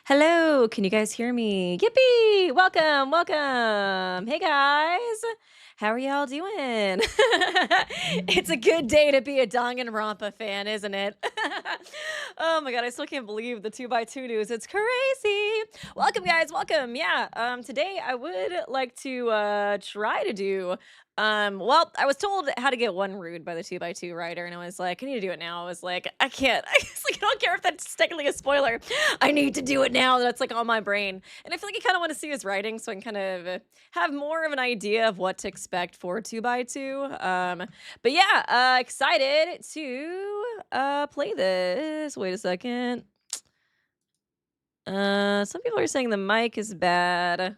Hello, can you guys hear me? Yippee! Welcome, welcome. Hey guys. How are y'all doing? It's a good day to be a Danganronpa fan, isn't it? Oh my god, I still can't believe the 2x2 news. It's crazy. Welcome guys, welcome. Yeah, today I would like to try to do well, I was told how to get one rude by the 2x2 writer, and I was like, I need to do it now. I was like, I can't. I was like, I don't care if that's technically a spoiler. I need to do it now. That's like on my brain. And I feel like I kind of want to see his writing so I can kind of have more of an idea of what to expect for 2x2. But yeah, excited to play this. Wait a second. Some people are saying the mic is bad.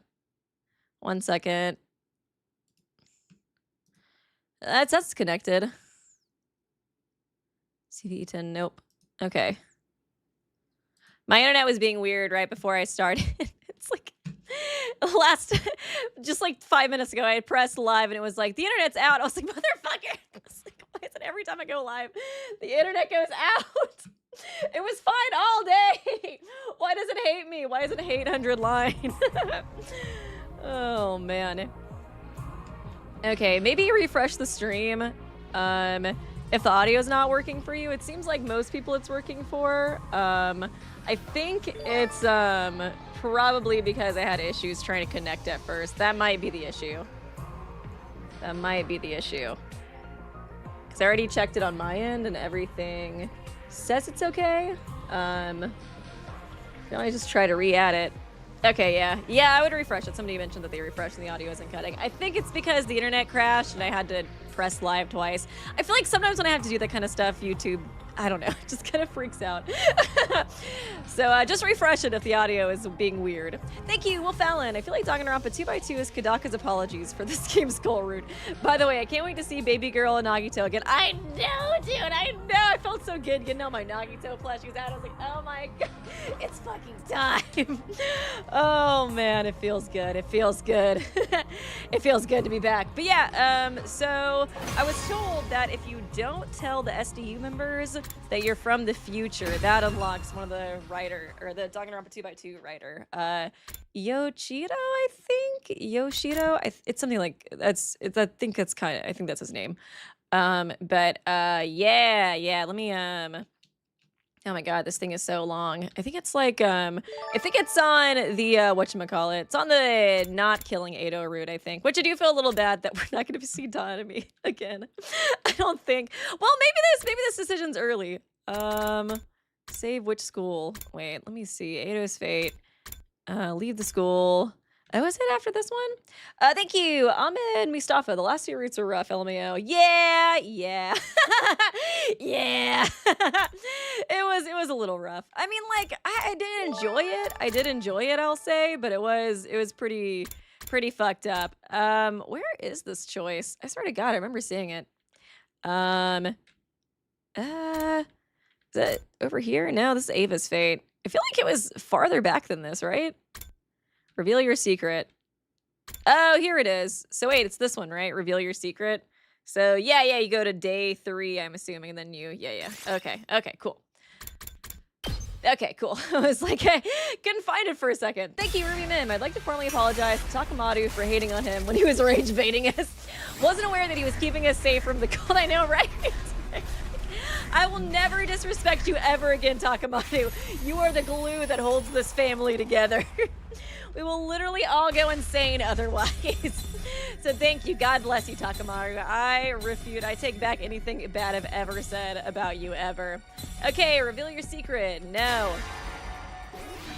1 second. That's connected. CVE10, nope. Okay. My internet was being weird right before I started. It's like just like 5 minutes ago, I had pressed live and it was like, the internet's out. I was like, motherfucker. I was like, why is it every time I go live, the internet goes out? It was fine all day. Why does it hate me? Why is it 800 line? Oh, man. Okay, maybe refresh the stream. If the audio is not working for you, it seems like most people it's working for. I think it's probably because I had issues trying to connect at first. That might be the issue. That might be the issue. Because I already checked it on my end and everything says it's okay. Can I just try to re-add it? Okay, yeah. Yeah, I would refresh it. Somebody mentioned that they refreshed and the audio isn't cutting. I think it's because the internet crashed and I had to press live twice. I feel like sometimes when I have to do that kind of stuff, YouTube, I don't know, it just kind of freaks out. So just refresh it if the audio is being weird. Thank you, Will Fallon. I feel like Danganronpa 2x2 is Kadaka's apologies for this game's goal route. By the way, I can't wait to see Baby Girl and Nagito again. I know, dude, I know. I felt so good getting all my Nagito plushies out. I was like, oh my god, it's fucking time. Oh man, it feels good. It feels good. It feels good to be back. But yeah, so I was told that if you don't tell the SDU members that you're from the future, that unlocks one of the writer, or the Danganronpa 2x2 writer. Yoshito, I think? Yoshito? It's something like, I think that's his name. Yeah, let me, oh my god, this thing is so long. I think it's like, I think it's on the, whatchamacallit. It's on the not killing Ado route, I think. Which I do feel a little bad that we're not going to see Donami again. I don't think. Well, maybe this decision's early. Save which school? Wait, let me see. Ado's fate. Leave the school. Oh, is it after this one? Thank you, Ahmed Mustafa. The last few routes are rough, LMAO. Yeah. Yeah. It was a little rough. I mean, like, I did enjoy it. I did enjoy it, I'll say, but it was pretty fucked up. Where is this choice? I swear to God, I remember seeing it. Is it over here? No, this is Ava's fate. I feel like it was farther back than this, right? Reveal your secret. Oh, here it is. So wait, it's this one, right? Reveal your secret. So yeah, you go to day 3, I'm assuming, and then yeah. Okay, cool. Okay, cool. I was like, I couldn't find it for a second. Thank you, Ruby Mim. I'd like to formally apologize to Takamadu for hating on him when he was rage baiting us. Wasn't aware that he was keeping us safe from the cold. I know, right? I will never disrespect you ever again, Takamadu. You are the glue that holds this family together. We will literally all go insane otherwise. So thank you. God bless you, Takamaru. I refute. I take back anything bad I've ever said about you ever. Okay, reveal your secret. No.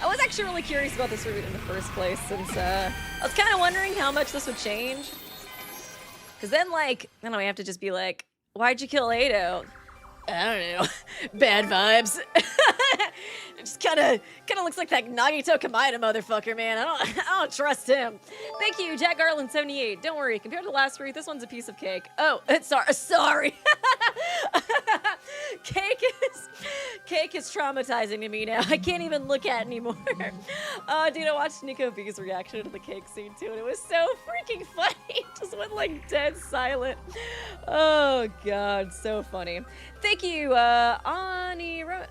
I was actually really curious about this route in the first place since I was kind of wondering how much this would change. Because then, like, I don't know, I have to just be like, why'd you kill Ado? I don't know. Bad vibes. It just kind of looks like that Nagito Kamaeda motherfucker, man. I don't trust him. Thank you, Jack Garland 78. Don't worry, compared to the last three, this one's a piece of cake. Oh, sorry. Cake is traumatizing to me now. I can't even look at it anymore. Dude, I watched Nico B's reaction to the cake scene too, and it was so freaking funny. It just went like dead silent. Oh god, so funny. Thank you, Honoryum.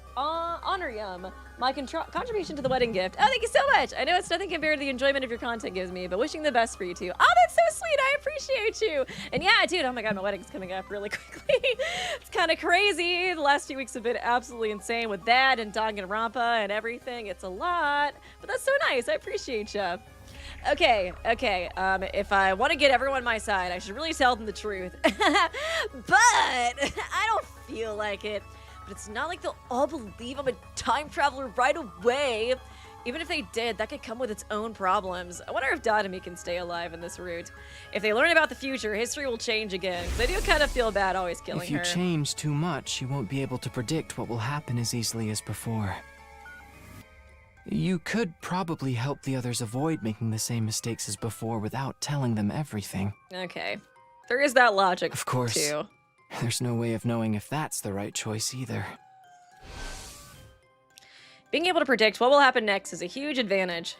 my contribution to the wedding gift. Oh, thank you so much. I know it's nothing compared to the enjoyment of your content gives me, but wishing the best for you too. Oh, that's so sweet. I appreciate you. And yeah, dude, oh my God, my wedding's coming up really quickly. It's kind of crazy. The last 2 weeks have been absolutely insane with that and Danganronpa and everything. It's a lot, but that's so nice. I appreciate you. Okay. If I want to get everyone my side, I should really tell them the truth. But I don't feel like it. But it's not like they'll all believe I'm a time traveler right away. Even if they did, that could come with its own problems. I wonder if Takumi can stay alive in this route. If they learn about the future, history will change again. Because I do kind of feel bad always killing her. If you change too much, you won't be able to predict what will happen as easily as before. You could probably help the others avoid making the same mistakes as before without telling them everything. Okay. There is that logic, of course, too. There's no way of knowing if that's the right choice either. Being able to predict what will happen next is a huge advantage.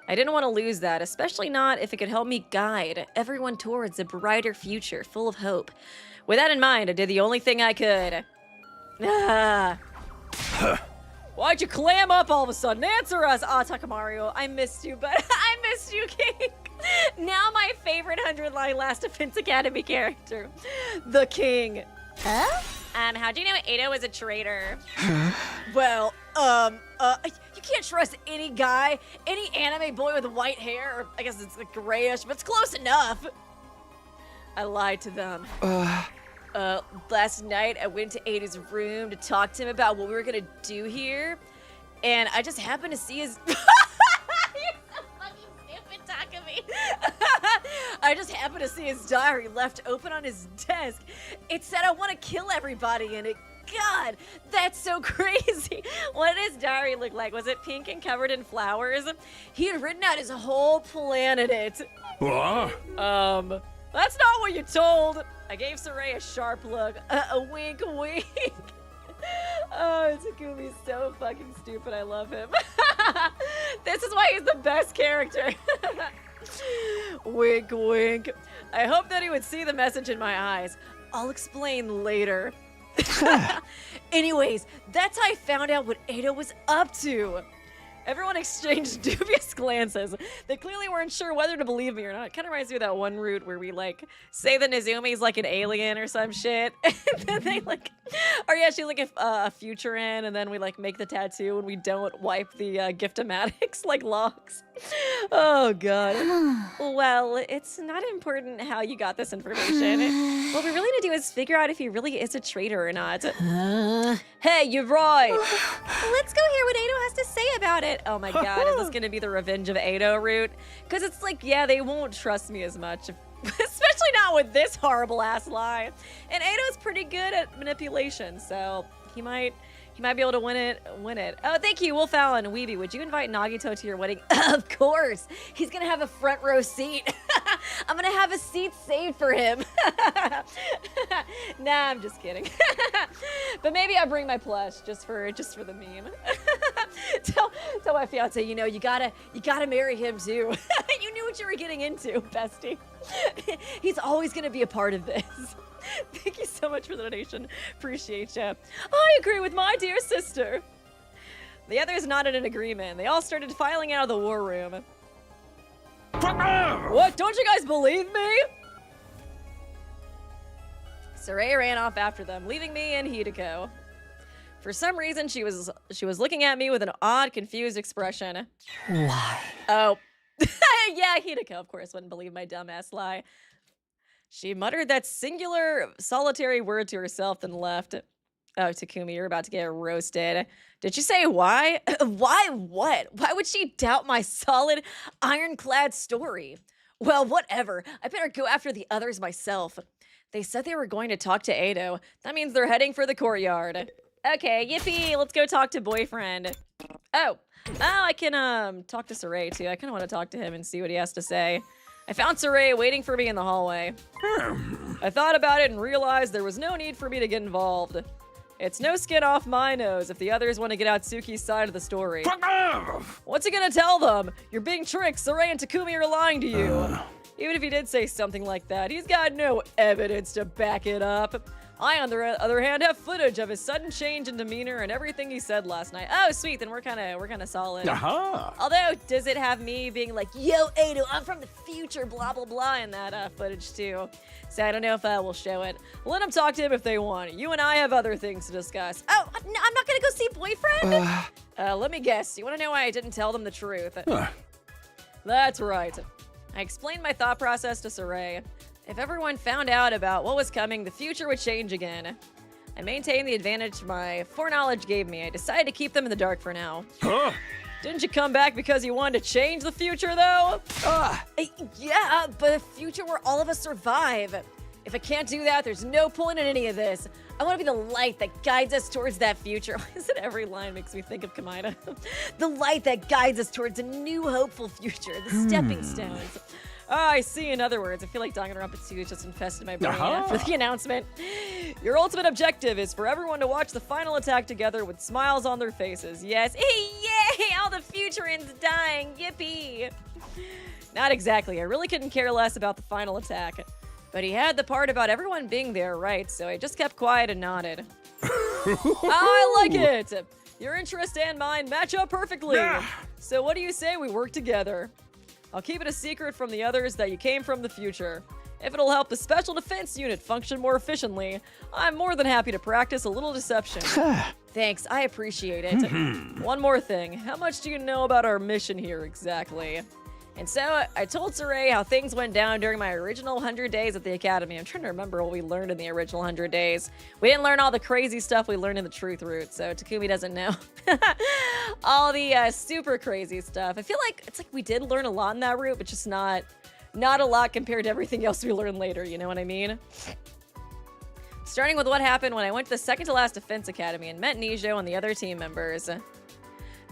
I didn't want to lose that, especially not if it could help me guide everyone towards a brighter future full of hope. With that in mind, I did the only thing I could. Why'd you clam up all of a sudden? Answer us! Ah, Takamaru, I missed you, but I missed you, King. Now my favorite 100-line Last Defense Academy character, the King. Huh? How'd you know Edo was a traitor? Well, you can't trust any guy, any anime boy with white hair, or I guess it's like grayish, but it's close enough. I lied to them. Last night I went to Edo's room to talk to him about what we were gonna do here, and I just happened to see his... I just happened to see his diary left open on his desk. It said I want to kill everybody in it. God, that's so crazy. What did his diary look like? Was it pink and covered in flowers? He had written out his whole plan in it. What? That's not what you told. I gave Saray a sharp look. A wink, wink. Oh, Takumi's so fucking stupid. I love him. This is why he's the best character. Wink, wink. I hope that he would see the message in my eyes. I'll explain later. Anyways, that's how I found out what Edo was up to. Everyone exchanged dubious glances. They clearly weren't sure whether to believe me or not. It kind of reminds me of that one route where we, like, say that Nezumi's, like, an alien or some shit. And then they, like... Or, yeah, she's, like, a future in, and then we, like, make the tattoo and we don't wipe the gift-o-matics, like, logs. Oh, God. Well, it's not important how you got this information. What we really need to do is figure out if he really is a traitor or not. Hey, you're right. Let's go hear what Edo has to say about it. Oh my God, is this gonna be the revenge of Edo route? Because it's like, yeah, they won't trust me as much, especially not with this horrible ass lie. And Edo's pretty good at manipulation, so he might be able to win it. Oh, thank you, Wolf Allen. Weeby, would you invite Nagito to your wedding? Of course. He's gonna have a front row seat. I'm gonna have a seat saved for him. Nah, I'm just kidding. But maybe I'll bring my plush just for the meme. Tell my fiance, you know, you gotta marry him too. You knew what you were getting into, bestie. He's always gonna be a part of this. Thank you so much for the donation. Appreciate you. I agree with my dear sister. The others nodded in agreement. They all started filing out of the war room. What? Don't you guys believe me? Saray ran off after them, leaving me and Hiruko. For some reason, she was looking at me with an odd, confused expression. Why? Oh. Yeah, Hiruko, of course, wouldn't believe my dumbass lie. She muttered that singular, solitary word to herself, then left. Oh, Takumi, you're about to get roasted. Did she say why? Why what? Why would she doubt my solid, ironclad story? Well, whatever. I better go after the others myself. They said they were going to talk to Edo. That means they're heading for the courtyard. Okay, yippee, let's go talk to boyfriend. Oh, I can talk to Saray too. I kind of want to talk to him and see what he has to say. I found Saray waiting for me in the hallway. I thought about it and realized there was no need for me to get involved. It's no skin off my nose if the others want to get Atsuki's side of the story. What's he gonna tell them? You're being tricked. Saray and Takumi are lying to you. Even if he did say something like that, he's got no evidence to back it up. I, on the other hand, have footage of his sudden change in demeanor and everything he said last night. Oh, sweet, then we're kind of solid. Although, does it have me being like, yo, Ado, I'm from the future, blah, blah, blah, in that footage, too. So I don't know if we'll show it. Let them talk to him if they want. You and I have other things to discuss. Oh, I'm not gonna go see boyfriend? Let me guess. You want to know why I didn't tell them the truth? That's right. I explained my thought process to Saray. If everyone found out about what was coming, the future would change again. I maintained the advantage my foreknowledge gave me. I decided to keep them in the dark for now. Didn't you come back because you wanted to change the future, though? Yeah, but a future where all of us survive. If I can't do that, there's no point in any of this. I want to be the light that guides us towards that future. Why is it every line makes me think of Kamaida? The light that guides us towards a new hopeful future, the stepping stones. Oh, I see. In other words, I feel like Danganronpa 2 just infested my brain after the announcement. Your ultimate objective is for everyone to watch the final attack together with smiles on their faces. Yes. Hey, yay! All the Futurans dying. Yippee! Not exactly. I really couldn't care less about the final attack. But he had the part about everyone being there right, so I just kept quiet and nodded. I like it! Your interest and mine match up perfectly. So what do you say we work together? I'll keep it a secret from the others that you came from the future. If it'll help the Special Defense Unit function more efficiently, I'm more than happy to practice a little deception. Thanks, I appreciate it. One more thing, how much do you know about our mission here exactly? And so I told Saray how things went down during my original 100 days at the Academy. I'm trying to remember what we learned in the original 100 days. We didn't learn all the crazy stuff we learned in the truth route, so Takumi doesn't know all the super crazy stuff. I feel like it's like we did learn a lot in that route, but just not a lot compared to everything else we learned later, you know what I mean? Starting with what happened when I went to the second to last Defense Academy and met Nijo and the other team members.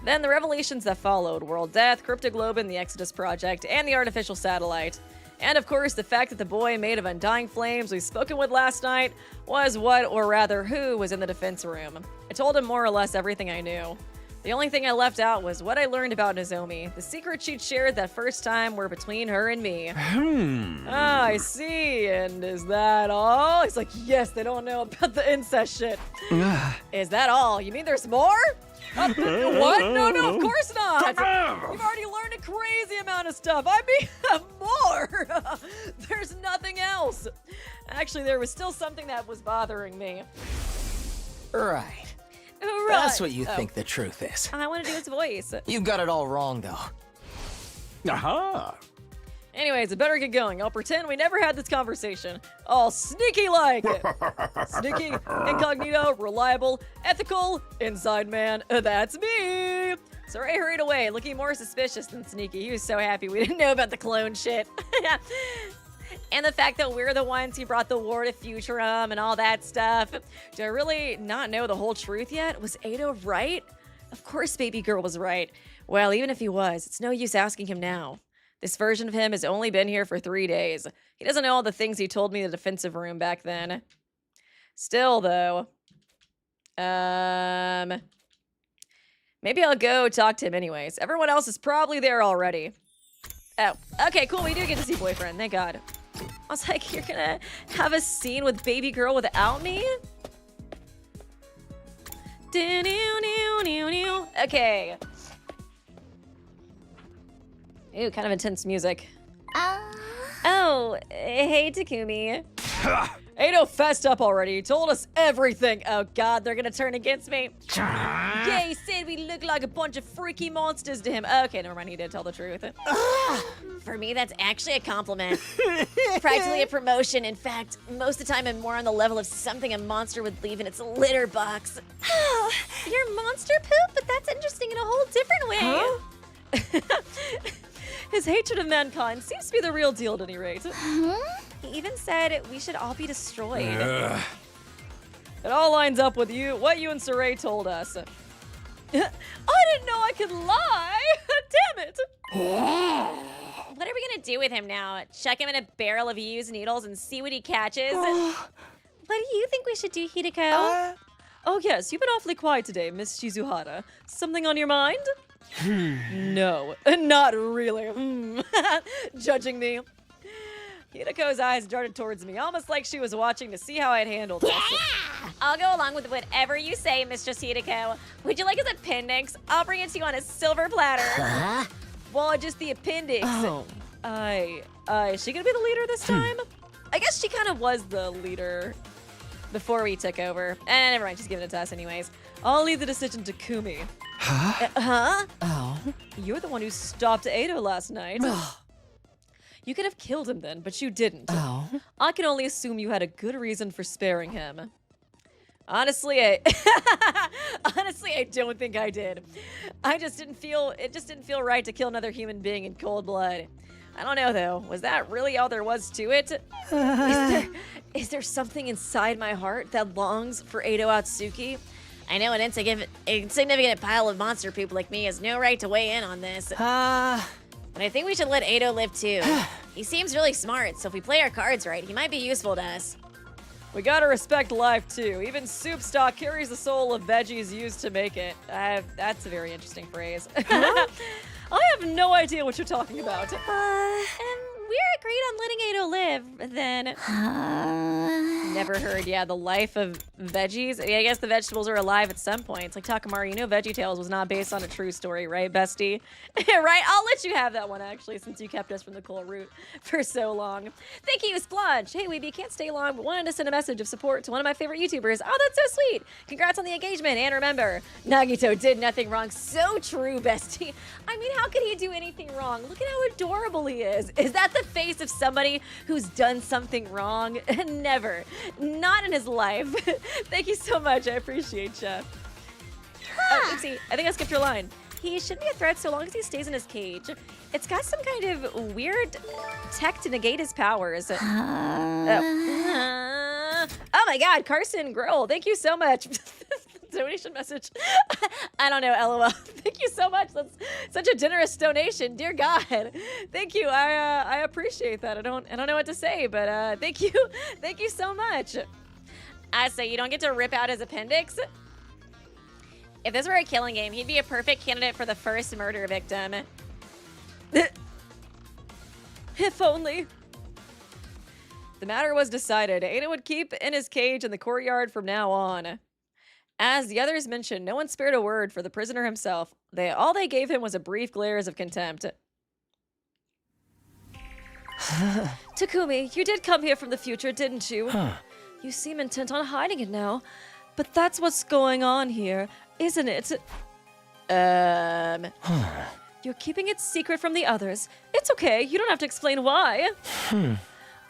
Then the revelations that followed, World Death, Cryptoglobin, the Exodus Project, and the artificial satellite. And of course, the fact that the boy made of undying flames we've spoken with last night was what, or rather who, was in the defense room. I told him more or less everything I knew. The only thing I left out was what I learned about Nozomi. The secrets she'd shared that first time were between her and me. Ah, I see. And is that all? He's like, yes, they don't know about the incest shit. Is that all? You mean there's more? What? No, of course not. You've already learned a crazy amount of stuff. I mean, more. There's nothing else. Actually, there was still something that was bothering me. Right. That's what you think the truth is. I want to do his voice. You got it all wrong, though. Anyways, I better get going. I'll pretend we never had this conversation. All sneaky-like. Sneaky, incognito, reliable, ethical, inside man. That's me. So Ray hurried away, looking more suspicious than sneaky. He was so happy we didn't know about the clone shit. And the fact that we're the ones who brought the war to Futurum and all that stuff. Do I really not know the whole truth yet? Was Ado right? Of course baby girl was right. Well, even if he was, it's no use asking him now. This version of him has only been here for 3 days. He doesn't know all the things he told me in the defensive room back then. Still, though. Maybe I'll go talk to him anyways. Everyone else is probably there already. Oh, okay, cool. We do get to see boyfriend. Thank God. I was like, you're gonna have a scene with baby girl without me? Okay. Ooh, kind of intense music. Oh, hey, Takumi. Ado fessed up already. He told us everything. Oh, God, they're gonna turn against me. Yeah, he said we look like a bunch of freaky monsters to him. Okay, never mind. He did tell the truth. For me, that's actually a compliment. Practically a promotion. In fact, most of the time I'm more on the level of something a monster would leave in its litter box. You're monster poop? But that's interesting in a whole different way. Huh? His hatred of mankind seems to be the real deal at any rate. He even said we should all be destroyed. It all lines up with what you and Saray told us. I didn't know I could lie! Damn it! What are we gonna do with him now? Chuck him in a barrel of used needles and see what he catches? What do you think we should do, Hiruko? Oh yes, you've been awfully quiet today, Miss Shizuhara. Something on your mind? No, not really. Judging me. Hiruko's eyes darted towards me, almost like she was watching to see how I'd handle this. Yeah! I'll go along with whatever you say, Mistress Hiruko. Would you like his appendix? I'll bring it to you on a silver platter. Huh? Well, just the appendix. Oh. Is she gonna be the leader this time? I guess she kind of was the leader before we took over. Never mind, she's giving it to us anyways. I'll leave the decision to Takumi. Huh? Huh? Oh. You're the one who stopped Edo last night. You could have killed him then, but you didn't. Oh. I can only assume you had a good reason for sparing him. Honestly, I don't think I did. It just didn't feel right to kill another human being in cold blood. I don't know though. Was that really all there was to it? Is there something inside my heart that longs for Edo Atsuki? I know an insignificant pile of monster poop like me has no right to weigh in on this. But I think we should let Edo live too. He seems really smart, so if we play our cards right, he might be useful to us. We gotta respect life too. Even soup stock carries the soul of veggies used to make it. That's a very interesting phrase. I have no idea what you're talking about. We're agreed on letting Edo live, then. Never heard, yeah, the life of veggies. I guess the vegetables are alive at some point. It's like Takamaru, you know VeggieTales was not based on a true story, right, bestie? Right? I'll let you have that one, actually, since you kept us from the coal route for so long. Thank you, Splunge. Hey, Weeby, can't stay long, but wanted to send a message of support to one of my favorite YouTubers. Oh, that's so sweet. Congrats on the engagement, and remember, Nagito did nothing wrong. So true, bestie. I mean, how could he do anything wrong? Look at how adorable he is. Is that the face of somebody who's done something wrong? Never. Not in his life. Thank you so much. I appreciate you. Oh, oopsie. I think I skipped your line. He shouldn't be a threat so long as he stays in his cage. It's got some kind of weird tech to negate his powers. Oh my god, Carson Grill. Thank you so much. Donation message. I don't know, LOL. Thank you so much. That's such a generous donation. Dear God. Thank you. I appreciate that. I don't know what to say, but thank you. Thank you so much. I say you don't get to rip out his appendix? If this were a killing game, he'd be a perfect candidate for the first murder victim. If only. The matter was decided. Ada would keep in his cage in the courtyard from now on. As the others mentioned, no one spared a word for the prisoner himself. All they gave him was a brief glares of contempt. Takumi, you did come here from the future, didn't you? You seem intent on hiding it now. But that's what's going on here, isn't it? You're keeping it secret from the others. It's okay, you don't have to explain why.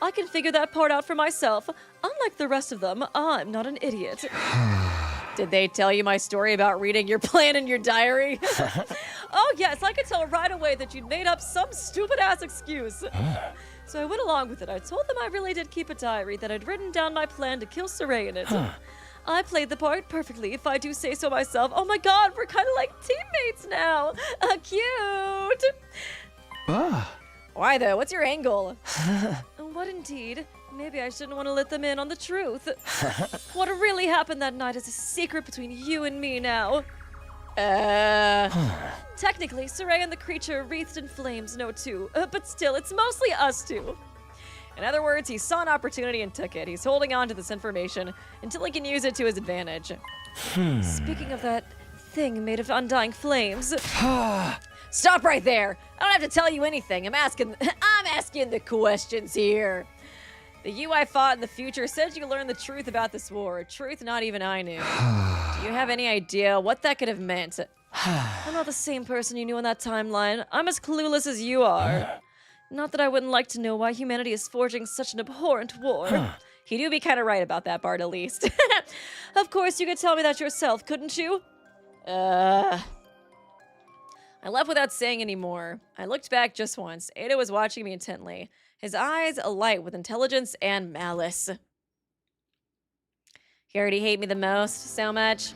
I can figure that part out for myself. Unlike the rest of them, I'm not an idiot. Did they tell you my story about reading your plan in your diary? Oh yes, I could tell right away that you'd made up some stupid-ass excuse. So I went along with it. I told them I really did keep a diary, that I'd written down my plan to kill Saray in it. I played the part perfectly, if I do say so myself. Oh my god, we're kind of like teammates now. Cute. Why though? What's your angle? What indeed? Maybe I shouldn't want to let them in on the truth. What really happened that night is a secret between you and me now. Technically, Saray and the creature wreathed in flames know too, but still, it's mostly us two. In other words, he saw an opportunity and took it. He's holding on to this information until he can use it to his advantage. Speaking of that thing made of undying flames. Stop right there! I don't have to tell you anything. I'm asking the questions here. The you I fought in the future said you learned the truth about this war. Truth not even I knew. Do you have any idea what that could have meant? I'm not the same person you knew in that timeline. I'm as clueless as you are. Not that I wouldn't like to know why humanity is forging such an abhorrent war. He do be kind of right about that part, at least. Of course, you could tell me that yourself, couldn't you? I left without saying any more. I looked back just once. Ada was watching me intently, his eyes alight with intelligence and malice. He already hate me the most so much.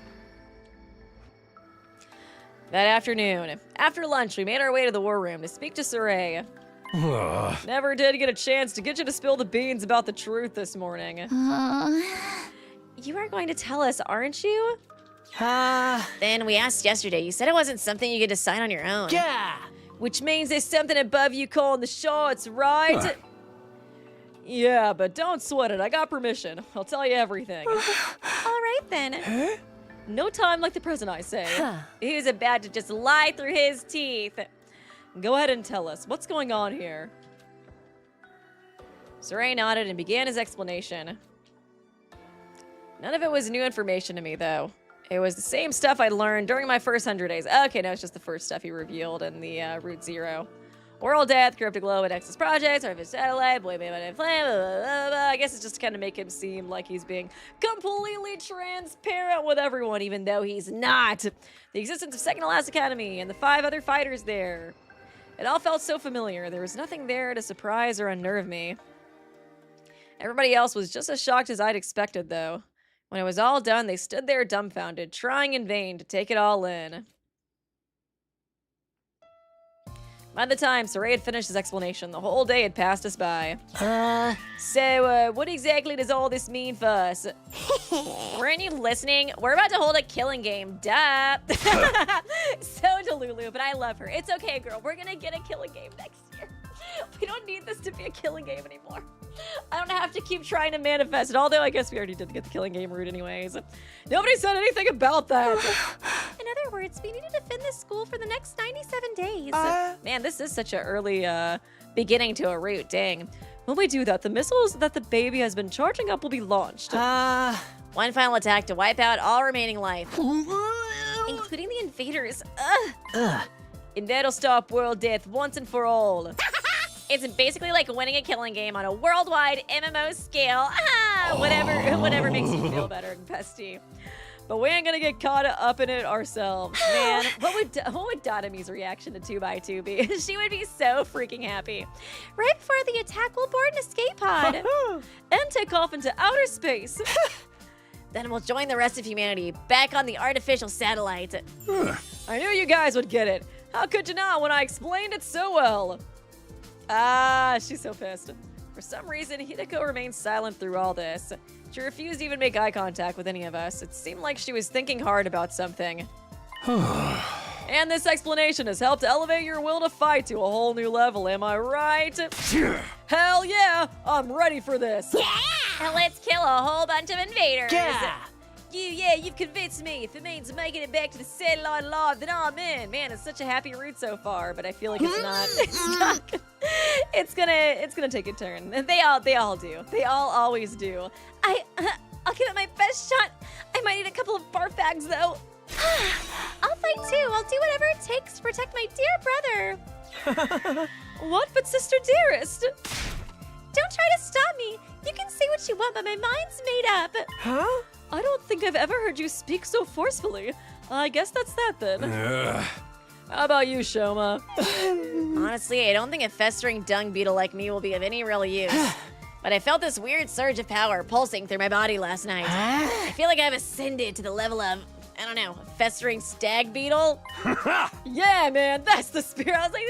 That afternoon, after lunch, we made our way to the war room to speak to Saray. Never did get a chance to get you to spill the beans about the truth this morning. You are going to tell us, aren't you? Then we asked yesterday. You said it wasn't something you could decide on your own. Yeah. Which means there's something above you calling the shots, right? Yeah, but don't sweat it. I got permission. I'll tell you everything. All right, then. No time like the present, I say. He's about to just lie through his teeth. Go ahead and tell us. What's going on here? Saray nodded and began his explanation. None of it was new information to me, though. It was the same stuff I'd learned during my first 100 days. Okay, no, it's just the first stuff he revealed in the Route Zero. World death, corrupted globe, and Nexus projects, artificial satellite, boy, baby, flame, blah, blah, blah, blah. I guess it's just to kind of make him seem like he's being completely transparent with everyone, even though he's not. The existence of Second to Last Academy and the 5 other fighters there. It all felt so familiar. There was nothing there to surprise or unnerve me. Everybody else was just as shocked as I'd expected, though. When it was all done, they stood there dumbfounded, trying in vain to take it all in. By the time Saray had finished his explanation, the whole day had passed us by. So, what exactly does all this mean for us? Weren't you listening? We're about to hold a killing game. Duh. So Delulu, but I love her. It's okay, girl. We're gonna get a killing game next year. We don't need this to be a killing game anymore. I don't have to keep trying to manifest it, although I guess we already did get the killing game route anyways. Nobody said anything about that. In other words, we need to defend this school for the next 97 days. Man, this is such an early beginning to a route, dang. When we do that, the missiles that the baby has been charging up will be launched. One final attack to wipe out all remaining life. Including the invaders. Invader'll stop world death once and for all. It's basically like winning a killing game on a worldwide MMO scale. Whatever makes you feel better, Pesty. But we ain't gonna get caught up in it ourselves. Man, what would Dotami's reaction to 2x2 be? She would be so freaking happy. Right before the attack, we'll board an escape pod. And take off into outer space. Then we'll join the rest of humanity back on the artificial satellite. I knew you guys would get it. How could you not when I explained it so well? She's so pissed. For some reason, Hiruko remained silent through all this. She refused to even make eye contact with any of us. It seemed like she was thinking hard about something. And this explanation has helped elevate your will to fight to a whole new level, am I right? Hell yeah! I'm ready for this! Yeah! And let's kill a whole bunch of invaders! Yeah! You've convinced me. If it means making it back to the satellite alive, then I'm in. Man, it's such a happy route so far, but I feel like it's not. It's gonna take a turn. They all do. They all always do. I'll give it my best shot. I might need a couple of barf bags though. I'll fight too. I'll do whatever it takes to protect my dear brother. What but sister dearest? Don't try to stop me. You can say what you want, but my mind's made up. Huh? I don't think I've ever heard you speak so forcefully. I guess that's that then. How about you, Shoma? Honestly, I don't think a festering dung beetle like me will be of any real use. But I felt this weird surge of power pulsing through my body last night. I feel like I've ascended to the level of, I don't know, a festering stag beetle. Yeah, man, that's the spirit. I was like,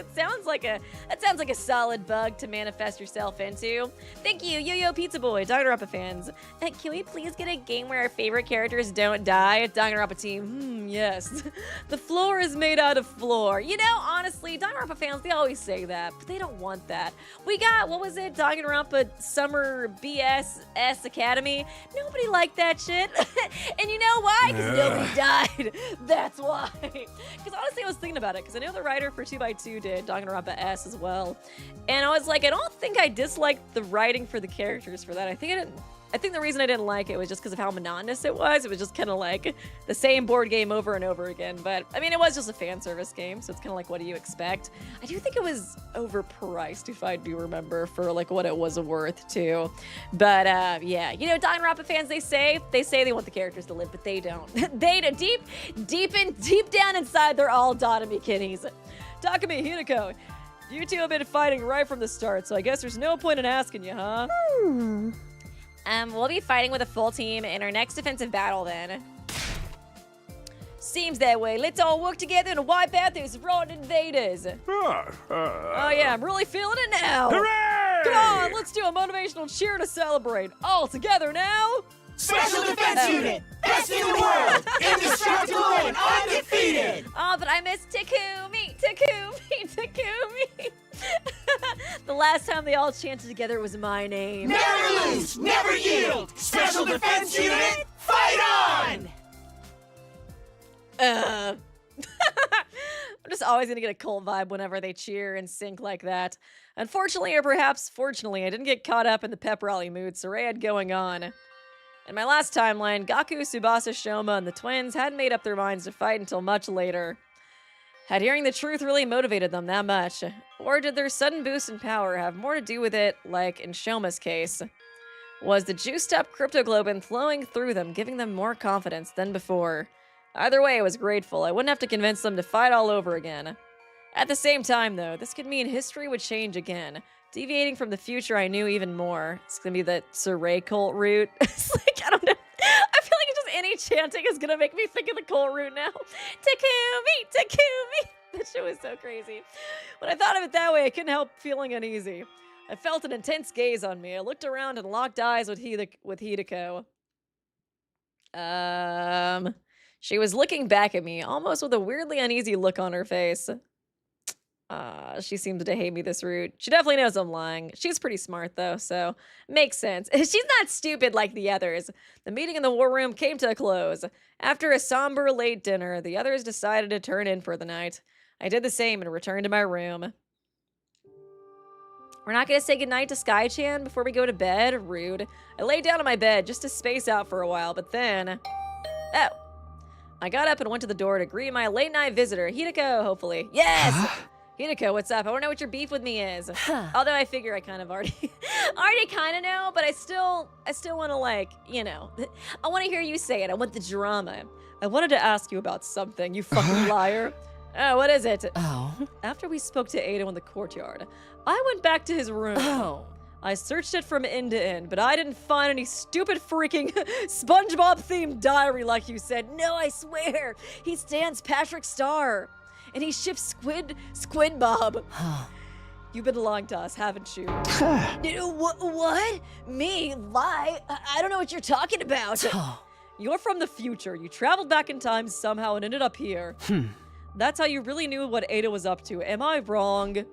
that sounds like a solid bug to manifest yourself into. Thank you, Yo-Yo Pizza Boy, Danganronpa fans. Can we please get a game where our favorite characters don't die? Danganronpa team, yes. The floor is made out of floor. You know, honestly, Danganronpa fans, they always say that, but they don't want that. We got, what was it, Danganronpa Summer BSS Academy? Nobody liked that shit. And you know why? Because nobody died. That's why. Because honestly, I was thinking about it, because I know the writer for 2x2 did Danganronpa S as well. And I was like, I don't think I disliked the writing for the characters for that. I think the reason I didn't like it was just because of how monotonous it was. It was just kind of like the same board game over and over again. But I mean, it was just a fan service game, so it's kind of like, what do you expect? I do think it was overpriced, if I do remember, for like what it was worth too. But yeah, you know, Danganronpa fans, they say they want the characters to live, but they don't. They do. Deep down inside, they're all Dotami kitties. Takumi, Hiruko, you two have been fighting right from the start, so I guess there's no point in asking you, huh? We'll be fighting with a full team in our next defensive battle then. Seems that way. Let's all work together to wipe out those rotten invaders. Oh yeah, I'm really feeling it now. Hooray! Come on, let's do a motivational cheer to celebrate. All together now. Special Defense Unit! Best in the world! Indestructible and undefeated! Oh, but I miss Takumi. The last time they all chanted together was my name. Never lose, never yield. Special Defense Unit, fight on! I'm just always gonna get a cult vibe whenever they cheer and sync like that. Unfortunately, or perhaps fortunately, I didn't get caught up in the pep rally mood Saray had going on. In my last timeline, Gaku, Tsubasa, Shoma, and the twins hadn't made up their minds to fight until much later. Had hearing the truth really motivated them that much? Or did their sudden boost in power have more to do with it, like in Shoma's case? Was the juiced-up cryptoglobin flowing through them, giving them more confidence than before? Either way, I was grateful. I wouldn't have to convince them to fight all over again. At the same time, though, this could mean history would change again, deviating from the future I knew even more. It's gonna be the Saray cult route. It's like, I don't know. I feel like just any chanting is gonna make me think of the cult route now. Takumi! Takumi! That shit was so crazy. When I thought of it that way, I couldn't help feeling uneasy. I felt an intense gaze on me. I looked around and locked eyes with Hiruko. She was looking back at me, almost with a weirdly uneasy look on her face. She seems to hate me this route. She definitely knows I'm lying. She's pretty smart, though, so makes sense. She's not stupid like the others. The meeting in the war room came to a close. After a somber late dinner, the others decided to turn in for the night. I did the same and returned to my room. We're not going to say goodnight to Sky-chan before we go to bed? Rude. I lay down on my bed just to space out for a while, but then... Oh. I got up and went to the door to greet my late-night visitor, Hiruko, hopefully. Yes! Hiruko, what's up? I want to know what your beef with me is. Although I figure I kind of already kind of know, but I still want to, like, you know, I want to hear you say it. I want the drama. I wanted to ask you about something, you fucking liar. Oh, what is it? Oh. After we spoke to Ado in the courtyard, I went back to his room. Oh. I searched it from end to end, but I didn't find any stupid freaking SpongeBob-themed diary like you said. No, I swear. He stands Patrick Star. And he ships Squid Bob. You've been lying to us, haven't you? What? Me? Lie? I don't know what you're talking about. You're from the future. You traveled back in time somehow and ended up here. That's how you really knew what Ada was up to. Am I wrong?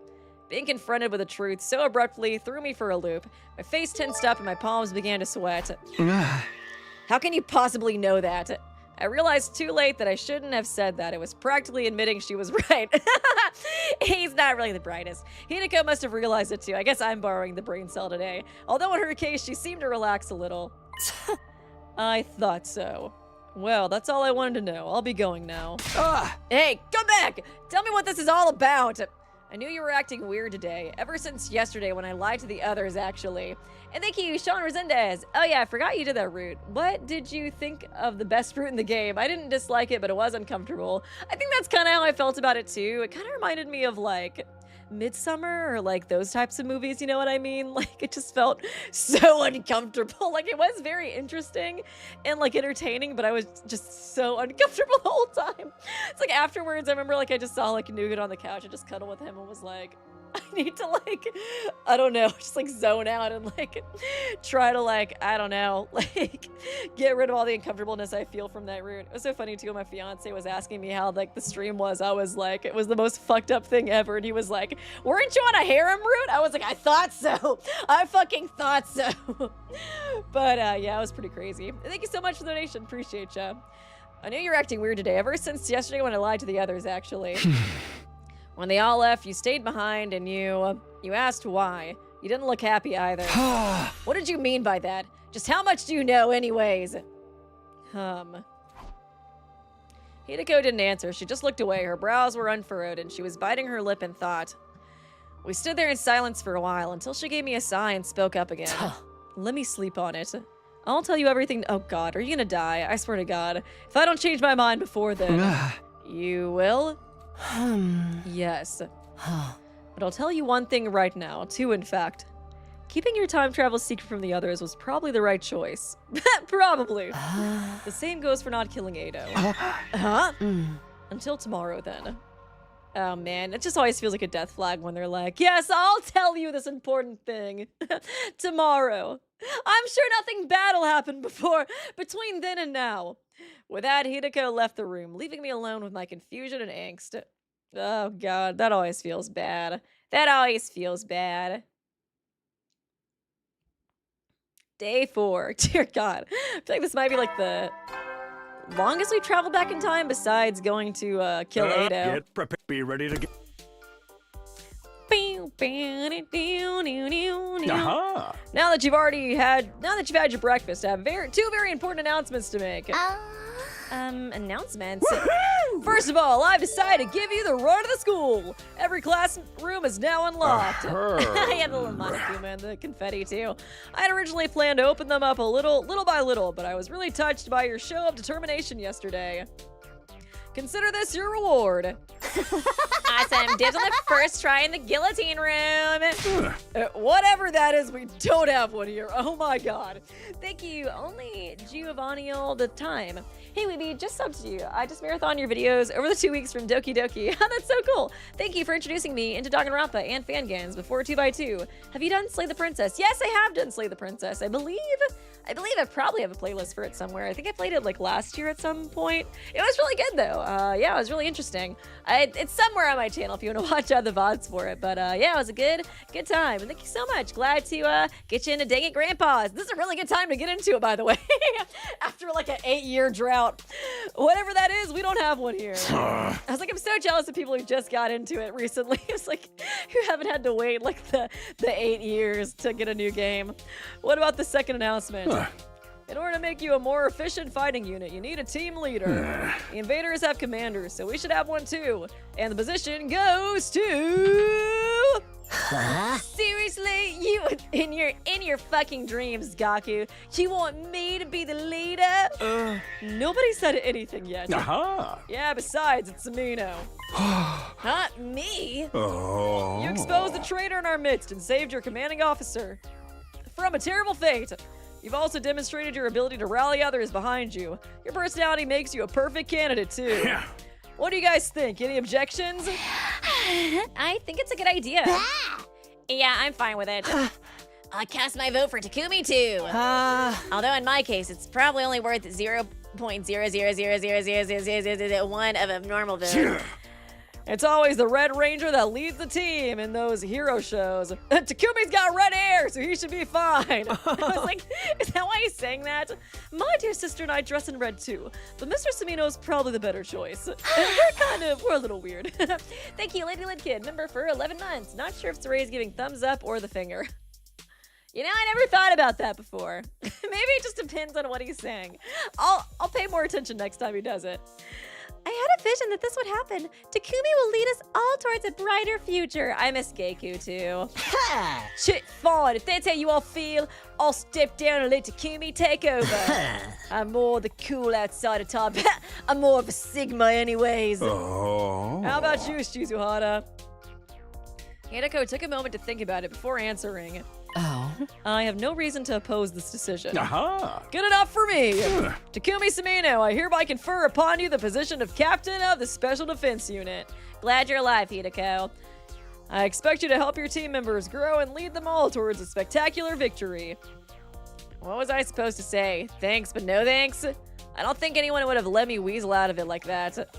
Being confronted with the truth so abruptly threw me for a loop. My face tensed up and my palms began to sweat. How can you possibly know that? I realized too late that I shouldn't have said that. It was practically admitting she was right. He's not really the brightest. Hiruko must have realized it too. I guess I'm borrowing the brain cell today. Although in her case, she seemed to relax a little. I thought so. Well, that's all I wanted to know. I'll be going now. Hey, come back! Tell me what this is all about! I knew you were acting weird today, ever since yesterday when I lied to the others, actually. And thank you, Sean Resendez. Oh yeah, I forgot you did that route. What did you think of the best route in the game? I didn't dislike it, but it was uncomfortable. I think that's kind of how I felt about it too. It kind of reminded me of like Midsummer or like those types of movies, you know what I mean? Like it just felt so uncomfortable. Like it was very interesting and like entertaining, but I was just so uncomfortable the whole time. It's like afterwards, I remember like I just saw like Nougat on the couch and just cuddled with him and was like, I need to like, I don't know, just like zone out and like try to like, I don't know, like get rid of all the uncomfortableness I feel from that route. It was so funny too, my fiance was asking me how like the stream was. I was like, it was the most fucked up thing ever. And he was like, weren't you on a harem route? I was like, I thought so. I fucking thought so. But yeah, it was pretty crazy. Thank you so much for the donation. Appreciate ya. I knew you were acting weird today, ever since yesterday when I lied to the others, actually. When they all left, you stayed behind and you asked why. You didn't look happy either. What did you mean by that? Just how much do you know anyways? Hiruko didn't answer. She just looked away. Her brows were unfurrowed and she was biting her lip in thought. We stood there in silence for a while until she gave me a sigh and spoke up again. Let me sleep on it. I'll tell you everything. Oh God, are you gonna die? I swear to God. If I don't change my mind before then. You will? Yes. But I'll tell you one thing right now, two in fact. Keeping your time travel secret from the others was probably the right choice. Probably. The same goes for not killing Ado. Until tomorrow then. Oh man, it just always feels like a death flag when they're like, yes, I'll tell you this important thing. Tomorrow. I'm sure nothing bad will happen between then and now. With that, Hiruko left the room, leaving me alone with my confusion and angst. Oh God, that always feels bad. That always feels bad. Day 4. Dear God. I feel like this might be like the longest we traveled back in time besides going to kill Ado. Get prepared. Be ready to get. Now that you've had your breakfast, I have two very important announcements to make. Announcements? First of all, I've decided to give you the run of the school. Every classroom is now unlocked. I had the little Monokuma and the confetti too. I had originally planned to open them up a little by little, but I was really touched by your show of determination yesterday. Consider this your reward. Awesome. Dibs on the first try in the guillotine room. Whatever that is, we don't have one here. Oh my God. Thank you. Only Giovanni all the time. Hey, Weeby, just subbed to you. I just marathoned your videos over the 2 weeks from Doki Doki. That's so cool. Thank you for introducing me into Danganronpa and Fangans before 2x2. Have you done Slay the Princess? Yes, I have done Slay the Princess. I believe I probably have a playlist for it somewhere. I think I played it like last year at some point. It was really good though. Yeah, it was really interesting. It's somewhere on my channel if you want to watch the VODs for it. But yeah, it was a good time. And thank you so much. Glad to get you into Dang It Grandpas. This is a really good time to get into it, by the way. After like an 8-year drought. Whatever that is, we don't have one here. I was like, I'm so jealous of people who just got into it recently. It's like, who haven't had to wait like the 8 years to get a new game. What about the second announcement? In order to make you a more efficient fighting unit, you need a team leader. The invaders have commanders, so we should have one too. And the position goes to... Seriously? You in your fucking dreams, Gaku. You want me to be the leader? Nobody said anything yet. Yeah, besides, it's Samino. Huh? Me? You exposed the traitor in our midst and saved your commanding officer from a terrible fate. You've also demonstrated your ability to rally others behind you. Your personality makes you a perfect candidate, too. What do you guys think? Any objections? I think it's a good idea. Yeah, I'm fine with it. I cast my vote for Takumi, too. Although in my case, it's probably only worth 0.000000001 of a normal vote. It's always the Red Ranger that leads the team in those hero shows. Takumi's got red hair, so he should be fine. I was like, is that why he's saying that? My dear sister and I dress in red too, but Mr. Samino's probably the better choice. We're a little weird. Thank you, Lady Lid Kid, member for 11 months. Not sure if Saray's giving thumbs up or the finger. You know, I never thought about that before. Maybe it just depends on what he's saying. I'll pay more attention next time he does it. I had a vision that this would happen. Takumi will lead us all towards a brighter future. I miss Geiku too. Shit, fine. If that's how you all feel, I'll step down and let Takumi take over. I'm more the cool outside of time. I'm more of a Sigma anyways. How about you, Shizuhara? Hiruko took a moment to think about it before answering. I have no reason to oppose this decision. Good enough for me. Takumi Samino, I hereby confer upon you the position of captain of the Special Defense Unit. Glad you're alive, Hiruko. I expect you to help your team members grow and lead them all towards a spectacular victory. What was I supposed to say? Thanks, but no thanks? I don't think anyone would have let me weasel out of it like that.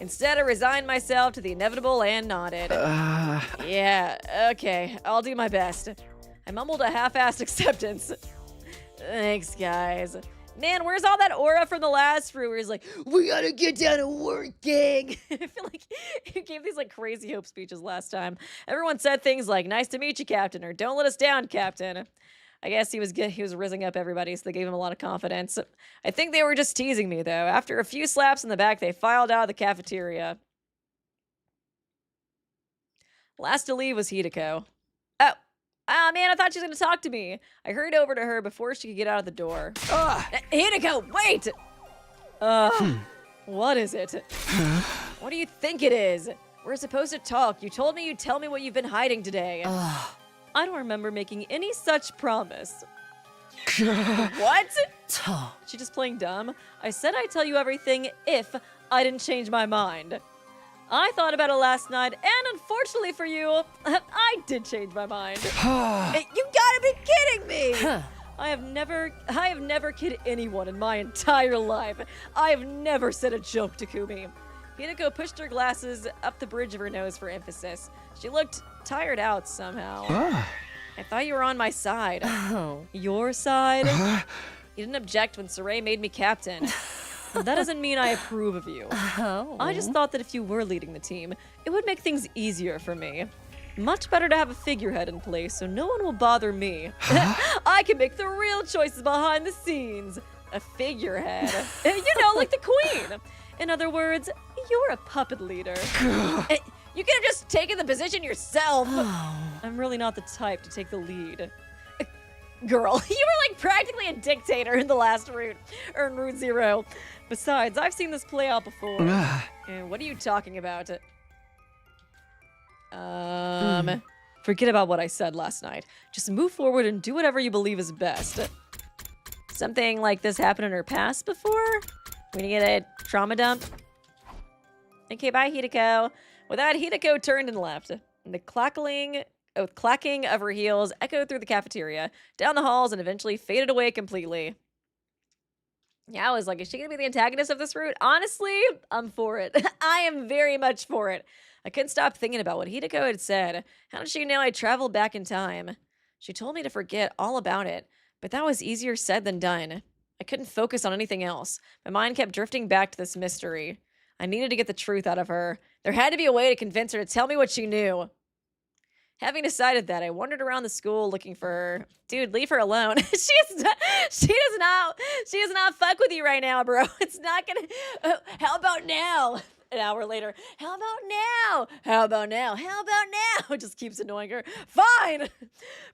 Instead, I resigned myself to the inevitable and nodded. Yeah, okay, I'll do my best. I mumbled a half-assed acceptance. Thanks, guys. Man, where's all that aura from the last fruit where he's like, we gotta get down to work, gang. I feel like he gave these like crazy hope speeches last time. Everyone said things like, nice to meet you, Captain, or don't let us down, Captain. I guess he was rizzing up everybody, so they gave him a lot of confidence. I think they were just teasing me, though. After a few slaps in the back, they filed out of the cafeteria. Last to leave was Hiruko. Oh, man, I thought she was going to talk to me. I hurried over to her before she could get out of the door. Hiruko, wait! What is it? What do you think it is? We're supposed to talk. You told me you'd tell me what you've been hiding today. I don't remember making any such promise. What? She just playing dumb? I said I'd tell you everything if I didn't change my mind. I thought about it last night, and unfortunately for you, I did change my mind. You gotta be kidding me! I have never kidded anyone in my entire life. I have never said a joke, Takumi. Hiruko pushed her glasses up the bridge of her nose for emphasis. She looked tired out somehow. Ah. I thought you were on my side. Oh. Your side? You didn't object when Saray made me captain. That doesn't mean I approve of you. Oh. I just thought that if you were leading the team, it would make things easier for me. Much better to have a figurehead in place so no one will bother me. I can make the real choices behind the scenes. A figurehead. You know, like the queen. In other words, you're a puppet leader. You could have just taken the position yourself. I'm really not the type to take the lead. Girl, you were like practically a dictator in the last route, or in Route Zero. Besides, I've seen this play out before. And what are you talking about? Forget about what I said last night. Just move forward and do whatever you believe is best. Something like this happened in her past before? We need to get a trauma dump? Okay, bye, Hiruko. With that, Hiruko turned and left. And the clacking of her heels echoed through the cafeteria, down the halls, and eventually faded away completely. Yeah, I was like, is she gonna be the antagonist of this route? Honestly, I'm for it. I am very much for it. I couldn't stop thinking about what Hiruko had said. How did she know I traveled back in time? She told me to forget all about it, but that was easier said than done. I couldn't focus on anything else. My mind kept drifting back to this mystery. I needed to get the truth out of her. There had to be a way to convince her to tell me what she knew. Having decided that, I wandered around the school looking for her. Dude, leave her alone. She does not fuck with you right now, bro. It's not gonna. How about now? An hour later. How about now? How about now? How about now? It just keeps annoying her. Fine.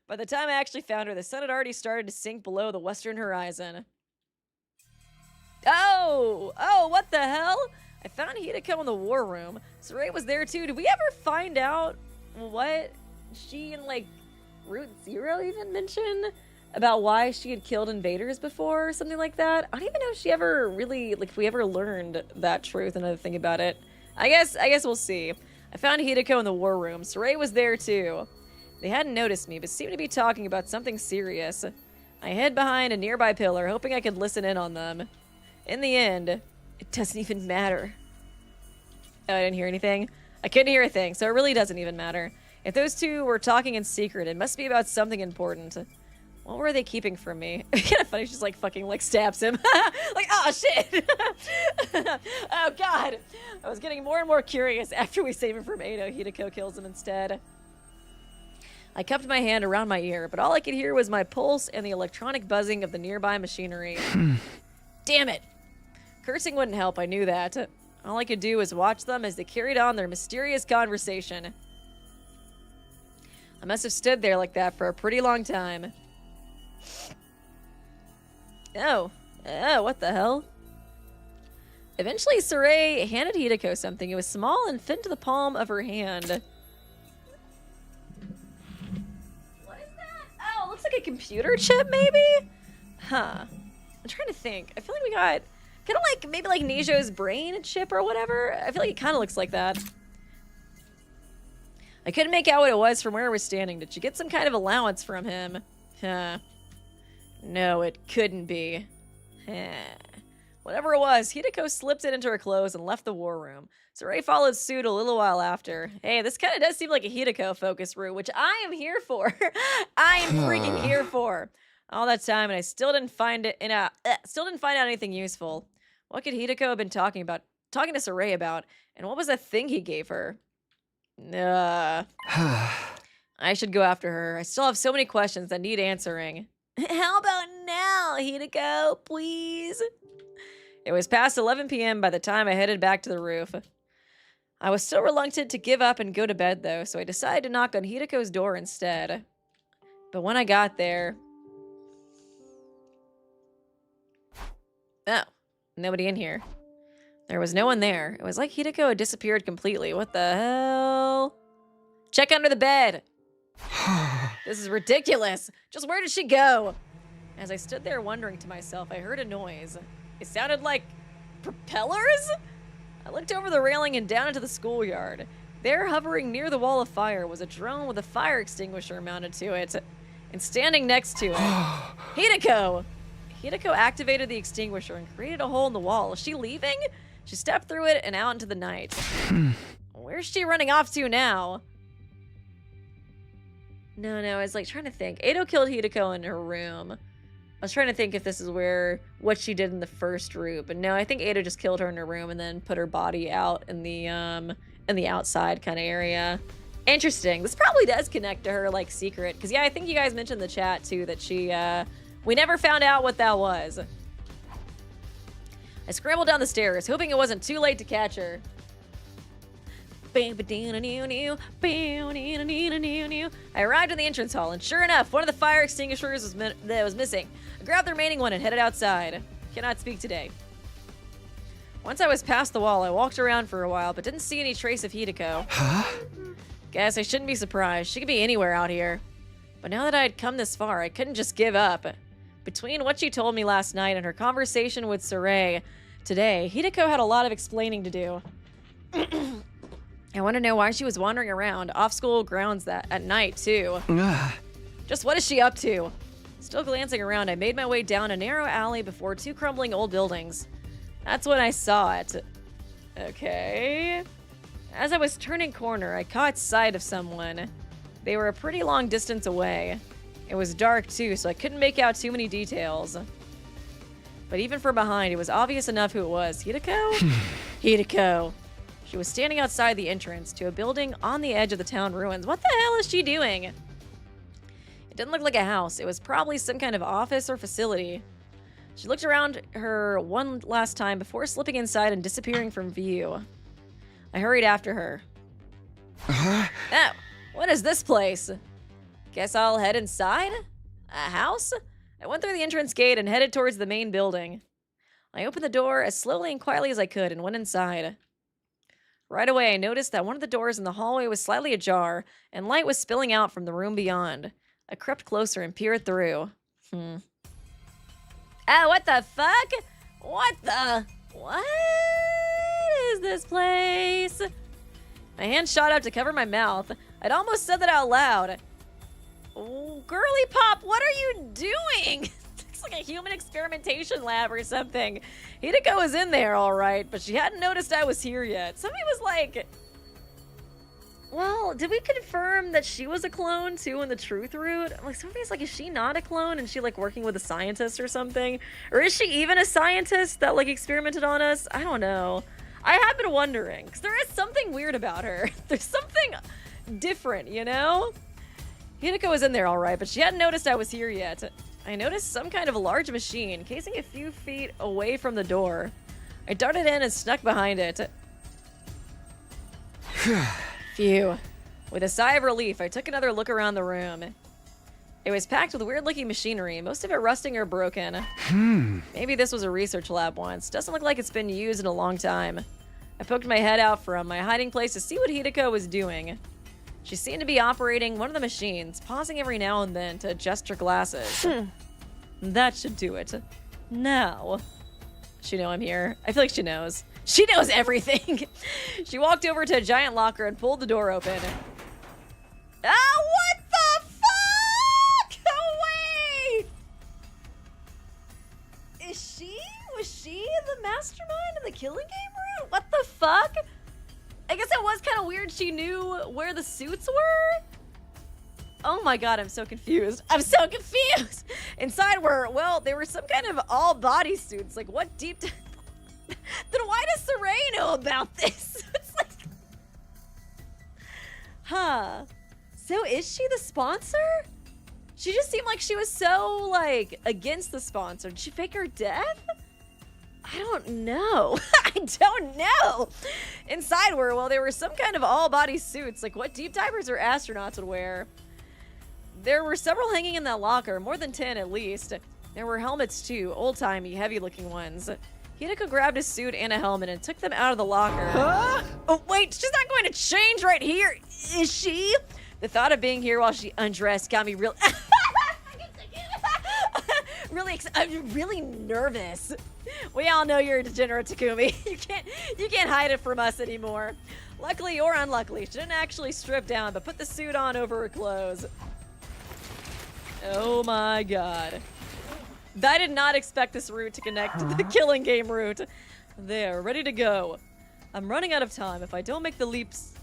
By the time I actually found her, the sun had already started to sink below the western horizon. Oh, what the hell? I found Hiruko in the war room. Saray was there too. Did we ever find out what she and like Route Zero even mentioned about why she had killed invaders before or something like that? I don't even know if she ever really, like, if we ever learned that truth. Another thing about it. I guess we'll see. I found Hiruko in the war room. Saray was there too. They hadn't noticed me, but seemed to be talking about something serious. I hid behind a nearby pillar, hoping I could listen in on them. In the end, it doesn't even matter. Oh, I didn't hear anything? I couldn't hear a thing, so it really doesn't even matter. If those two were talking in secret, it must be about something important. What were they keeping from me? It's kind of funny, she just like fucking like stabs him. Like, oh shit! Oh god! I was getting more and more curious after we save him from Ado. Hiruko kills him instead. I cupped my hand around my ear, but all I could hear was my pulse and the electronic buzzing of the nearby machinery. Damn it! Cursing wouldn't help, I knew that. All I could do was watch them as they carried on their mysterious conversation. I must have stood there like that for a pretty long time. Oh, what the hell? Eventually, Saray handed Hiruko something. It was small and fit into the palm of her hand. What is that? Oh, it looks like a computer chip, maybe? Huh. I'm trying to think. I feel like we got kind of like, maybe like Nijo's brain chip or whatever. I feel like it kind of looks like that. I couldn't make out what it was from where I was standing. Did she get some kind of allowance from him? Huh. No, it couldn't be. Whatever it was, Hiruko slipped it into her clothes and left the war room. Saray followed suit a little while after. Hey, this kind of does seem like a Hiruko-focused route, which I am here for. I am freaking here for. All that time, and I still didn't find out anything useful. What could Hiruko have been talking to Saray about? And what was that thing he gave her? I should go after her. I still have so many questions that need answering. How about now, Hiruko, please? It was past 11 p.m. by the time I headed back to the roof. I was still reluctant to give up and go to bed, though, so I decided to knock on Hiruko's door instead. But when I got there... Oh, nobody in here. There was no one there. It was like Hiruko had disappeared completely. What the hell? Check under the bed. This is ridiculous. Just where did she go? As I stood there wondering to myself, I heard a noise. It sounded like propellers? I looked over the railing and down into the schoolyard. There, hovering near the wall of fire, was a drone with a fire extinguisher mounted to it. And standing next to it, Hiruko! Hiruko activated the extinguisher and created a hole in the wall. Is she leaving? She stepped through it and out into the night. Where's she running off to now? No, I was like trying to think. Ado killed Hiruko in her room. I was trying to think if this is what she did in the first room, but no, I think Ado just killed her in her room and then put her body out in the outside kind of area. Interesting. This probably does connect to her like secret, because yeah, I think you guys mentioned in the chat too that she we never found out what that was. I scrambled down the stairs, hoping it wasn't too late to catch her. I arrived in the entrance hall, and sure enough, one of the fire extinguishers was missing. I grabbed the remaining one and headed outside. Cannot speak today. Once I was past the wall, I walked around for a while, but didn't see any trace of Hiruko. Huh? Guess I shouldn't be surprised. She could be anywhere out here. But now that I had come this far, I couldn't just give up. Between what she told me last night and her conversation with Saray today, Hiruko had a lot of explaining to do. I want to know why she was wandering around off-school grounds at night, too. Just what is she up to? Still glancing around, I made my way down a narrow alley before 2 crumbling old buildings. That's when I saw it. Okay. As I was turning corner, I caught sight of someone. They were a pretty long distance away. It was dark, too, so I couldn't make out too many details. But even from behind, it was obvious enough who it was. Hiruko? Hiruko. She was standing outside the entrance to a building on the edge of the town ruins. What the hell is she doing? It didn't look like a house. It was probably some kind of office or facility. She looked around her one last time before slipping inside and disappearing from view. I hurried after her. Oh, what is this place? Guess I'll head inside? A house? I went through the entrance gate and headed towards the main building. I opened the door as slowly and quietly as I could and went inside. Right away, I noticed that one of the doors in the hallway was slightly ajar, and light was spilling out from the room beyond. I crept closer and peered through. Oh, what the fuck? What is this place? My hand shot up to cover my mouth. I'd almost said that out loud. Oh, girly pop, what are you doing? It's like a human experimentation lab or something. Hiruko was in there, all right, but she hadn't noticed I was here yet. Somebody was like, well, did we confirm that she was a clone too in the truth route? Like, somebody's like, is she not a clone? And she like working with a scientist or something? Or is she even a scientist that like experimented on us? I don't know. I have been wondering, because there is something weird about her. There's something different, you know? Hiruko was in there all right, but she hadn't noticed I was here yet. I noticed some kind of a large machine casing a few feet away from the door. I darted in and snuck behind it. Phew. With a sigh of relief, I took another look around the room. It was packed with weird-looking machinery, most of it rusting or broken. Maybe this was a research lab once. Doesn't look like it's been used in a long time. I poked my head out from my hiding place to see what Hiruko was doing. She seemed to be operating one of the machines, pausing every now and then to adjust her glasses. That should do it. Now. She know I'm here. I feel like she knows. She knows everything. She walked over to a giant locker and pulled the door open. Oh, what the fuck? Wait! Was she the mastermind of the killing game route? What the fuck? I guess it was kind of weird she knew where the suits were. Oh my god, I'm so confused. I'm so confused. Inside they were some kind of all-body suits. Like, what deep... Then why does Saray know about this? It's like... Huh. So is she the sponsor? She just seemed like she was so, like, against the sponsor. Did she fake her death? I don't know. I don't know. Inside there were some kind of all-body suits, like what deep divers or astronauts would wear. There were several hanging in that locker, more than 10 at least. There were helmets too, old-timey, heavy-looking ones. Hiruko grabbed a suit and a helmet and took them out of the locker. Huh? Oh, wait, she's not going to change right here, is she? The thought of being here while she undressed got me real... I'm really nervous. We all know you're a degenerate, Takumi. You can't hide it from us anymore. Luckily or unluckily, she didn't actually strip down, but put the suit on over her clothes. Oh my god. I did not expect this route to connect to the killing game route. There, ready to go. I'm running out of time if I don't make the leaps.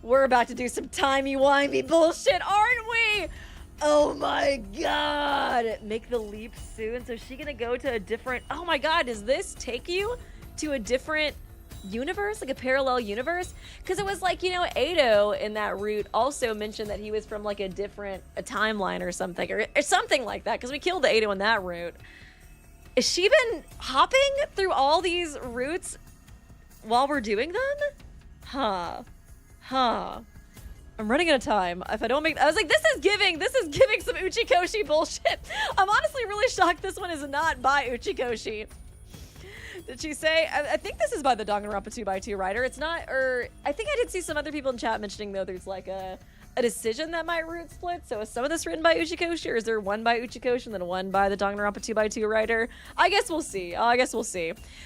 We're about to do some timey-wimey bullshit, aren't we? Oh my god! Make the leap soon. So is she gonna go to a different... Oh my god, does this take you to a different universe? Like a parallel universe? Because it was like, you know, Ado in that route also mentioned that he was from like a timeline or something. Or something like that, because we killed the Ado in that route. Has she been hopping through all these routes while we're doing them? Huh. I'm running out of time. If I don't make... I was like, this is giving some Uchikoshi bullshit. I'm honestly really shocked this one is not by Uchikoshi. Did she say... I think this is by the Danganronpa 2x2 writer. It's not... Or I think I did see some other people in chat mentioning, though, there's like a decision that might root split. So is some of this written by Uchikoshi, or is there one by Uchikoshi and then one by the Danganronpa 2x2 writer? I guess we'll see.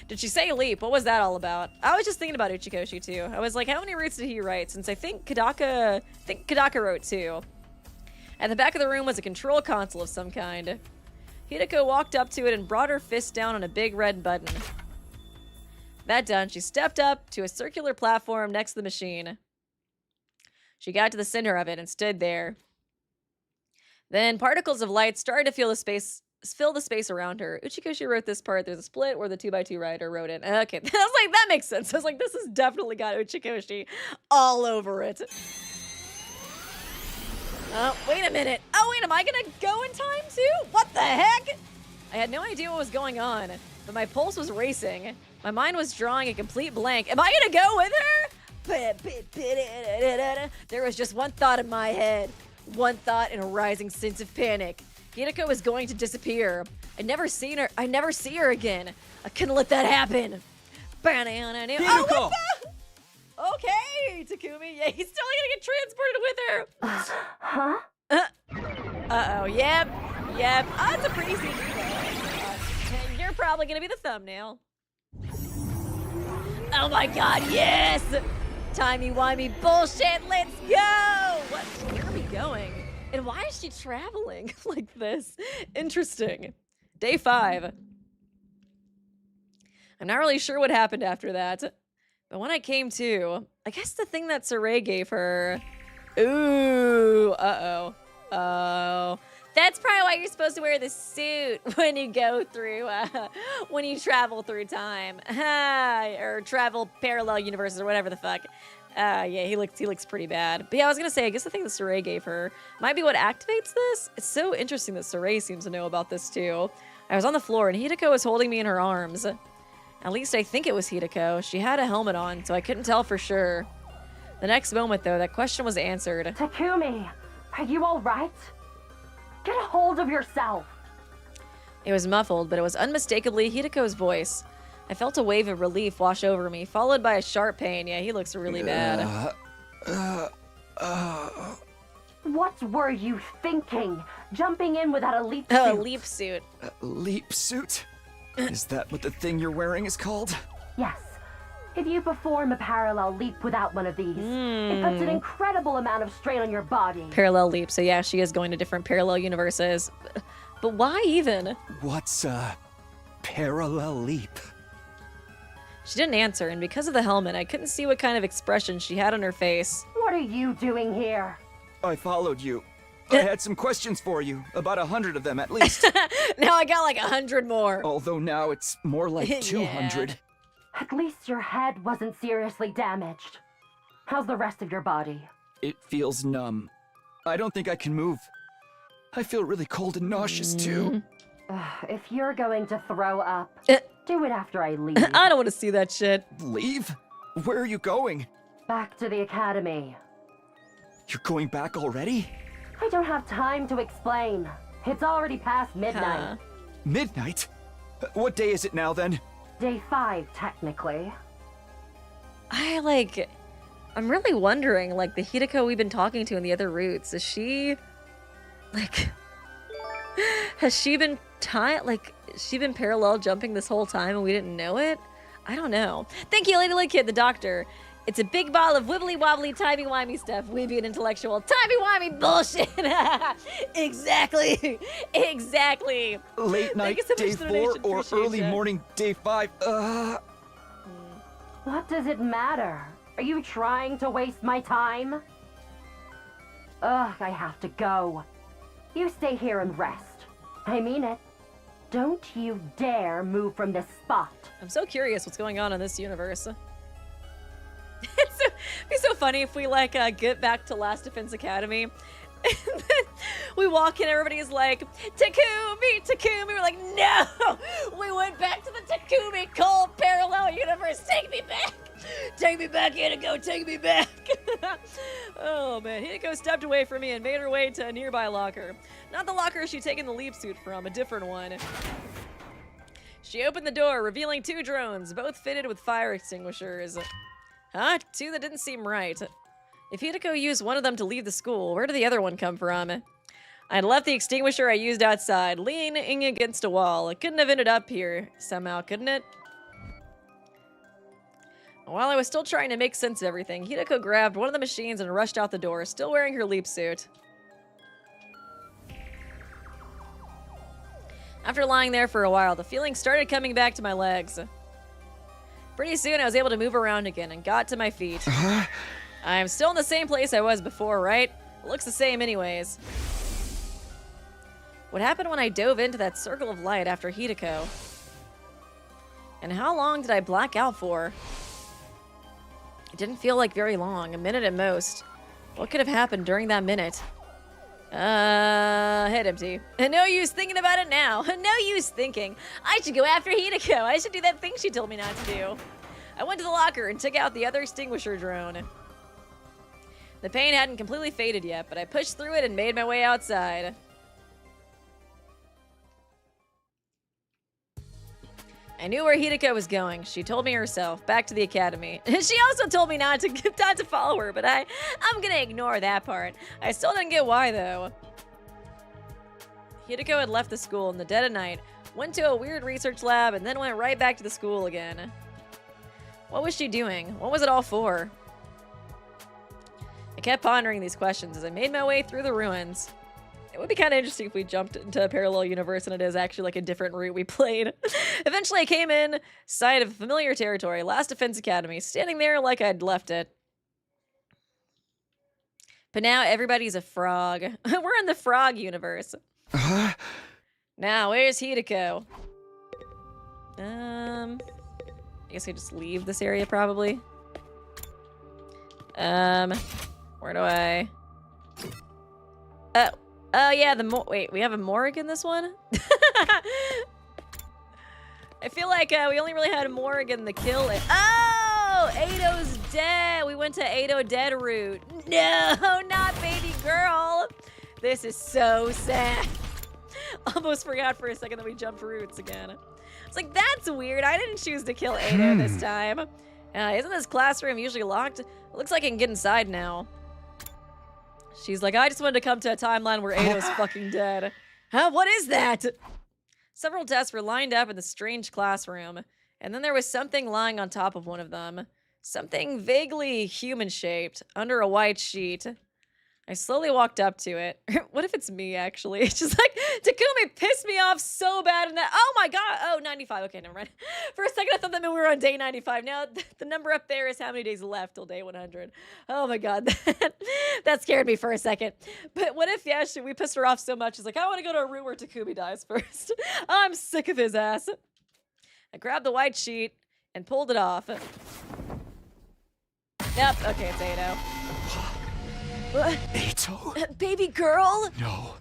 Did she say leap? What was that all about? I was just thinking about Uchikoshi too. I was like, how many roots did he write? Since I think Kadaka wrote 2. At the back of the room was a control console of some kind. Hiruko walked up to it and brought her fist down on a big red button. That done, she stepped up to a circular platform next to the machine. She got to the center of it and stood there. Then particles of light started to fill the space around her. Uchikoshi wrote this part. There's a split where the 2x2 writer wrote it. Okay, I was like, that makes sense. I was like, this has definitely got Uchikoshi all over it. Oh, wait a minute. Oh, wait, am I gonna go in time too? What the heck? I had no idea what was going on, but my pulse was racing. My mind was drawing a complete blank. Am I gonna go with her? There was just one thought in my head. One thought and a rising sense of panic. Hiruko was going to disappear. I'd never see her again. I couldn't let that happen. Hiruko! Oh, okay, Takumi. Yeah, he's still gonna get transported with her. Huh? Uh-oh, yep. Oh, it's a pretty CG though. And you're probably gonna be the thumbnail. Oh my god, yes! Timey-wimey bullshit, let's go! What? Where are we going? And why is she traveling like this? Interesting. Day 5. I'm not really sure what happened after that. But when I came to, I guess the thing that Saray gave her... Ooh, uh-oh. Oh. That's probably why you're supposed to wear the suit when you go through, when you travel through time. Or travel parallel universes or whatever the fuck. Yeah, he looks pretty bad. But yeah, I was gonna say, I guess the thing that Saray gave her might be what activates this. It's so interesting that Saray seems to know about this too. I was on the floor and Hiruko was holding me in her arms. At least I think it was Hiruko. She had a helmet on, so I couldn't tell for sure. The next moment, though, that question was answered. Takumi, are you all right? Get a hold of yourself. It was muffled, but it was unmistakably Hiruko's voice. I felt a wave of relief wash over me, followed by a sharp pain. Yeah, he looks really bad. What were you thinking? Jumping in without a leap suit? Oh, a leap suit. Leap suit? Is that what the thing you're wearing is called? Yes. If you perform a parallel leap without one of these, it puts an incredible amount of strain on your body. Parallel leap. So yeah, she is going to different parallel universes. But why even? What's a parallel leap? She didn't answer, and because of the helmet, I couldn't see what kind of expression she had on her face. What are you doing here? I followed you. I had some questions for you, about 100 of them at least. Now I got like 100 more. Although now it's more like 200. Yeah. At least your head wasn't seriously damaged. How's the rest of your body? It feels numb. I don't think I can move. I feel really cold and nauseous too. If you're going to throw up, do it after I leave. I don't want to see that shit. Leave? Where are you going? Back to the academy. You're going back already? I don't have time to explain. It's already past midnight. Midnight? What day is it now then? Day 5, technically. I'm really wondering, like, the Hiruko we've been talking to in the other routes, is she, like, has she been parallel jumping this whole time and we didn't know it? I don't know. Thank you, Lady Kid, the doctor. It's a big ball of wibbly-wobbly, timey-wimey stuff. We be an intellectual timey-wimey bullshit. Exactly. Late night, so day 4, or early morning, day 5. What does it matter? Are you trying to waste my time? Ugh, I have to go. You stay here and rest. I mean it. Don't you dare move from this spot. I'm so curious what's going on in this universe. It'd be so funny if we like get back to Last Defense Academy and then we walk in, everybody's like, Takumi, Takumi. We're like, no, we went back to the Takumi cold parallel universe. Take me back. Take me back, Hiruko, take me back. Oh man, Hiruko stepped away from me and made her way to a nearby locker. Not the locker she'd taken the leap suit from, a different one. She opened the door, revealing 2 drones, both fitted with fire extinguishers. Huh? 2 that didn't seem right. If Hiruko used one of them to leave the school, where did the other one come from? I'd left the extinguisher I used outside, leaning against a wall. It couldn't have ended up here somehow, couldn't it? While I was still trying to make sense of everything, Hiruko grabbed one of the machines and rushed out the door, still wearing her leap suit. After lying there for a while, the feeling started coming back to my legs. Pretty soon, I was able to move around again and got to my feet. I'm still in the same place I was before, right? It looks the same anyways. What happened when I dove into that circle of light after Hiruko? And how long did I black out for? It didn't feel like very long, a minute at most. What could have happened during that minute? Head empty. No use thinking about it now. No use thinking. I should go after Hiruko. I should do that thing she told me not to do. I went to the locker and took out the other extinguisher drone. The pain hadn't completely faded yet, but I pushed through it and made my way outside. I knew where Hiruko was going. She told me herself, back to the academy. She also told me not to follow her, but I'm gonna ignore that part. I still didn't get why, though. Hiruko had left the school in the dead of night, went to a weird research lab, and then went right back to the school again. What was she doing? What was it all for? I kept pondering these questions as I made my way through the ruins. It would be kind of interesting if we jumped into a parallel universe and it is actually like a different route we played. Eventually I came in sight of familiar territory, Last Defense Academy, standing there like I'd left it. But now everybody's a frog. We're in the frog universe. Now, where's Hiruko? I guess I just leave this area probably. Where do I... Oh yeah, wait, we have a morgue in this one? I feel like we only really had a morgue in the kill. Oh, Ado's dead. We went to Ado dead route. No, not baby girl. This is so sad. Almost forgot for a second that we jumped routes again. It's like, that's weird. I didn't choose to kill Ado this time. Isn't this classroom usually locked? It looks like I can get inside now. She's like, I just wanted to come to a timeline where Ado's fucking dead. Huh? What is that? Several desks were lined up in the strange classroom, and then there was something lying on top of one of them. Something vaguely human-shaped, under a white sheet. I slowly walked up to it. What if it's me, actually? It's just like, Takumi pissed me off so bad in that. Oh my god! Oh, 95. Okay, never mind. For a second, I thought that meant we were on day 95. Now, the number up there is how many days left till day 100. Oh my god. That scared me for a second. But what if, yeah, we pissed her off so much, she's like, I want to go to a route where Takumi dies first. I'm sick of his ass. I grabbed the white sheet and pulled it off. Yep, okay, it's Ado. What? Ado? Baby girl? No,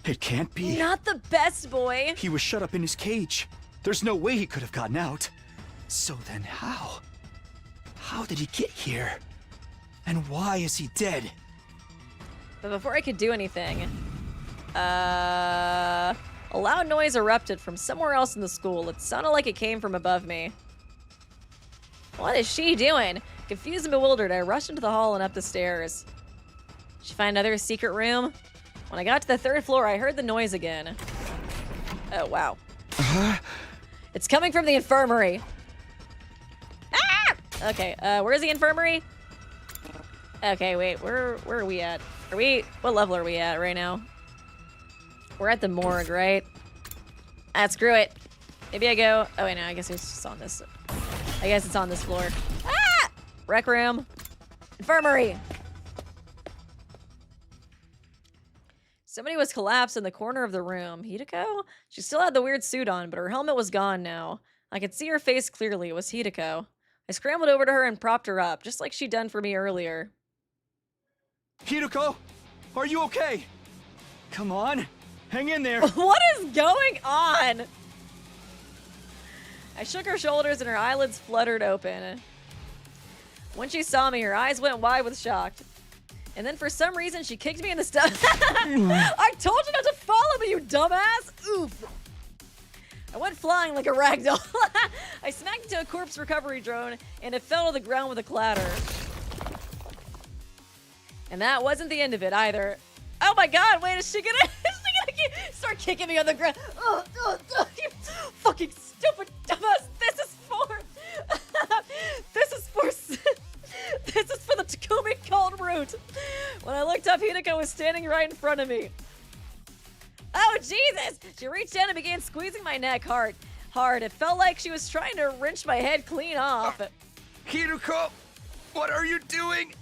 it can't be. Not the best boy. He was shut up in his cage. There's no way he could have gotten out. So then how? How did he get here? And why is he dead? But before I could do anything, a loud noise erupted from somewhere else in the school. It sounded like it came from above me. What is she doing? Confused and bewildered, I rushed into the hall and up the stairs. Did she find another secret room? When I got to the 3rd floor, I heard the noise again. Oh, wow. It's coming from the infirmary. Ah! Okay, where's the infirmary? Okay, wait, where are we at? What level are we at right now? We're at the morgue, right? Ah, screw it. Maybe I go, oh wait, no, I guess it's just on this. I guess it's on this floor. Ah! Rec room. Infirmary. Somebody was collapsed in the corner of the room. Hiruko? She still had the weird suit on, but her helmet was gone now. I could see her face clearly. It was Hiruko. I scrambled over to her and propped her up, just like she'd done for me earlier. Hiruko, are you okay? Come on, hang in there. What is going on? I shook her shoulders and her eyelids fluttered open. When she saw me, her eyes went wide with shock. And then for some reason, she kicked me in the stomach. I told you not to follow me, you dumbass! Oof. I went flying like a ragdoll. I smacked into a corpse recovery drone, and it fell to the ground with a clatter. And that wasn't the end of it either. Oh my god, wait, is she gonna start kicking me on the ground? You fucking stupid dumbass. This is for the Takumi cold route. When I looked up, Hiruko was standing right in front of me. Oh, Jesus! She reached down and began squeezing my neck hard. It felt like she was trying to wrench my head clean off. Hiruko, what are you doing?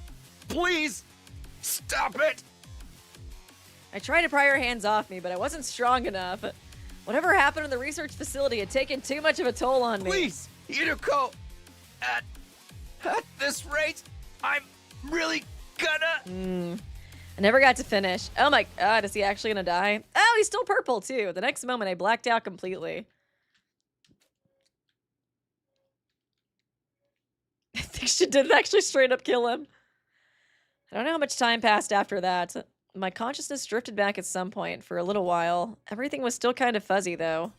Please, stop it! I tried to pry her hands off me, but I wasn't strong enough. Whatever happened in the research facility had taken too much of a toll on me. Please, Hiruko, at this rate, I'm really gonna... I never got to finish. Oh my god, is he actually gonna die? Oh, he's still purple too. The next moment, I blacked out completely. I think she did actually straight up kill him. I don't know how much time passed after that. My consciousness drifted back at some point for a little while. Everything was still kind of fuzzy though.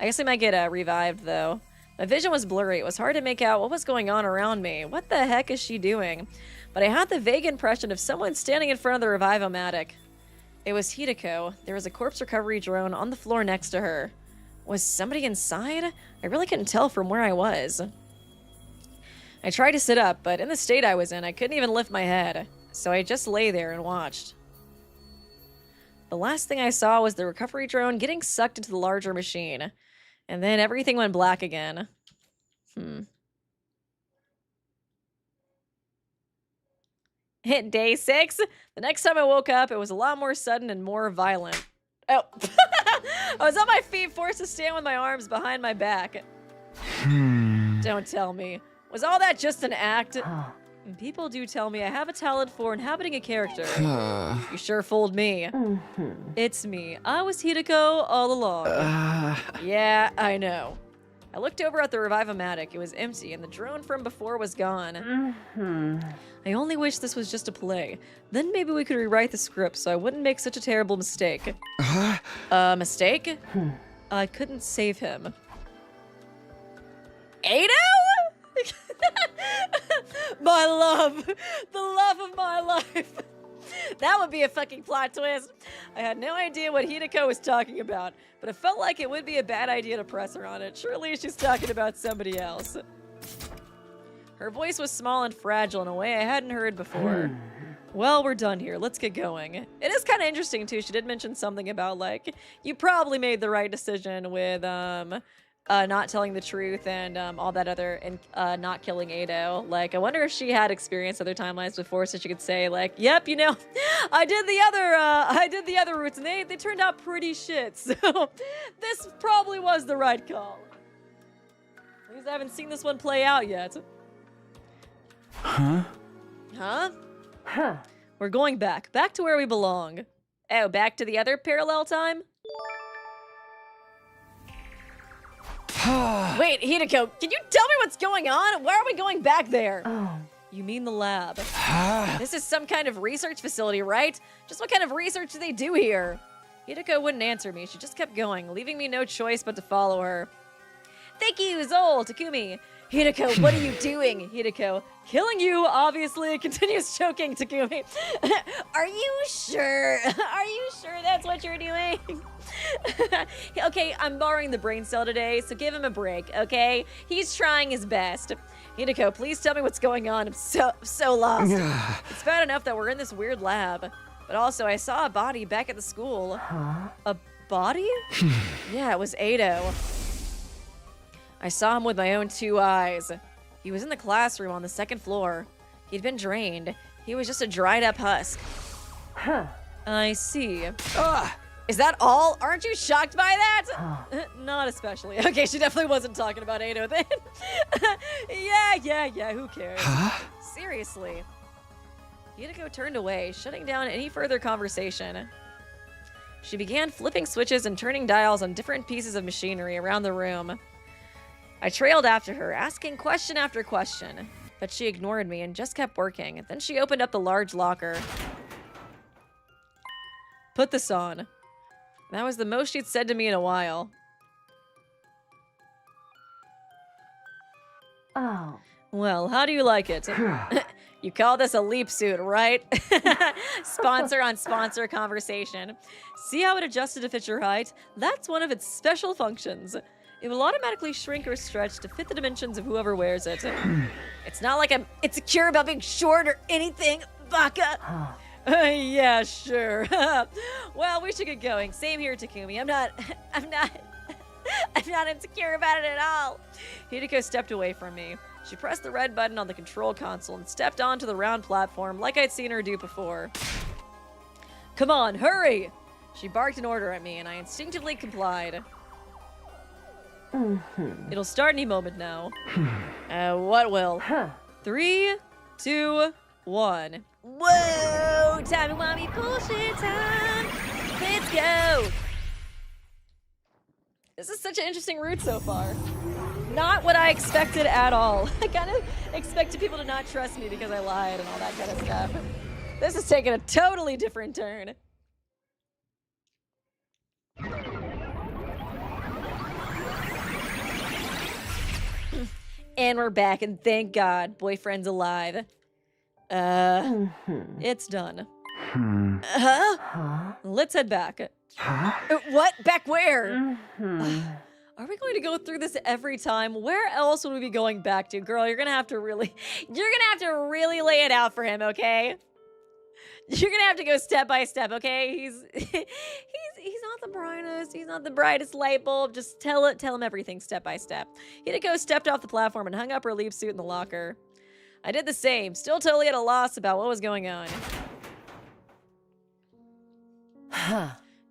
I guess I might get revived though. My vision was blurry. It was hard to make out what was going on around me. What the heck is she doing? But I had the vague impression of someone standing in front of the revive-o-matic. It was Hiruko. There was a corpse recovery drone on the floor next to her. Was somebody inside? I really couldn't tell from where I was. I tried to sit up, but in the state I was in, I couldn't even lift my head. So I just lay there and watched. The last thing I saw was the recovery drone getting sucked into the larger machine. And then everything went black again. Hit day 6. The next time I woke up, it was a lot more sudden and more violent. Oh. I was on my feet, forced to stand with my arms behind my back. Don't tell me. Was all that just an act? People do tell me I have a talent for inhabiting a character. You sure fooled me. It's me. I was Hiruko all along. Yeah, I know. I looked over at the revive-o-matic. It was empty, and the drone from before was gone. I only wish this was just a play. Then maybe we could rewrite the script so I wouldn't make such a terrible mistake. Mistake? I couldn't save him. Ado? My love. The love of my life. That would be a fucking plot twist. I had no idea what Hiruko was talking about, but it felt like it would be a bad idea to press her on it. Surely she's talking about somebody else. Her voice was small and fragile in a way I hadn't heard before. Well, we're done here. Let's get going. It is kind of interesting, too. She did mention something about, like, you probably made the right decision with, not telling the truth and all that other, and not killing Ado. Like, I wonder if she had experienced other timelines before, so she could say, like, yep, you know, I did the other routes, and they turned out pretty shit. So this probably was the right call. At least I haven't seen this one play out yet. Huh? We're going back to where we belong. Oh, back to the other parallel time? Wait, Hiruko, can you tell me what's going on? Why are we going back there? You mean the lab. This is some kind of research facility, right? Just what kind of research do they do here? Hiruko wouldn't answer me. She just kept going, leaving me no choice but to follow her. Thank you, Zol, Takumi. Hiruko, what are you doing? Hiruko, killing you, obviously, continues choking Takumi. Are you sure? Are you sure that's what you're doing? Okay, I'm borrowing the brain cell today, so give him a break, okay? He's trying his best. Hiruko, please tell me what's going on. I'm so lost. It's bad enough that we're in this weird lab, but also I saw a body back at the school. A body? Yeah, it was Ado. I saw him with my own 2 eyes. He was in the classroom on the second floor. He'd been drained. He was just a dried up husk. Huh. I see. Ah! Is that all? Aren't you shocked by that? Not especially. Okay, she definitely wasn't talking about Ado then. Yeah, who cares? Huh? Seriously. Hiruko turned away, shutting down any further conversation. She began flipping switches and turning dials on different pieces of machinery around the room. I trailed after her, asking question after question, but she ignored me and just kept working. Then she opened up the large locker. Put this on. That was the most she'd said to me in a while. Oh. Well, how do you like it? You call this a leap suit, right? Sponsor on sponsor conversation. See how it adjusted to fit your height? That's one of its special functions. It will automatically shrink or stretch to fit the dimensions of whoever wears it. It's not like I'm insecure about being short or anything, baka. Yeah, sure. Well, we should get going. Same here, Takumi. I'm not insecure about it at all. Hiruko stepped away from me. She pressed the red button on the control console and stepped onto the round platform like I'd seen her do before. Come on, hurry! She barked an order at me, and I instinctively complied. It'll start any moment now. What will? 3, 2, 1. Whoa! Timey-wimey bullshit time! Let's go! This is such an interesting route so far. Not what I expected at all. I kind of expected people to not trust me because I lied and all that kind of stuff. This is taking a totally different turn. And we're back, and thank God, boyfriend's alive. It's done. Let's head back. What? Back where? Are we going to go through this every time? Where else would we be going back to? Girl, you're gonna have to really lay it out for him, okay? You're gonna have to go step by step, okay? He's not the brightest. He's not the brightest light bulb. Just tell him everything step by step. Hiruko stepped off the platform and hung up her leap suit in the locker. I did the same, still totally at a loss about what was going on.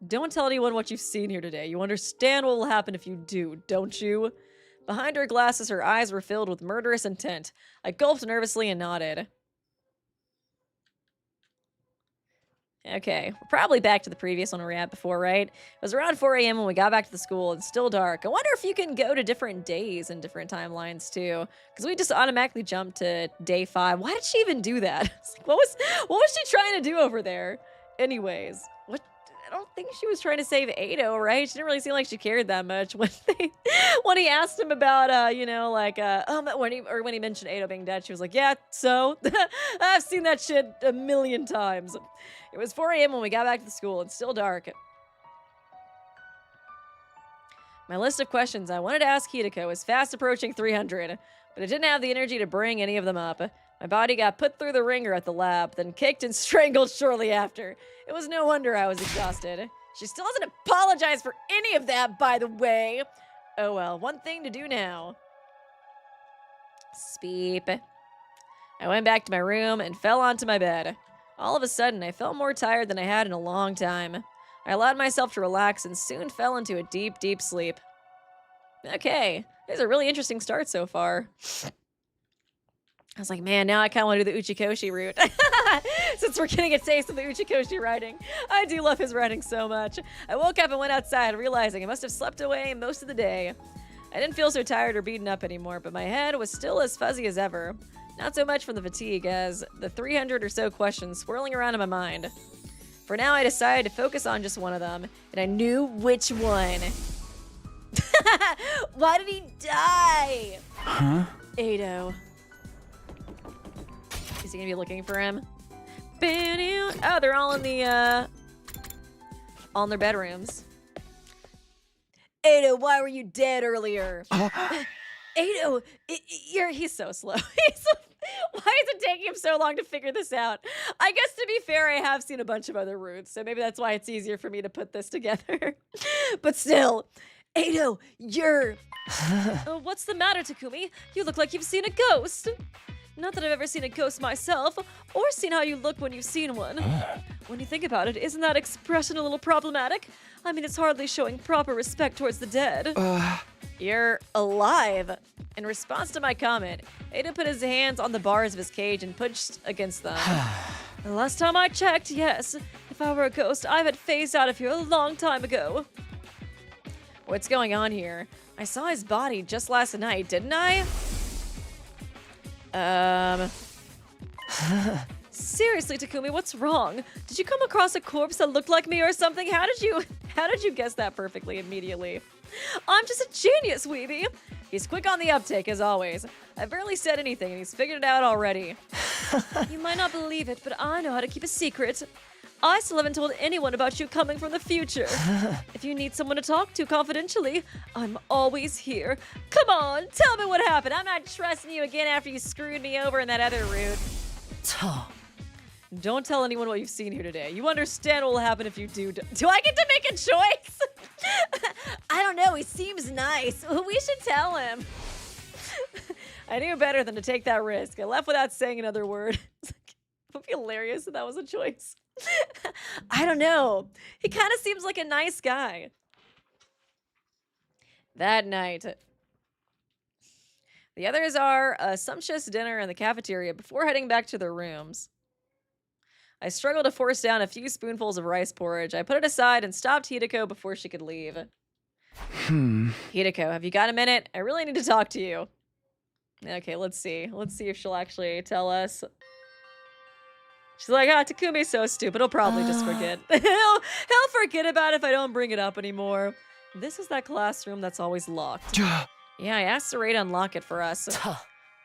Don't tell anyone what you've seen here today. You understand what will happen if you do, don't you? Behind her glasses, her eyes were filled with murderous intent. I gulped nervously and nodded. Okay, we're probably back to the previous one we were at before, right? It was around 4 a.m. when we got back to the school and still dark. I wonder if you can go to different days and different timelines too. Because we just automatically jumped to day 5. Why did she even do that? It's like, what was she trying to do over there? Anyways, I don't think she was trying to save Ado, right? She didn't really seem like she cared that much when he asked him about, when he mentioned Ado being dead, she was like, yeah, so I've seen that shit a million times. It was 4 a.m. when we got back to the school and still dark. My list of questions I wanted to ask Hiruko was fast approaching 300, but I didn't have the energy to bring any of them up. My body got put through the ringer at the lab, then kicked and strangled shortly after. It was no wonder I was exhausted. She still hasn't apologized for any of that, by the way. Oh well, one thing to do now. Speep. I went back to my room and fell onto my bed. All of a sudden, I felt more tired than I had in a long time. I allowed myself to relax and soon fell into a deep, deep sleep. Okay, this is a really interesting start so far. I was like, man, now I kind of want to do the Uchikoshi route. Since we're getting a taste of the Uchikoshi writing. I do love his writing so much. I woke up and went outside, realizing I must have slept away most of the day. I didn't feel so tired or beaten up anymore, but my head was still as fuzzy as ever. Not so much from the fatigue as the 300 or so questions swirling around in my mind. For now, I decided to focus on just one of them, and I knew which one. Why did he die? Huh? Ado. Is he gonna be looking for him? Oh, they're all in the, all in their bedrooms. Ado, why were you dead earlier? Ado, he's so slow. Why is it taking him so long to figure this out? I guess to be fair, I have seen a bunch of other routes, so maybe that's why it's easier for me to put this together. But still, Ado, you're... What's the matter, Takumi? You look like you've seen a ghost. Not that I've ever seen a ghost myself, or seen how you look when you've seen one. When you think about it, isn't that expression a little problematic? I mean, it's hardly showing proper respect towards the dead. You're alive. In response to my comment, Ada put his hands on the bars of his cage and pushed against them. The last time I checked, yes. If I were a ghost, I had phased out of here a long time ago. What's going on here? I saw his body just last night, didn't I? Seriously, Takumi, what's wrong? Did you come across a corpse that looked like me or something? How did you guess that perfectly immediately? I'm just a genius, Weeby. He's quick on the uptake, as always. I barely said anything, and he's figured it out already. You might not believe it, but I know how to keep a secret. I still haven't told anyone about you coming from the future. If you need someone to talk to confidentially, I'm always here. Come on, tell me what happened. I'm not trusting you again after you screwed me over in that other route. Don't tell anyone what you've seen here today. You understand what will happen if you do. Do I get to make a choice? I don't know, he seems nice. We should tell him. I knew better than to take that risk. I left without saying another word. It would be hilarious if that was a choice. I don't know. He kind of seems like a nice guy. That night, the others are a sumptuous dinner in the cafeteria before heading back to their rooms. I struggled to force down a few spoonfuls of rice porridge. I put it aside and stopped Hiruko before she could leave. Hiruko, have you got a minute? I really need to talk to you. Okay, let's see. Let's see if she'll actually tell us. She's like, Takumi's so stupid. He'll probably just forget. He'll forget about it if I don't bring it up anymore. This is that classroom that's always locked. Yeah, I asked Saray to unlock it for us.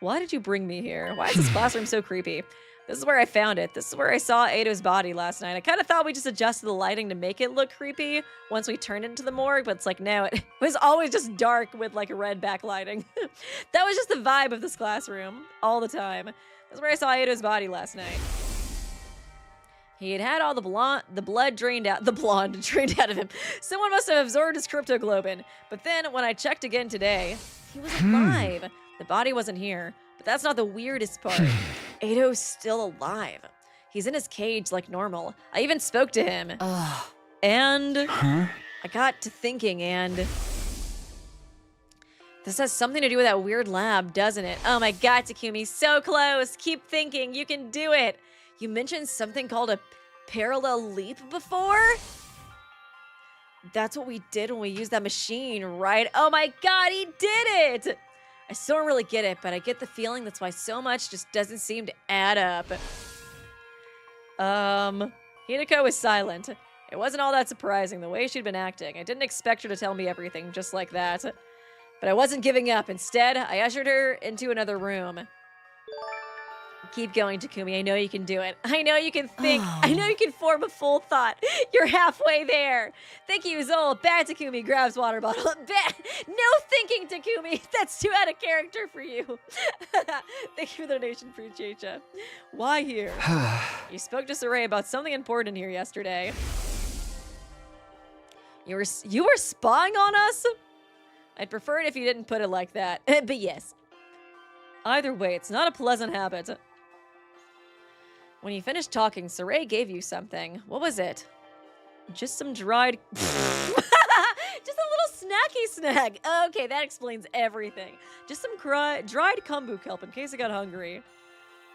Why did you bring me here? Why is this classroom so creepy? This is where I found it. This is where I saw Ado's body last night. I kind of thought we just adjusted the lighting to make it look creepy once we turned it into the morgue, but it's like, no, it was always just dark with like red backlighting. That was just the vibe of this classroom all the time. This is where I saw Ado's body last night. He had had all the blood drained out, the blonde drained out of him. Someone must have absorbed his cryptoglobin. But then when I checked again today, he was alive. The body wasn't here. But that's not the weirdest part. Ado's still alive. He's in his cage like normal. I even spoke to him. And I got to thinking, and this has something to do with that weird lab, doesn't it? Oh my god, Takumi, so close. Keep thinking, you can do it. You mentioned something called a parallel leap before? That's what we did when we used that machine, right? Oh my god, he did it! I still don't really get it, but I get the feeling that's why so much just doesn't seem to add up. Hiruko was silent. It wasn't all that surprising, the way she'd been acting. I didn't expect her to tell me everything just like that. But I wasn't giving up. Instead, I ushered her into another room. Keep going, Takumi. I know you can do it. I know you can think. I know you can form a full thought. You're halfway there. Thank you, Zol. Bad Takumi grabs water bottle. Bad. No thinking, Takumi. That's too out of character for you. Thank you for the donation. Appreciate you. Why here? You spoke to Saray about something important here yesterday. You were spying on us? I'd prefer it if you didn't put it like that. But yes. Either way, it's not a pleasant habit. When you finished talking, Saray gave you something. What was it? Just some dried... Just a little snacky snack. Okay, that explains everything. Just some dried kombu kelp in case I got hungry.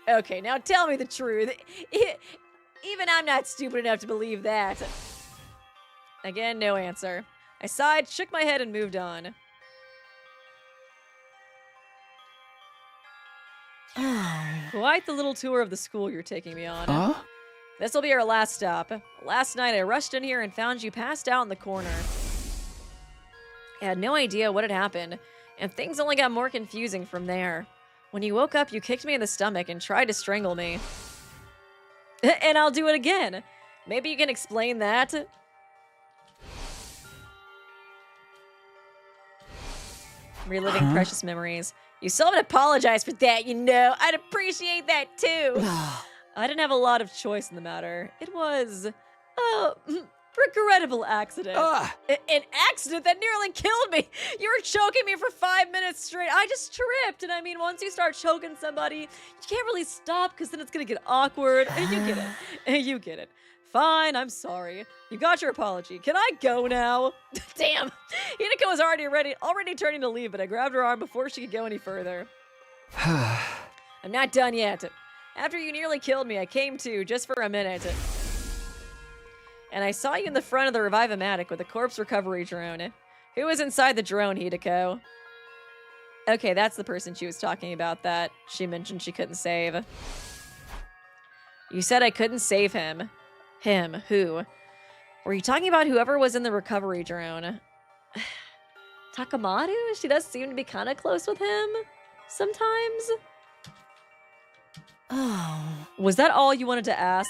Okay, now tell me the truth. Even I'm not stupid enough to believe that. Again, no answer. I sighed, shook my head, and moved on. Quite the little tour of the school you're taking me on. This will be our last stop. Last night I rushed in here and found you passed out in the corner. I had no idea what had happened, and things only got more confusing from there. When you woke up, you kicked me in the stomach and tried to strangle me. And I'll do it again. Maybe you can explain that? Reliving precious memories. You still haven't apologized for that, you know. I'd appreciate that too. I didn't have a lot of choice in the matter. It was Regrettable accident. Ah! An accident that nearly killed me. You were choking me for 5 minutes straight. I just tripped. And I mean, once you start choking somebody, you can't really stop because then it's going to get awkward. And you get it. You get it. Fine, I'm sorry. You got your apology. Can I go now? Damn. Hiruko was already turning to leave, but I grabbed her arm before she could go any further. I'm not done yet. After you nearly killed me, I came to just for a minute. And I saw you in the front of the Revive-O-Matic with a corpse recovery drone. Who was inside the drone, Hiruko? Okay, that's the person she was talking about that she mentioned she couldn't save. You said I couldn't save him. Him, who? Were you talking about whoever was in the recovery drone? Takamaru? She does seem to be kind of close with him sometimes. Oh. Was that all you wanted to ask?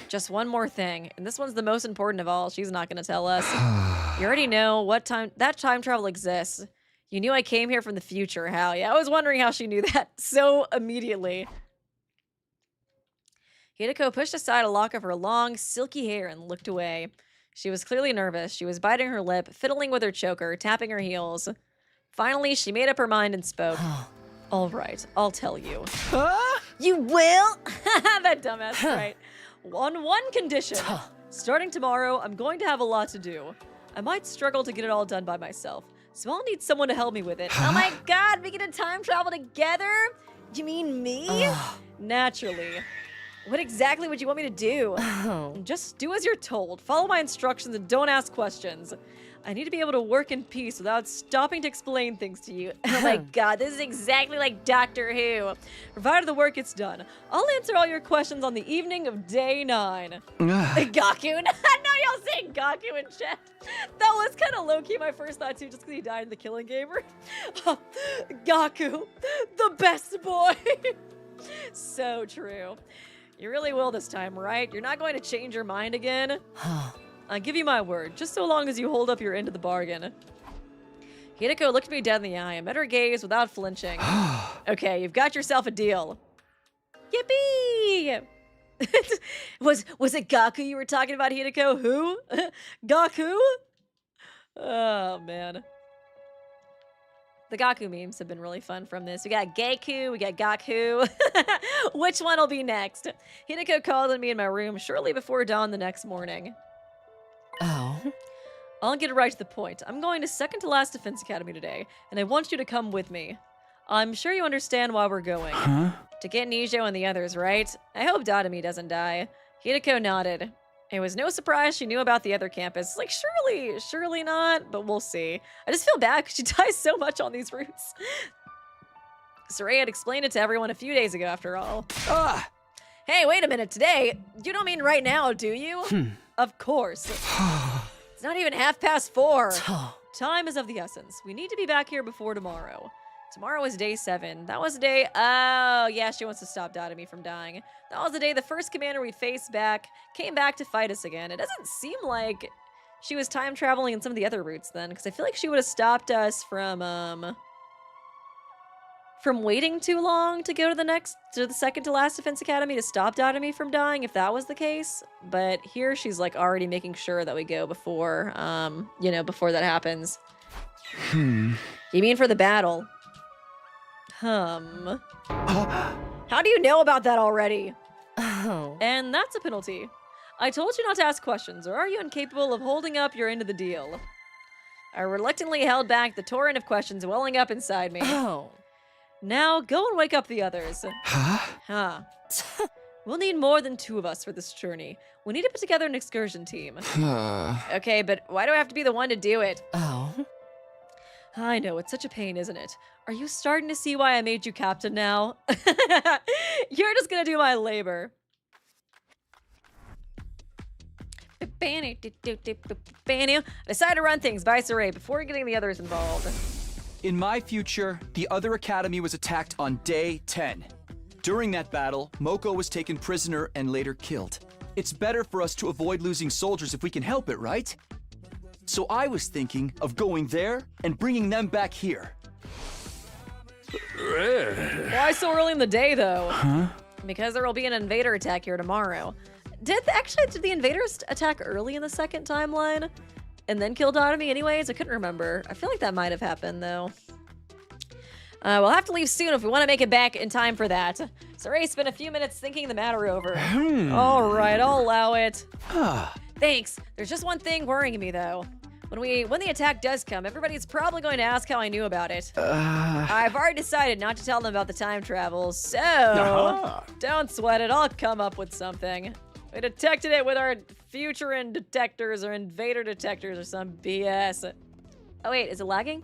Just one more thing, and this one's the most important of all. She's not going to tell us. You already know what time travel exists. You knew I came here from the future, Hal. Yeah, I was wondering how she knew that so immediately. Hiruko pushed aside a lock of her long, silky hair and looked away. She was clearly nervous. She was biting her lip, fiddling with her choker, tapping her heels. Finally, she made up her mind and spoke. All right, I'll tell you. You will? That dumbass, right? On one condition. Starting tomorrow, I'm going to have a lot to do. I might struggle to get it all done by myself, so I'll need someone to help me with it. Oh my god, we get to time travel together? You mean me? Naturally. What exactly would you want me to do? Just do as you're told. Follow my instructions and don't ask questions. I need to be able to work in peace without stopping to explain things to you. Oh my god, this is exactly like Doctor Who. Provided the work gets done, I'll answer all your questions on the evening of day 9. Gaku? I know y'all saying Gaku in chat. That was kind of low-key my first thought too, just because he died in the Killing Gamer. Gaku, the best boy. So true. You really will this time, right? You're not going to change your mind again? I'll give you my word, just so long as you hold up your end of the bargain. Hiruko looked me dead in the eye and met her gaze without flinching. Okay, you've got yourself a deal. Yippee! Was it Gaku you were talking about, Hiruko? Who? Gaku? Oh, man. The Gaku memes have been really fun from this. We got Gaku, we got Gaku. Which one will be next? Hiruko called on me in my room shortly before dawn the next morning. Oh. I'll get it right to the point. I'm going to second to last Defense Academy today, and I want you to come with me. I'm sure you understand why we're going. To get Nijo and the others, right? I hope Dadami doesn't die. Hiruko nodded. It was no surprise she knew about the other campus. Like, surely not, but we'll see. I just feel bad because she dies so much on these routes. Saray had explained it to everyone a few days ago, after all. Hey, wait a minute, today? You don't mean right now, do you? Of course. It's not even 4:30. Time is of the essence. We need to be back here before tomorrow. Tomorrow is day 7. That was the day... Oh, yeah, she wants to stop Dadami from dying. That was the day the first commander we faced came back to fight us again. It doesn't seem like she was time traveling in some of the other routes then, because I feel like she would have stopped us from waiting too long to go to the second to last Defense Academy to stop Dadami from dying, if that was the case. But here she's like already making sure that we go before, before that happens. You mean for the battle? How do you know about that already? And that's a penalty. I told you not to ask questions, or are you incapable of holding up your end of the deal? I reluctantly held back the torrent of questions welling up inside me. Now, go and wake up the others. We'll need more than 2 of us for this journey. We need to put together an excursion team. Okay, but why do I have to be the one to do it? I know, it's such a pain, isn't it? Are you starting to see why I made you captain now? You're just gonna do my labor. I decided to run things by Saray before getting the others involved. In my future, the other academy was attacked on day 10. During that battle, Moko was taken prisoner and later killed. It's better for us to avoid losing soldiers if we can help it, right? So I was thinking of going there and bringing them back here. Why so early in the day, though? Because there will be an invader attack here tomorrow. did the invaders attack early in the second timeline and then kill Takumi anyways? I couldn't remember. I feel like that might have happened though. We'll have to leave soon if we want to make it back in time for that. Saray spent a few minutes thinking the matter over. All right, I'll allow it. Thanks. There's just one thing worrying me though. When the attack does come, everybody's probably going to ask how I knew about it. I've already decided not to tell them about the time travel, so don't sweat it. I'll come up with something. We detected it with our future detectors or invader detectors or some BS. Oh wait, is it lagging?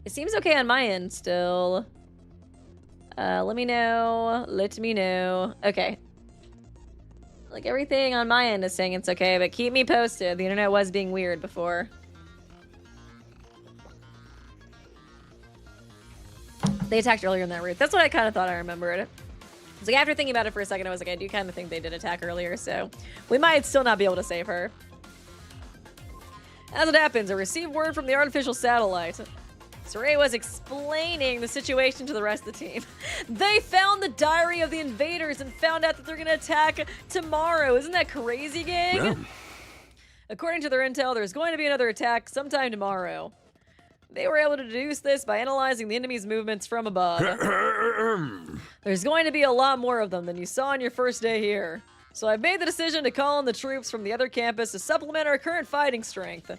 It seems okay on my end still. Let me know. Let me know. Okay. Like everything on my end is saying it's okay, but keep me posted. The internet was being weird before. They attacked earlier in that route. That's what I kind of thought I remembered. It's like after thinking about it for a second, I was like, I do kind of think they did attack earlier, so we might still not be able to save her. As it happens, I received word from the artificial satellite. Saray was explaining the situation to the rest of the team. They found the diary of the invaders and found out that they're gonna attack tomorrow. Isn't that crazy, gang? Yeah. According to their intel, there's going to be another attack sometime tomorrow. They were able to deduce this by analyzing the enemy's movements from above. There's going to be a lot more of them than you saw on your first day here. So I've made the decision to call in the troops from the other campus to supplement our current fighting strength.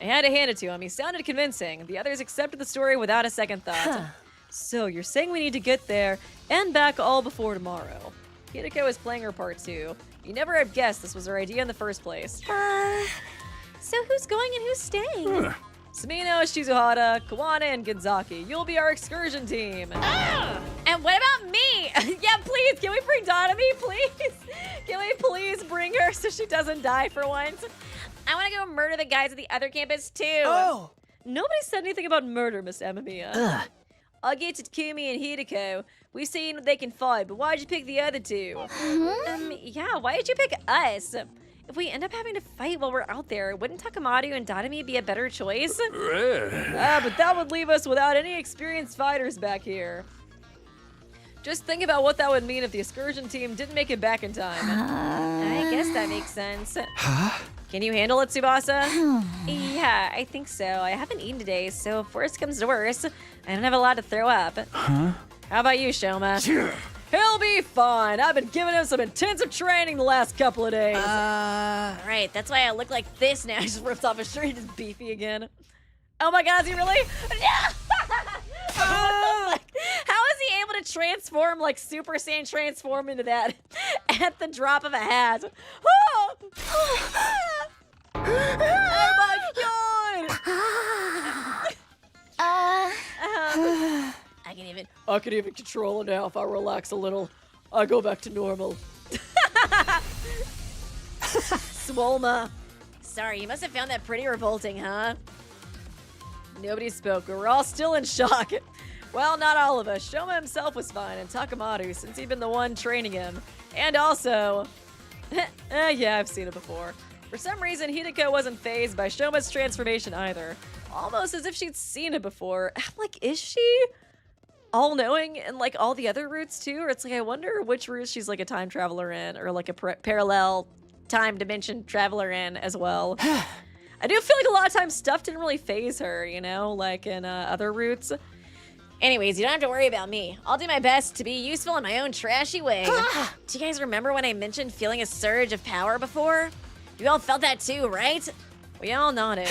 I had to hand it to him. He sounded convincing. The others accepted the story without a second thought. So you're saying we need to get there and back all before tomorrow. Hiruko is playing her part too. You never have guessed this was her idea in the first place. So who's going and who's staying? Sumino, Shizuhara, Kawana, and Gonzaki. You'll be our excursion team. And what about me? Yeah, please, can we bring Takumi, please? Can we please bring her so she doesn't die for once? I want to go murder the guys at the other campus too. Oh! Nobody said anything about murder, Miss Amamiya. I'll get to Takumi and Hiruko. We've seen they can fight, but why'd you pick the other two? Yeah, why did you pick us? If we end up having to fight while we're out there, wouldn't Takamaru and Takumi be a better choice? But that would leave us without any experienced fighters back here. Just think about what that would mean if the excursion team didn't make it back in time. I guess that makes sense. Can you handle it, Tsubasa? Yeah, I think so. I haven't eaten today, so if worst comes to worst, I don't have a lot to throw up. How about you, Shoma? He'll be fine. I've been giving him some intensive training the last couple of days. Right, that's why I look like this now. He just rips off his shirt. He's beefy again. Oh my God, is he really? How is he able to transform, like Super Saiyan transform into that at the drop of a hat? Oh my God! I can even control it now if I relax a little. I go back to normal. Swolma. Sorry, you must have found that pretty revolting, huh? Nobody spoke. We were all still in shock. Well, not all of us. Shoma himself was fine, and Takamaru, since he'd been the one training him. And also... yeah, I've seen it before. For some reason, Hiruko wasn't fazed by Shoma's transformation either. Almost as if she'd seen it before. I'm like, is she all-knowing in, like, all the other routes, too? Or it's like, I wonder which route she's, like, a time traveler in, or, like, a parallel time dimension traveler in as well. I do feel like a lot of times stuff didn't really faze her, you know, like in other routes. Anyways, you don't have to worry about me. I'll do my best to be useful in my own trashy way. Do you guys remember when I mentioned feeling a surge of power before? You all felt that too, right? We all nodded.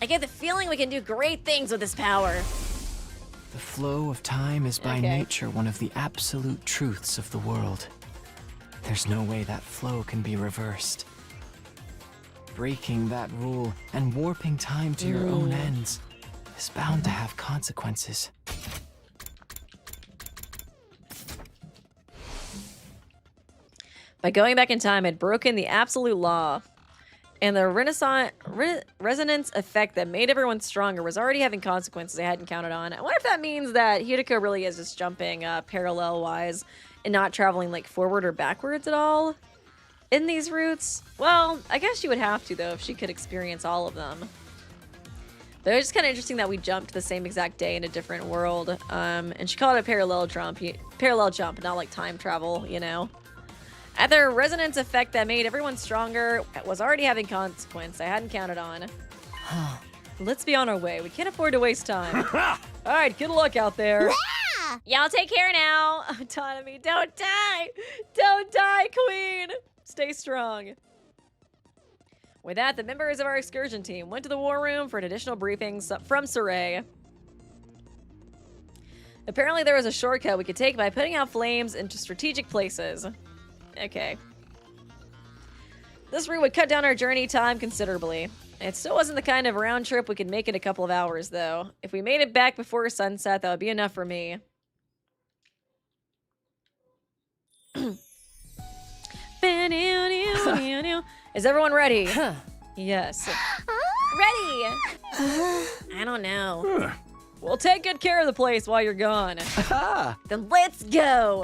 I get the feeling we can do great things with this power. The flow of time is by nature one of the absolute truths of the world. There's no way that flow can be reversed. Breaking that rule and warping time to your own ends is bound to have consequences. By going back in time, I'd broken the absolute law. And the resonance effect that made everyone stronger was already having consequences I hadn't counted on. I wonder if that means that Hiruko really is just jumping parallel-wise and not traveling like forward or backwards at all in these routes. Well, I guess she would have to, though, if she could experience all of them. But it was just kind of interesting that we jumped the same exact day in a different world. And she called it a parallel jump, not like time travel, you know? Either a resonance effect that made everyone stronger was already having consequence I hadn't counted on. Let's be on our way. We can't afford to waste time. All right, good luck out there. Y'all take care now. Autonomy, don't die! Don't die, Queen! Stay strong. With that, the members of our excursion team went to the war room for an additional briefing from Saray. Apparently there was a shortcut we could take by putting out flames into strategic places. Okay. This route would cut down our journey time considerably. It still wasn't the kind of round trip we could make in a couple of hours, though. If we made it back before sunset, that would be enough for me. Is everyone ready? Yes. Ready? I don't know. We'll take good care of the place while you're gone. Then let's go.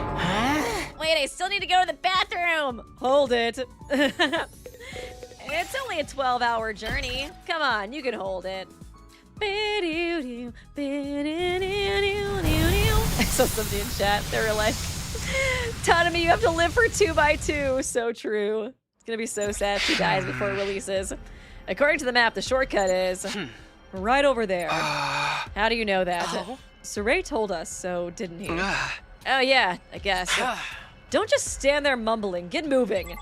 Wait, I still need to go to the bathroom. Hold it. It's only a 12-hour journey. Come on, you can hold it. I saw somebody in chat. They were like, Tanami, you have to live for 2x2. So true. It's gonna be so sad if she dies before it releases. According to the map, the shortcut is right over there. How do you know that? Saray told us, so didn't he? Oh yeah, I guess. Don't just stand there mumbling. Get moving.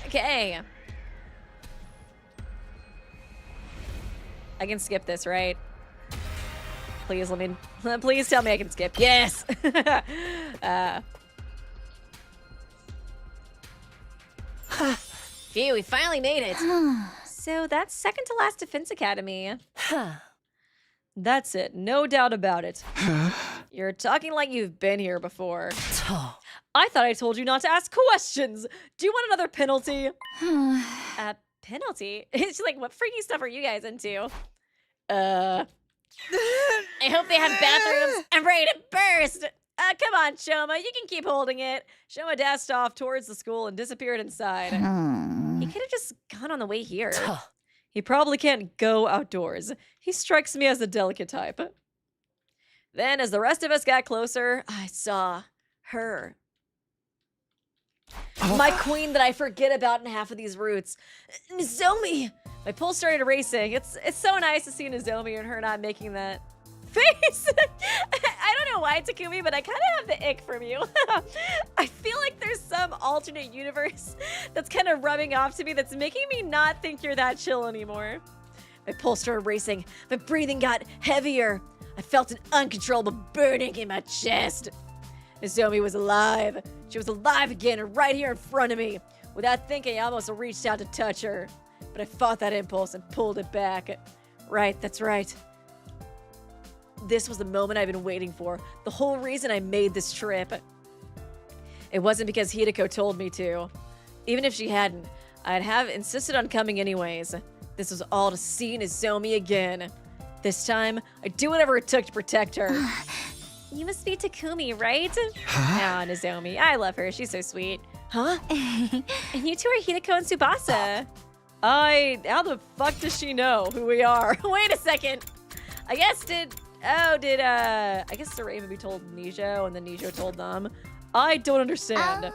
Okay. I can skip this, right? Please let me. Please tell me I can skip. Yes. Phew, we finally made it. So that's second to last Defense Academy. That's it. No doubt about it. You're talking like you've been here before. I thought I told you not to ask questions. Do you want another penalty? Penalty? She's like, what freaky stuff are you guys into? I hope they have bathrooms. I'm ready to burst. Come on, Shoma. You can keep holding it. Shoma dashed off towards the school and disappeared inside. He could have just gone on the way here. He probably can't go outdoors. He strikes me as the delicate type. Then, as the rest of us got closer, I saw her. My queen that I forget about in half of these routes. Nozomi! My pulse started racing. It's so nice to see Nozomi and her not making that face. I don't know why, Takumi, but I kind of have the ick from you. I feel like there's some alternate universe that's kind of rubbing off to me that's making me not think you're that chill anymore. My pulse started racing. My breathing got heavier. I felt an uncontrollable burning in my chest. Nozomi was alive. She was alive again and right here in front of me. Without thinking, I almost reached out to touch her. But I fought that impulse and pulled it back. Right, that's right. This was the moment I've been waiting for. The whole reason I made this trip. It wasn't because Hiruko told me to. Even if she hadn't, I'd have insisted on coming anyways. This was all to see Nozomi again. This time, I'd do whatever it took to protect her. You must be Takumi, right? Ah, Nozomi. I love her. She's so sweet. Huh? And you two are Hiruko and Tsubasa. How the fuck does she know who we are? Wait a second. I guess I guess Saray maybe told Nijo and then Nijo told them. I don't understand.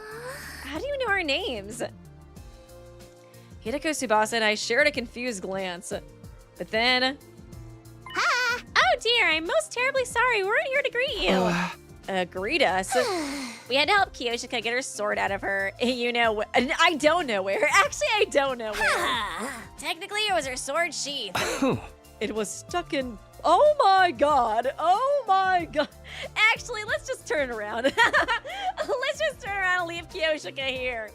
How do you know our names? Hiruko, Tsubasa, and I shared a confused glance. But then... Oh dear, I'm most terribly sorry. We weren't here to greet you. Greet us? We had to help Kiyoshika get her sword out of her. You know, I don't know where. Actually, I don't know where. Technically, it was her sword sheath. It was stuck in... Oh my god. Oh my god. Actually, let's just turn around. Let's just turn around and leave Kiyoshika here.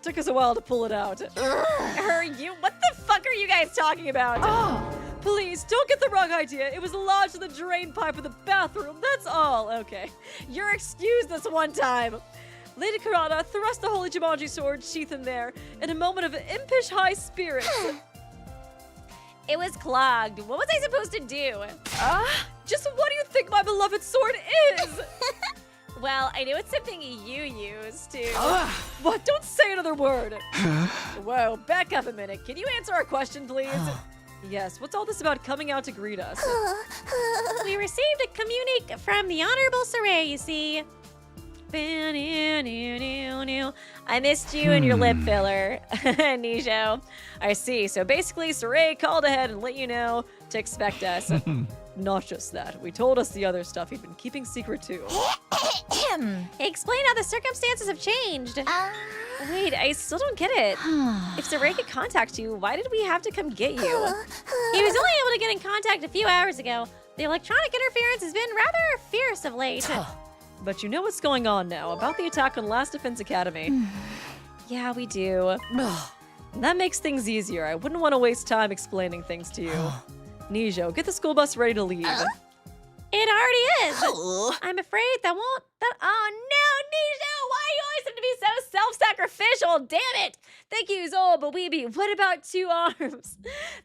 Took us a while to pull it out. What the fuck are you guys talking about? Oh, please, don't get the wrong idea. It was lodged in the drain pipe of the bathroom. That's all. Okay. You're excused this one time. Lady Kurata thrust the holy Jumanji sword sheath in there in a moment of impish high spirits. It was clogged. What was I supposed to do? Just what do you think my beloved sword is? Well, I know it's something you use to... What? Don't say another word. Whoa, back up a minute. Can you answer our question, please? Yes, what's all this about coming out to greet us? We received a communique from the Honorable Saray, you see. I missed you and your lip filler, Nijo. I see. So basically, Saray called ahead and let you know to expect us. Not just that. We told us the other stuff he'd been keeping secret too. Explain how the circumstances have changed. Wait, I still don't get it. If Saray could contact you, why did we have to come get you? He was only able to get in contact a few hours ago. The electronic interference has been rather fierce of late. But you know what's going on now about the attack on Last Defense Academy. Yeah, we do. That makes things easier. I wouldn't want to waste time explaining things to you. Nijo, get the school bus ready to leave. It already is. I'm afraid that won't. Oh no, Nijo! Why you always have to be so self-sacrificial? Damn it! Thank you, Zol, but Weeby. What about 2 arms?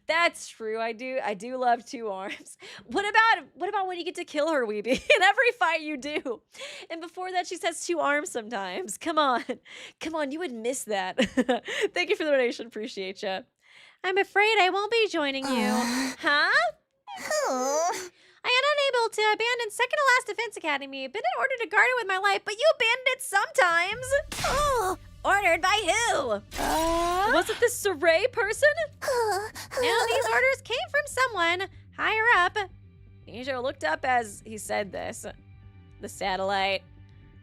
That's true. I do love 2 arms. What about when you get to kill her, Weeby? In every fight you do. And before that, she says 2 arms sometimes. Come on, you would miss that. Thank you for the donation. Appreciate you. I'm afraid I won't be joining you. Huh? I am unable to abandon second to last defense academy. Been in order to guard it with my life, but you abandoned it sometimes. Ordered by who? Was it this Saray person? No, these orders came from someone higher up. Nijo looked up as he said this. The satellite.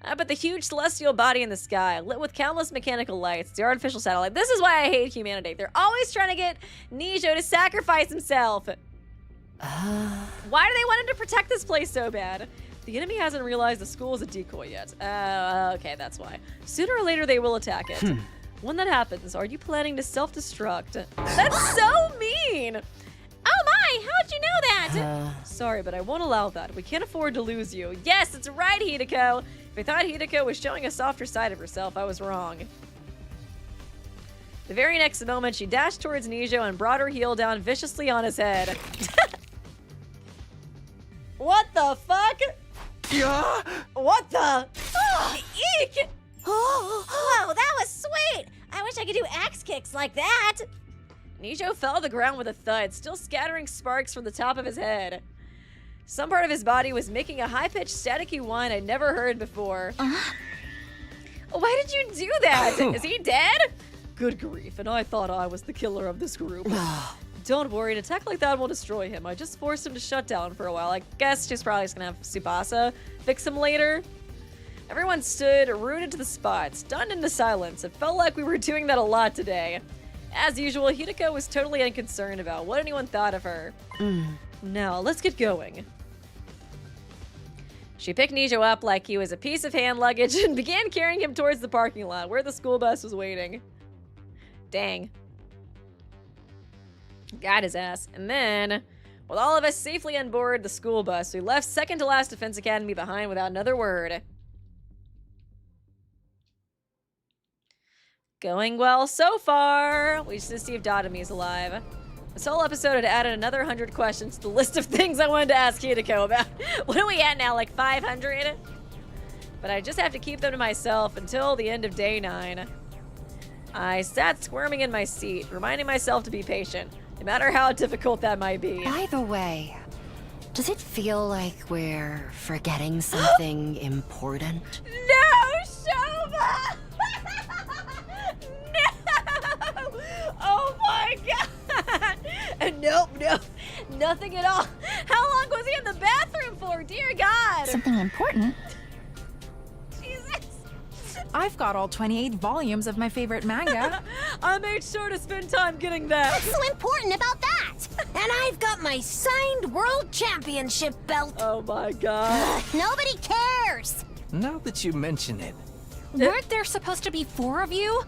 But the huge celestial body in the sky, lit with countless mechanical lights, the artificial satellite. This is why I hate humanity. They're always trying to get Nijo to sacrifice himself. Why do they want him to protect this place so bad? The enemy hasn't realized the school is a decoy yet. Okay, that's why. Sooner or later, they will attack it. When that happens, are you planning to self-destruct? That's so mean! Oh my, how'd you know that? Sorry, but I won't allow that. We can't afford to lose you. Yes, that's right, Hiruko. If I thought Hiruko was showing a softer side of herself, I was wrong. The very next moment, she dashed towards Nijo and brought her heel down viciously on his head. What the fuck? Yeah. What the? Oh, eek! Whoa, that was sweet. I wish I could do axe kicks like that. Nijo fell to the ground with a thud, still scattering sparks from the top of his head. Some part of his body was making a high-pitched, staticky whine I'd never heard before. Why did you do that? Is he dead? Good grief, and I thought I was the killer of this group. Don't worry, an attack like that won't destroy him. I just forced him to shut down for a while. I guess she's probably just gonna have Tsubasa fix him later. Everyone stood rooted to the spot, stunned into silence. It felt like we were doing that a lot today. As usual, Hiruko was totally unconcerned about what anyone thought of her. Now, let's get going. She picked Nijo up like he was a piece of hand luggage and began carrying him towards the parking lot where the school bus was waiting. Dang. Got his ass. And then, with all of us safely on board the school bus, we left second to last Defense Academy behind without another word. Going well so far. We just need to see if Dotami's alive. This whole episode had added another 100 questions to the list of things I wanted to ask Hiruko about. What are we at now, like 500? But I just have to keep them to myself until the end of day 9. I sat squirming in my seat, reminding myself to be patient, no matter how difficult that might be. By the way, does it feel like we're forgetting something important? No, Shoma! No! Oh my god! Nope, nothing at all. How long was he in the bathroom for? Dear God! Something important? Jesus! I've got all 28 volumes of my favorite manga. I made sure to spend time getting that. What's so important about that? And I've got my signed world championship belt. Oh my god. Nobody cares. Now that you mention it. Weren't there supposed to be 4 of you?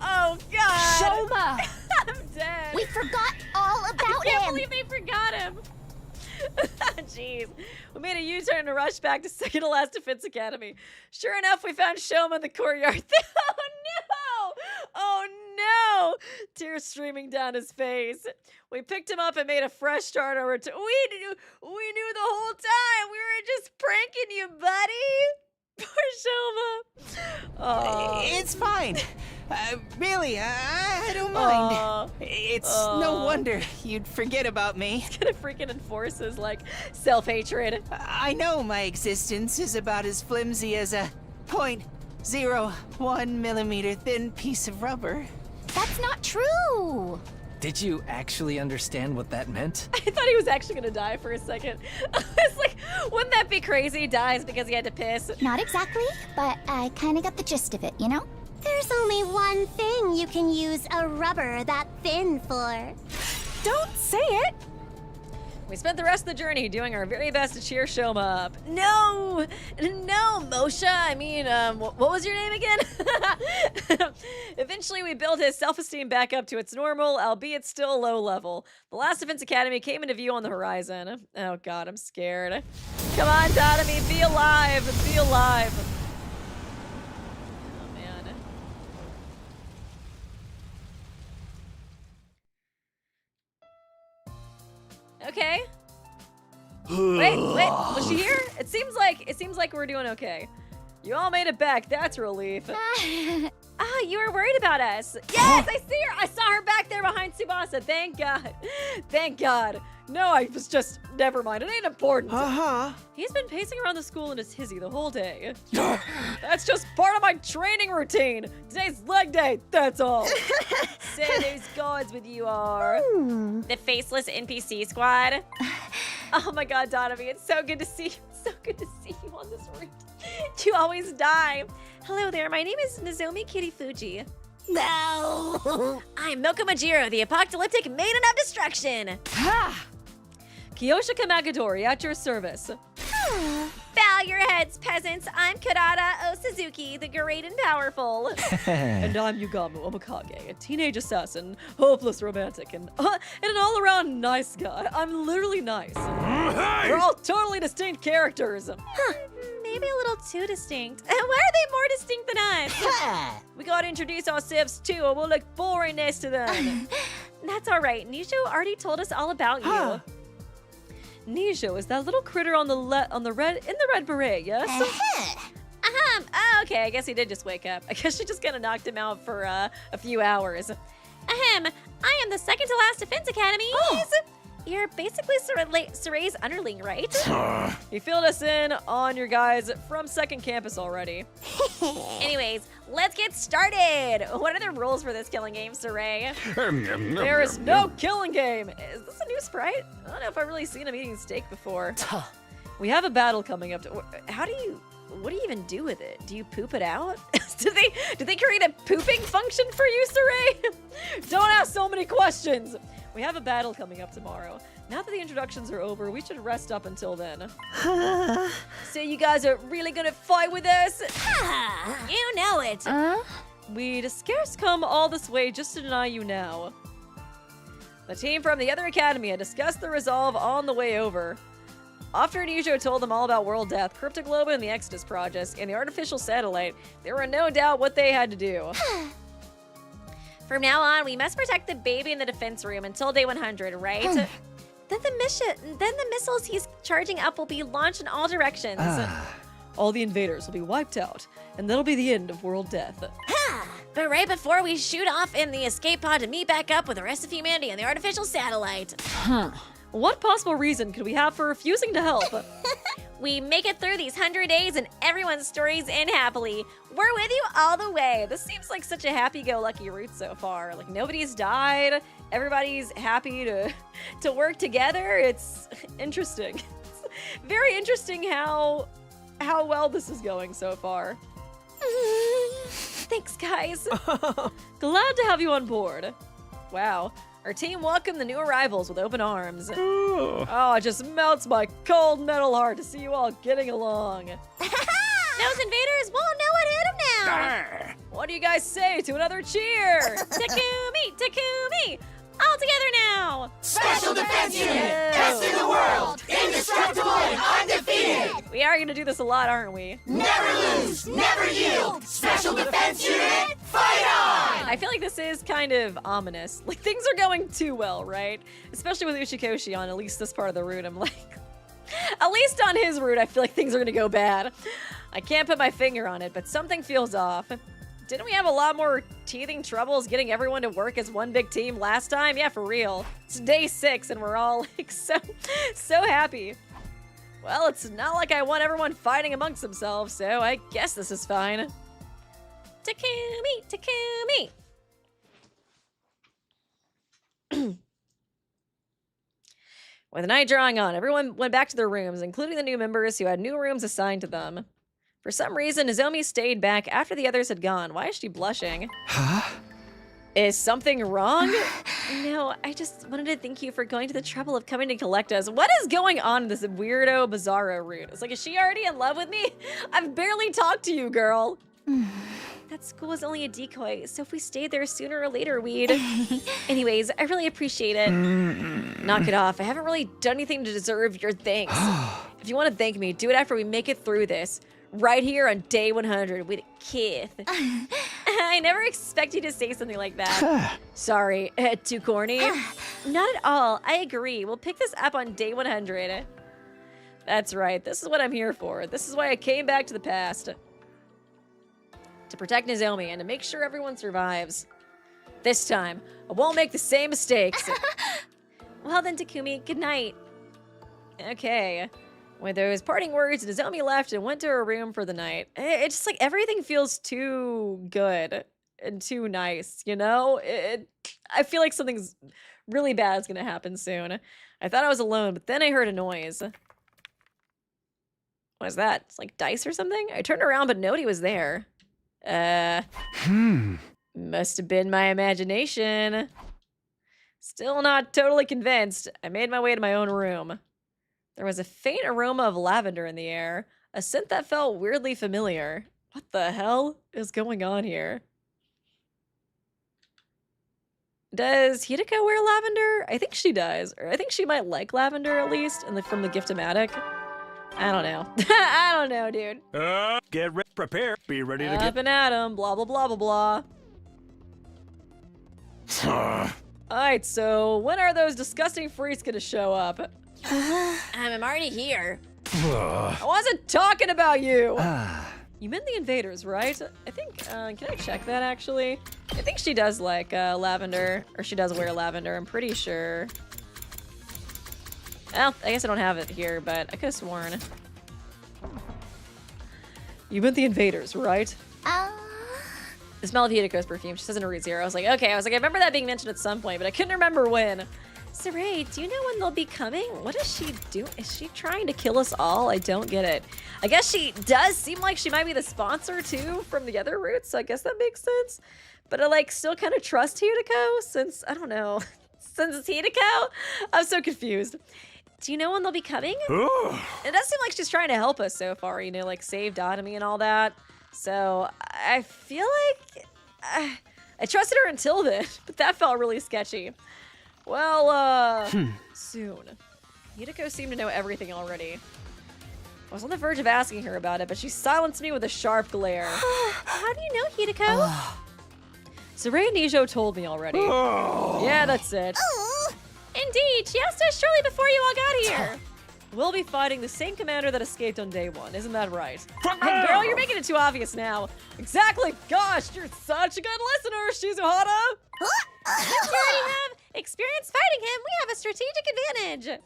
Oh god. Shoma! I'm dead. We forgot all about I can't him. believe they forgot him. Jeez. We made a U-turn to rush back to second to last Defense Academy. Sure enough, we found Shoma in the courtyard. Oh no! Oh no! Tears streaming down his face. We picked him up and made a fresh start on return. We knew the whole time. We were just pranking you, buddy. Poor Shoma. Oh. It's fine. Really, I don't mind. Aw. It's Aw. no wonder you'd forget about me. It's gonna freaking enforce his, like, self-hatred. I know my existence is about as flimsy as a 0.01 millimeter thin piece of rubber. That's not true. Did you actually understand what that meant? I thought he was actually gonna die for a second. It's like, wouldn't that be crazy? He dies because he had to piss. Not exactly, but I kind of got the gist of it, you know? There's only one thing you can use a rubber that thin for. Don't say it! We spent the rest of the journey doing our very best to cheer Shoma up. No, Moshe. I mean, what was your name again? Eventually, we built his self-esteem back up to its normal, albeit still low level. The last Defense Academy came into view on the horizon. Oh God, I'm scared. Come on, Tatami, be alive, be alive. Oh man. Okay. Wait, was she here? It seems like we're doing okay. You all made it back. That's a relief. Ah, you were worried about us. Yes, I see her. I saw her back there behind Tsubasa. Thank God. Thank God. No, I was just, never mind. It ain't important. He's been pacing around the school in his hizzy the whole day. That's just part of my training routine. Today's leg day, that's all. Say those gods with you are. The faceless NPC squad. Oh my God, Donovan, it's so good to see you. So good to see you on this route. You always die. Hello there, my name is Nozomi Kirifuji. No. I'm Milko Majiro, the apocalyptic maiden of destruction. Kiyoshika Magadori, at your service. Bow your heads, peasants. I'm Kurata O Suzuki, the great and powerful. And I'm Yugamu Omakage, a teenage assassin, hopeless romantic, and an all-around nice guy. I'm literally nice. We're all totally distinct characters. Maybe a little too distinct. Why are they more distinct than us? We gotta introduce ourselves too, or we'll look boring next to them. That's all right. Nisho already told us all about you. Nisho is that little critter in the red beret, yes? Oh, okay. I guess he did just wake up. I guess she just kind of knocked him out for a few hours. I am the second to last Defense Academy. You're basically Soray's underling, right? He filled us in on your guys from second campus already. Anyways, let's get started. What are the rules for this killing game, Saray? There is no killing game. Is this a new sprite? I don't know if I've really seen him eating steak before. We have a battle coming up. What do you even do with it? Do you poop it out? Did they create a pooping function for you, Saray? Don't ask so many questions. We have a battle coming up tomorrow. Now that the introductions are over, we should rest up until then. So you guys are really gonna fight with us? You know it. We'd scarce come all this way just to deny you now. The team from the other academy had discussed the resolve on the way over. After Nisho told them all about World Death, Cryptoglobe and the Exodus Project, and the artificial satellite, there were no doubt what they had to do. From now on, we must protect the baby in the defense room until day 100, right? Then the missiles he's charging up will be launched in all directions. All the invaders will be wiped out, and that'll be the end of World Death. But right before we shoot off in the escape pod to meet back up with the rest of humanity on the artificial satellite. What possible reason could we have for refusing to help? We make it through these 100 days and everyone's stories end happily. We're with you all the way. This seems like such a happy-go-lucky route so far. Like, nobody's died. Everybody's happy to work together. It's interesting. It's very interesting how well this is going so far. Thanks, guys. Glad to have you on board. Wow. Our team welcomed the new arrivals with open arms. Oh, it just melts my cold metal heart to see you all getting along. Those invaders won't know what hit them now. What do you guys say to another cheer? Takumi, Takumi, all together now. Special Defense Unit, best in the world, indestructible and undefeated. We are going to do this a lot, aren't we? Never lose, never yield. Special Defense Unit, fight on! I feel like this is kind of ominous. Like, things are going too well, right? Especially with Ushikoshi on at least this part of the route. I'm like, at least on his route, I feel like things are going to go bad. I can't put my finger on it, but something feels off. didn't we have a lot more teething troubles getting everyone to work as one big team last time? Yeah, for real. It's day 6 and we're all like so happy. Well, it's not like I want everyone fighting amongst themselves, so I guess this is fine. Takumi! With the night drawing on, everyone went back to their rooms, including the new members who had new rooms assigned to them. For some reason, Nozomi stayed back after the others had gone. Why is she blushing? Huh? Is something wrong? No, I just wanted to thank you for going to the trouble of coming to collect us. What is going on in this weirdo Bizarro route? It's like, is she already in love with me? I've barely talked to you, girl. That school is only a decoy, so if we stayed there sooner or later, we'd... Anyways, I really appreciate it. Knock it off. I haven't really done anything to deserve your thanks. If you want to thank me, do it after we make it through this. Right here on day 100 with a kiss. I never expect you to say something like that. Sorry, too corny? Not at all. I agree. We'll pick this up on day 100. That's right. This is what I'm here for. This is why I came back to the past. To protect Nozomi and to make sure everyone survives. This time, I won't make the same mistakes. Well then, Takumi, good night. Okay. With those parting words, Nozomi left and went to her room for the night. It's just like everything feels too good and too nice, you know? I feel like something's really bad is gonna happen soon. I thought I was alone, but then I heard a noise. What is that? It's like dice or something? I turned around, but nobody was there. Must have been my imagination. Still not totally convinced. I made my way to my own room. There was a faint aroma of lavender in the air, a scent that felt weirdly familiar. What the hell is going on here? Does Hiruko wear lavender? I think she does. Or I think she might like lavender at least, from the Gift-O-Matic. I don't know. I don't know, dude. Get ready, prepare, be ready to Up and at 'em, blah, blah, blah, blah, blah. Alright, so when are those disgusting freaks gonna show up? I'm already here. I wasn't talking about you! You meant the invaders, right? I think, can I check that actually? I think she does like lavender, or she does wear lavender, I'm pretty sure. Well, I guess I don't have it here, but I could have sworn. You meant the invaders, right? The smell of Hiruko's perfume. She says in her root zero. I was like, okay. I remember that being mentioned at some point, but I couldn't remember when. Saray, do you know when they'll be coming? What is she doing? Is she trying to kill us all? I don't get it. I guess she does seem like she might be the sponsor too from the other routes, so I guess that makes sense. But I like still kind of trust Hiruko since, I don't know, since it's Hiruko? I'm so confused. Do you know when they'll be coming? It does seem like she's trying to help us so far, you know, like save Dotami and all that. So I feel like I trusted her until then, but that felt really sketchy. Well, soon. Hiruko seemed to know everything already. I was on the verge of asking her about it, but she silenced me with a sharp glare. How do you know, Hiruko? Saray Nijo told me already. Yeah, that's it. Indeed, she asked us shortly before you all got here. We'll be fighting the same commander that escaped on day 1, isn't that right? Hey girl, you're making it too obvious now. Exactly, gosh, you're such a good listener, Shizuhara. Since you already have experience fighting him, we have a strategic advantage.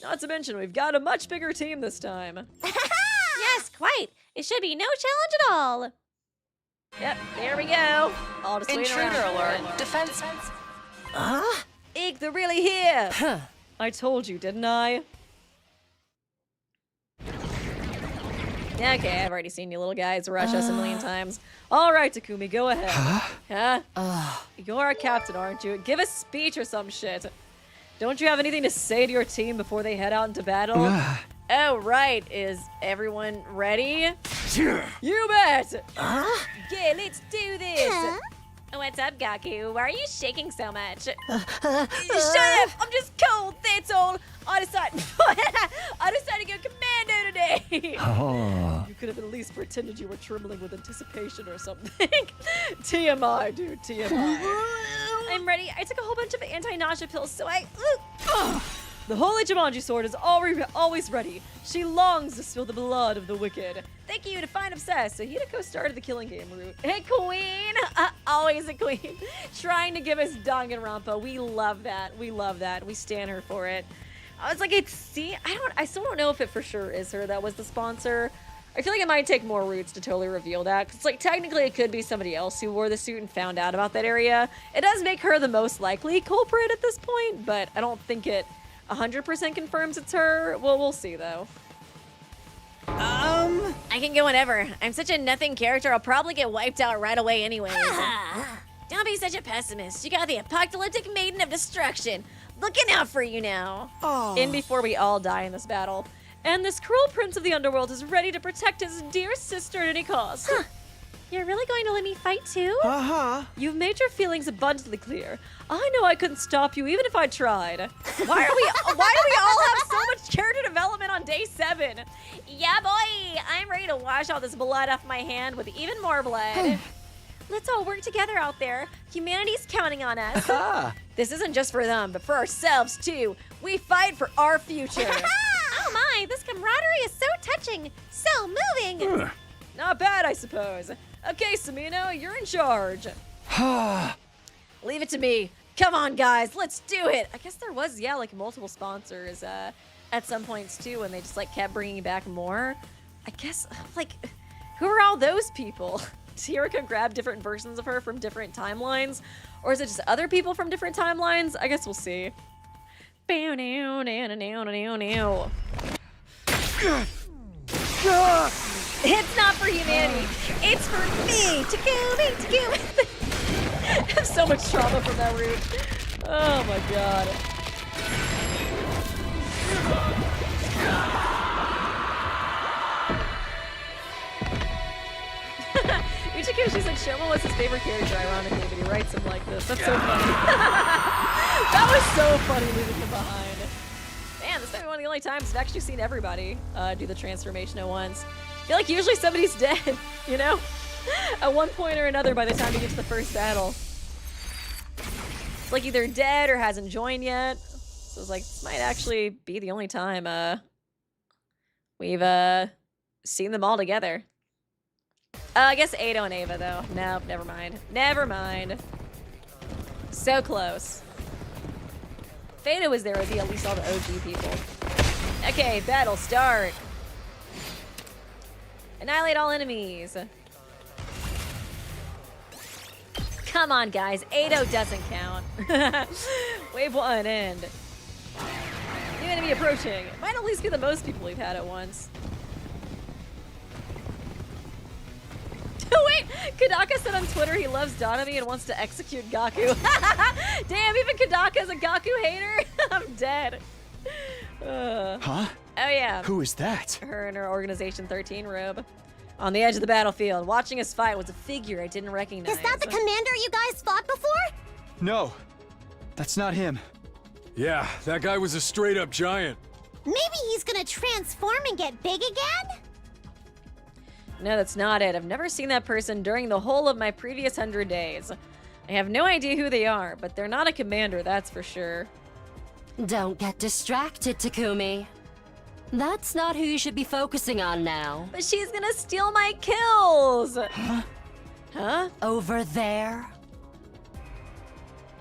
Not to mention, we've got a much bigger team this time. Yes, quite. It should be no challenge at all. Yep, there we go. I'll just wait Intruder around. alert. Defense. Eek, they're really here. I told you, didn't I? Okay, I've already seen you little guys rush us a million times. All right, Takumi, go ahead. Huh? You're our captain, aren't you? Give a speech or some shit. Don't you have anything to say to your team before they head out into battle? Oh, right. Is everyone ready? You bet! Yeah, let's do this! What's up, Gaku? Why are you shaking so much? Shut up! I'm just cold, that's all! I decided to go commando today! You could have at least pretended you were trembling with anticipation or something. TMI, dude, TMI. I'm ready. I took a whole bunch of anti-nausea pills, so The holy Jumanji sword is always ready. She longs to spill the blood of the wicked. Thank you to Find Obsessed. So Hiruko started the killing game route. Hey, queen! Always a queen. Trying to give us Danganronpa. We love that. We love that. We stan her for it. I was like, I still don't know if it for sure is her that was the sponsor. I feel like it might take more routes to totally reveal that. Cause like technically it could be somebody else who wore the suit and found out about that area. It does make her the most likely culprit at this point, but I don't think it 100% confirms it's her. Well, we'll see though. I can go whenever. I'm such a nothing character, I'll probably get wiped out right away anyways. Don't be such a pessimist. You got the apocalyptic maiden of destruction. Looking out for you now. In before we all die in this battle. And this cruel prince of the underworld is ready to protect his dear sister at any cost. You're really going to let me fight too? You've made your feelings abundantly clear. I know I couldn't stop you even if I tried. Why do we all have so much character development on day 7? Yeah, boy, I'm ready to wash all this blood off my hand with even more blood. Let's all work together out there. Humanity's counting on us. This isn't just for them, but for ourselves too. We fight for our future. Oh my, this camaraderie is so touching, so moving. Not bad, I suppose. Okay, Samino, you're in charge. Leave it to me. Come on, guys, let's do it. I guess there was, yeah, like multiple sponsors at some points too, and they just like kept bringing back more. I guess, like, who are all those people? Does Hiruko grab different versions of her from different timelines? Or is it just other people from different timelines? I guess we'll see. It's not for humanity. It's for me. Takumi. I have so much trauma from that route. Oh my god. Uchiko, she said Shoma was his favorite character, ironically, but he writes him like this. That's so funny. That was so funny leaving him behind. Man, this might be one of the only times I've actually seen everybody do the transformation at once. I feel like usually somebody's dead, you know? At one point or another by the time you get to the first battle. It's like either dead or hasn't joined yet. So it's like, this might actually be the only time we've seen them all together. I guess Ado and Ava, though. Nope, never mind. Never mind. So close. If Ado was there, it would be at least all the OG people. Okay, battle start. Annihilate all enemies. Come on, guys. Ado doesn't count. Wave 1 end. New enemy approaching. It might at least be the most people we've had at once. Wait, Kadaka said on Twitter he loves Donami and wants to execute Gaku. Damn, even Kadaka is a Gaku hater? I'm dead. Huh? Oh yeah. Who is that? Her in her Organization 13 robe. On the edge of the battlefield, watching us fight was a figure I didn't recognize. Is that the commander you guys fought before? No, that's not him. Yeah, that guy was a straight-up giant. Maybe he's gonna transform and get big again? No, that's not it. I've never seen that person during the whole of my previous 100 days. I have no idea who they are, but they're not a commander, that's for sure. Don't get distracted, Takumi. That's not who you should be focusing on now. But she's gonna steal my kills! Huh? Over there?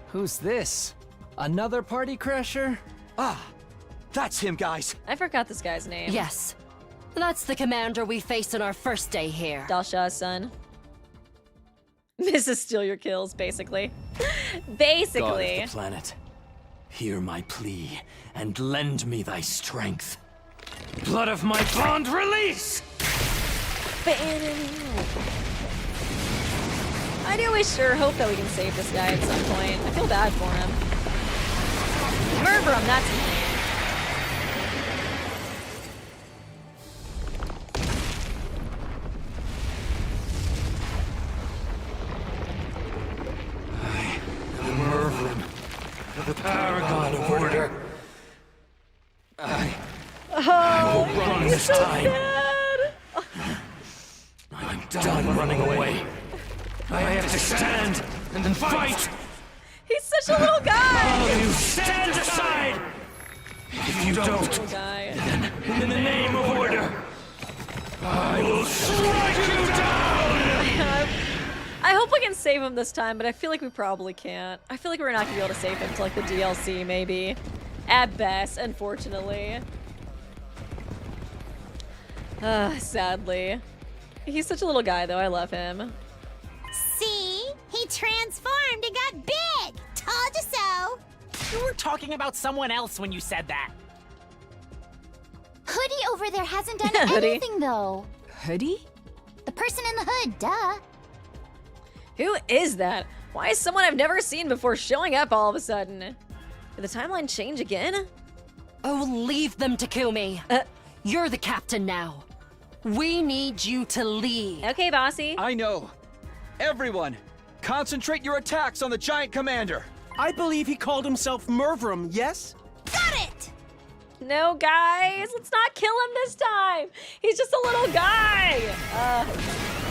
Who's this? Another party crasher? Ah, that's him, guys. I forgot this guy's name. Yes. That's the commander we faced on our first day here. Dalsha's son. Mrs. Steal Your Kills, basically. Basically. God of the planet, hear my plea and lend me thy strength. Blood of my bond, release! I do sure hope that we can save this guy at some point. I feel bad for him. Mvroom, that's his name. Mvroom, the paragon of order. I will run this so time. Sad. I'm done running away. I have to stand and fight. He's such a little guy. All of you stand aside. If you don't, Little guy. then in the name of order, I will strike you down! I hope we can save him this time, but I feel like we probably can't. I feel like we're not gonna be able to save him to like the DLC, maybe. At best, unfortunately. Sadly. He's such a little guy, though. I love him. See? He transformed and got big! Told you so! You were talking about someone else when you said that. Hoodie over there hasn't done Hoodie. anything, though. Hoodie? The person in the hood, duh. Who is that? Why is someone I've never seen before showing up all of a sudden? Did the timeline change again? Oh, leave them, Takumi. You're the captain now. We need you to lead. Okay, bossy. I know. Everyone, concentrate your attacks on the giant commander. I believe he called himself Mvroom, yes? Got it! No, guys, let's not kill him this time. He's just a little guy.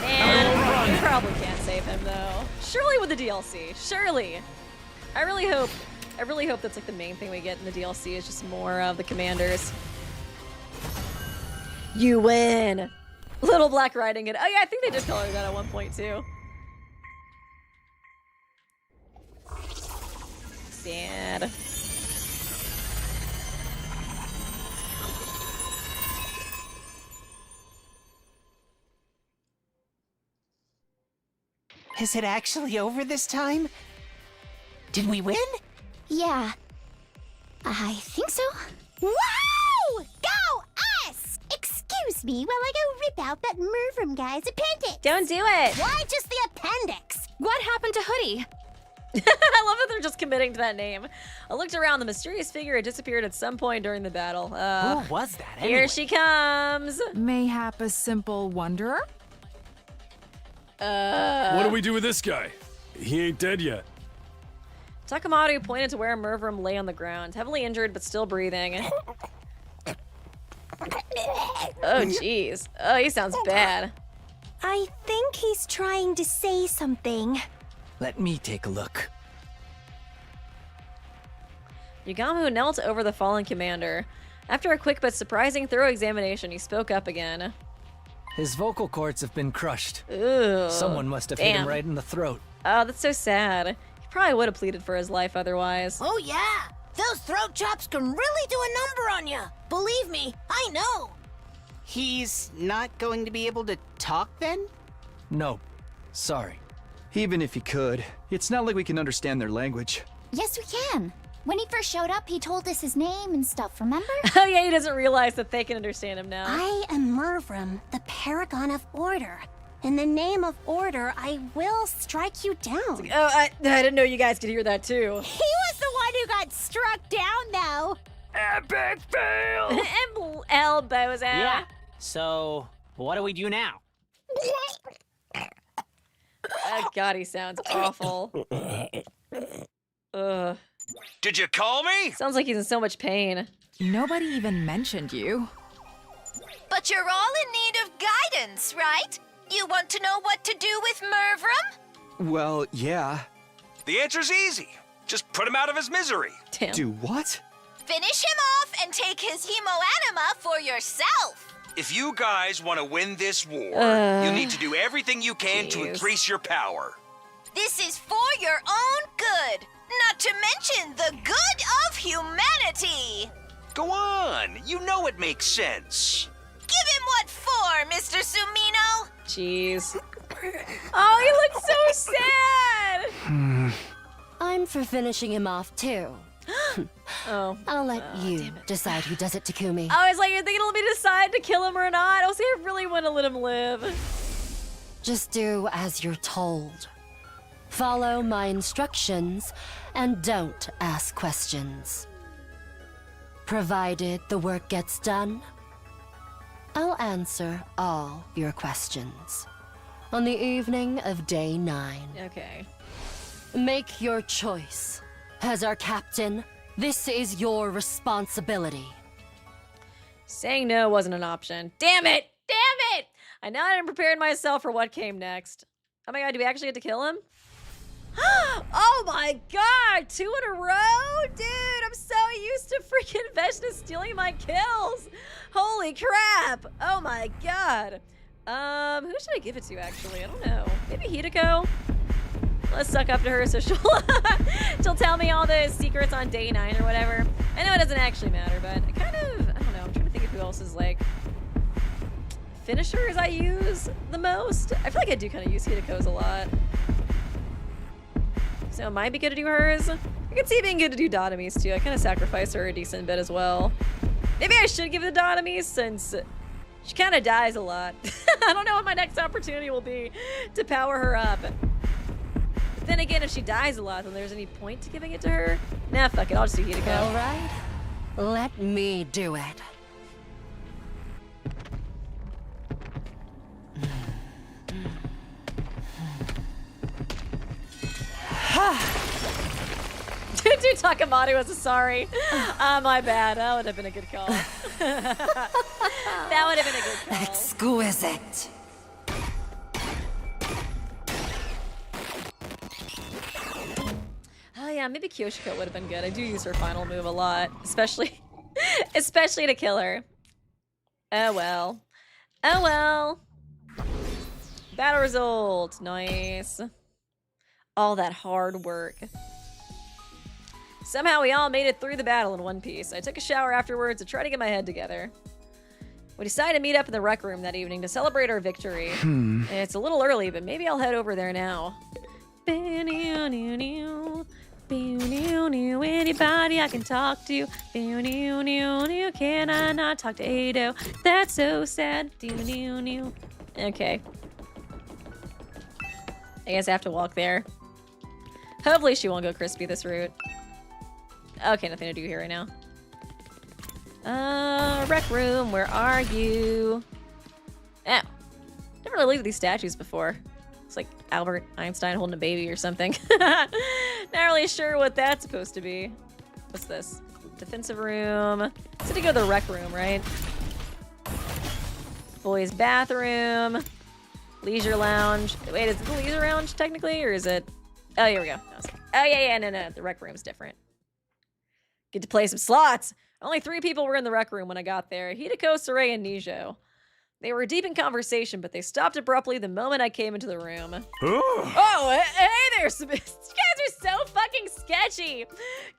And we probably can't save him though. Surely with the DLC. Surely. I really hope that's like the main thing we get in the DLC is just more of the commanders. You win. Little Black Riding Hood. Oh yeah, I think they did call her that at one point too. Sad. Is it actually over this time? Did we win? Yeah. I think so. Wow! Go us! Excuse me while I go rip out that Mvroom guy's appendix. Don't do it. Why just the appendix? What happened to Hoodie? I love that they're just committing to that name. I looked around. The mysterious figure had disappeared at some point during the battle. Who was that anyway? Here she comes. Mayhap a simple wanderer? What do we do with this guy? He ain't dead yet. Takamaru pointed to where Mvroom lay on the ground, heavily injured but still breathing. Oh, jeez. Oh, he sounds bad. I think he's trying to say something. Let me take a look. Yugamu knelt over the fallen commander. After a quick but surprising thorough examination, he spoke up again. His vocal cords have been crushed. Ooh. Someone must have hit him Damn. right in the throat. Oh, that's so sad. He probably would have pleaded for his life otherwise. Oh yeah, those throat chops can really do a number on you. Believe me, I know. He's not going to be able to talk then? No, sorry. Even if he could, it's not like we can understand their language. Yes, we can. When he first showed up, he told us his name and stuff, remember? Oh yeah, he doesn't realize that they can understand him now. I am Mvroom, the paragon of order. In the name of order, I will strike you down. Oh, I didn't know you guys could hear that too. He was the one who got struck down, though. Epic fail! Elbows out. Yeah. So, what do we do now? Oh god, he sounds awful. Ugh. Did you call me? Sounds like he's in so much pain. Nobody even mentioned you. But you're all in need of guidance, right? You want to know what to do with Mvroom? Well, yeah. The answer's easy. Just put him out of his misery. Damn. Do what? Finish him off and take his hemoanima for yourself. If you guys want to win this war, you need to do everything you can to jeez. increase your power. This is for your own good, not to mention the good of humanity. Go on, you know it makes sense. Give him what for, Mr. Sumino? Jeez. Oh, he looks so sad. I'm for finishing him off, too. Oh. I'll let you decide who does it, Takumi. I was like, you're thinking it'll be decide to kill him or not? I was like, I really want to let him live. Just do as you're told. Follow my instructions and don't ask questions. Provided the work gets done, I'll answer all your questions on the evening of day 9. Okay. Make your choice. As our captain, this is your responsibility. Saying no wasn't an option. Damn it! Damn it! I now hadn't prepared myself for what came next. Oh my god, do we actually get to kill him? Oh my god! 2 in a row? Dude, I'm so used to freaking Vesness stealing my kills. Holy crap. Oh my god. Who should I give it to, actually? I don't know. Maybe Hiruko? Let's suck up to her so she'll tell me all the secrets on day 9 or whatever. I know it doesn't actually matter, but I kind of, I don't know, I'm trying to think of who else is like finishers I use the most. I feel like I do kind of use Hiruko's a lot. So it might be good to do hers. I can see it being good to do Dotomi's too. I kind of sacrifice her a decent bit as well. Maybe I should give it to Dotomi since she kind of dies a lot. I don't know what my next opportunity will be to power her up. But then again, if she dies a lot, then there's any point to giving it to her? Nah, fuck it. I'll just do Hiruko. All right. Let me do it. Dude, Takamaru was a sorry. My bad. That would have been a good call. That would have been a good call. Exquisite. Oh yeah, maybe Kyoshiko would have been good. I do use her final move a lot, especially to kill her. Oh well. Oh well. Battle result. Nice. All that hard work. Somehow we all made it through the battle in one piece. I took a shower afterwards to try to get my head together. We decided to meet up in the rec room that evening to celebrate our victory. It's a little early, but maybe I'll head over there now. Anybody I can talk to? Can I not talk to Ado? That's so sad. Okay. I guess I have to walk there. Hopefully she won't go crispy this route. Okay, nothing to do here right now. Rec room, where are you? Oh, never really looked at these statues before. It's like Albert Einstein holding a baby or something. Not really sure what that's supposed to be. What's this? Defensive room. So to go to the rec room, right? Boys' bathroom. Leisure lounge. Wait, is it the leisure lounge technically, or is it? Oh, here we go. Oh yeah, no. The rec room's different. Get to play some slots. Only 3 people were in the rec room when I got there. Hiruko, Saray, and Nijo. They were deep in conversation, but they stopped abruptly the moment I came into the room. Oh, hey there, you guys are so fucking sketchy.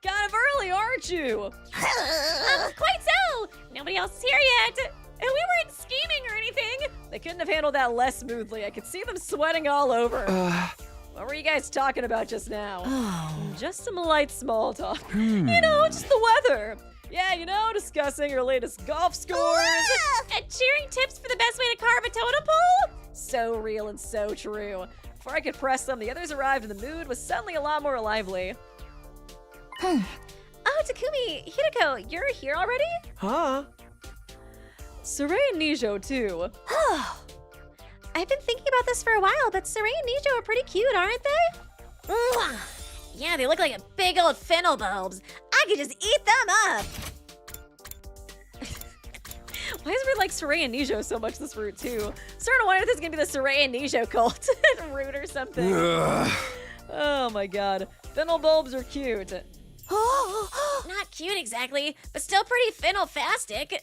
Kind of early, aren't you? Quite so. Nobody else is here yet. And we weren't scheming or anything. They couldn't have handled that less smoothly. I could see them sweating all over. What were you guys talking about just now? Just some light small talk. You know, just the weather. Yeah, you know, discussing your latest golf scores. And cheering tips for the best way to carve a totem pole? So real and so true. Before I could press them, the others arrived and the mood was suddenly a lot more lively. Oh, Takumi, Hiruko, you're here already? Huh? Saray and Nijo, too. I've been thinking about this for a while, but Saray and Nijo are pretty cute, aren't they? Yeah, they look like big old fennel bulbs. I could just eat them up. Why is it like Saray and Nijo so much this route, too? Starting to wonder if this is going to be the Saray and Nijo cult route or something. Oh my god. Fennel bulbs are cute. Not cute exactly, but still pretty fennel-fastic.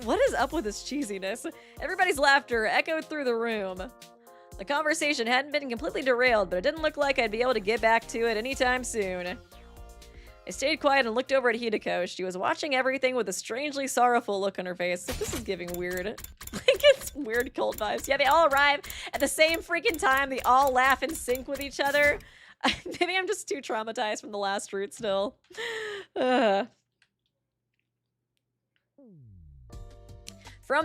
What is up with this cheesiness? Everybody's laughter echoed through the room. The conversation hadn't been completely derailed, but it didn't look like I'd be able to get back to it anytime soon. I stayed quiet and looked over at Hiruko. She was watching everything with a strangely sorrowful look on her face. This is giving weird. Like, it's weird cult vibes. Yeah, they all arrive at the same freaking time. They all laugh in sync with each other. Maybe I'm just too traumatized from the last route still. From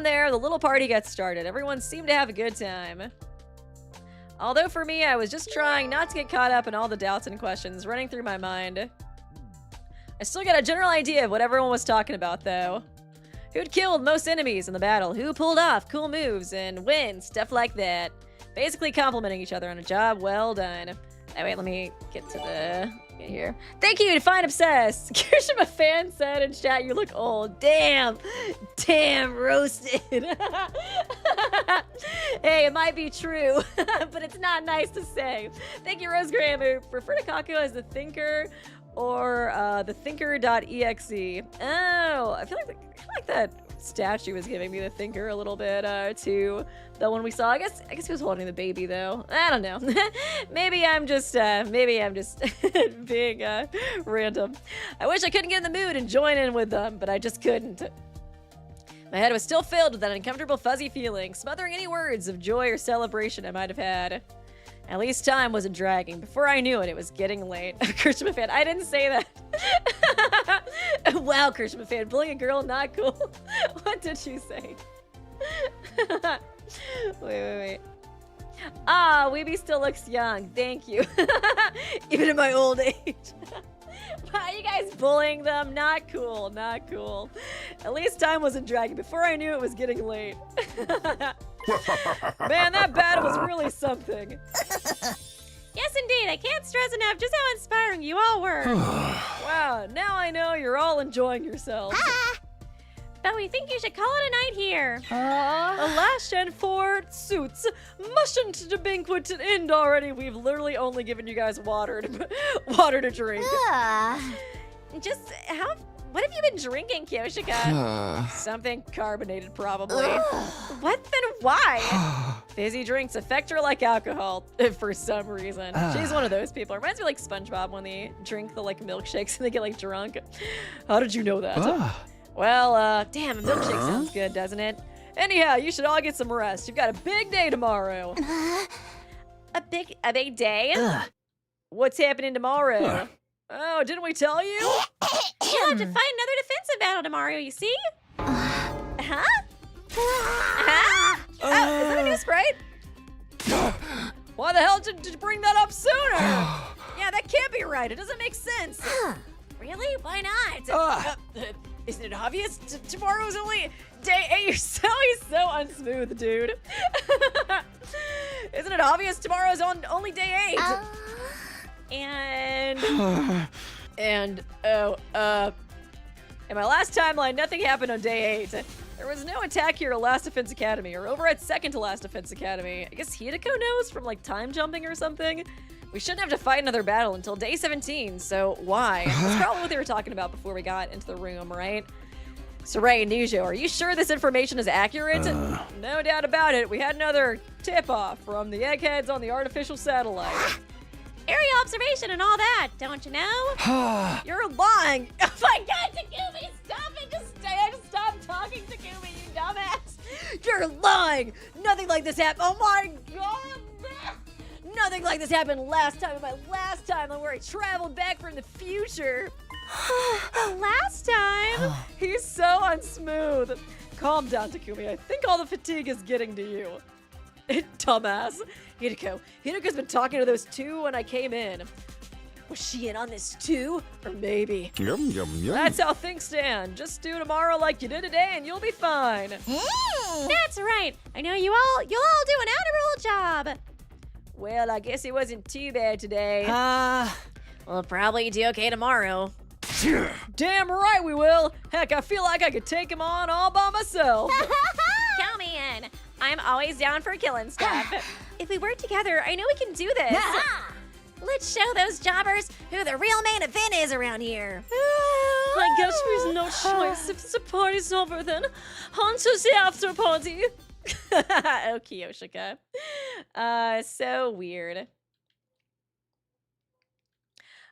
there, the little party got started. Everyone seemed to have a good time. Although for me, I was just trying not to get caught up in all the doubts and questions running through my mind. I still got a general idea of what everyone was talking about, though. Who'd killed most enemies in the battle, who pulled off cool moves and when, stuff like that. Basically complimenting each other on a job well done. Oh, wait, let me get to get here. Thank you, Define Obsessed. Kirishima fan said in chat, you look old. Damn. Damn, roasted. Hey, it might be true, but it's not nice to say. Thank you, Rose Graham, who referred to Kaku as the thinker or the thinker.exe. Oh, I feel like that statue was giving me the thinker a little bit too. The one we saw. I guess he was holding the baby though. I don't know. maybe I'm just being random. I wish I couldn't get in the mood and join in with them, but I just couldn't. My head was still filled with that uncomfortable fuzzy feeling, smothering any words of joy or celebration I might have had. At least time wasn't dragging. Before I knew it, it was getting late. Kirschman fan, I didn't say that. Wow, Kirschman fan, bullying a girl, not cool. What did you say? Wait. Ah, Weeby still looks young. Thank you. Even in my old age. Wow, you guys bullying them? Not cool, not cool. At least time wasn't dragging. Before I knew it was getting late. Man, that battle was really something. Yes, indeed. I can't stress enough just how inspiring you all were. Wow, now I know you're all enjoying yourselves. But we think you should call it a night here. Alas, and for suits, mustn't the banquet end already? We've literally only given you guys water to drink. What have you been drinking, Kyoshika? Something carbonated, probably. What then? Why? Fizzy drinks affect her like alcohol for some reason. She's one of those people. It reminds me of like SpongeBob when they drink the like milkshakes and they get like drunk. How did you know that? Well, damn, a milkshake sounds good, doesn't it? Anyhow, you should all get some rest. You've got a big day tomorrow. A big day? What's happening tomorrow? Oh, didn't we tell you? You'll have to fight another defensive battle tomorrow, you see? Huh? Is that a new Sprite? Why the hell did you bring that up sooner? Yeah, that can't be right. It doesn't make sense. Really? Why not? Isn't it obvious? Tomorrow's only day 8. He's so unsmooth, dude. Isn't it obvious tomorrow's only day 8? And in my last timeline, nothing happened on day 8. There was no attack here at Last Defense Academy, or over at second to Last Defense Academy. I guess Hiruko knows from like time jumping or something. We shouldn't have to fight another battle until day 17, so why? That's probably what they were talking about before we got into the room, right? So Ray, Nijo, are you sure this information is accurate? No doubt about it. We had another tip-off from the eggheads on the artificial satellite. Aerial observation and all that, don't you know? You're lying. Oh my god, Takumi, stop it. Just stop talking, Takumi, you dumbass. You're lying. Nothing like this happened. Oh my god. Nothing like this happened last time, my last time where I traveled back from the future. Last time? He's so unsmooth. Calm down, Takumi. I think all the fatigue is getting to you. Dumbass. Hiruko's been talking to those two when I came in. Was she in on this too? Or maybe. Yum, yum, yum. That's how things stand. Just do tomorrow like you did today and you'll be fine. That's right. I know you'll all do an admirable job. Well, I guess it wasn't too bad today. We'll probably do okay tomorrow. Damn right we will. Heck, I feel like I could take him on all by myself. Count me in. I'm always down for killing stuff. If we work together, I know we can do this. Let's show those jobbers who the real main event is around here. I guess there's no choice. If the party's over, then on to the after party. Oh, Kiyoshika. So weird.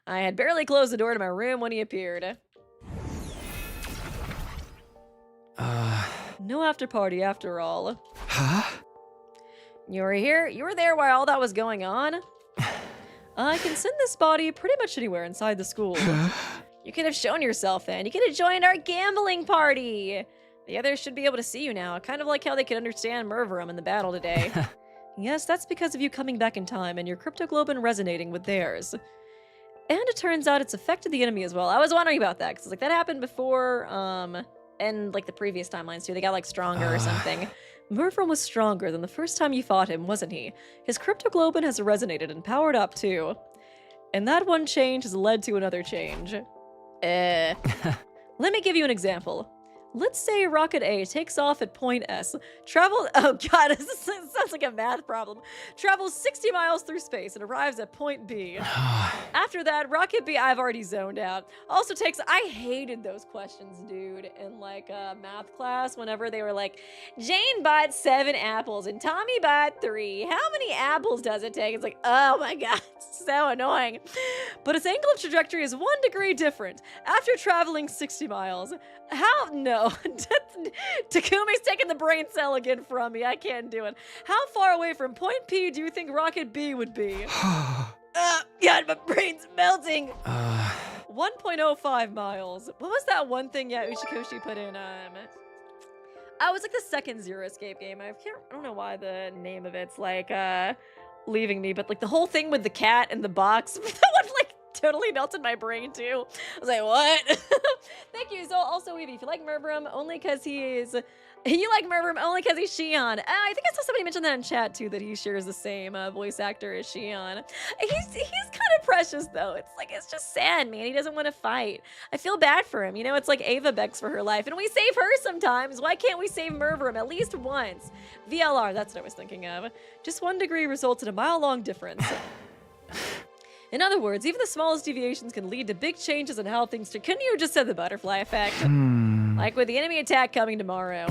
I had barely closed the door to my room when he appeared. No after party after all. Huh? You were here? You were there while all that was going on? I can send this body pretty much anywhere inside the school. You could have shown yourself then. You could have joined our gambling party. The others should be able to see you now, kind of like how they could understand Mvroom in the battle today. Yes, that's because of you coming back in time and your cryptoglobin resonating with theirs. And it turns out it's affected the enemy as well. I was wondering about that, because like that happened before, and like the previous timelines too. They got like stronger or something. Mvroom was stronger than the first time you fought him, wasn't he? His cryptoglobin has resonated and powered up too. And that one change has led to another change. Let me give you an example. Let's say Rocket A takes off at point S. Oh god, this sounds like a math problem. Travels 60 miles through space and arrives at point B. After that, Rocket B, I've already zoned out. Also takes, I hated those questions, dude, in like math class whenever they were like, Jane bought 7 apples and Tommy bought 3. How many apples does it take? It's like, oh my god, it's so annoying. But its angle of trajectory is 1 degree different. After traveling 60 miles, how? No. Takumi's taking the brain cell again from me. I can't do it. How far away from point P do you think Rocket B would be? God, my brain's melting. 1.05 miles. What was that one thing, yeah, Uchikoshi put in, it was like the second Zero Escape game. I don't know why the name of it's like, leaving me, but like the whole thing with the cat and the box, that one like totally melted my brain too. I was like, what? Thank you. So also, Weeby, if you like Mvroom, only because he's Shion. I think I saw somebody mention that in chat too, that he shares the same voice actor as Shion. He's kind of precious though. It's just sad, man. He doesn't want to fight. I feel bad for him. You know, it's like Ava begs for her life, and we save her sometimes. Why can't we save Mvroom at least once? VLR, that's what I was thinking of. Just 1 degree results in a mile-long difference. In other words, even the smallest deviations can lead to big changes in how things turn. Couldn't you have just said the butterfly effect? Like with the enemy attack coming tomorrow.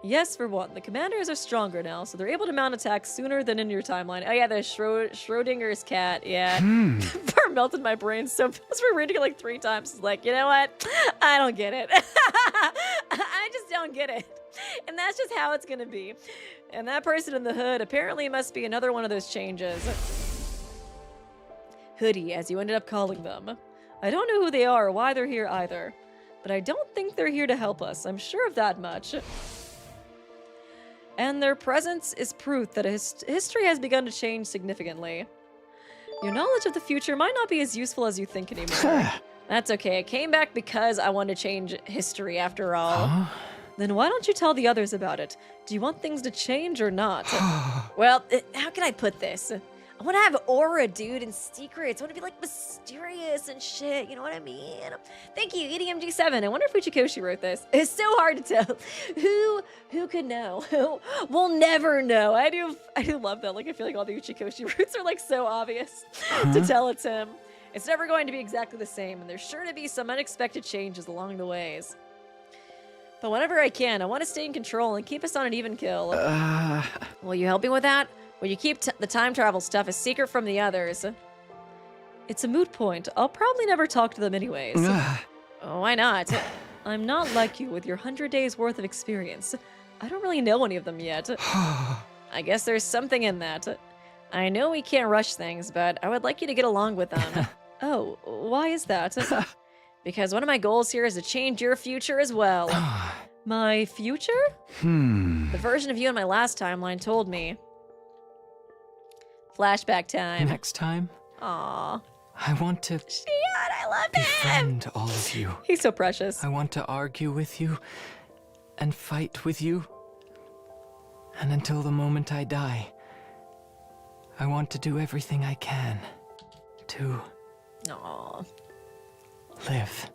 Yes, for one, the commanders are stronger now, so they're able to mount attacks sooner than in your timeline. Oh yeah, the Schrodinger's cat, yeah. Part melted my brain so fast. We're reading it like 3 times. It's like, you know what? I don't get it. I just don't get it. And that's just how it's gonna be. And that person in the hood apparently must be another one of those changes. Hoodie, as you ended up calling them. I don't know who they are or why they're here either, but I don't think they're here to help us. I'm sure of that much. And their presence is proof that history has begun to change significantly. Your knowledge of the future might not be as useful as you think anymore. That's okay. I came back because I wanted to change history after all. Then why don't you tell the others about it? Do you want things to change or not? Well, how can I put this? I want to have aura, dude, and secrets. I want to be, like, mysterious and shit. You know what I mean? Thank you, EDMG7. I wonder if Uchikoshi wrote this. It's so hard to tell. Who could know? We'll never know. I do love that. Like, I feel like all the Uchikoshi roots are, like, so obvious to tell it's him. It's never going to be exactly the same, and there's sure to be some unexpected changes along the ways. But whenever I can, I want to stay in control and keep us on an even kill. Will you help me with that? Will you keep the time travel stuff a secret from the others? It's a moot point. I'll probably never talk to them anyways. Oh, why not? I'm not like you with your 100 days worth of experience. I don't really know any of them yet. I guess there's something in that. I know we can't rush things, but I would like you to get along with them. Oh, why is that? Because one of my goals here is to change your future as well. My future? The version of you in my last timeline told me. Flashback time. Next time? Aww. I want to Shion, I love him! befriend all of you. He's so precious. I want to argue with you and fight with you. And until the moment I die, I want to do everything I can to Aww. live.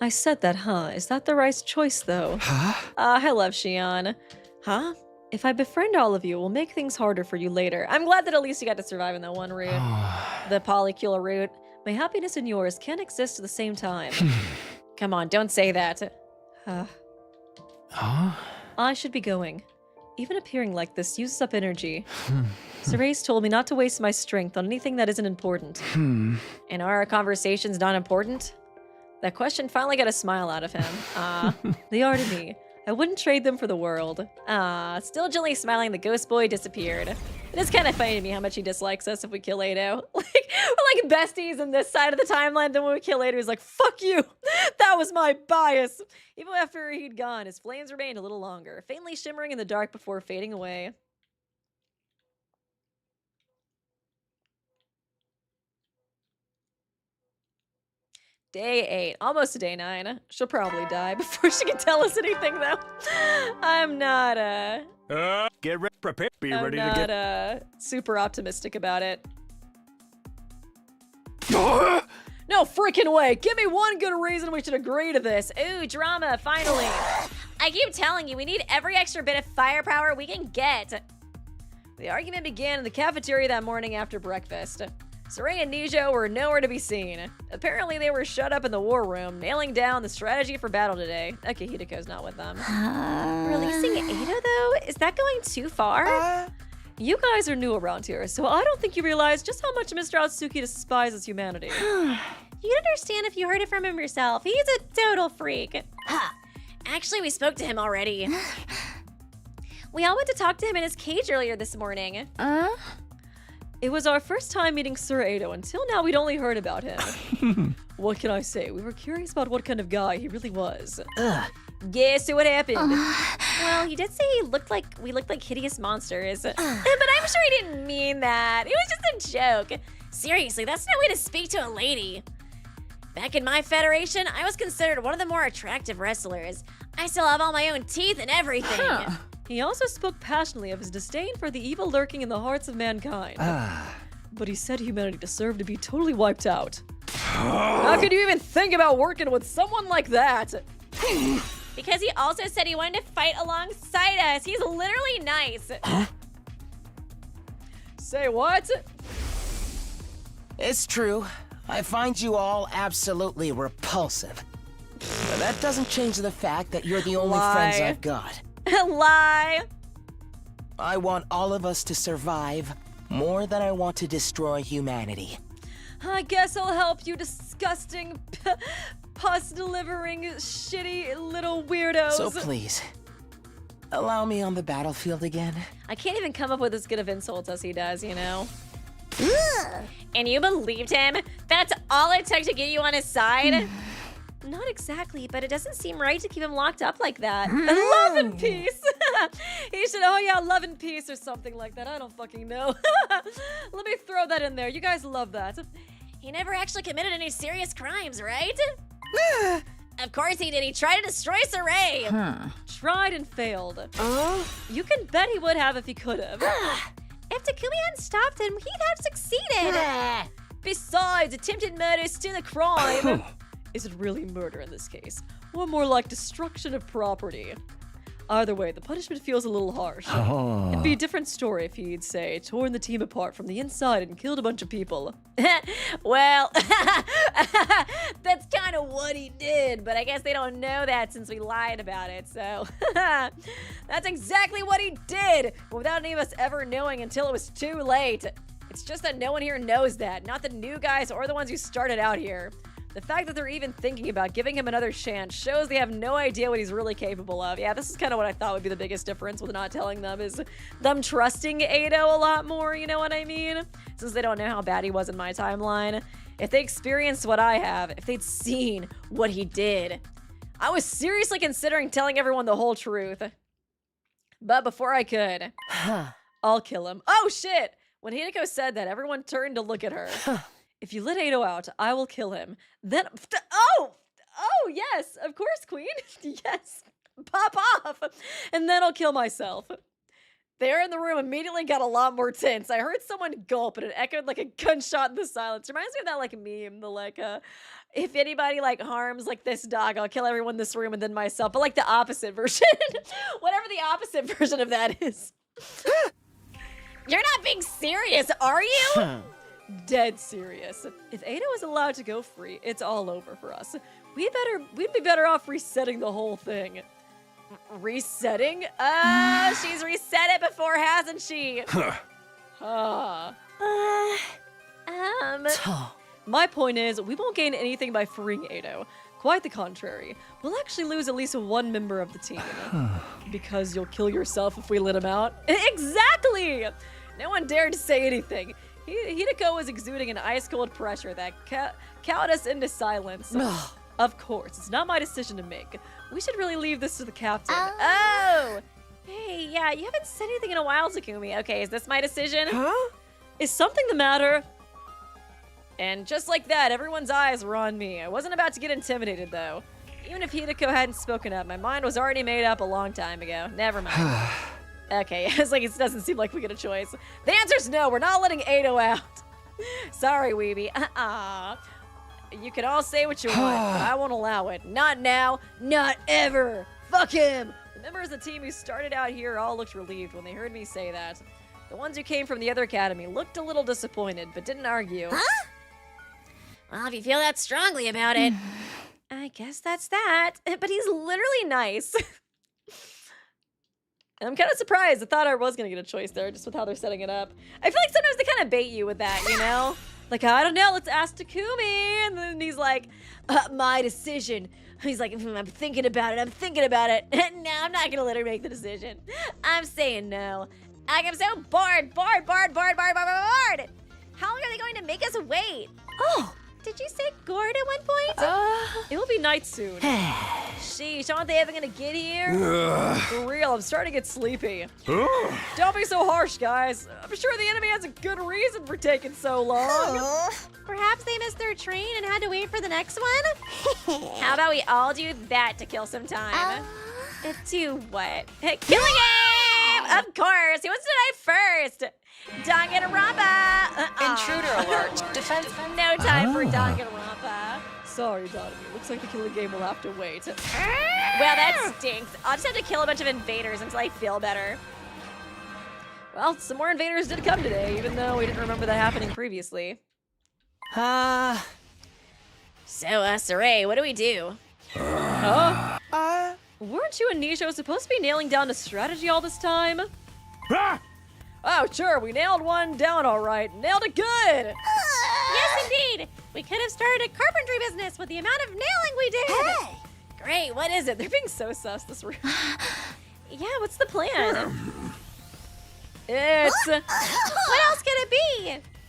I said that, huh? Is that the right choice, though? Huh? I love Shion. Huh? If I befriend all of you, it will make things harder for you later. I'm glad that at least you got to survive in that one route. The polycule route. My happiness and yours can't exist at the same time. Come on, don't say that. I should be going. Even appearing like this uses up energy. Therese told me not to waste my strength on anything that isn't important. And are our conversations not important? That question finally got a smile out of him. They are to me. I wouldn't trade them for the world. Still gently smiling, the ghost boy disappeared. It is kind of funny to me how much he dislikes us if we kill Ado. We're like besties on this side of the timeline, then when we kill Ado, he's like, fuck you! That was my bias! Even after he'd gone, his flames remained a little longer, faintly shimmering in the dark before fading away. Day 8, almost to day 9. She'll probably die before she can tell us anything, though. I'm not, get ready, prepare, be ready to get... super optimistic about it. No, No freaking way. Give me one good reason we should agree to this. Ooh, drama, finally. I keep telling you, we need every extra bit of firepower we can get. The argument began in the cafeteria that morning after breakfast. Saray and Nijo were nowhere to be seen. Apparently, they were shut up in the war room, nailing down the strategy for battle today. Okay, Hiruko's not with them. Releasing Ada, though? Is that going too far? You guys are new around here, so I don't think you realize just how much Mr. Atsuki despises humanity. You'd understand if you heard it from him yourself. He's a total freak. Actually, we spoke to him already. We all went to talk to him in his cage earlier this morning. It was our first time meeting Sir Ado. Until now, we'd only heard about him. What can I say? We were curious about what kind of guy he really was. Yeah, so what happened? Well, he did say we looked like hideous monsters. But I'm sure he didn't mean that. It was just a joke. Seriously, that's no way to speak to a lady. Back in my federation, I was considered one of the more attractive wrestlers. I still have all my own teeth and everything. He also spoke passionately of his disdain for the evil lurking in the hearts of mankind. But he said humanity deserved to be totally wiped out. How could you even think about working with someone like that? Because he also said he wanted to fight alongside us. He's literally nice. Say what? It's true. I find you all absolutely repulsive. But that doesn't change the fact that you're the only friends I've got. Lie. I want all of us to survive more than I want to destroy humanity. I guess I'll help you, disgusting, pus-delivering, shitty little weirdos. So please, allow me on the battlefield again. I can't even come up with as good of insults as he does, you know? And you believed him? That's all it took to get you on his side? Not exactly, but it doesn't seem right to keep him locked up like that. Love and peace! He should, love and peace or something like that. I don't fucking know. Let me throw that in there. You guys love that. He never actually committed any serious crimes, right? Of course he did. He tried to destroy Saray. Tried and failed. You can bet he would have if he could have. If Takumi hadn't stopped him, he'd have succeeded. Besides, attempted murder is still a crime. Is it really murder in this case? Or more like destruction of property? Either way, the punishment feels a little harsh. It'd be a different story if he'd, say, torn the team apart from the inside and killed a bunch of people. Well, that's kind of what he did, but I guess they don't know that since we lied about it, so... That's exactly what he did, without any of us ever knowing until it was too late. It's just that no one here knows that, not the new guys or the ones who started out here. The fact that they're even thinking about giving him another chance shows they have no idea what he's really capable of. Yeah, this is kind of what I thought would be the biggest difference with not telling them, is them trusting Ado a lot more, you know what I mean? Since they don't know how bad he was in my timeline. If they experienced what I have, if they'd seen what he did, I was seriously considering telling everyone the whole truth. But before I could, I'll kill him. Oh shit! When Hiruko said that, everyone turned to look at her. If you let Ado out, I will kill him. Then, oh, yes, of course, Queen. Yes, pop off. And then I'll kill myself. There in the room immediately got a lot more tense. I heard someone gulp and it echoed like a gunshot in the silence. Reminds me of that like meme, the like, if anybody like harms like this dog, I'll kill everyone in this room and then myself. But like the opposite version. Whatever the opposite version of that is. You're not being serious, are you? Dead serious. If Ada was allowed to go free, it's all over for us. We'd be better off resetting the whole thing. Resetting? She's reset it before, hasn't she? My point is, we won't gain anything by freeing Ado. Quite the contrary. We'll actually lose at least one member of the team. Because you'll kill yourself if we let him out. Exactly! No one dared to say anything. Hiruko was exuding an ice-cold pressure that cowed us into silence. Of course, it's not my decision to make. We should really leave this to the captain. Oh! Hey, yeah, you haven't said anything in a while, Takumi. Okay, is this my decision? Is something the matter? And just like that, everyone's eyes were on me. I wasn't about to get intimidated, though. Even if Hiruko hadn't spoken up, my mind was already made up a long time ago. Never mind. Okay, it's like it doesn't seem like we get a choice. The answer's no, we're not letting Ado out. Sorry, Weeby. You can all say what you want, but I won't allow it. Not now, not ever. Fuck him. The members of the team who started out here all looked relieved when they heard me say that. The ones who came from the other academy looked a little disappointed, but didn't argue. Huh? Well, if you feel that strongly about it, I guess that's that. But he's literally nice. And I'm kind of surprised. I thought I was going to get a choice there just with how they're setting it up. I feel like sometimes they kind of bait you with that, you know? Like, I don't know, let's ask Takumi. And then he's like, my decision. He's like, I'm thinking about it. No, I'm not going to let her make the decision. I'm saying no. I'm so bored. How long are they going to make us wait? Oh, did you say gourd at one point? It'll be night soon. Sheesh, aren't they ever gonna get here? For real, I'm starting to get sleepy. Don't be so harsh, guys. I'm sure the enemy has a good reason for taking so long. Perhaps they missed their train and had to wait for the next one? How about we all do that to kill some time? Do what? Killing him! Of course! Who wants to die first? Danganronpa! Intruder alert. Defense. No time for Danganronpa. Sorry, Donomy. Looks like the killing game will have to wait. Well, that stinks. I'll just have to kill a bunch of invaders until I feel better. Well, some more invaders did come today, even though we didn't remember that happening previously. So, Saray, what do we do? Weren't you and Nisho supposed to be nailing down a strategy all this time? Oh, sure, we nailed one down all right. Nailed it good! Yes, indeed! We could have started a carpentry business with the amount of nailing we did! Hey! Great, what is it? They're being so sus this room. Yeah, what's the plan? It's... What else could it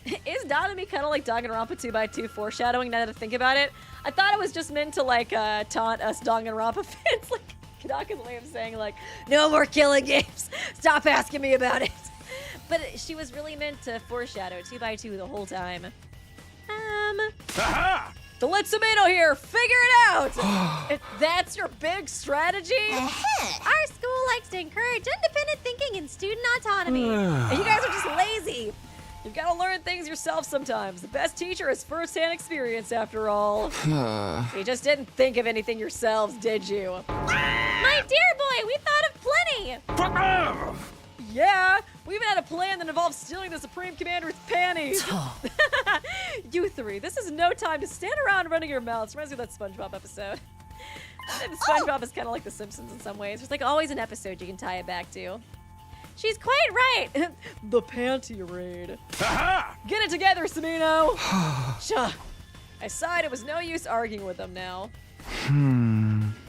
be? Is Donomy kind of like Danganronpa 2x2 foreshadowing now that I think about it? I thought it was just meant to like taunt us Danganronpa fans, like Kadaka's way of saying like, no more killing games, stop asking me about it. But she was really meant to foreshadow 2x2 the whole time. The Litsumato here, figure it out! If that's your big strategy? Our school likes to encourage independent thinking and student autonomy. And you guys are just lazy. You've got to learn things yourself sometimes. The best teacher is first-hand experience, after all. You just didn't think of anything yourselves, did you? My dear boy, we thought of plenty! Yeah, we even had a plan that involved stealing the Supreme Commander's panties. You three, this is no time to stand around running your mouths. Reminds me of that SpongeBob episode. SpongeBob is kind of like The Simpsons in some ways. There's like always an episode you can tie it back to. She's quite right. The panty raid. Get it together, Samino. I sighed. It was no use arguing with them now.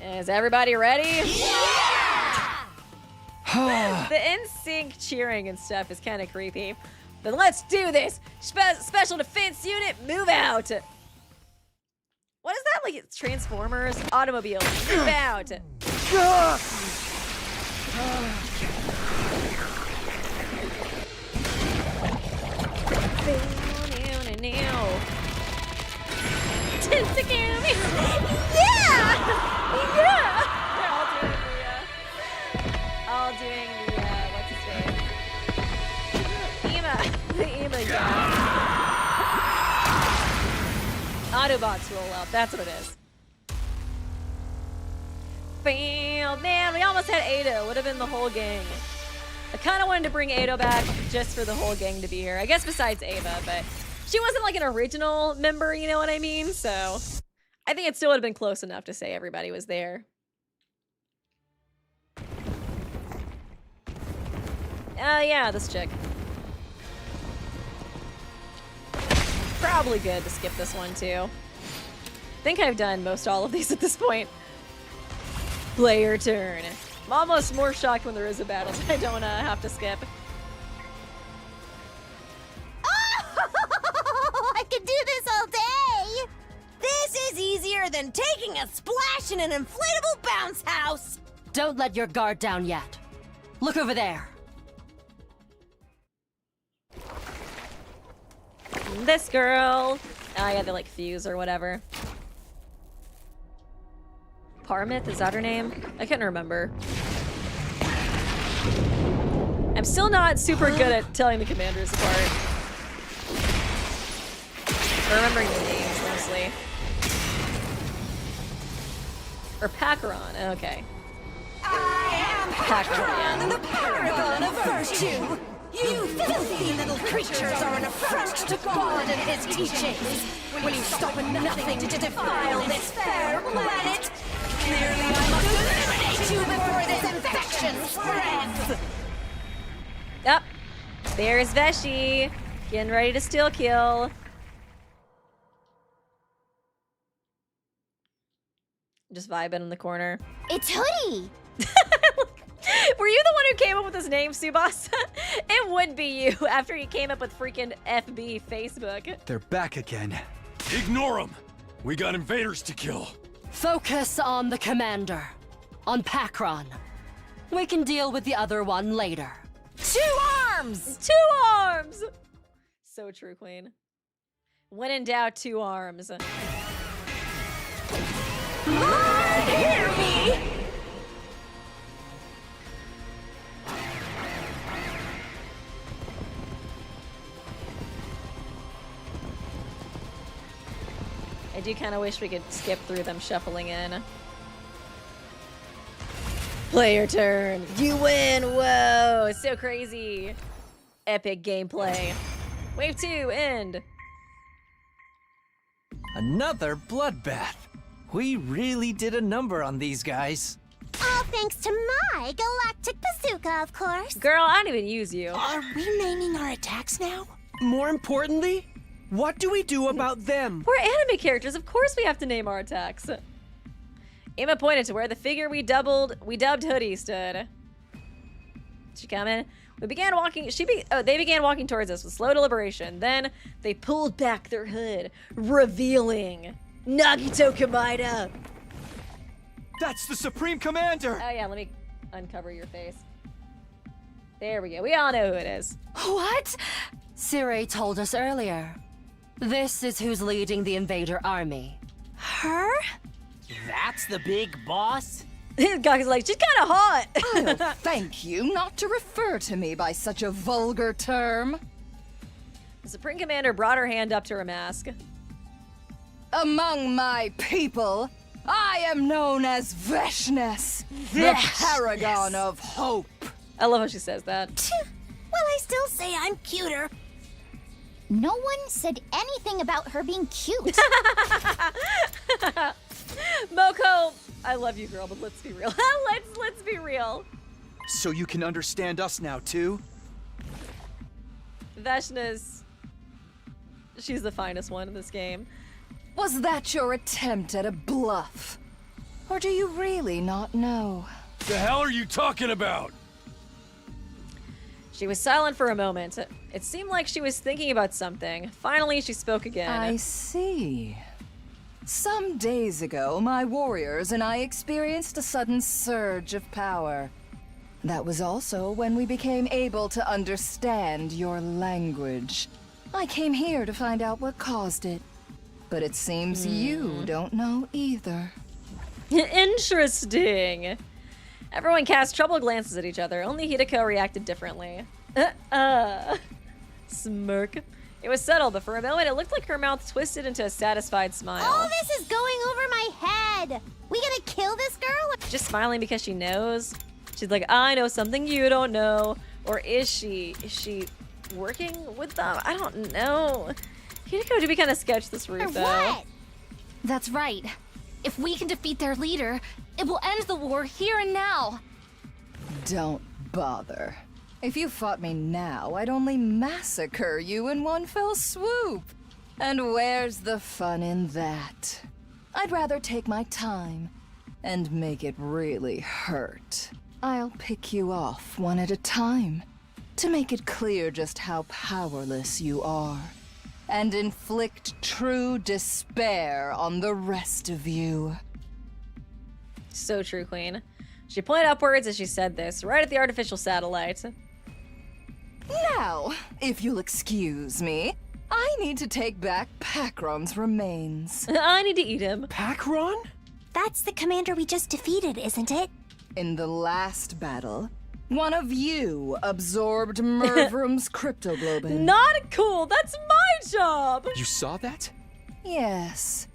Is everybody ready? Yeah! The in-sync cheering and stuff is kind of creepy. Then let's do this. Special Defense Unit, move out. What is that? Like it's Transformers? Automobile, move out. Takumi! Yeah! All doing the what's his name? The Ema guy. Autobots roll out, that's what it is. Man, we almost had Ado. Would have been the whole gang. I kind of wanted to bring Ado back just for the whole gang to be here. I guess besides Ava, but she wasn't like an original member, you know what I mean? So I think it still would have been close enough to say everybody was there. Oh yeah, this chick. Probably good to skip this one too. I think I've done most all of these at this point. Play your turn. I'm almost more shocked when there is a battle that I don't have to skip. Oh, I could do this all day! This is easier than taking a splash in an inflatable bounce house! Don't let your guard down yet. Look over there. This girl. Oh yeah, they like fuse or whatever. Parmith, is that her name? I couldn't remember. I'm still not super good at telling the commanders apart. Or remembering the names, mostly. Or Pacaron, okay. I am Pacaron, the paragon of virtue. You filthy little creatures are an affront to God and his teachings. When you stop at nothing to defile this fair planet, clearly I must eliminate you before this infection spreads. Yep. There's Veshi. Getting ready to steal kill. Just vibing in the corner. It's Hoodie! Were you the one who came up with this name, Subasa? It would be you after you came up with freaking FB Facebook. They're back again. Ignore them. We got invaders to kill. Focus on the commander. On Pacaron. We can deal with the other one later. 2 arms! 2 arms! So true, Queen. When in doubt, 2 arms. Hear me! I do kind of wish we could skip through them shuffling in. Play your turn. You win. Whoa. So crazy. Epic gameplay. Wave 2, end. Another bloodbath. We really did a number on these guys. All thanks to my galactic bazooka, of course. Girl, I don't even use you. Are we naming our attacks now? More importantly, what do we do about them? We're anime characters. Of course we have to name our attacks. Emma pointed to where the figure we dubbed Hoodie stood. She come in. We began walking. They began walking towards us with slow deliberation. Then they pulled back their hood, revealing Nagito Kamida. That's the Supreme Commander! Oh yeah, let me uncover your face. There we go. We all know who it is. What? Sirei told us earlier. This is who's leading the invader army. Her? That's the big boss? Gaga's like, she's kind of hot. I'll thank you not to refer to me by such a vulgar term. The Supreme Commander brought her hand up to her mask. Among my people, I am known as Vesness, the paragon of hope. I love how she says that. Well, I still say I'm cuter. No one said anything about her being cute. Moko, I love you, girl, but let's be real. let's be real. So you can understand us now, too? Vesness, she's the finest one in this game. Was that your attempt at a bluff? Or do you really not know? The hell are you talking about? She was silent for a moment. It seemed like she was thinking about something. Finally, she spoke again. I see. Some days ago, my warriors and I experienced a sudden surge of power. That was also when we became able to understand your language. I came here to find out what caused it. But it seems you don't know either. Interesting. Everyone cast troubled glances at each other. Only Hiruko reacted differently. Smirk. It was subtle, but for a moment it looked like her mouth twisted into a satisfied smile. All this is going over my head. We gonna kill this girl? Just smiling because she knows. She's like, I know something you don't know. Or is she? Is she working with them? I don't know. Hiruko, do we kind of sketch this route, though? What? That's right. If we can defeat their leader, it will end the war here and now. Don't bother. If you fought me now, I'd only massacre you in one fell swoop. And where's the fun in that? I'd rather take my time and make it really hurt. I'll pick you off one at a time to make it clear just how powerless you are and inflict true despair on the rest of you. So true, Queen. She pointed upwards as she said this, right at the artificial satellite. Now, if you'll excuse me, I need to take back Pacaron's remains. I need to eat him. Pacaron? That's the commander we just defeated, isn't it? In the last battle, one of you absorbed Mvroom's cryptoglobin. Not cool. That's my job. You saw that? Yes.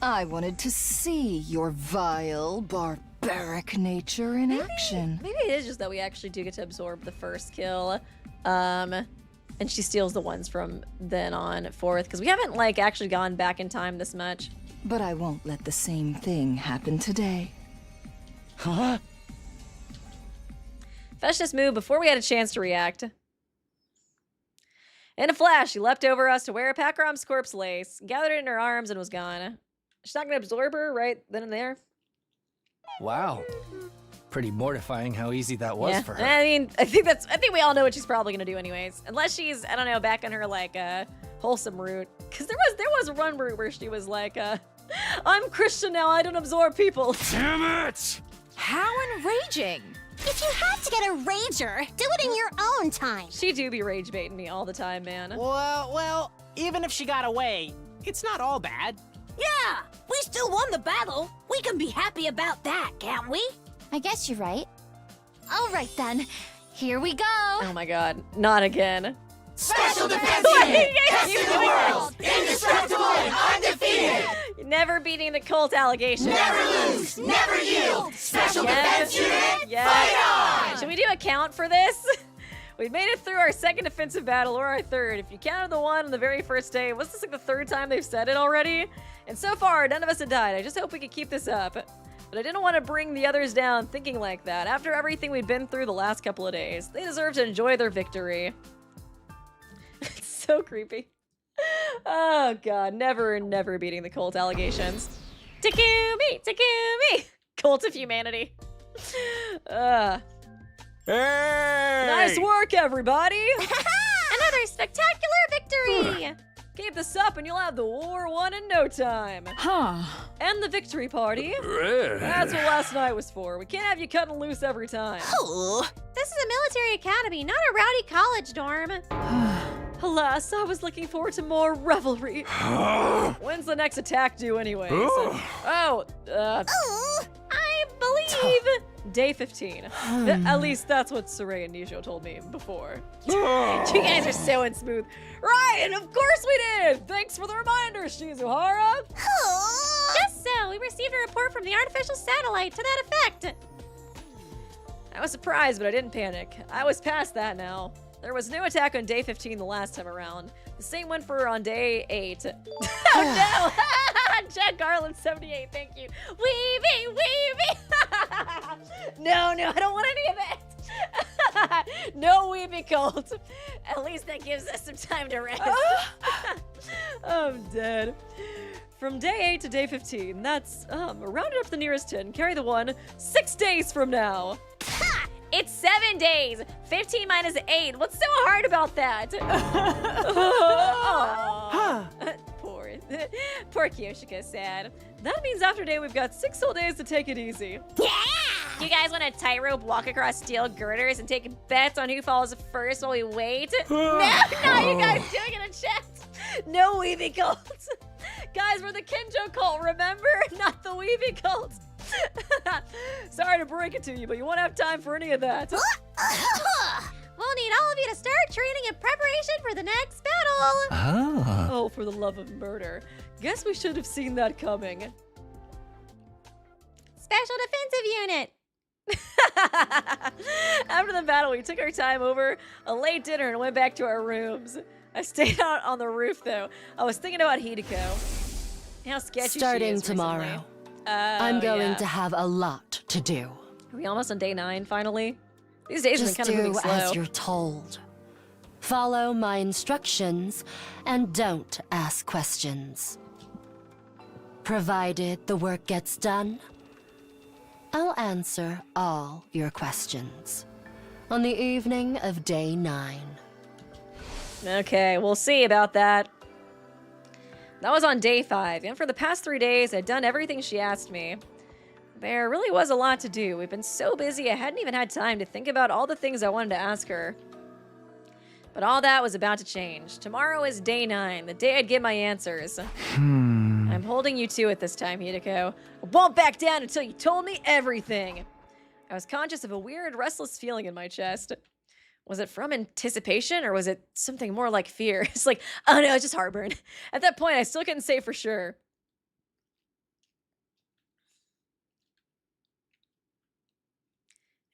I wanted to see your vile, barbaric nature in action. Maybe it is just that we actually do get to absorb the first kill. And she steals the ones from then on forth, because we haven't, like, actually gone back in time this much. But I won't let the same thing happen today. Huh? Vesness moved before we had a chance to react. In a flash, she leapt over us to where Pakrom's corpse lay, gathered it in her arms, and was gone. She's not gonna absorb her right then and there. Wow. Pretty mortifying how easy that was for her. I mean, I think we all know what she's probably gonna do anyways. Unless she's, I don't know, back on her, like, wholesome route. Because there was one route where she was like, I'm Christian now, I don't absorb people. Damn it! How enraging! If you have to get a rager, do it in your own time. She do be rage baiting me all the time, man. Well, even if she got away, it's not all bad. Yeah, we still won the battle. We can be happy about that, can't we? I guess you're right. All right then, here we go. Oh my god, not again. Special Defense Unit, testing the world, indestructible and undefeated. Never beating the cult allegations. Never lose, never yield. Special Defense Unit, fight on! Should we do a count for this? We've made it through our second defensive battle, or our third. If you counted the one on the very first day, was this like the third time they've said it already? And so far, none of us have died. I just hope we could keep this up. But I didn't want to bring the others down thinking like that. After everything we'd been through the last couple of days, they deserve to enjoy their victory. It's so creepy. Oh god, never beating the cult allegations. Takumi! Takumi! Cult of humanity. Hey! Nice work, everybody! Another spectacular victory! Keep this up and you'll have the war won in no time. Huh. And the victory party. That's what last night was for. We can't have you cutting loose every time. This is a military academy, not a rowdy college dorm. Alas, I was looking forward to more revelry. When's the next attack due anyways? I believe day 15. At least that's what Saray and Nisho told me before. You guys are so unsmooth. Right, and of course we did! Thanks for the reminder, Shizuhara! Just so, we received a report from the artificial satellite to that effect. I was surprised, but I didn't panic. I was past that now. There was no attack on day 15 the last time around. The same went for on day 8. Oh no! Jack Garland 78, thank you. Weavy! No, I don't want any of that. No weavy cult. At least that gives us some time to rest. I'm dead. From day 8 to day 15, that's, round it up to the nearest 10, carry the 1, 6 days from now. Ha! It's 7 days. 15 minus 8. What's so hard about that? Poor Kyoshika's sad. That means after day we've got 6 whole days to take it easy. Yeah! You guys want to tightrope walk across steel girders and take bets on who falls first while we wait? No, you guys do it in a chat. No weavy cult. Guys, we're the Kenjo cult, remember? Not the weavy cult. Sorry to break it to you, but you won't have time for any of that. We'll need all of you to start training in preparation for the next battle. Oh, for the love of murder. Guess we should have seen that coming. Special defensive unit. After the battle, we took our time over a late dinner and went back to our rooms. I stayed out on the roof, though. I was thinking about Hiruko. How sketchy Starting she is tomorrow. recently. I'm going yeah. to have a lot to do. Are we almost on day 9, finally? These days Just have been kind of do moving slow. as you're told. Follow my instructions and don't ask questions. Provided the work gets done, I'll answer all your questions on the evening of day 9. Okay, we'll see about that. That was on day 5, and for the past 3 days, I'd done everything she asked me. There really was a lot to do. We've been so busy, I hadn't even had time to think about all the things I wanted to ask her. But all that was about to change. Tomorrow is day 9, the day I'd get my answers. I'm holding you to it this time, Hiruko. I won't back down until you told me everything. I was conscious of a weird, restless feeling in my chest. Was it from anticipation, or was it something more like fear? It's like, oh no, it's just heartburn. At that point, I still couldn't say for sure.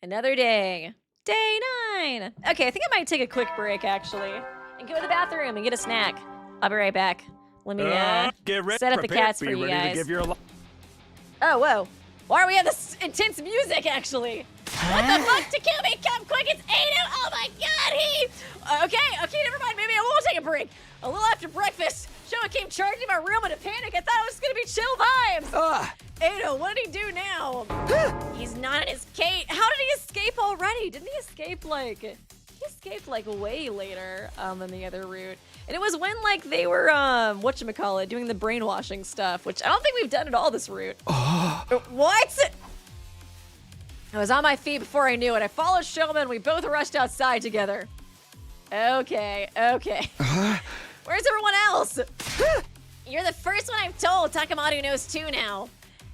Another day. Day 9. Okay, I think I might take a quick break, actually, and go to the bathroom and get a snack. I'll be right back. Let me Get ready, set up the prepare, cats for be you ready guys. To give your Oh, whoa. Why are we have this intense music, actually? What the fuck, Takumi? Come quick, it's Ado! Oh my god, okay, never mind. Maybe I will take a break. A little after breakfast, Showa came charging my room in a panic. I thought it was gonna be chill vibes. Ado, what did he do now? He's not in his cage. How did he escape already? Didn't he escape he escaped like way later than the other route. And it was when like they were whatchamacallit, doing the brainwashing stuff, which I don't think we've done at all this route. What? I was on my feet before I knew it. I followed Showman and we both rushed outside together. Okay. Where's everyone else? You're the first one I've told. Takamaru knows too now.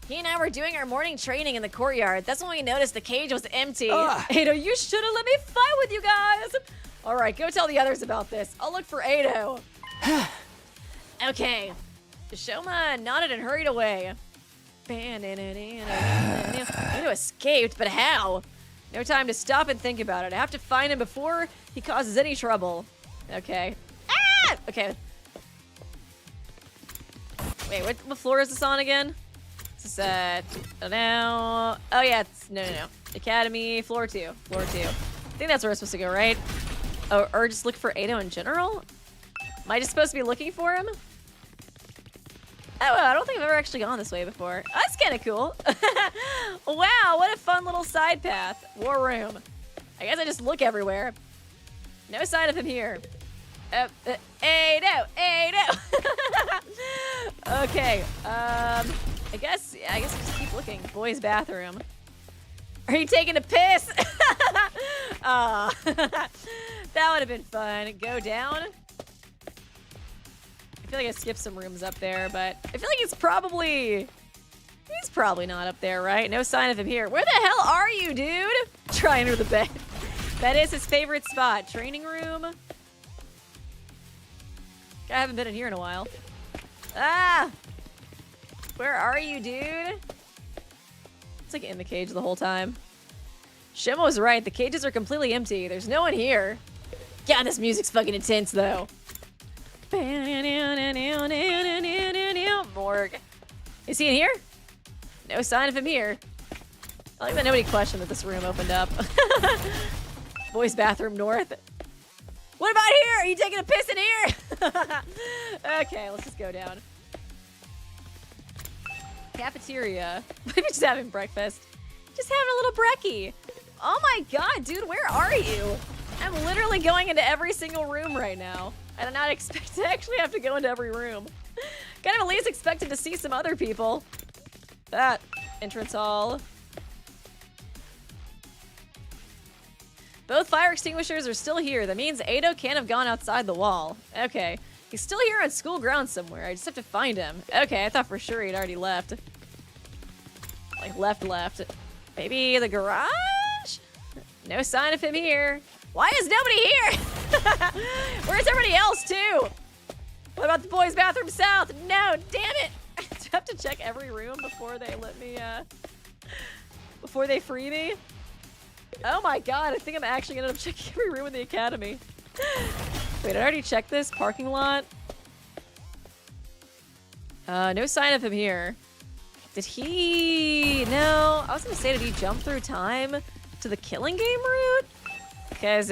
He and I were doing our morning training in the courtyard. That's when we noticed the cage was empty. Ado, you should have let me fight with you guys. All right, go tell the others about this. I'll look for Ado. Okay. Shoma nodded and hurried away. Ado escaped, but how? No time to stop and think about it. I have to find him before he causes any trouble. Okay. Ah! Okay. Wait, what floor is this on again? This is now. Oh yeah, it's no. Academy, floor 2. I think that's where we're supposed to go, right? Oh, or just look for Ado in general? Am I just supposed to be looking for him? Oh, I don't think I've ever actually gone this way before. Oh, that's kind of cool. Wow, what a fun little side path. War room. I guess I just look everywhere. No sign of him here. Ado. Okay. I guess I'll just keep looking. Boys' bathroom. Are you taking a piss? That would have been fun. Go down. I feel like I skipped some rooms up there, but I feel like he's probably not up there, right? No sign of him here. Where the hell are you, dude? Try under the bed. That is his favorite spot. Training room. I haven't been in here in a while. Ah! Where are you, dude? It's like in the cage the whole time. Shima was right. The cages are completely empty. There's no one here. God, this music's fucking intense, though. Morgue. Is he in here? No sign of him here. I like that nobody questioned that this room opened up. Boys' bathroom north. What about here? Are you taking a piss in here? Okay, let's just go down. Cafeteria. Maybe just having breakfast. Just having a little brekkie. Oh my god, dude, where are you? I'm literally going into every single room right now. I did not expect to actually have to go into every room. Kind of at least expected to see some other people. That entrance hall. Both fire extinguishers are still here. That means Ado can't have gone outside the wall. Okay. He's still here on school grounds somewhere. I just have to find him. Okay, I thought for sure he'd already left. Like, left. Maybe the garage? No sign of him here. Why is nobody here? Where's everybody else, too? What about the boys' bathroom south? No, damn it. I have to check every room before they let me, before they free me. Oh my god, I think I'm actually gonna end up checking every room in the academy. Wait, I already checked this parking lot. No sign of him here. Did he... No, I was gonna say, did he jump through time to the killing game route? Because,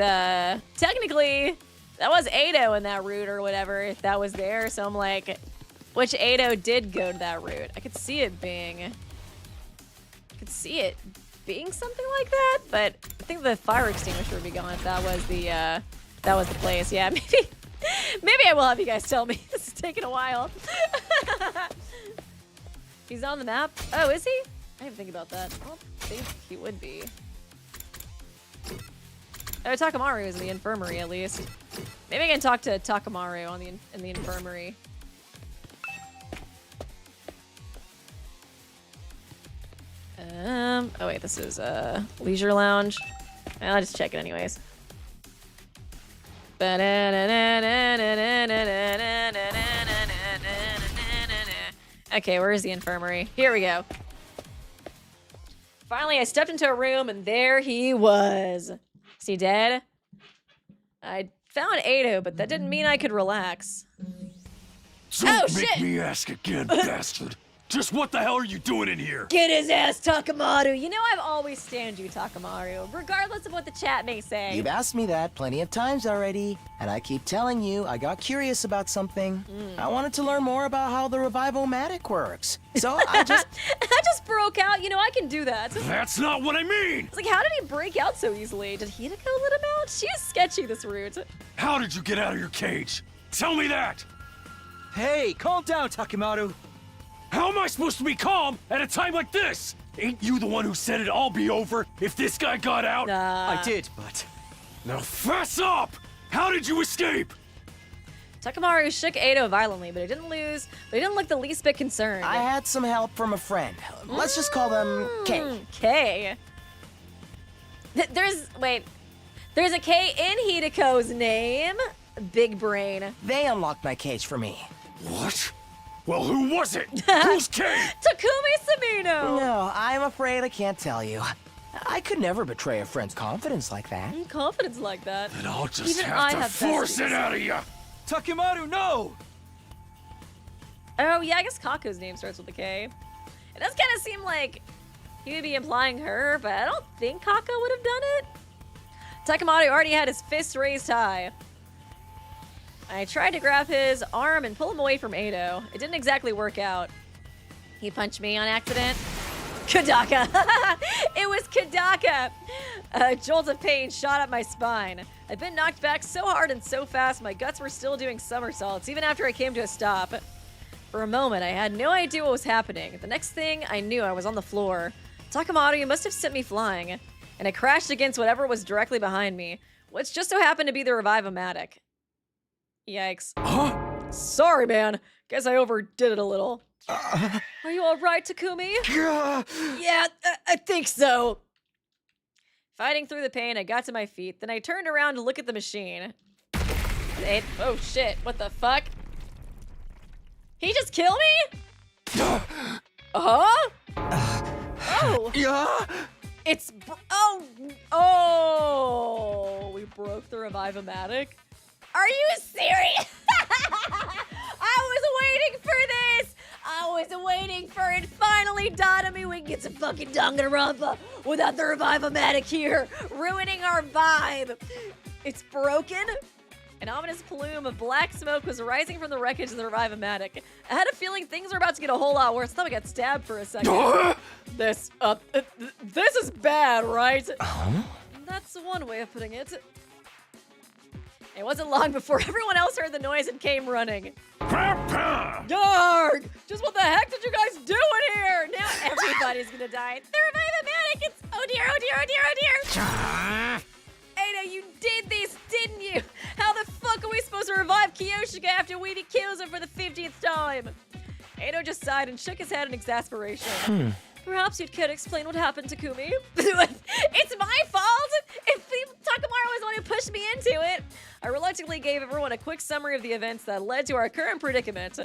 technically, that was Ado in that route or whatever, if that was there. So I'm like, which Ado did go to that route? I could see it being something like that, but I think the fire extinguisher would be gone if that was the place. Yeah, maybe I will have you guys tell me. This is taking a while. He's on the map. Oh, is he? I didn't think about that. I don't think he would be. Oh, Takamaru is in the infirmary at least. Maybe I can talk to Takamaru in the infirmary. Oh wait, this is leisure lounge. I'll just check it anyways. Okay, where is the infirmary? Here we go. Finally, I stepped into a room, and there he was. Is he dead? I found Ado, but that didn't mean I could relax. Don't make me ask again, bastard. Just what the hell are you doing in here? Get his ass, Takamaru! You know I've always stand you, Takamaru, regardless of what the chat may say. You've asked me that plenty of times already, and I keep telling you I got curious about something. I wanted to learn more about how the revival-matic works. So I just... I just broke out. You know, I can do that. That's not what I mean! It's like, how did he break out so easily? Did Hiruko let him out? She's sketchy, this route. How did you get out of your cage? Tell me that! Hey, calm down, Takamaru. How am I supposed to be calm at a time like this? Ain't you the one who said it'd all be over if this guy got out? I did, but... Now fess up! How did you escape? Takamaru shook Ado violently, but he didn't lose. But he didn't look the least bit concerned. I had some help from a friend. Let's just call them K. K. There's a K in Hiruko's name. Big brain. They unlocked my cage for me. What? Well, who was it? Who's K? Takumi Samino! No, I'm afraid I can't tell you. I could never betray a friend's confidence like that. Confidence like that. Then I'll just Even have I to have force besties. it out of you! Takamaru, no! Oh, yeah, I guess Kako's name starts with a K. It does kind of seem like he would be implying her, but I don't think Kako would have done it. Takamaru already had his fist raised high. I tried to grab his arm and pull him away from Ado. It didn't exactly work out. He punched me on accident. Kadaka! It was Kadaka! A jolt of pain shot up my spine. I'd been knocked back so hard and so fast, my guts were still doing somersaults, even after I came to a stop. For a moment, I had no idea what was happening. The next thing I knew, I was on the floor. Takamaru must have sent me flying, and I crashed against whatever was directly behind me, which just so happened to be the Revive-O-Matic. Yikes. Huh? Sorry, man. Guess I overdid it a little. Are you all right, Takumi? Yeah, I think so. Fighting through the pain, I got to my feet. Then I turned around to look at the machine. Oh, shit. What the fuck? He just killed me? Uh-huh? Oh. Yeah? It's... Oh, we broke the Revive-O-Matic? Are you serious? I was waiting for this! I was waiting for it finally dawned on me we can get some fucking Danganronpa without the Revive-O-Matic here, ruining our vibe. It's broken. An ominous plume of black smoke was rising from the wreckage of the Revive-O-Matic. I had a feeling things were about to get a whole lot worse. I thought I got stabbed for a second. This is bad, right? That's one way of putting it. It wasn't long before everyone else heard the noise and came running. Dark! Just what the heck did you guys do in here? Now everybody's gonna die. The Revive-O-Matic! It's... Oh dear, oh dear, oh dear, oh dear! Ada, you did this, didn't you? How the fuck are we supposed to revive Kiyoshika after Weedy kills him for the 50th time? Ado just sighed and shook his head in exasperation. Perhaps you'd care to explain what happened, Takumi? It's my fault! If Takamaru was the one who pushed me into it! I reluctantly gave everyone a quick summary of the events that led to our current predicament.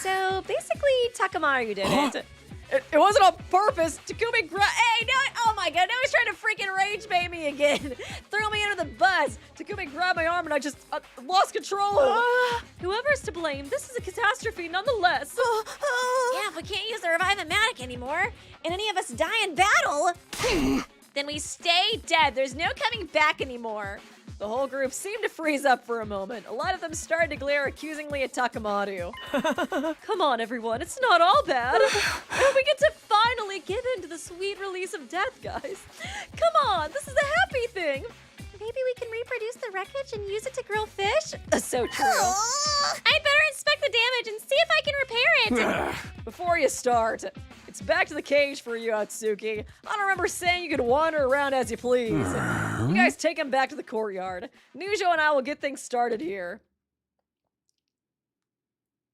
So, basically, Takamaru did it. It wasn't on purpose. Takumi Hey, no! Oh my god, now he's trying to freaking rage bait me again. Throw me under the bus. Takumi grabbed my arm and I just lost control. Whoever's to blame, this is a catastrophe nonetheless. Yeah, if we can't use the Revive-O-Matic anymore, and any of us die in battle, then we stay dead. There's no coming back anymore. The whole group seemed to freeze up for a moment. A lot of them started to glare accusingly at Takamaru. Come on, everyone. It's not all bad. And we get to finally give in to the sweet release of death, guys. Come on. This is a happy thing. Maybe we can reproduce the wreckage and use it to grill fish? So true. I'd better inspect the damage and see if I can repair it. Before you start, it's back to the cage for you, Atsuki. I don't remember saying you could wander around as you please. You guys take him back to the courtyard. Nujo and I will get things started here.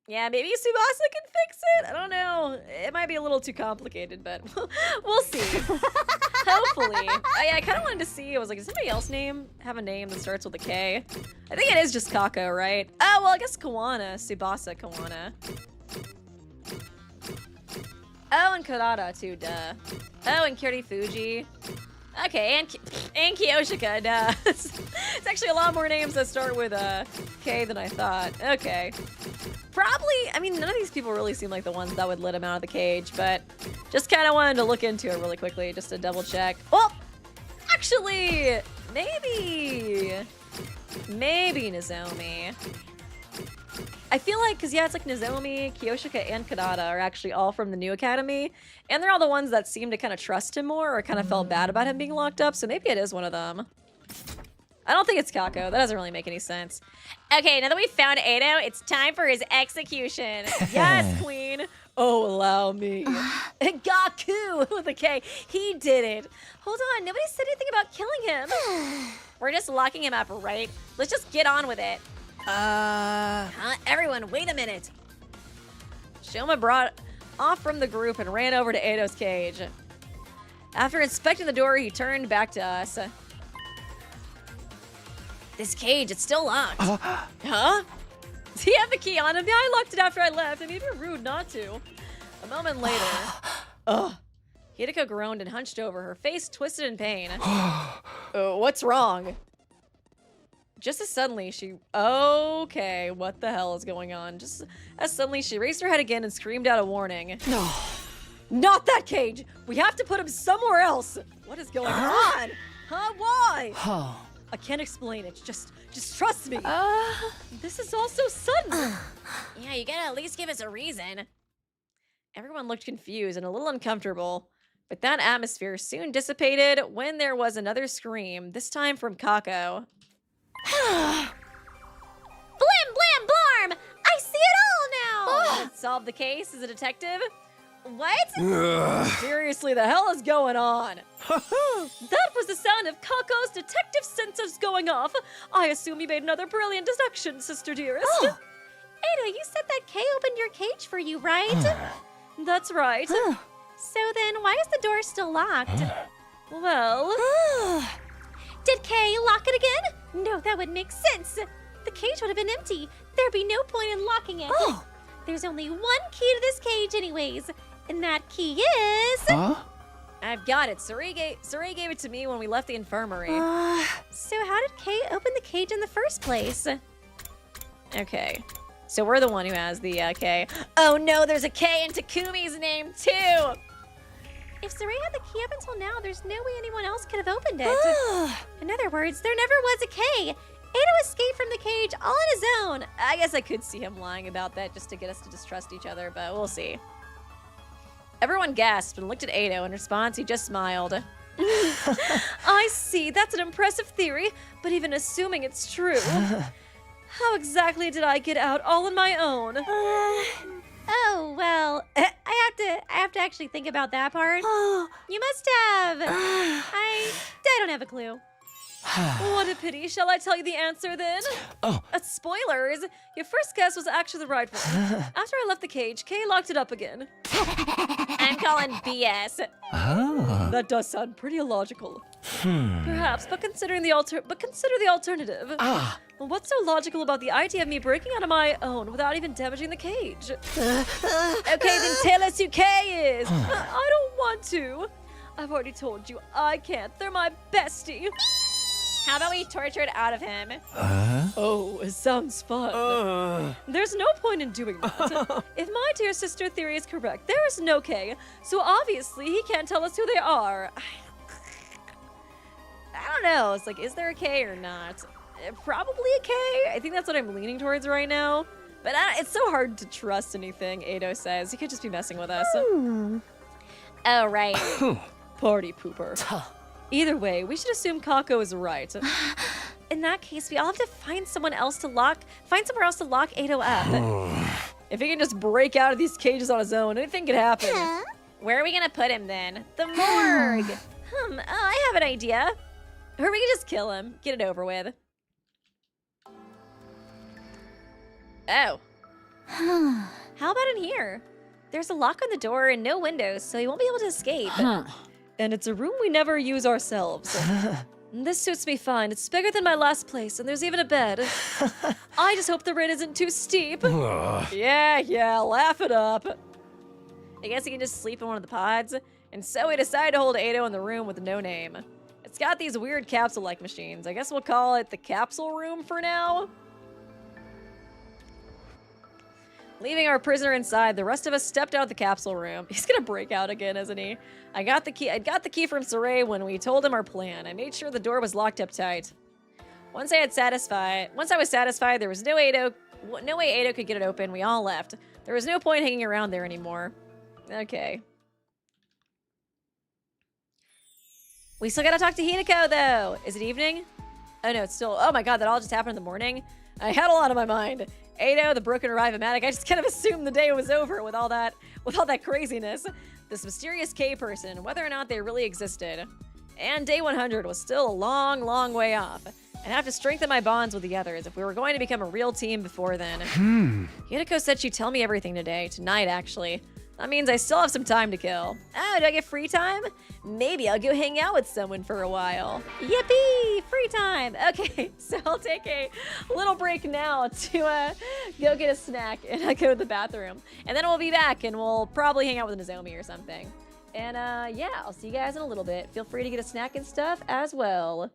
Yeah, maybe Tsubasa can fix it? I don't know. It might be a little too complicated, but we'll see. Hopefully. I kind of wanted to see. I was like, does somebody else have a name that starts with a K? I think it is just Kako, right? Oh, well, I guess Kawana. Tsubasa Kawana. Oh, and Karada, too, duh. Oh, and Kyori Fuji. Okay, and Kiyoshika. Nah, it's actually a lot more names that start with K than I thought. Okay. Probably, I mean, none of these people really seem like the ones that would let him out of the cage, but just kind of wanted to look into it really quickly just to double check. Oh, actually, maybe Nozomi. I feel like, because yeah, it's like Nozomi, Kiyoshika, and Kanata are actually all from the new academy, and they're all the ones that seem to kind of trust him more or kind of felt bad about him being locked up, so maybe it is one of them. I don't think it's Kako. That doesn't really make any sense. Okay, now that we've found Edo, it's time for his execution. Yes, queen. Oh, allow me. Gaku with a K. He did it. Hold on, nobody said anything about killing him. We're just locking him up, right? Let's just get on with it. Everyone, wait a minute. Shoma brought off from the group and ran over to Eido's cage. After inspecting the door, he turned back to us. This cage, it's still locked. Huh? Does he have the key on him? Yeah, I locked it after I left. I mean, it'd be rude not to. A moment later. Ugh. Hiruko groaned and hunched over, her face twisted in pain. What's wrong? Just as suddenly she... Okay, what the hell is going on? Just as suddenly she raised her head again and screamed out a warning. No. Not that cage! We have to put him somewhere else! What is going on? Huh? Why? I can't explain it. Just trust me. This is all so sudden. Yeah, you gotta at least give us a reason. Everyone looked confused and a little uncomfortable, but that atmosphere soon dissipated when there was another scream, this time from Kako. Blam, blam, blarm! I see it all now! Solve the case as a detective? What? Seriously, the hell is going on? That was the sound of Kako's detective senses going off. I assume you made another brilliant deduction, sister dearest. Ada, you said that Kay opened your cage for you, right? That's right. So then, why is the door still locked? Well... Did Kay lock it again? No, that would make sense. The cage would have been empty. There'd be no point in locking it. There's only one key to this cage anyways, and that key is... I've got it. Sarie gave it to me when we left the infirmary. So how did Kay open the cage in the first place? Okay. So we're the one who has the K. Oh no, there's a K in Takumi's name too! If Sarie had the key up until now, there's no way anyone else could have opened it. In other words, there never was a K. Ada escaped from the cage all on his own. I guess I could see him lying about that just to get us to distrust each other, but we'll see. Everyone gasped and looked at Ado. In response, he just smiled. I see, that's an impressive theory, but even assuming it's true, how exactly did I get out all on my own? Oh, well, I have to actually think about that part. You must have. I don't have a clue. What a pity. Shall I tell you the answer then? Spoilers. Your first guess was actually the right one. After I left the cage, Kay locked it up again. I'm calling BS. That does sound pretty illogical. Perhaps, but consider the alternative. What's so logical about the idea of me breaking out of my own without even damaging the cage? Okay, then tell us who Kay is. I don't want to. I've already told you, I can't. They're my bestie. How about we torture it out of him? Oh, it sounds fun. There's no point in doing that. If my dear sister theory is correct, there is no K, so obviously he can't tell us who they are. I don't know. It's like, is there a K or not? Probably a K. I think that's what I'm leaning towards right now. But it's so hard to trust anything Ado says. He could just be messing with us. Oh, right. Party pooper. Either way, we should assume Kako is right. In that case, we all have to find somewhere else to lock Ado up. If he can just break out of these cages on his own, anything could happen. Where are we gonna put him then? The morgue. I have an idea. Or we can just kill him. Get it over with. Oh. How about in here? There's a lock on the door and no windows, so he won't be able to escape. And it's a room we never use ourselves. This suits me fine. It's bigger than my last place, and there's even a bed. I just hope the rent isn't too steep. Yeah, laugh it up. I guess he can just sleep in one of the pods. And so we decided to hold Ado in the room with no name. It's got these weird capsule-like machines. I guess we'll call it the capsule room for now. Leaving our prisoner inside, the rest of us stepped out of the capsule room. He's gonna break out again, isn't he? I got the key from Saray when we told him our plan. I made sure the door was locked up tight. Once I was satisfied, there was no way Ado could get it open. We all left. There was no point hanging around there anymore. Okay. We still gotta talk to Hiruko, though. Is it evening? Oh, no, it's still... Oh, my God, that all just happened in the morning? I had a lot on my mind. Ado, the broken Arrive-O-Matic. I just kind of assumed the day was over with all that craziness. This mysterious K person, whether or not they really existed. And day 100 was still a long, long way off. I'd have to strengthen my bonds with the others if we were going to become a real team before then. Hiruko said she'd tell me everything tonight, actually. That means I still have some time to kill. Oh, do I get free time? Maybe I'll go hang out with someone for a while. Yippee! Free time! Okay, so I'll take a little break now to go get a snack and go to the bathroom. And then we'll be back and we'll probably hang out with Nozomi or something. And yeah, I'll see you guys in a little bit. Feel free to get a snack and stuff as well.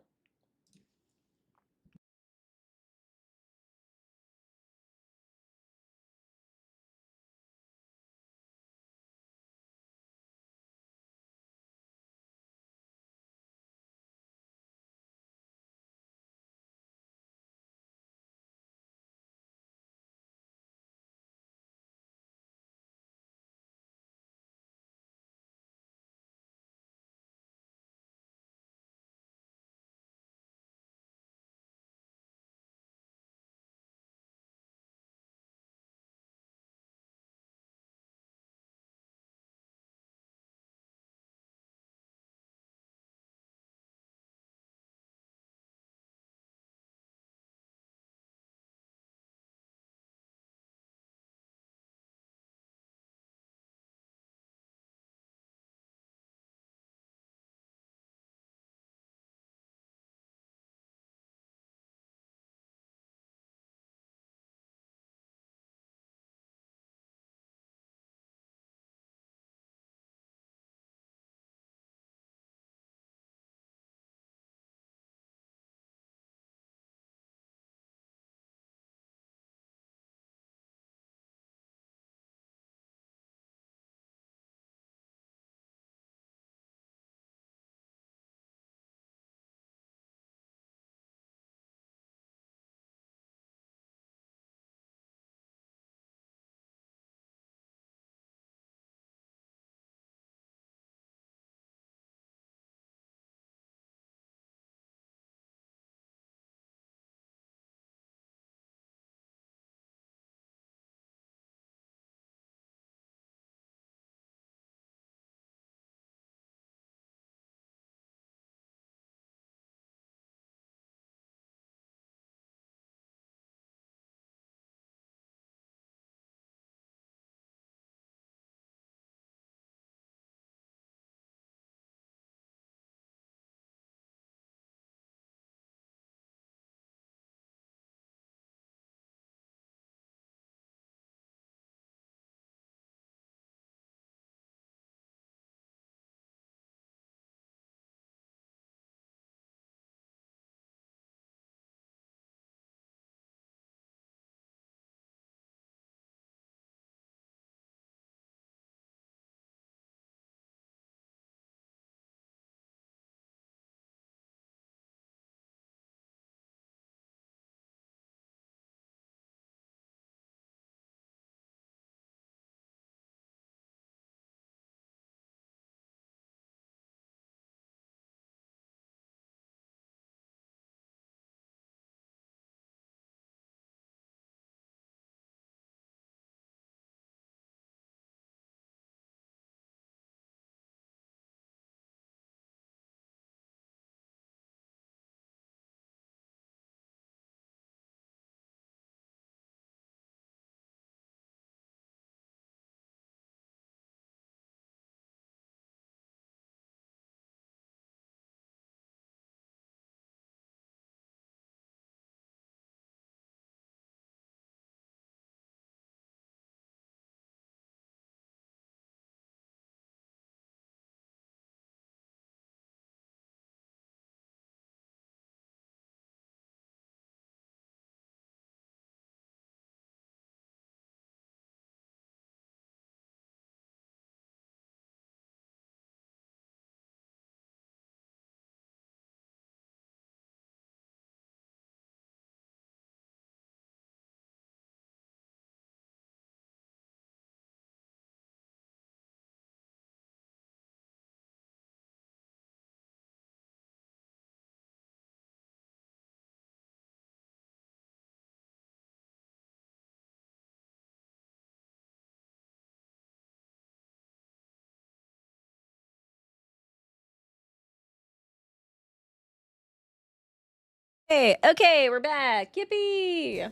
Hey, okay, we're back. Yippee!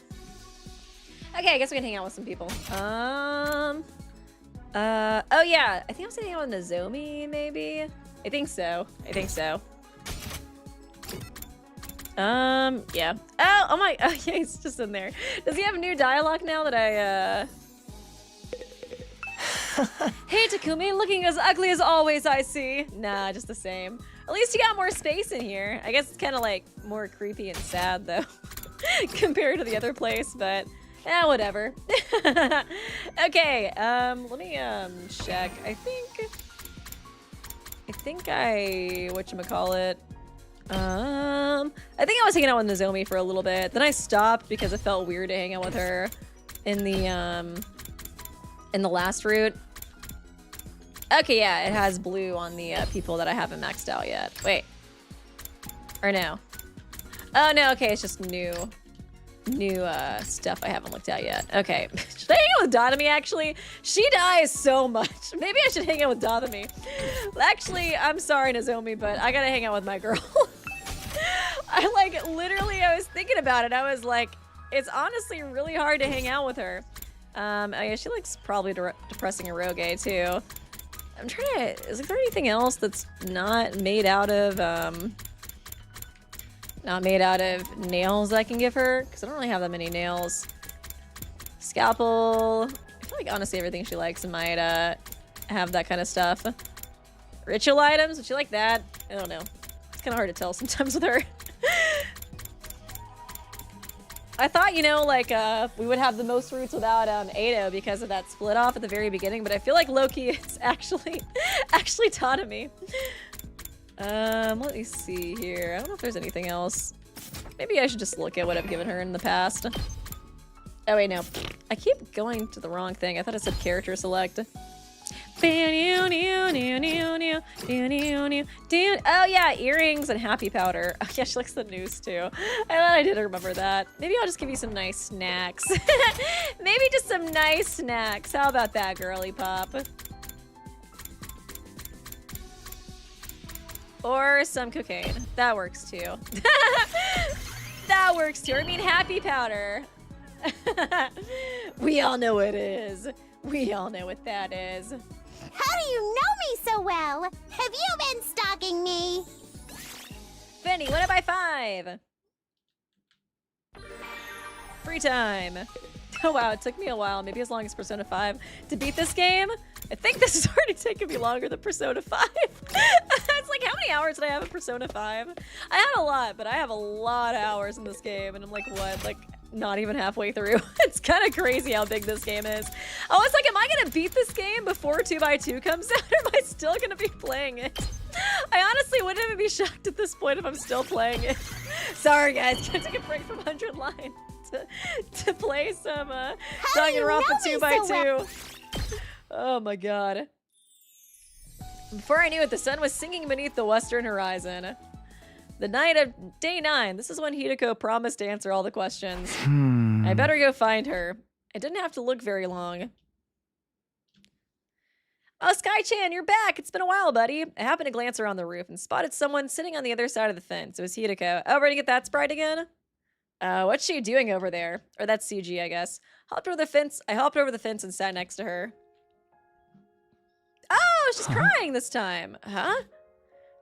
Okay, I guess we can hang out with some people. Oh yeah, I think I was gonna hang out with Nozomi, maybe? I think so. Yeah. Oh my, oh yeah, he's just in there. Does he have new dialogue now that I, Hey Takumi, looking as ugly as always, I see. Nah, just the same. At least you got more space in here. I guess it's kind of like more creepy and sad though, compared to the other place, but whatever. Okay, let me check. I think I whatchamacallit. I think I was hanging out with Nozomi for a little bit. Then I stopped because it felt weird to hang out with her in the last route. Okay, yeah, it has blue on the people that I haven't maxed out yet. Wait. Or no. Oh, no, okay, it's just new stuff I haven't looked at yet. Okay. Should I hang out with Dotomi, actually? She dies so much. Maybe I should hang out with Dotomi. Actually, I'm sorry, Nozomi, but I gotta hang out with my girl. I was thinking about it. I was like, it's honestly really hard to hang out with her. Oh yeah, she looks probably depressing Eroge, too. I'm trying to, is there anything else that's not made out of nails I can give her? Because I don't really have that many nails. Scalpel. I feel like honestly everything she likes might have that kind of stuff. Ritual items, would she like that? I don't know. It's kind of hard to tell sometimes with her. I thought, you know, like, we would have the most roots without Ado because of that split off at the very beginning, but I feel like Loki is actually Tatami. Let me see here. I don't know if there's anything else. Maybe I should just look at what I've given her in the past. Oh wait, no. I keep going to the wrong thing. I thought it said character select. Oh yeah, earrings and happy powder. Oh yeah, she likes the noose too. I thought I did remember that. Maybe I'll just give you some nice snacks. Maybe just some nice snacks. How about that, girly pop? Or some cocaine. That works too. That works too. I mean, happy powder. We all know what it is. We all know what that is. How do you know me so well? Have you been stalking me? Benny, what by 5? Free time. Oh wow, it took me a while, maybe as long as Persona 5, to beat this game. I think this is already taking me longer than Persona 5. It's like, how many hours did I have in Persona 5? I had a lot, but I have a lot of hours in this game, and I'm like, what? Like, not even halfway through. It's kind of crazy how big this game is. I was like, am I gonna beat this game before 2x2 comes out, or am I still gonna be playing it? I honestly wouldn't even be shocked at this point if I'm still playing it. Sorry guys, can I take a break from 100 Line to play some Danganronpa 2x2. Oh my god. Before I knew it, the sun was sinking beneath the western horizon. The night of day 9. This is when Hiruko promised to answer all the questions. I better go find her. I didn't have to look very long. Oh, Sky-chan, you're back. It's been a while, buddy. I happened to glance around the roof and spotted someone sitting on the other side of the fence. It was Hiruko. Oh, ready to get that sprite again? What's she doing over there? Or that's CG, I guess. I hopped over the fence and sat next to her. Oh, she's crying this time. Huh?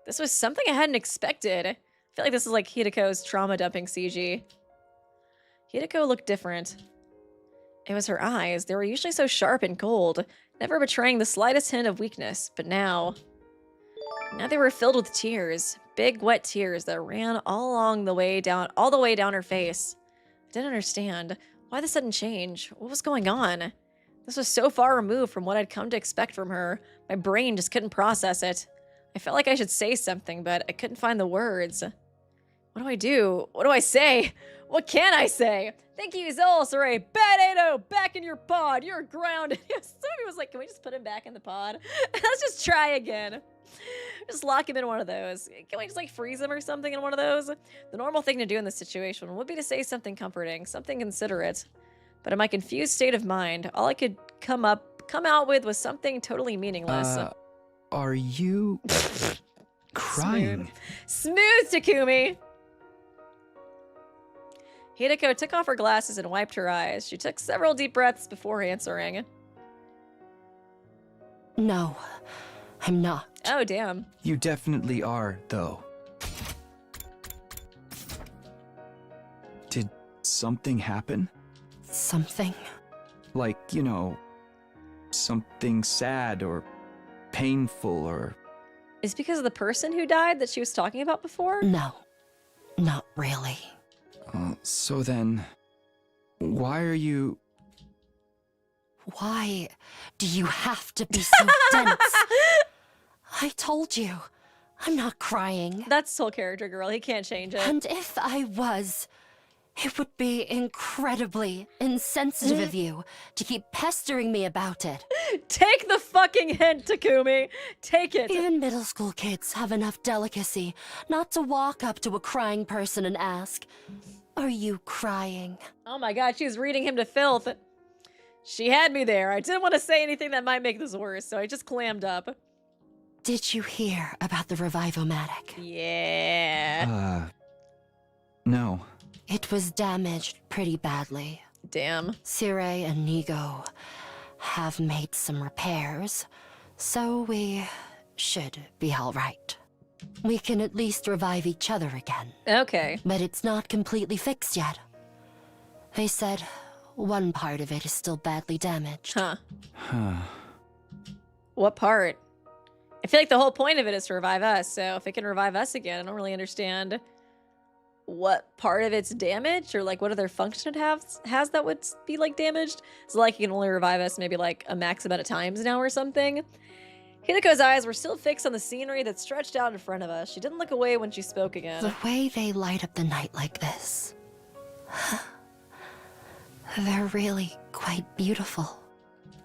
This was something I hadn't expected. I feel like this is like Hiruko's trauma dumping CG. Hiruko looked different. It was her eyes. They were usually so sharp and cold, never betraying the slightest hint of weakness, but now they were filled with tears. Big wet tears that ran all the way down her face. I didn't understand. Why the sudden change? What was going on? This was so far removed from what I'd come to expect from her. My brain just couldn't process it. I felt like I should say something, but I couldn't find the words. What do I do? What do I say? What can I say? Thank you, Zol, Saray. Bad Ado, back in your pod. You're grounded. Somebody was like, can we just put him back in the pod? Let's just try again. Just lock him in one of those. Can we just like freeze him or something in one of those? The normal thing to do in this situation would be to say something comforting, something considerate. But in my confused state of mind, all I could come out with was something totally meaningless. Are you crying? Smooth, Takumi. Hiruko took off her glasses and wiped her eyes. She took several deep breaths before answering. No, I'm not. Oh, damn. You definitely are, though. Did something happen? Something? Like, you know, something sad or painful or... Is it because of the person who died that she was talking about before? No, not really. So then, why are you... Why do you have to be so dense? I told you, I'm not crying. That's whole character, girl. He can't change it. And if I was, it would be incredibly insensitive of you to keep pestering me about it. Take the fucking hint, Takumi. Take it. Even middle school kids have enough delicacy not to walk up to a crying person and ask, "Are you crying?" Oh my god, she's reading him to filth. She had me there. I didn't want to say anything that might make this worse, so I just clammed up. Did you hear about the Revivomatic? Yeah. No. It was damaged pretty badly. Damn. Sire and Nigo have made some repairs, so we should be all right. We can at least revive each other again. Okay. But it's not completely fixed yet. They said one part of it is still badly damaged. Huh. What part? I feel like the whole point of it is to revive us, so if it can revive us again, I don't really understand what part of it's damaged, or like what other function it has that would be like damaged. So like it can only revive us maybe like a max amount of times now or something. Hiruko's eyes were still fixed on the scenery that stretched out in front of us. She didn't look away when she spoke again. The way they light up the night like this, they're really quite beautiful.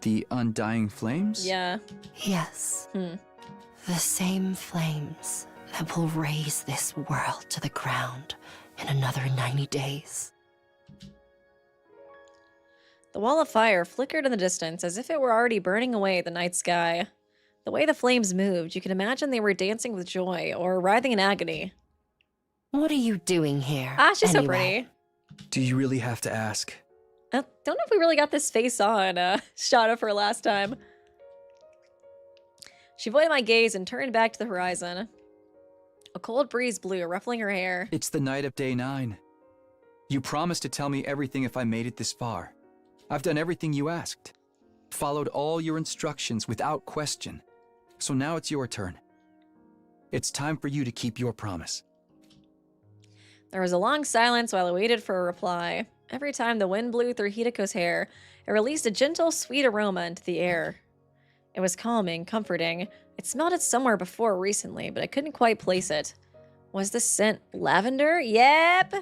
The undying flames? Yeah. Yes. The same flames that will raise this world to the ground in another 90 days. The wall of fire flickered in the distance as if it were already burning away the night sky. The way the flames moved, you can imagine they were dancing with joy or writhing in agony. What are you doing here? Ah, she's so anyway? pretty. Do you really have to ask? I don't know if we really got this face on shot of her last time. She avoided my gaze and turned back to the horizon. A cold breeze blew, ruffling her hair. It's the night of day 9. You promised to tell me everything if I made it this far. I've done everything you asked. Followed all your instructions without question. So now it's your turn. It's time for you to keep your promise. There was a long silence while I waited for a reply. Every time the wind blew through Hiruko's hair, it released a gentle, sweet aroma into the air. It was calming, comforting. I'd smelled it somewhere before recently, but I couldn't quite place it. Was the scent lavender? Yep!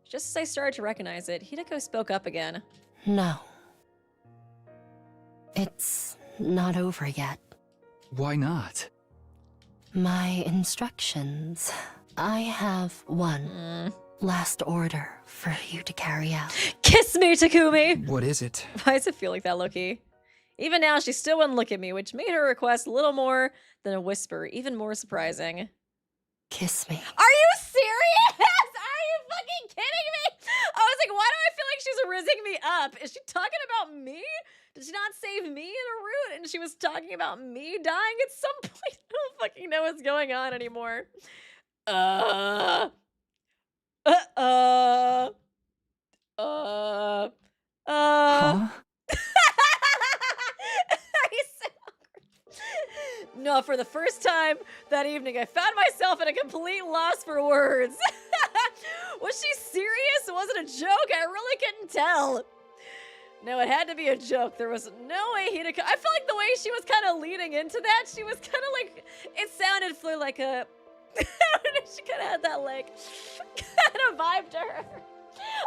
Just as I started to recognize it, Hiruko spoke up again. No. It's not over yet. Why not? My instructions. I have one last order for you to carry out. Kiss me, Takumi! What is it? Why does it feel like that, Loki? Even now, she still wouldn't look at me, which made her request a little more than a whisper, even more surprising. Kiss me. Are you serious? Are you fucking kidding me? I was like, why do I feel like she's rizzing me up? Is she talking about me? Did she not save me in a route? And she was talking about me dying at some point? I don't fucking know what's going on anymore. Huh? No, for the first time that evening, I found myself at a complete loss for words. Was she serious? Was it a joke? I really couldn't tell. No, it had to be a joke. There was no way Hiruko... I felt like the way she was kind of leading into that, she was kind of like... It sounded for like a... she kind of had that like... kind of vibe to her.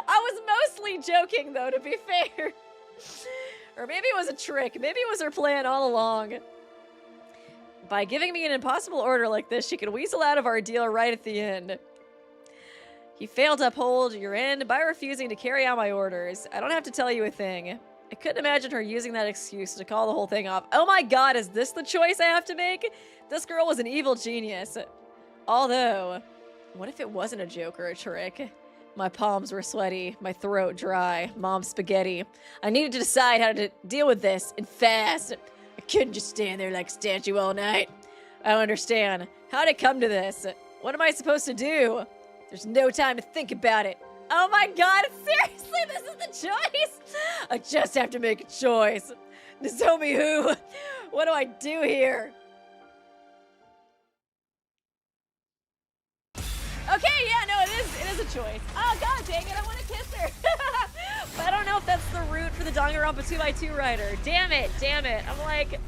I was mostly joking though, to be fair. Or maybe it was a trick. Maybe it was her plan all along. By giving me an impossible order like this, she could weasel out of our deal right at the end. You failed to uphold your end by refusing to carry out my orders. I don't have to tell you a thing. I couldn't imagine her using that excuse to call the whole thing off. Oh my god, is this the choice I have to make? This girl was an evil genius. Although, what if it wasn't a joke or a trick? My palms were sweaty, my throat dry, mom's spaghetti. I needed to decide how to deal with this, and fast. I couldn't just stand there like a statue all night. I don't understand. How'd it come to this? What am I supposed to do? There's no time to think about it. Oh my god, seriously, this is the choice? I just have to make a choice. Nozomi who? What do I do here? Okay, yeah, no, it is a choice. Oh god dang it, I want to kiss her. But I don't know if that's the route for the Danganronpa 2x2 rider. Damn it. I'm like,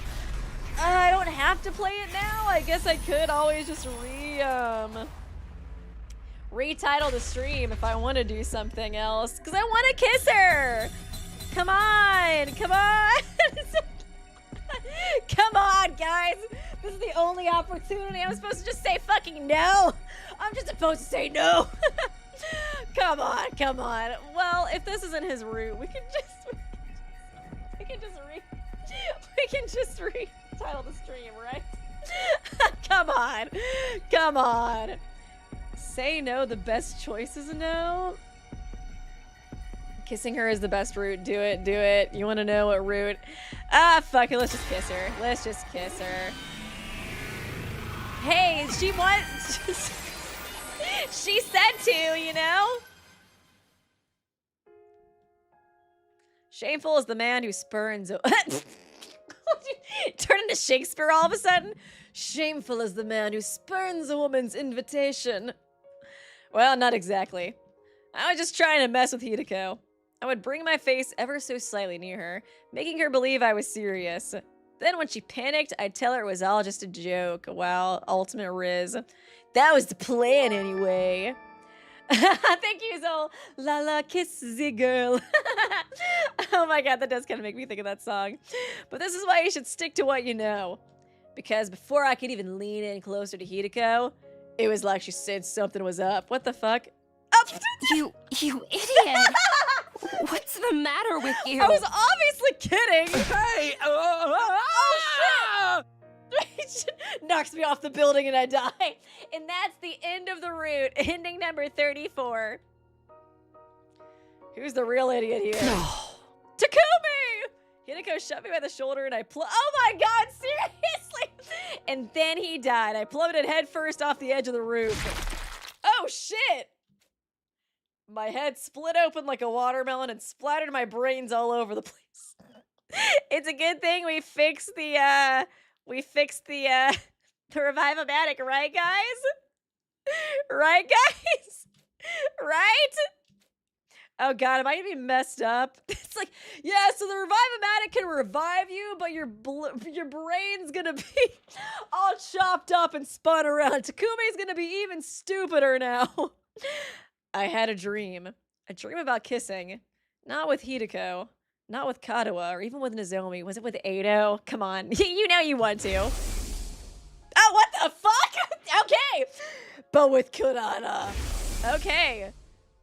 I don't have to play it now. I guess I could always just retitle the stream if I want to do something else. Because I want to kiss her. Come on. Come on, guys. This is the only opportunity. I'm supposed to just say fucking no. I'm just supposed to say no. Come on. Well, if this isn't his route, we can just retitle the stream, right? Come on. Say no, the best choice is no. Kissing her is the best route. Do it. You want to know what route? Ah, fuck it. Let's just kiss her. Hey, she wants... She said to, you know? Shameful is the man who spurns... Turn into Shakespeare all of a sudden? Shameful is the man who spurns a woman's invitation. Well, not exactly. I was just trying to mess with Hiruko. I would bring my face ever so slightly near her, making her believe I was serious. Then when she panicked, I'd tell her it was all just a joke. Wow, ultimate Riz. That was the plan anyway. Thank you, Zol. La la kissy girl. Oh my god, that does kind of make me think of that song. But this is why you should stick to what you know. Because before I could even lean in closer to Hiruko, it was like she said something was up. What the fuck? You idiot! What's the matter with you? I was obviously kidding. Hey! Oh shit! Knocks me off the building and I die. And that's the end of the route. Ending number 34. Who's the real idiot here? Takumi! Hiruko shot me by the shoulder and I oh my god, seriously? And then he died. I plummeted headfirst off the edge of the roof. Oh shit! My head split open like a watermelon and splattered my brains all over the place. It's a good thing we fixed the Revive-O-Matic, right guys? Right guys? Right? Oh god, am I gonna be messed up? It's like, yeah, so the Revive-O-Matic can revive you, but your brain's gonna be all chopped up and spun around. Takumi's gonna be even stupider now. I had a dream about kissing. Not with Hiruko, not with Kadoa, or even with Nozomi. Was it with Edo? Come on, you know you want to. Oh, what the fuck? Okay. But with Kurara. Okay.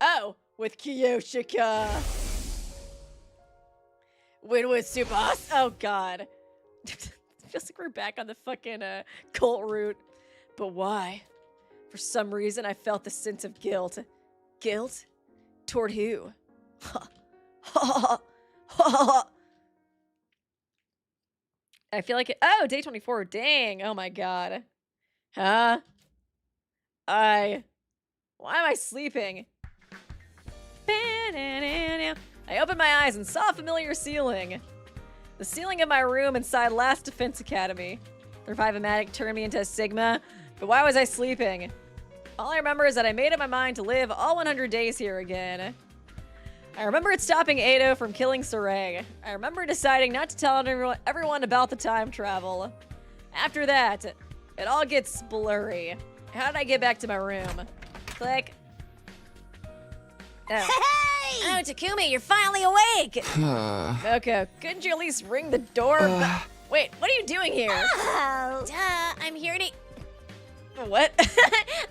Oh, with Kiyoshika. When with Tsubasa. Oh, God. Feels like we're back on the fucking cult route. But why? For some reason, I felt the sense of guilt. Guilt? Toward who? I feel like it. Oh, day 24. Dang. Oh my god. Huh? Why am I sleeping? I opened my eyes and saw a familiar ceiling. The ceiling of my room inside Last Defense Academy. The Revive-O-Matic turned me into a Sigma, but why was I sleeping? All I remember is that I made up my mind to live all 100 days here again. I remember it stopping Edo from killing Sarai. I remember deciding not to tell everyone about the time travel. After that, it all gets blurry. How did I get back to my room? Click. Oh. Hey! Oh, Takumi, you're finally awake! Okay, couldn't you at least ring the door? Wait, what are you doing here? Oh, I'm here to... What?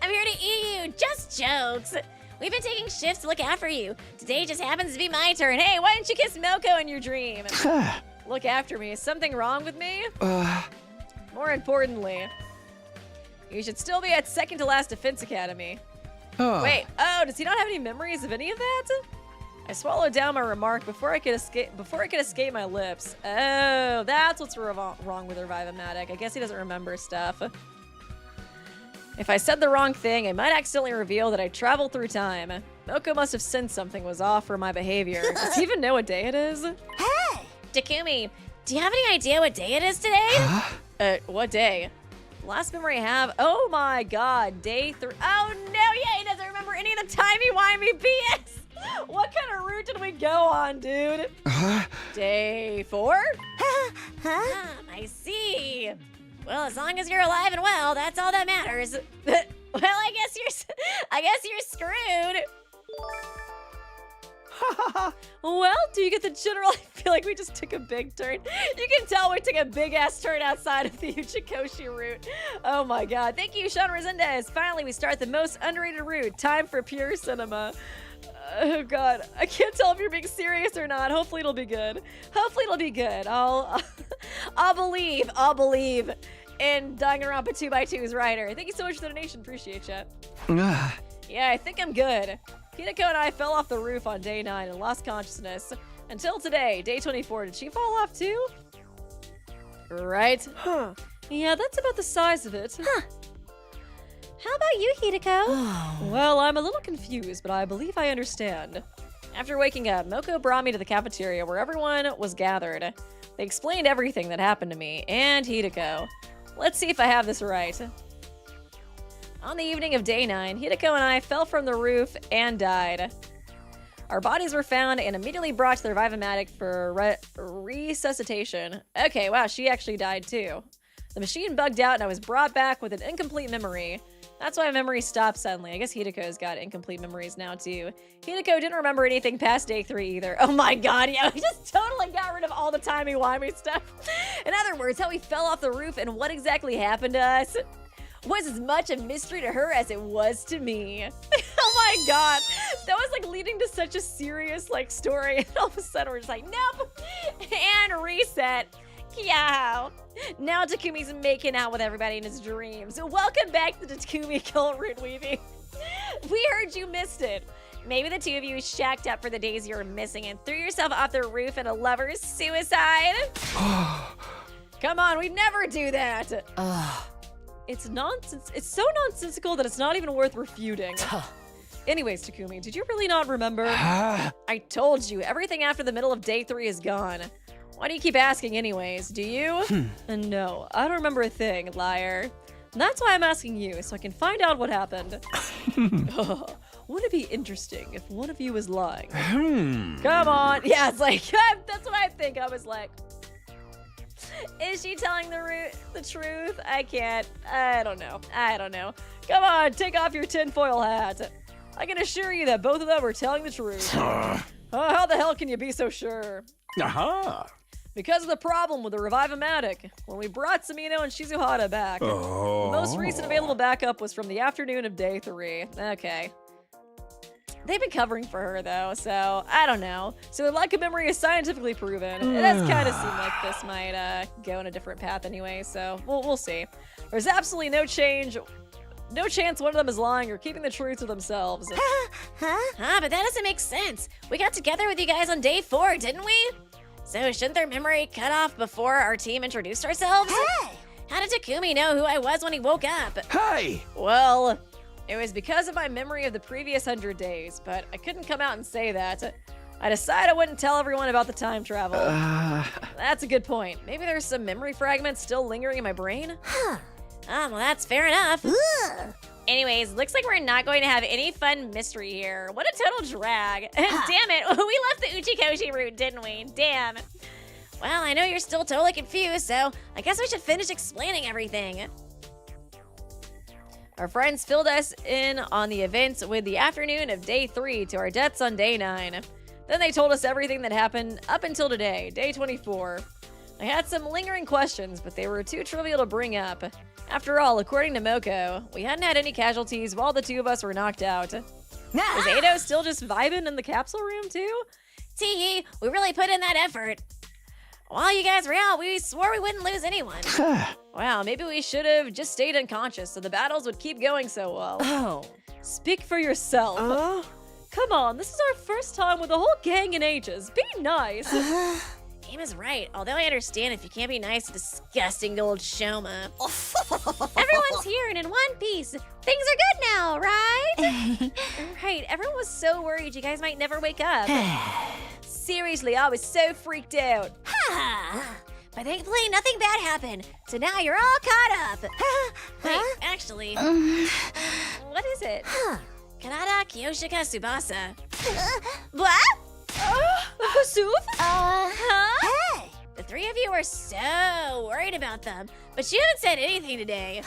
I'm here to eat you. Just jokes. We've been taking shifts to look after you. Today just happens to be my turn. Hey, why didn't you kiss Milko in your dream? Look after me. Is something wrong with me? More importantly, you should still be at second to last Defense Academy. Wait, oh, does he not have any memories of any of that? I swallowed down my remark before I could escape my lips. Oh, that's what's wrong with Revive-O-Matic. I guess he doesn't remember stuff. If I said the wrong thing, I might accidentally reveal that I traveled through time. Moko must have sensed something was off for my behavior. Does he even know what day it is? Hey! Takumi, do you have any idea what day it is today? What day? Last memory I have, oh my god, day 3. Oh no, yeah, he doesn't remember any of the timey-wimey BS. What kind of route did we go on, dude? Day 4? I see. Well, as long as you're alive and well, that's all that matters. Well, I guess you're screwed. Well, do you get the general? I feel like we just took a big turn. You can tell we took a big-ass turn outside of the Uchikoshi route. Oh my god. Thank you, Sean Resendez. Finally, we start the most underrated route. Time for pure cinema. Oh god. I can't tell if you're being serious or not. Hopefully it'll be good. Hopefully it'll be good. I'll believe in Danganronpa 2x2's writer. Thank you so much for the donation. Appreciate you. Yeah, I think I'm good. Hiruko and I fell off the roof on day 9 and lost consciousness. Until today, day 24. Did she fall off too? Right? Huh. Yeah, that's about the size of it. Huh. How about you, Hiruko? Well, I'm a little confused, but I believe I understand. After waking up, Moko brought me to the cafeteria where everyone was gathered. They explained everything that happened to me and Hiruko. Let's see if I have this right. On the evening of day 9, Hiruko and I fell from the roof and died. Our bodies were found and immediately brought to the Revive-O-Matic for resuscitation. Okay, wow, she actually died too. The machine bugged out and I was brought back with an incomplete memory. That's why memory stopped suddenly. I guess Hiruko's got incomplete memories now too. Hiruko didn't remember anything past day 3 either. Oh my god, yeah, we just totally got rid of all the timey-wimey stuff. In other words, how we fell off the roof and what exactly happened to us was as much a mystery to her as it was to me. Oh my god, that was like leading to such a serious like story, and all of a sudden we're just like, nope, and reset. Yeah. Now Takumi's making out with everybody in his dreams. Welcome back to the Takumi cult root weaving. We heard you missed it. Maybe the two of you shacked up for the days you were missing and threw yourself off the roof in a lover's suicide. Come on, we'd never do that. It's nonsense. It's so nonsensical that it's not even worth refuting. Anyways, Takumi, did you really not remember? I told you, everything after the middle of day 3 is gone. Why do you keep asking anyways? Do you? No, I don't remember a thing, liar. And that's why I'm asking you, so I can find out what happened. Wouldn't it be interesting if one of you was lying? Come on. Yeah, it's like, that's what I think. I was like, is she telling the truth? I can't. I don't know. Come on, take off your tinfoil hat. I can assure you that both of them are telling the truth. How the hell can you be so sure? Because of the problem with the Revive-O-Matic, when we brought Samino and Shizuhara back, the most recent available backup was from the afternoon of day 3. Okay. They've been covering for her though, so I don't know. So the lack of memory is scientifically proven. It does kind of seem like this might go in a different path anyway, so we'll see. There's absolutely no chance one of them is lying or keeping the truth to themselves. But that doesn't make sense. We got together with you guys on day 4, didn't we? So shouldn't their memory cut off before our team introduced ourselves? Hey! How did Takumi know who I was when he woke up? Hey! Well, it was because of my memory of the previous 100 days, but I couldn't come out and say that. I decided I wouldn't tell everyone about the time travel. That's a good point. Maybe there's some memory fragments still lingering in my brain? Well, that's fair enough. Anyways, looks like we're not going to have any fun mystery here. What a total drag. Damn it, we left the Uchikoshi route, didn't we? Damn. Well, I know you're still totally confused, so I guess we should finish explaining everything. Our friends filled us in on the events with the afternoon of day 3 to our deaths on day 9. Then they told us everything that happened up until today, day 24. I had some lingering questions, but they were too trivial to bring up. After all, according to Moko, we hadn't had any casualties while the two of us were knocked out. Is Ado still just vibing in the capsule room too? Tee, we really put in that effort. While you guys were out, we swore we wouldn't lose anyone. Wow, maybe we should have just stayed unconscious so the battles would keep going so well. Speak for yourself. Come on, this is our first time with the whole gang in ages. Be nice. Game is right, although I understand if you can't be nice to disgusting old Shoma. Everyone's here and in one piece. Things are good now, right? Right, everyone was so worried you guys might never wake up. Seriously, I was so freaked out. But thankfully, nothing bad happened. So now you're all caught up. Wait, actually. What is it? Kanata Kyoshika Tsubasa. What? Hey! The three of you were so worried about them, but you haven't said anything today.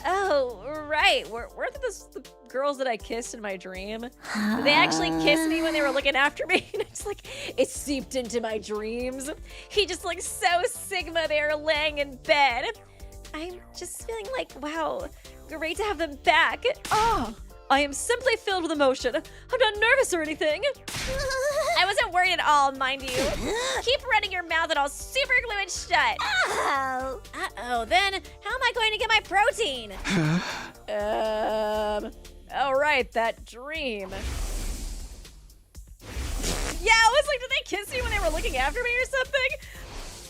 Oh, right. Weren't the girls that I kissed in my dream? Did they actually kiss me when they were looking after me? And it's like, it seeped into my dreams. He just looks so Sigma there laying in bed. I'm just feeling like, wow, great to have them back. I am simply filled with emotion. I'm not nervous or anything. I wasn't worried at all, mind you. Keep running your mouth and I'll super glue it shut. Uh-oh, then how am I going to get my protein? All right, that dream. Yeah, I was like, did they kiss me when they were looking after me or something?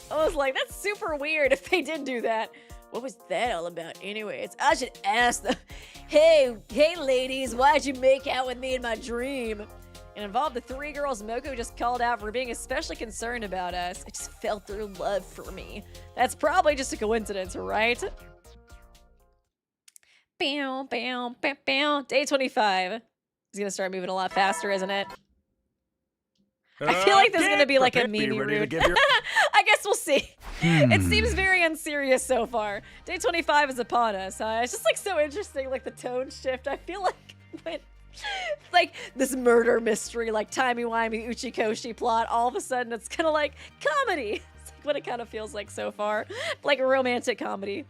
I was like, that's super weird if they did do that. What was that all about anyways? I should ask them. Hey ladies, why'd you make out with me in my dream? It involved the three girls Moko just called out for being especially concerned about us. I just felt their love for me. That's probably just a coincidence, right? Bow, bow, bow, bow. Day 25. It's gonna start moving a lot faster, isn't it? I feel like there's gonna be like a meme route. I guess we'll see. It seems very unserious so far. Day 25 is upon us. It's just like so interesting, like the tone shift. I feel like when like this murder mystery, like timey-wimey Uchikoshi plot, all of a sudden it's kind of like comedy. It's like what it kind of feels like so far, like a romantic comedy.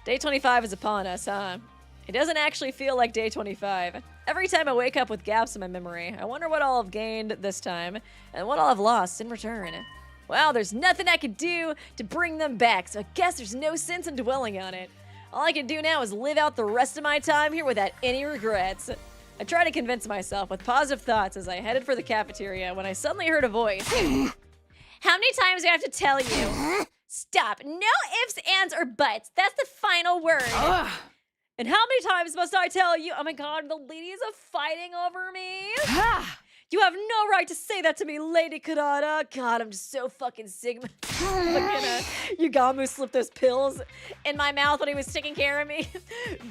Day 25 is upon us, huh? It doesn't actually feel like day 25. Every time I wake up with gaps in my memory, I wonder what I'll have gained this time and what I'll have lost in return. Well, there's nothing I could do to bring them back, so I guess there's no sense in dwelling on it. All I can do now is live out the rest of my time here without any regrets. I try to convince myself with positive thoughts as I headed for the cafeteria when I suddenly heard a voice. How many times do I have to tell you? Stop. No ifs, ands, or buts. That's the final word. And how many times must I tell you? Oh my god, the ladies are fighting over me. You have no right to say that to me, Lady Kanata. God, I'm just so fucking Sigma. Fucking Yugamu slipped those pills in my mouth when he was taking care of me.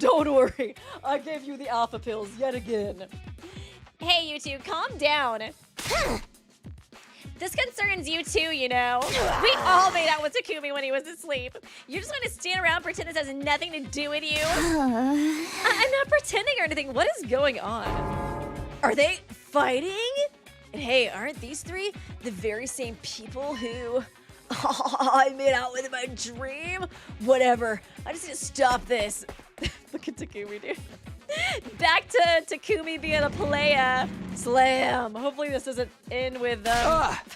Don't worry, I gave you the alpha pills yet again. Hey, you two, calm down. This concerns you too, you know. We all made out with Takumi when he was asleep. You're just gonna stand around and pretend this has nothing to do with you? I'm not pretending or anything. What is going on? Are they fighting? And hey, aren't these three the very same people who I made out with in my dream? Whatever. I just need to stop this. Look at Takumi, dude. Back to Takumi being a playa. Slam. Hopefully this doesn't end with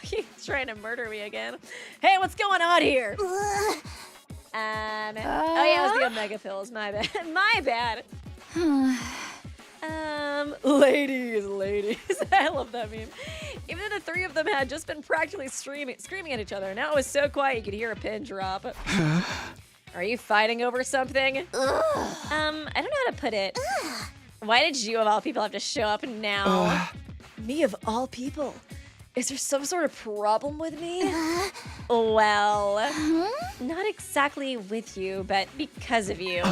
he's trying to murder me again. Hey, what's going on here? Oh yeah, it was the Omega pills. My bad. My bad. Ladies. I love that meme. Even though the three of them had just been practically screaming at each other, now it was so quiet you could hear a pin drop. Are you fighting over something? I don't know how to put it. Why did you of all people have to show up now? Me of all people? Is there some sort of problem with me? Well, not exactly with you, but because of you.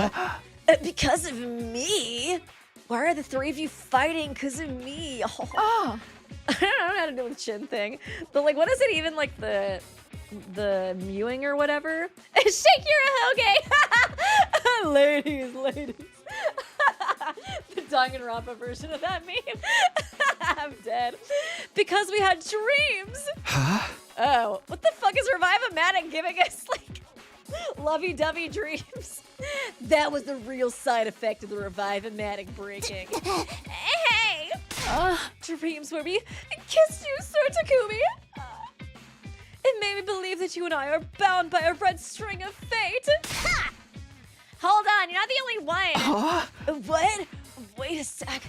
Because of me? Why are the three of you fighting because of me? I don't know how to do the chin thing. But like, what is it even like the mewing or whatever? Shake your hoge! Ladies. The Danganronpa version of that meme. I'm dead. Because we had dreams. Huh? Oh, what the fuck is Revive-O-Matic giving us, like, lovey-dovey dreams? That was the real side effect of the Revive-O-Matic breaking. Hey! Dreams where we kissed you, Sir Takumi. It made me believe that you and I are bound by a red string of fate. Ha! Hold on, you're not the only one. What? wait a sec.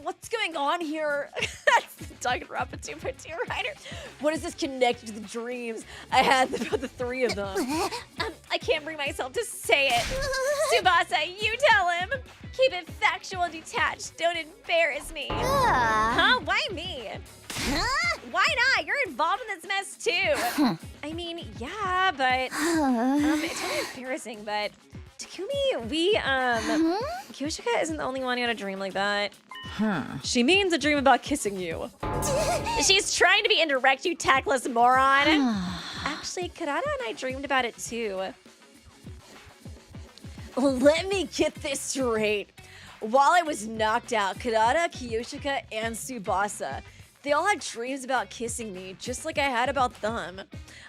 What's going on here? That's the Danganronpa 2x2 writer. What is this connected to the dreams I had about the three of them? I can't bring myself to say it. Tsubasa, you tell him. Keep it factual and detached. Don't embarrass me. Huh? Why me? Why not? You're involved in this mess too. I mean, yeah, but it's really embarrassing, but Takumi, Kyoshika isn't the only one who had a dream like that. She means a dream about kissing you. She's trying to be indirect, you tactless moron. Actually, Karada and I dreamed about it too. Let me get this straight. While I was knocked out, Karada, Kyoshika, and Tsubasa, they all had dreams about kissing me, just like I had about them.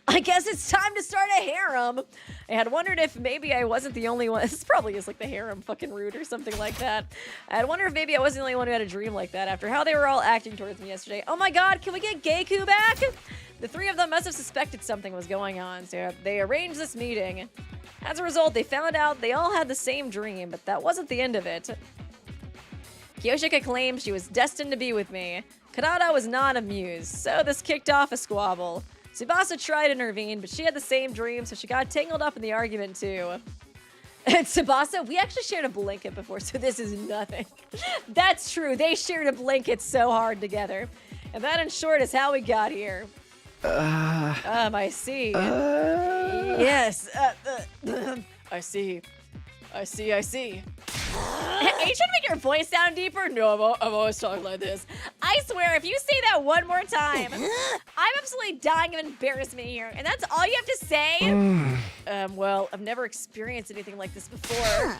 I guess it's time to start a harem. I had wondered if maybe I wasn't the only one. This probably is like the harem fucking route or something like that. I had wondered if maybe I wasn't the only one who had a dream like that after how they were all acting towards me yesterday. Oh my god, can we get Geiku back? The three of them must have suspected something was going on, so they arranged this meeting. As a result, they found out they all had the same dream, but that wasn't the end of it. Kyoshika claimed she was destined to be with me. Karada was not amused, so this kicked off a squabble. Tsubasa tried to intervene, but she had the same dream, so she got tangled up in the argument too. And Tsubasa, we actually shared a blanket before, so this is nothing. That's true, they shared a blanket so hard together. And that, in short, is how we got here. I see. Yes. I see. I see. Are you trying to make your voice sound deeper? No, I'm always talking like this. I swear, if you say that one more time, I'm absolutely dying of embarrassment here. And that's all you have to say? Well, I've never experienced anything like this before.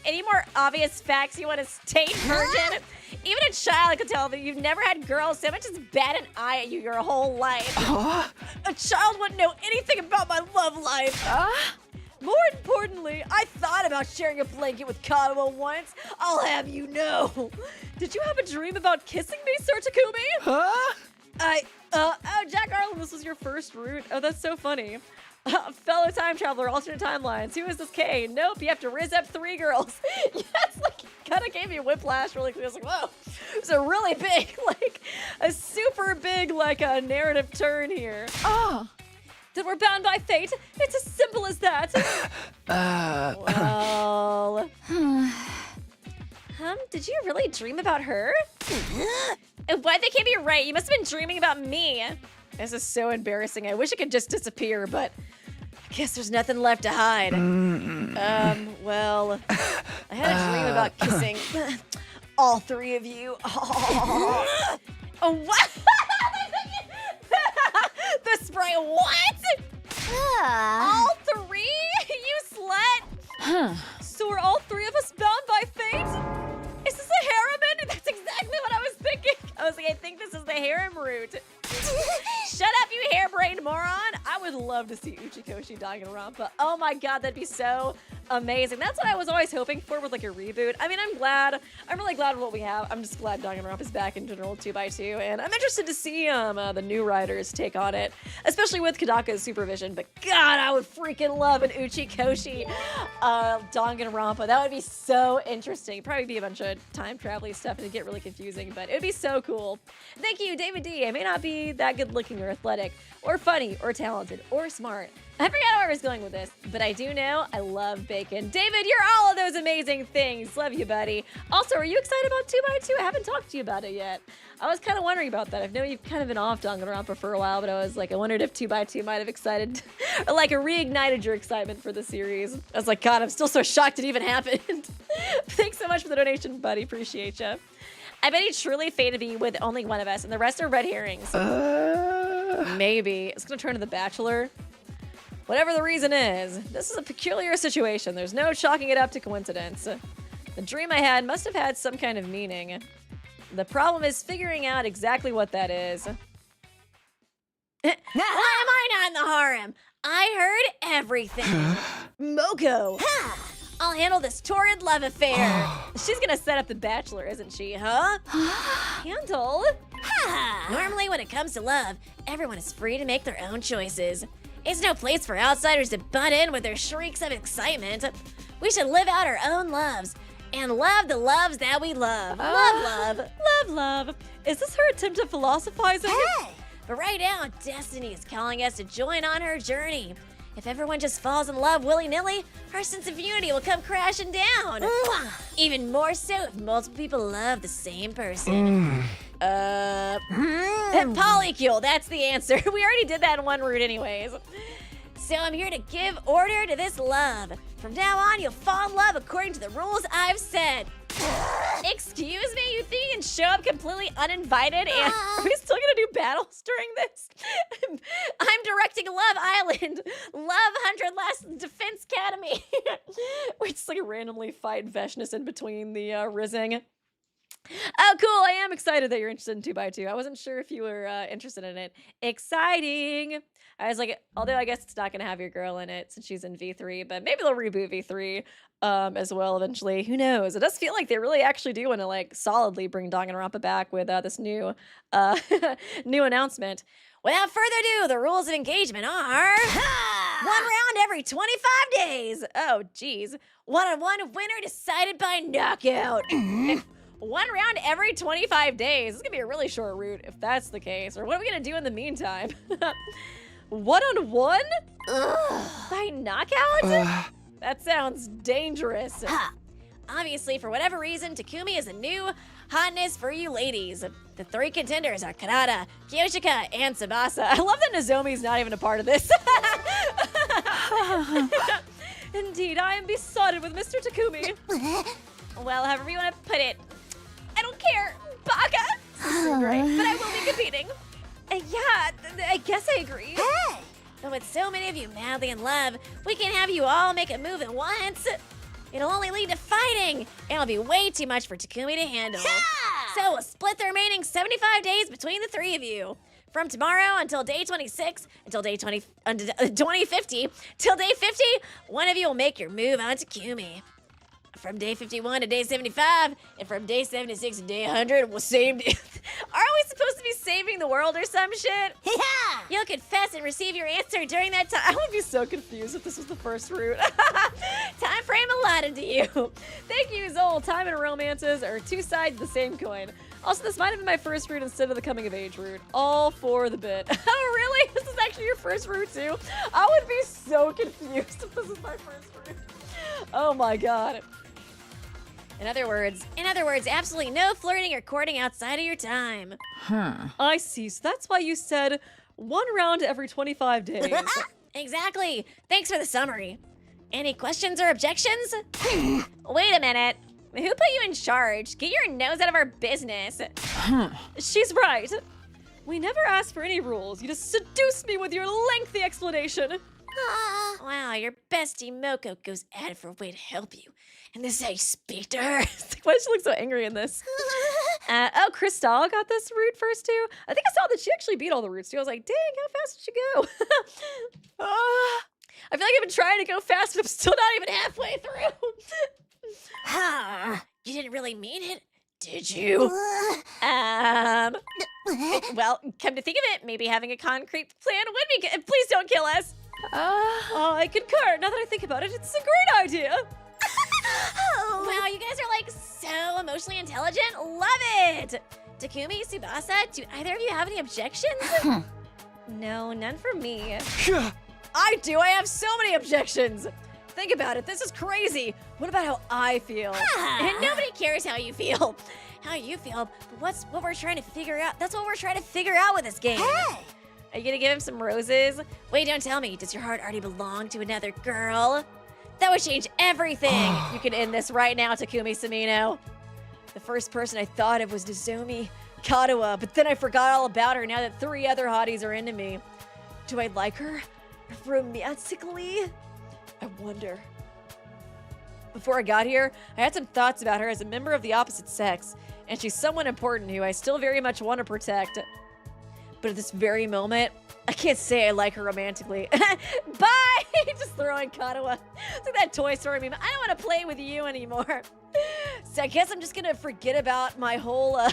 Any more obvious facts you want to state, virgin? Even a child could tell that you've never had girls so much as bat an eye at you your whole life. A child wouldn't know anything about my love life. More importantly, I thought about sharing a blanket with Kanawa once. I'll have you know. Did you have a dream about kissing me, Sir Takumi? Oh, Jack Arlen, this was your first route. Oh, that's so funny. Fellow time traveler, alternate timelines. Who is this K? Nope, you have to riz up 3 girls. Yes, like, kind of gave me whiplash really quick. I was like, whoa. It's a really big, like, a super big, like, a narrative turn here. That we're bound by fate. It's as simple as that. Well... did you really dream about her? Why they can't be right? You must have been dreaming about me. This is so embarrassing. I wish I could just disappear, but I guess there's nothing left to hide. Well, I had a dream about kissing all 3 of you. Oh, what? The spray, what? All 3? You slut? So are all 3 of us bound by fate? Is this a harem? That's exactly what I was thinking. I was like, I think this is the harem route. Shut up, you harebrained moron. I would love to see Uchikoshi Danganronpa. Oh my god, that'd be so amazing. That's what I was always hoping for with like a reboot. I mean, I'm really glad with what we have. I'm just glad Danganronpa is back in general 2x2, and I'm interested to see the new writers take on it, especially with Kadaka's supervision. But god, I would freaking love an Uchikoshi Danganronpa. That would be so interesting. Probably be a bunch of time traveling stuff and it'd get really confusing, but it'd be so cool. Thank you, David D. I may not be that good looking or athletic or funny or talented or smart. I forgot where I was going with this, but I do know I love bacon. David, you're all of those amazing things. Love you, buddy. Also, are you excited about 2x2? I haven't talked to you about it yet. I was kind of wondering about that. I know you've kind of been off Danganronpa for a while, but I was like, I wondered if 2x2 might have excited or like reignited your excitement for the series. I was like, God, I'm still so shocked it even happened. Thanks so much for the donation, buddy. Appreciate you. I bet he truly fated to be with only one of us, and the rest are red herrings. Maybe. It's gonna turn to The Bachelor. Whatever the reason is, this is a peculiar situation. There's no chalking it up to coincidence. The dream I had must have had some kind of meaning. The problem is figuring out exactly what that is. Why am I not in the harem? I heard everything. Moko. I'll handle this torrid love affair. She's gonna set up The Bachelor, isn't she, huh? Handle? Normally when it comes to love, everyone is free to make their own choices. It's no place for outsiders to butt in with their shrieks of excitement. We should live out our own loves. and love the loves that we love. Love. Is this her attempt at philosophizing? Hey! But right now, Destiny is calling us to join on her journey. If everyone just falls in love willy-nilly, our sense of unity will come crashing down. Even more so if multiple people love the same person. Polycule, that's the answer. We already did that in one route anyways. So I'm here to give order to this love. From now on, you'll fall in love according to the rules I've set. Excuse me, you think you can show up completely uninvited and are we still gonna do battles during this? I'm directing Love Island, Love 100 Last Defense Academy. We just like randomly fight Vesness in between the Rizzing. Oh, cool. I am excited that you're interested in 2x2. I wasn't sure if you were interested in it. Exciting. I was like, although I guess it's not going to have your girl in it since she's in V3, but maybe they'll reboot V3 as well eventually. Who knows? It does feel like they really actually do want to like solidly bring Danganronpa back with this new new announcement. Without further ado, the rules of engagement are 1 round every 25 days. Oh, geez. 1-on-1 winner decided by knockout. 1 round every 25 days. This is gonna be a really short route if that's the case. Or what are we gonna do in the meantime? 1-on-1? By knockout? That sounds dangerous. Obviously, for whatever reason, Takumi is a new hotness for you ladies. The 3 contenders are Karada, Kyoshika, and Tsubasa. I love that Nozomi's not even a part of this. Indeed, I am besotted with Mr. Takumi. Well, however you want to put it. I don't care, Baka! Great, but I will be competing. Yeah, I guess I agree. Hey! But with so many of you madly in love, we can have you all make a move at once. It'll only lead to fighting, and it'll be way too much for Takumi to handle. Yeah! So we'll split the remaining 75 days between the 3 of you. From tomorrow until day 26, until day 2050, till day 50, one of you will make your move on Takumi. From day 51 to day 75, and from day 76 to day 100, we'll save. Aren't we supposed to be saving the world or some shit? Yeah! You'll confess and receive your answer during that time. I would be so confused if this was the first route. Time frame allotted to you. Thank you, Zol. Time and romances are 2 sides of the same coin. Also, this might have been my first route instead of the coming of age route. All for the bit. Oh, really? This is actually your first route, too? I would be so confused if this is my first route. Oh, my God. In other words, absolutely no flirting or courting outside of your time. I see. So that's why you said 1 round every 25 days. Exactly. Thanks for the summary. Any questions or objections? Wait a minute. Who put you in charge? Get your nose out of our business. She's right. We never asked for any rules. You just seduced me with your lengthy explanation. Wow, your bestie Moko goes at it for a way to help you. And this is how you speak to her. Why does she look so angry in this? Oh, Crystal got this route first too. I think I saw that she actually beat all the routes too. I was like, dang, how fast did she go? I feel like I've been trying to go fast, but I'm still not even halfway through. You didn't really mean it, did you? Well, come to think of it, maybe having a concrete plan would be good. Please don't kill us. I concur. Now that I think about it, it's a great idea. Wow, you guys are like so emotionally intelligent. Love it. Takumi, Tsubasa, do either of you have any objections? No, none for me. I do. I have so many objections. Think about it. This is crazy. What about how I feel? And nobody cares how you feel. How you feel, but what we're trying to figure out. That's what we're trying to figure out with this game. Hey! Are you gonna give him some roses? Wait, don't tell me. Does your heart already belong to another girl? That would change everything. You can end this right now, Takumi Samino. The first person I thought of was Nozomi Katawa, but then I forgot all about her now that 3 other hotties are into me. Do I like her? Romantically? I wonder. Before I got here, I had some thoughts about her as a member of the opposite sex, and she's someone important who I still very much want to protect. But at this very moment, I can't say I like her romantically. Bye! Just throwing Katawa. It's like that Toy Story meme. I don't want to play with you anymore. So I guess I'm just gonna forget about my whole, I'm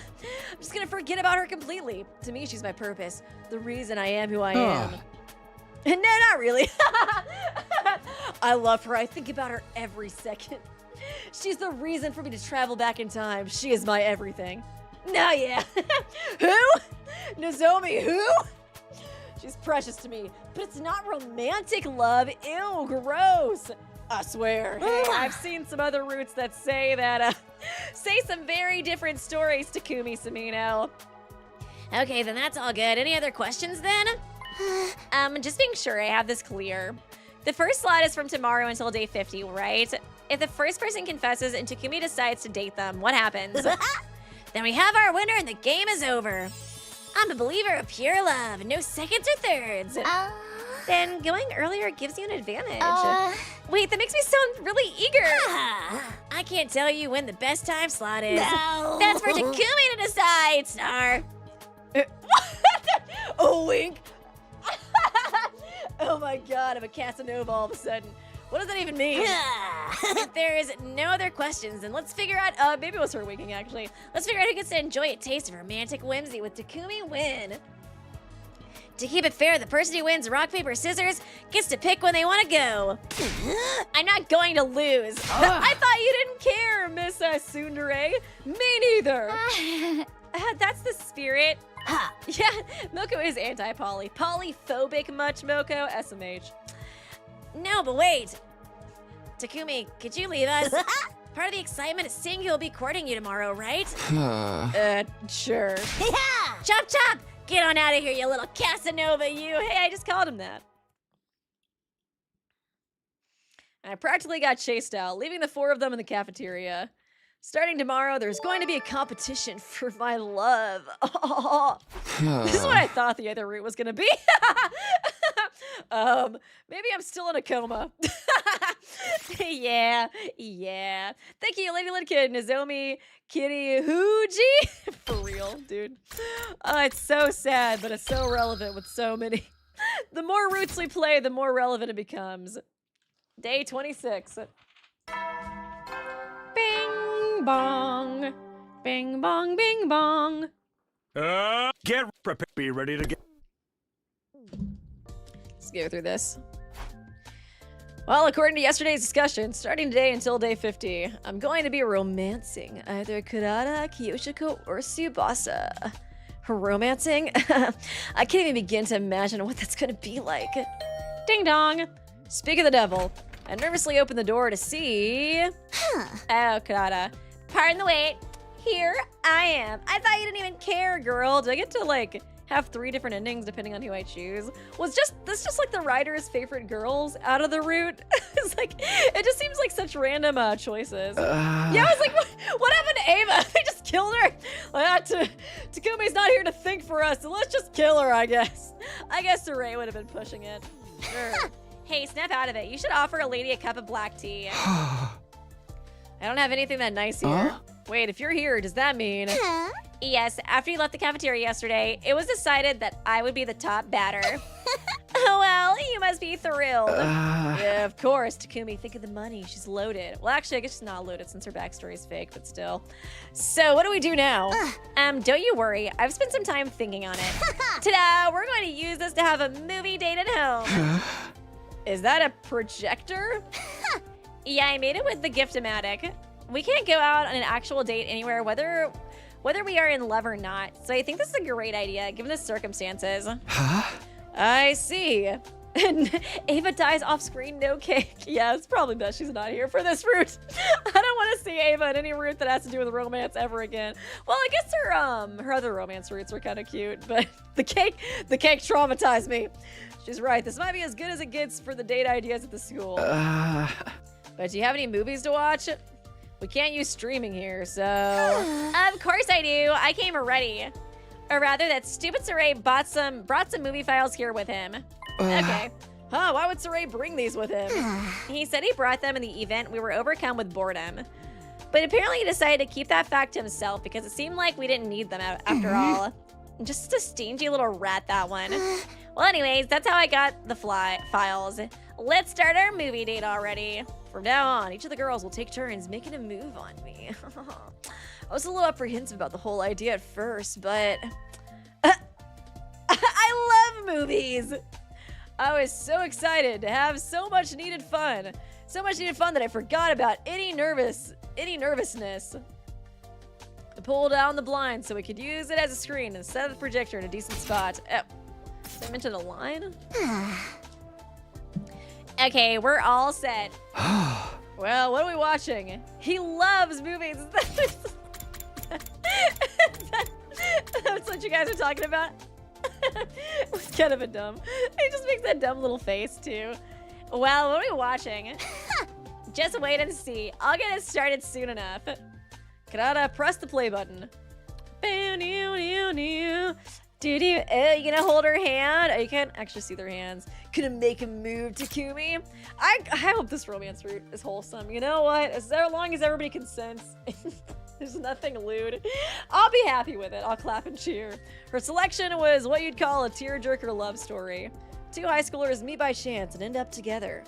just gonna forget about her completely. To me, she's my purpose. The reason I am who I am. No, not really. I love her. I think about her every second. She's the reason for me to travel back in time. She is my everything. Nah, yeah. Who? Nozomi, who? She's precious to me, but it's not romantic love. Ew, gross. I swear. Hey, I've seen some other roots that say some very different stories, Takumi Samino. Okay, then that's all good. Any other questions then? Just being sure I have this clear. The first slot is from tomorrow until day 50, right? If the first person confesses and Takumi decides to date them, what happens? Then we have our winner and the game is over. I'm a believer of pure love, no seconds or thirds. Then going earlier gives you an advantage. Wait, that makes me sound really eager. I can't tell you when the best time slot is. No. That's for Takumi to decide, Star. Oh, wink. Oh my god, I'm a Casanova all of a sudden. What does that even mean? If there is no other questions, then let's figure out, maybe it was her winking actually. let's figure out who gets to enjoy a taste of romantic whimsy with Takumi win. To keep it fair, the person who wins rock, paper, scissors gets to pick when they want to go. I'm not going to lose. I thought you didn't care, Miss Tsundere. Me neither. That's the spirit. Yeah, Moko is anti-poly. Polyphobic much, Moko? SMH. No, but wait. Takumi, could you leave us? Part of the excitement is seeing who will be courting you tomorrow, right? Sure. Yeah! Chop chop! Get on out of here, you little Casanova, you! Hey, I just called him that. I practically got chased out, leaving the four of them in the cafeteria. Starting tomorrow, there's going to be a competition for my love. This is what I thought the other route was gonna be. Maybe I'm still in a coma. yeah. Thank you, Lady Lidkid, Nozomi, Kitty, Hooji. For real, dude. It's so sad, but it's so relevant with so many. The more routes we play, the more relevant it becomes. Day 26. Bing bong. Bing bong, bing bong. Get prepared. Be ready to get. Let's go through this. Well, according to yesterday's discussion, starting today until day 50, I'm going to be romancing either Kurata, Kiyoshiko, or Tsubasa. Romancing? I can't even begin to imagine what that's gonna be like. Ding dong! Speak of the devil. I nervously opened the door to see... Oh, Kurata. Pardon the wait. Here I am. I thought you didn't even care, girl. Do I get to, like, have 3 different endings depending on who I choose? Was this just like the writer's favorite girls out of the route? It's like, it just seems like such random choices. Yeah, I was like, what happened to Ava? They just killed her? Like, Takumi's not here to think for us, so let's just kill her, I guess. I guess Saray would have been pushing it. Sure. Hey, snap out of it. You should offer a lady a cup of black tea. I don't have anything that nice here. Wait, if you're here, does that mean... Yes, after you left the cafeteria yesterday, it was decided that I would be the top batter. Oh well, you must be thrilled. Yeah, of course, Takumi, think of the money. She's loaded. Well, actually, I guess she's not loaded since her backstory is fake, but still. So, what do we do now? Don't you worry. I've spent some time thinking on it. Ta-da! We're going to use this to have a movie date at home. Is that a projector? Yeah, I made it with the Gift-O-Matic. We can't go out on an actual date anywhere, whether we are in love or not. So I think this is a great idea, given the circumstances. I see. And Ava dies off screen, no cake. Yeah, it's probably best she's not here for this route. I don't want to see Ava in any route that has to do with romance ever again. Well, I guess her other romance routes were kind of cute, but the cake traumatized me. She's right, this might be as good as it gets for the date ideas at the school. But do you have any movies to watch? We can't use streaming here, so... Of course I do. I came ready. Or rather, that stupid Saray brought some movie files here with him. Okay. Huh, why would Saray bring these with him? He said he brought them in the event we were overcome with boredom. But apparently he decided to keep that fact to himself because it seemed like we didn't need them after all. Just a stingy little rat, that one. Well, anyways, that's how I got the files. Let's start our movie date already. From now on, each of the girls will take turns making a move on me. I was a little apprehensive about the whole idea at first, but... I love movies! I was so excited to have so much needed fun. So much needed fun that I forgot about any nervousness. I pulled down the blind so we could use it as a screen and set the projector in a decent spot. Oh, did I mention a line? Okay, we're all set. Well, what are we watching? He loves movies. That's what you guys are talking about? It's kind of a dumb. He just makes that dumb little face, too. Well, what are we watching? Just wait and see. I'll get it started soon enough. Karada, press the play button. You gonna hold her hand? Oh, you can't actually see their hands. Gonna make a move, Takumi. I hope this romance route is wholesome. You know what? As long as everybody consents, there's nothing lewd. I'll be happy with it. I'll clap and cheer. Her selection was what you'd call a tearjerker love story. Two high schoolers meet by chance and end up together.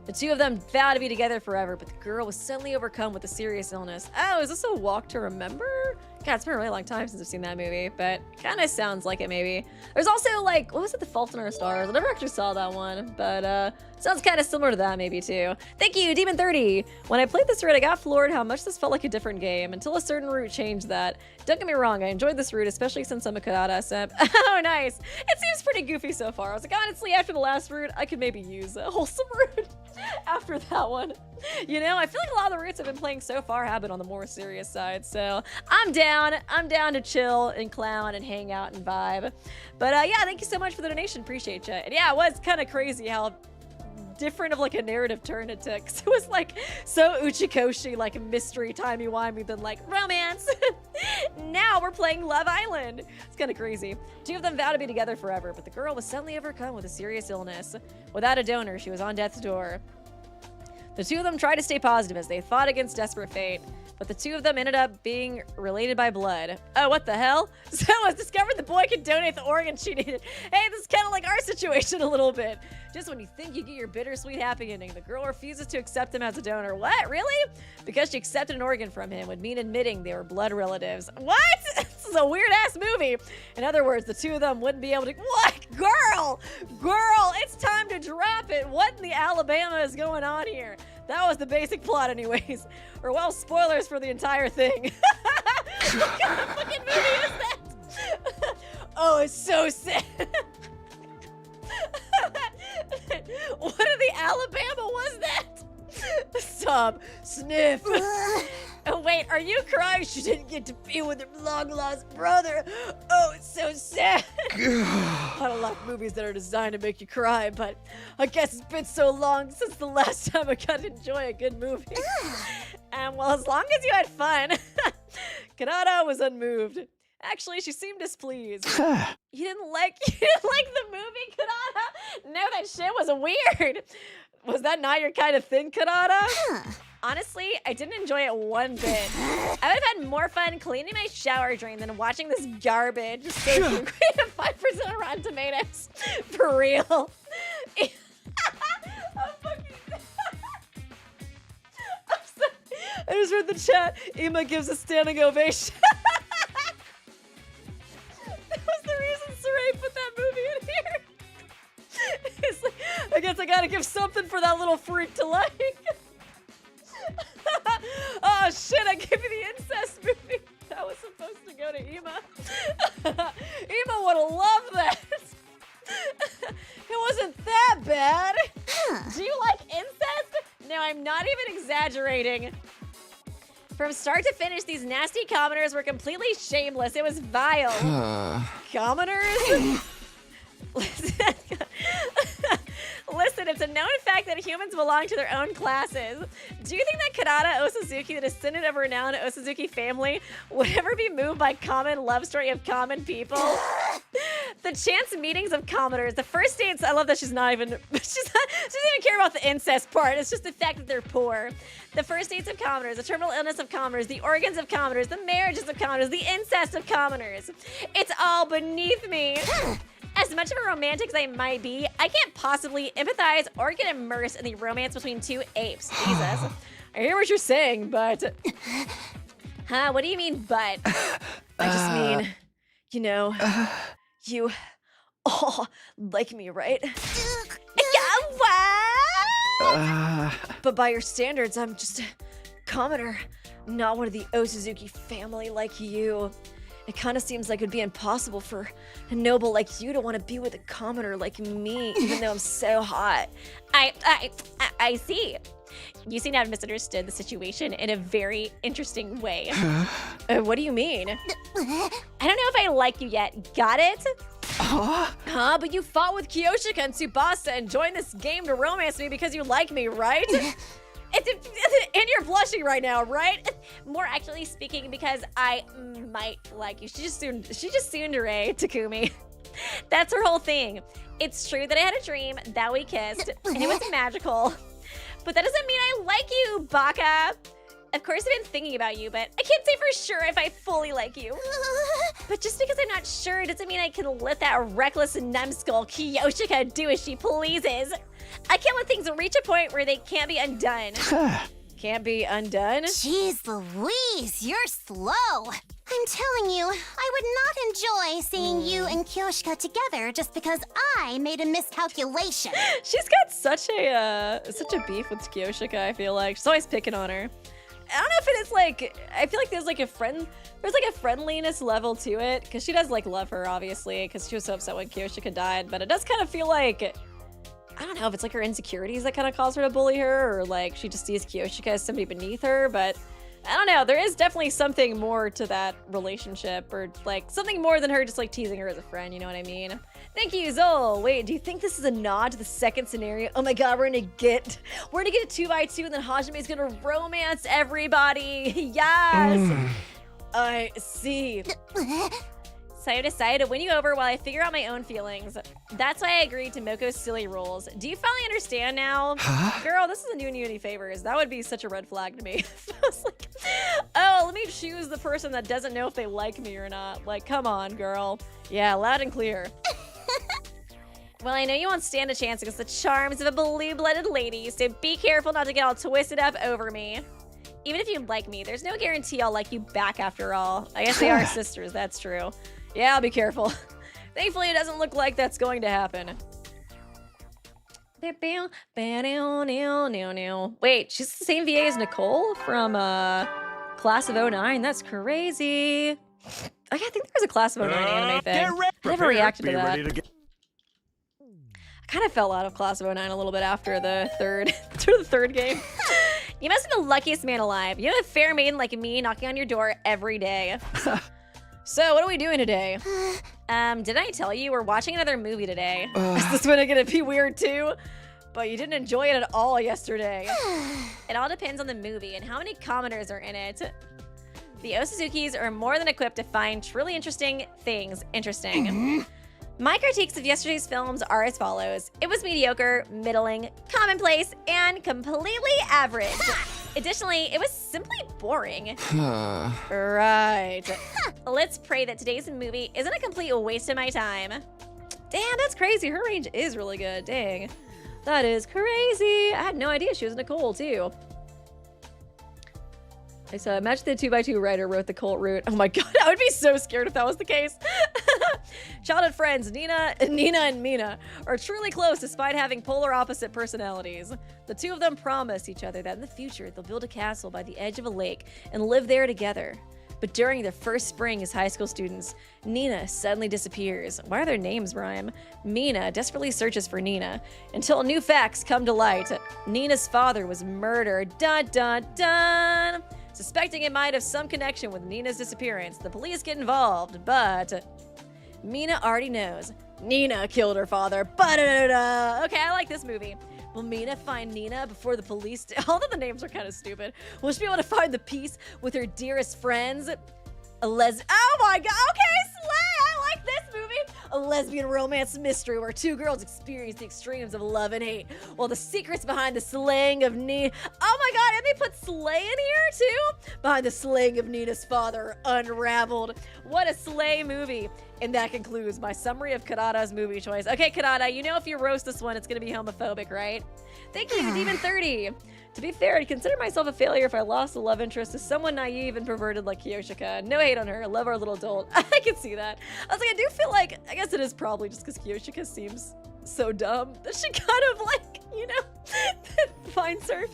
The two of them vow to be together forever, but the girl was suddenly overcome with a serious illness. Oh, is this a Walk to Remember? God, it's been a really long time since I've seen that movie, but kind of sounds like it maybe. There's also like, what was it, The Fault in Our Stars? I never actually saw that one, but sounds kind of similar to that maybe too. Thank you, Demon30. When I played this route, I got floored how much this felt like a different game until a certain route changed that. Don't get me wrong, I enjoyed this route, especially since I'm a Karada simp. Oh, nice. It seems pretty goofy so far. I was like, honestly, after the last route, I could maybe use a wholesome route after that one. You know, I feel like a lot of the routes I've been playing so far have been on the more serious side, so I'm down to chill and clown and hang out and vibe. But yeah, thank you so much for the donation, appreciate you. And yeah, it was kind of crazy how different of like a narrative turn it took. So it was like so Uchikoshi, like mystery timey-wimey than like romance. Now we're playing Love Island. It's kind of crazy. Two of them vow to be together forever, but the girl was suddenly overcome with a serious illness. Without a donor, she was on death's door. The two of them tried to stay positive as they fought against desperate fate, but the two of them ended up being related by blood. Oh, what the hell? So it was discovered the boy could donate the organ she needed. Hey, this is kind of like our situation a little bit. Just when you think you get your bittersweet happy ending, the girl refuses to accept him as a donor. What, really? Because she accepted an organ from him would mean admitting they were blood relatives. What? This is a weird ass movie. In other words, the two of them wouldn't be able to, what? Girl, it's time to drop it. What in the Alabama is going on here? That was the basic plot anyways. Or well, spoilers for the entire thing. What kind of fucking movie is that? Oh, it's so sad. What in the Alabama was that? Sob, sniff. Oh wait, are you crying she didn't get to be with her long-lost brother? Oh, it's so sad. I don't like movies that are designed to make you cry, but I guess it's been so long since the last time I got to enjoy a good movie. And well, as long as you had fun. Kanata was unmoved. Actually, she seemed displeased. You didn't like the movie, Kanata? No, that shit was weird. Was that not your kind of thing, Kanata? Honestly, I didn't enjoy it one bit. I would have had more fun cleaning my shower drain than watching this garbage. So you grade a 5% on Rotten Tomatoes. For real. I just read the chat. Ima gives a standing ovation. That was the reason Saray put that movie in here. It's like, I guess I gotta give something for that little freak to like. Oh shit, I gave you the incest movie. That was supposed to go to Ima. Ima would love that. It wasn't that bad. Do you like incest? No, I'm not even exaggerating. From start to finish, these nasty commoners were completely shameless. It was vile. Commoners? Listen, it's a known fact that humans belong to their own classes. Do you think that Karada Osazuki, the descendant of a renowned Osazuki family, would ever be moved by common love story of common people? The chance meetings of commoners, the first dates, I love that she doesn't even care about the incest part. It's just the fact that they're poor. The first dates of commoners, the terminal illness of commoners, the organs of commoners, the marriages of commoners, the incest of commoners. It's all beneath me. As much of a romantic as I might be, I can't possibly empathize or get immersed in the romance between two apes. Jesus. I hear what you're saying, but... Huh? What do you mean, but? I just mean, you know, you all like me, right? Yeah, what? But by your standards, I'm just a commoner, not one of the Osuzuki family like you. It kind of seems like it'd be impossible for a noble like you to want to be with a commoner like me, even though I'm so hot. I see. You seem to have misunderstood the situation in a very interesting way. What do you mean? I don't know if I like you yet. Got it? Huh? But you fought with Kiyoshika and Tsubasa and joined this game to romance me because you like me, right? And you're blushing right now, right? More actually speaking, because I might like you. She just tsundere Takumi. That's her whole thing. It's true that I had a dream that we kissed, and it was magical. But that doesn't mean I like you, Baka. Of course I've been thinking about you, but I can't say for sure if I fully like you. But just because I'm not sure doesn't mean I can let that reckless numbskull Kiyoshika do as she pleases. I can't let things reach a point where they can't be undone. Can't be undone? Jeez Louise, you're slow. I'm telling you, I would not enjoy seeing you and Kyoshika together just because I made a miscalculation. She's got such a beef with Kyoshika, I feel like. She's always picking on her. I don't know if it is like, I feel like there's like a friendliness level to it, because she does like love her, obviously, because she was so upset when Kyoshika died, but it does kind of feel like, I don't know if it's like her insecurities that kind of cause her to bully her, or like she just sees Kyoshika as somebody beneath her, but I don't know. There is definitely something more to that relationship, or like something more than her just like teasing her as a friend, you know what I mean? Thank you, Zol. Wait, do you think this is a nod to the second scenario? Oh my god, we're gonna get a 2x2 and then Hajime's gonna romance everybody. Yes! I see. So I decided to win you over while I figure out my own feelings. That's why I agreed to Moko's silly rules. Do you finally understand now? Huh? Girl, this isn't doing you any favors. That would be such a red flag to me. I was like, oh, let me choose the person that doesn't know if they like me or not. Like, come on, girl. Yeah, loud and clear. Well, I know you won't stand a chance against the charms of a blue-blooded lady, so be careful not to get all twisted up over me. Even if you like me, there's no guarantee I'll like you back after all. I guess they are sisters, that's true. Yeah, I'll be careful. Thankfully, it doesn't look like that's going to happen. Wait, she's the same VA as Nicole from Class of 09. That's crazy. Oh, yeah, I think there was a Class of 09 anime thing. I never reacted to that. I kind of fell out of Class of 09 a little bit after the third game. You must be the luckiest man alive. You have a fair maiden like me knocking on your door every day. So, what are we doing today? Didn't I tell you we're watching another movie today? Is this one gonna be weird too? But you didn't enjoy it at all yesterday. It all depends on the movie and how many commoners are in it. The Osuzukis are more than equipped to find truly interesting things interesting. My critiques of yesterday's films are as follows. It was mediocre, middling, commonplace, and completely average. Additionally, it was simply boring. Right. Let's pray that today's movie isn't a complete waste of my time. Damn, that's crazy. Her range is really good. Dang. That is crazy. I had no idea she was Nicole, too. I said, imagine the 2x2 writer wrote the cult route. Oh my god, I would be so scared if that was the case. Childhood friends Nina and Mina are truly close despite having polar opposite personalities. The two of them promise each other that in the future they'll build a castle by the edge of a lake and live there together. But during their first spring as high school students, Nina suddenly disappears. Why are their names rhyme? Mina desperately searches for Nina until new facts come to light. Nina's father was murdered. Dun dun dun! Suspecting it might have some connection with Nina's disappearance, the police get involved, but Mina already knows. Nina killed her father. Ba-da-da-da. Okay, I like this movie. Will Mina find Nina before the police although the names are kind of stupid. Will she be able to find the peace with her dearest friends? Oh my god, okay, slay! I like this movie! A lesbian romance mystery where two girls experience the extremes of love and hate, while the secrets behind the slaying of Nina— oh my god, and they put slay in here too? Behind the slaying of Nina's father are unraveled. What a slay movie! And that concludes my summary of Kadada's movie choice. Okay, Kadada, you know if you roast this one, it's gonna be homophobic, right? Thank you, Demon30. To be fair, I'd consider myself a failure if I lost a love interest to someone naive and perverted like Kiyoshika. No hate on her. I love our little dolt. I can see that. I was like, I do feel like, I guess it is probably just because Kiyoshika seems so dumb that she kind of like, you know, finds her,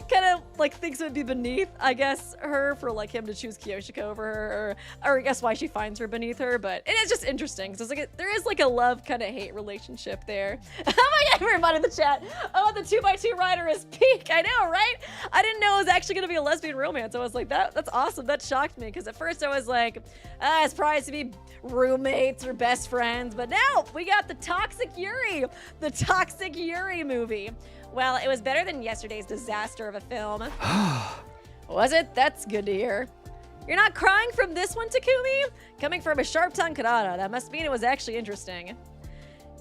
kind of like thinks it would be beneath, I guess, her for like him to choose Kiyoshika over her, or I guess why she finds her beneath her, but it is just interesting. So it's like, there is like a love kind of hate relationship there. Oh my god, everybody in the chat. Oh, the 2x2 rider is peak. I know, right? I didn't know it was actually gonna be a lesbian romance. I was like, that's awesome. That shocked me, because at first I was like, I was surprised to be roommates or best friends, but now we got the Toxic Yuri movie. Well, it was better than yesterday's disaster of a film. Was it? That's good to hear. You're not crying from this one, Takumi? Coming from a sharp-tongued Karada, that must mean it was actually interesting.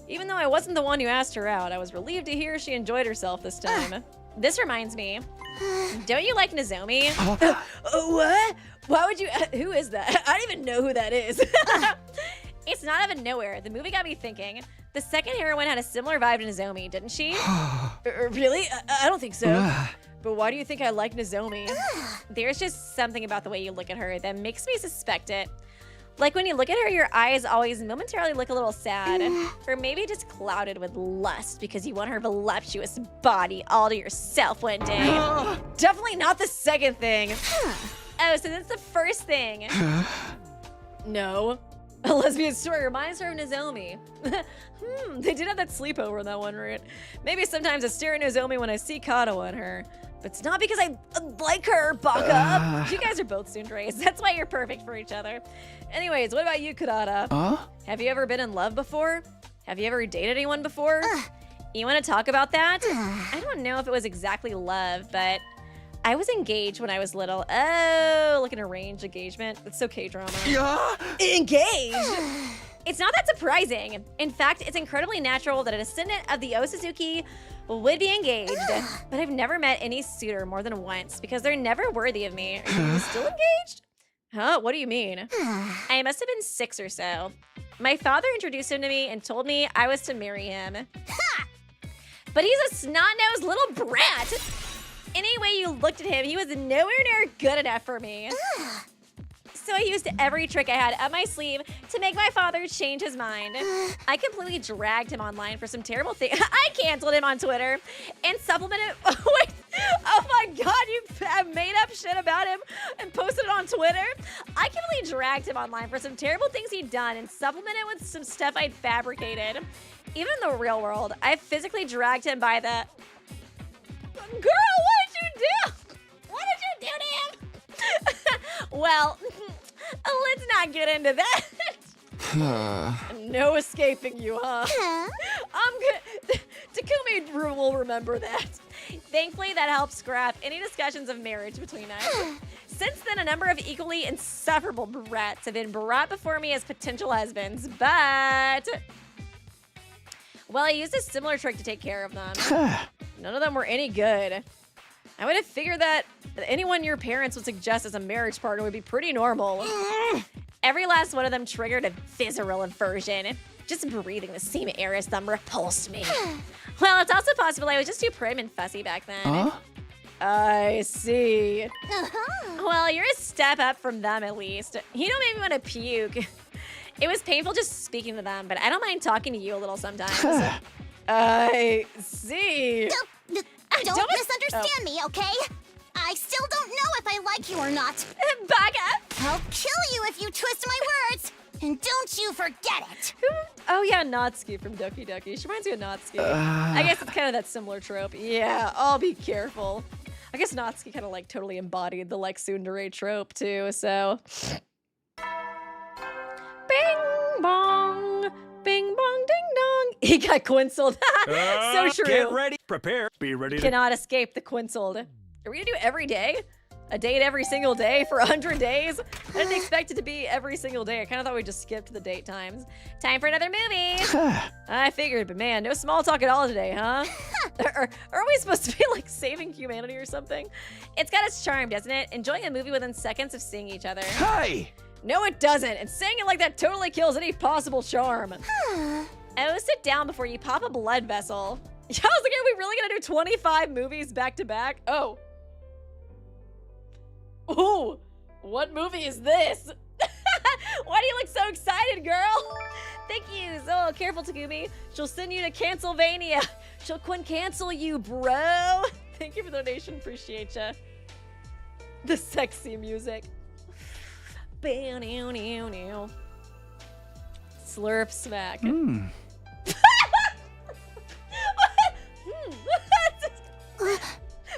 Even though I wasn't the one who asked her out, I was relieved to hear she enjoyed herself this time. This reminds me, don't you like Nozomi? What? Why would you? Who is that? I don't even know who that is. It's not out of nowhere. The movie got me thinking. The second heroine had a similar vibe to Nozomi, didn't she? Really? I don't think so. But why do you think I like Nozomi? There's just something about the way you look at her that makes me suspect it. Like when you look at her, your eyes always momentarily look a little sad. Or maybe just clouded with lust because you want her voluptuous body all to yourself one day. Definitely not the second thing. Oh, so that's the first thing. No. A lesbian story reminds her of Nozomi. They did have that sleepover in that one, right? Maybe sometimes I stare at Nozomi when I see Kato on her. But it's not because I like her, Baka. You guys are both tsunderes. That's why you're perfect for each other. Anyways, what about you, Kurata? Have you ever been in love before? Have you ever dated anyone before? You want to talk about that? I don't know if it was exactly love, but I was engaged when I was little. Oh, like an arranged engagement. That's so K-drama. Yeah. Engaged? It's not that surprising. In fact, it's incredibly natural that a descendant of the Osazuki would be engaged. But I've never met any suitor more than once because they're never worthy of me. Are you still engaged? Huh? What do you mean? I must have been 6 or so. My father introduced him to me and told me I was to marry him. But he's a snot-nosed little brat. Any way you looked at him, he was nowhere near good enough for me. So I used every trick I had up my sleeve to make my father change his mind. I completely dragged him online for some terrible thing. I canceled him on Twitter and supplemented. Wait, oh my god, you made up shit about him and posted it on Twitter? I completely dragged him online for some terrible things he'd done and supplemented with some stuff I'd fabricated. Even in the real world, I physically dragged him by the... Girl, what did you do? What did you do to him? Well, let's not get into that. No escaping you, huh? I'm good. Takumi will remember that. Thankfully, that helps scrap any discussions of marriage between us. Since then, a number of equally insufferable brats have been brought before me as potential husbands, but... Well, I used a similar trick to take care of them. None of them were any good. I would have figured that anyone your parents would suggest as a marriage partner would be pretty normal. Every last one of them triggered a visceral aversion. Just breathing the same air as them repulsed me. Well, it's also possible I was just too prim and fussy back then. I see. Well, you're a step up from them at least. You don't make me want to puke. It was painful just speaking to them, but I don't mind talking to you a little sometimes. I see. Don't misunderstand me, okay? I still don't know if I like you or not. Back up. I'll kill you if you twist my words. And don't you forget it. Oh yeah, Natsuki from Doki Doki. She reminds me of Natsuki. I guess it's kind of that similar trope. Yeah, I'll be careful. I guess Natsuki kind of like totally embodied the like tsundere trope too, so. Bing bong. Bing bong ding dong. He got quinceled. So true. Get ready, prepare, be ready to... Cannot escape the quinceled. Are we gonna do every day? A date every single day for 100 days? I didn't expect it to be every single day. I kind of thought we just skipped the date times. Time for another movie. I figured, but man, no small talk at all today, huh? Are we supposed to be like saving humanity or something? It's got its charm, doesn't it? Enjoying a movie within seconds of seeing each other. Hey! No, it doesn't. And saying it like that totally kills any possible charm. Oh, sit down before you pop a blood vessel. Yeah, I was like, are we really gonna do 25 movies back to back? Oh. Ooh, what movie is this? Why do you look so excited, girl? Thank you. Oh, careful, Takumi. She'll send you to Cancylvania. She'll cancel you, bro. Thank you for the donation. Appreciate ya. The sexy music. Slurp smack.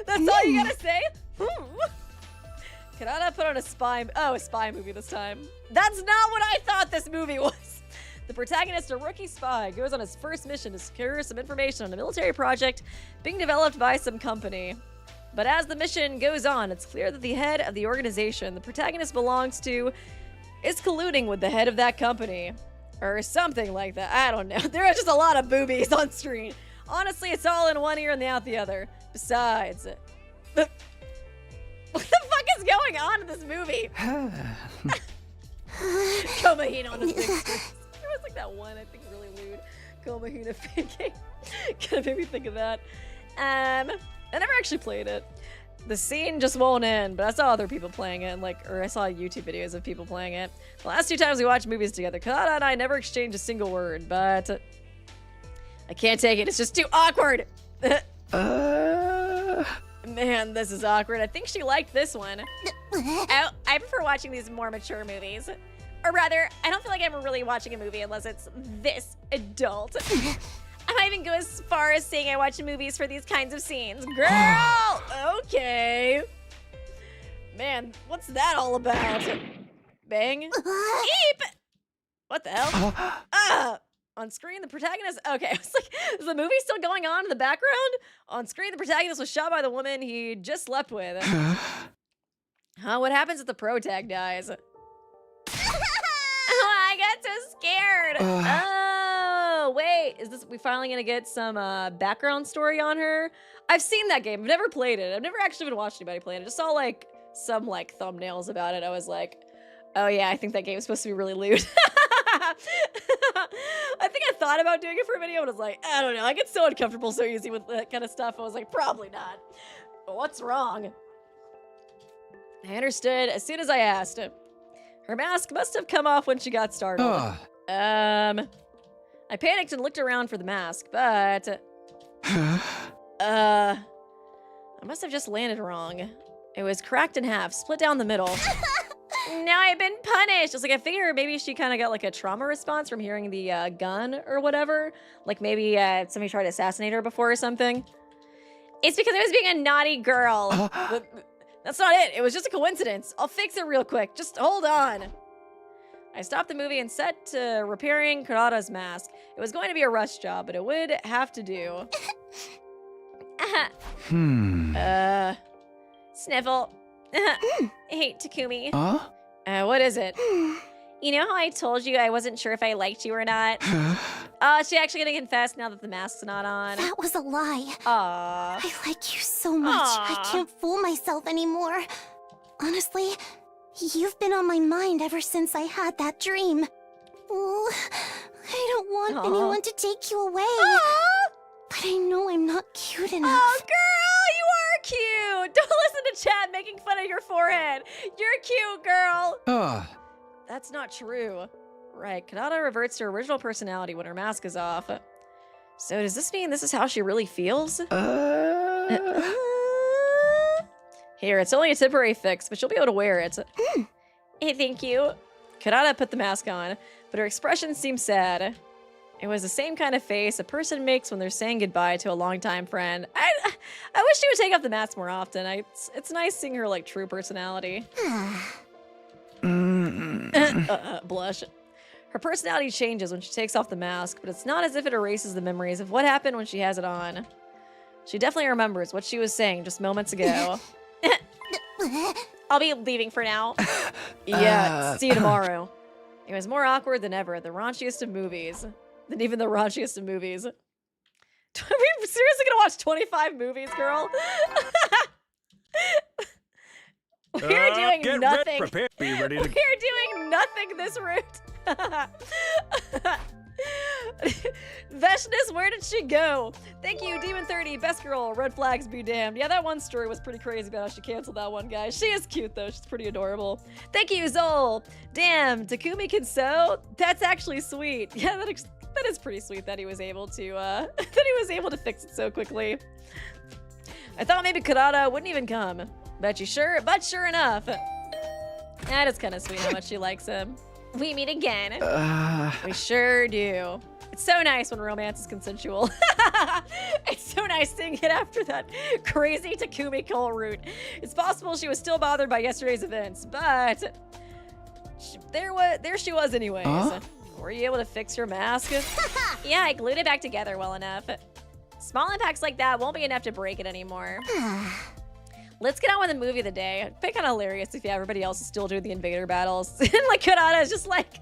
That's all you gotta say? Kanata put on a spy movie this time. That's not what I thought this movie was. The protagonist, a rookie spy, goes on his first mission to secure some information on a military project being developed by some company. But as the mission goes on, it's clear that the head of the organization the protagonist belongs to is colluding with the head of that company. Or something like that. I don't know. There are just a lot of boobies on screen. Honestly, it's all in one ear and out the other. Besides, what the fuck is going on in this movie? Komahina on his big screen. There was like that one, I think, really lewd Komahina thinking. Kind of made me think of that. I never actually played it. The scene just won't end, but I saw other people playing it, or I saw YouTube videos of people playing it. The last 2 times we watched movies together, Kanata and I never exchanged a single word, but I can't take it. It's just too awkward. Man, this is awkward. I think she liked this one. I prefer watching these more mature movies. Or rather, I don't feel like I'm really watching a movie unless it's this adult. I might even go as far as saying I watch movies for these kinds of scenes. Girl! Okay. Man, what's that all about? Bang. Eep! What the hell? On screen, the protagonist... Okay, I was like, is the movie still going on in the background? On screen, the protagonist was shot by the woman he just slept with. What happens if the protag dies? I got so scared. Oh, wait. Is this... We finally gonna get some background story on her? I've seen that game. I've never played it. I've never actually even watched anybody play it. I just saw, some, thumbnails about it. I was like, oh, yeah, I think that game's supposed to be really lewd. I think I thought about doing it for a video, but I was like, I don't know. I get so uncomfortable so easy with that kind of stuff. I was like, probably not. But what's wrong? I understood as soon as I asked. Her mask must have come off when she got startled. I panicked and looked around for the mask, but... I must have just landed wrong. It was cracked in half, split down the middle. Now I've been punished. I figure maybe she kind of got a trauma response from hearing the gun or whatever. Maybe somebody tried to assassinate her before or something. It's because I was being a naughty girl. That's not it. It was just a coincidence. I'll fix it real quick. Just hold on. I stopped the movie and set to repairing Kurata's mask. It was going to be a rush job, but it would have to do. Sniffle. Hey, Takumi. What is it? You know how I told you I wasn't sure if I liked you or not? Is she actually gonna confess now that the mask's not on? That was a lie. Aww. I like you so much. I can't fool myself anymore. Honestly, you've been on my mind ever since I had that dream. Oh, I don't want anyone to take you away. But I know I'm not cute enough. Oh, girl, you are cute. Don't listen to Chad making fun of your forehead. You're cute, girl. That's not true. Right, Kanata reverts to her original personality when her mask is off. So does this mean this is how she really feels? Here, it's only a temporary fix, but she'll be able to wear it. Hey, thank you. Kanata put the mask on, but her expression seemed sad. It was the same kind of face a person makes when they're saying goodbye to a longtime friend. I wish she would take off the mask more often. It's nice seeing her true personality. Blush. Her personality changes when she takes off the mask, but it's not as if it erases the memories of what happened when she has it on. She definitely remembers what she was saying just moments ago. I'll be leaving for now. Yeah, see you tomorrow. It was more awkward than ever. The raunchiest of movies. Than even the raunchiest of movies. Are we seriously gonna watch 25 movies, girl? We're doing nothing. Be ready to... We're doing nothing this route. Vesness, where did she go? Thank you, Demon30, best girl, red flags be damned. Yeah, that one story was pretty crazy about how she canceled that one guy. She is cute though, she's pretty adorable. Thank you, Zol. Damn, Takumi can sew? That's actually sweet. Yeah, that is pretty sweet that he was able to fix it so quickly. I thought maybe Kurata wouldn't even come. But sure enough. That is kind of sweet how much she likes him. We meet again. We sure do. It's so nice when romance is consensual. It's so nice seeing it after that crazy Takumi cult route. It's possible she was still bothered by yesterday's events, but there she was anyways. Were you able to fix your mask? Yeah, I glued it back together well enough. Small impacts like that won't be enough to break it anymore. Let's get on with the movie of the day. It'd be kind of hilarious if everybody else is still doing the invader battles. And like Kurata is just like,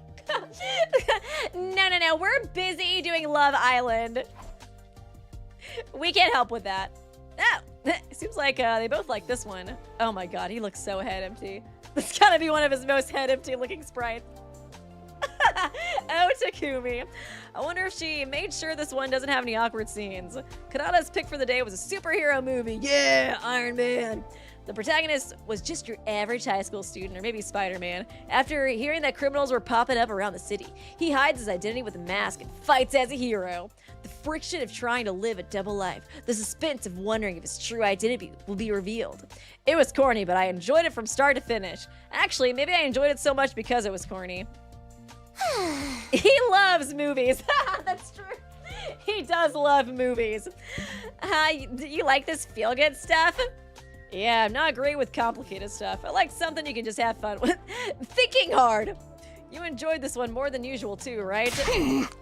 no, we're busy doing Love Island. We can't help with that. Oh, it seems like they both like this one. Oh my god, he looks so head empty. This gotta be one of his most head empty looking sprites. Oh, Takumi. I wonder if she made sure this one doesn't have any awkward scenes. Kurata's pick for the day was a superhero movie. Yeah, Iron Man. The protagonist was just your average high school student, or maybe Spider-Man. After hearing that criminals were popping up around the city, he hides his identity with a mask and fights as a hero. The friction of trying to live a double life, the suspense of wondering if his true identity will be revealed. It was corny, but I enjoyed it from start to finish. Actually, maybe I enjoyed it so much because it was corny. He loves movies. That's true. He does love movies. Do you like this feel-good stuff? Yeah, I'm not great with complicated stuff. I like something you can just have fun with. Thinking hard. You enjoyed this one more than usual too, right?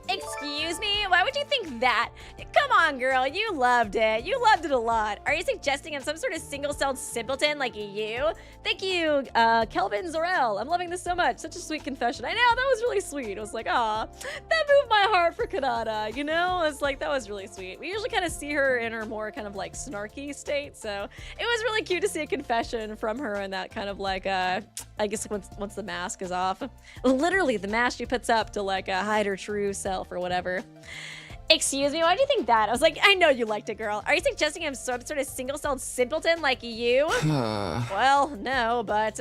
Excuse me? Why would you think that? Come on, girl. You loved it. You loved it a lot. Are you suggesting I'm some sort of single-celled simpleton like you? Thank you, Kelvin Zorel. I'm loving this so much. Such a sweet confession. I know, that was really sweet. I was like, aw, that moved my heart for Kurata, you know? It's like, that was really sweet. We usually kind of see her in her more kind of like snarky state, so it was really cute to see a confession from her in that kind of like, I guess once the mask is off. Literally the mask she puts up to like hide her true self or whatever. Excuse me, why do you think that? I was like, I know you liked it, girl. Are you suggesting I'm some sort of single-celled simpleton like you? Well, no, but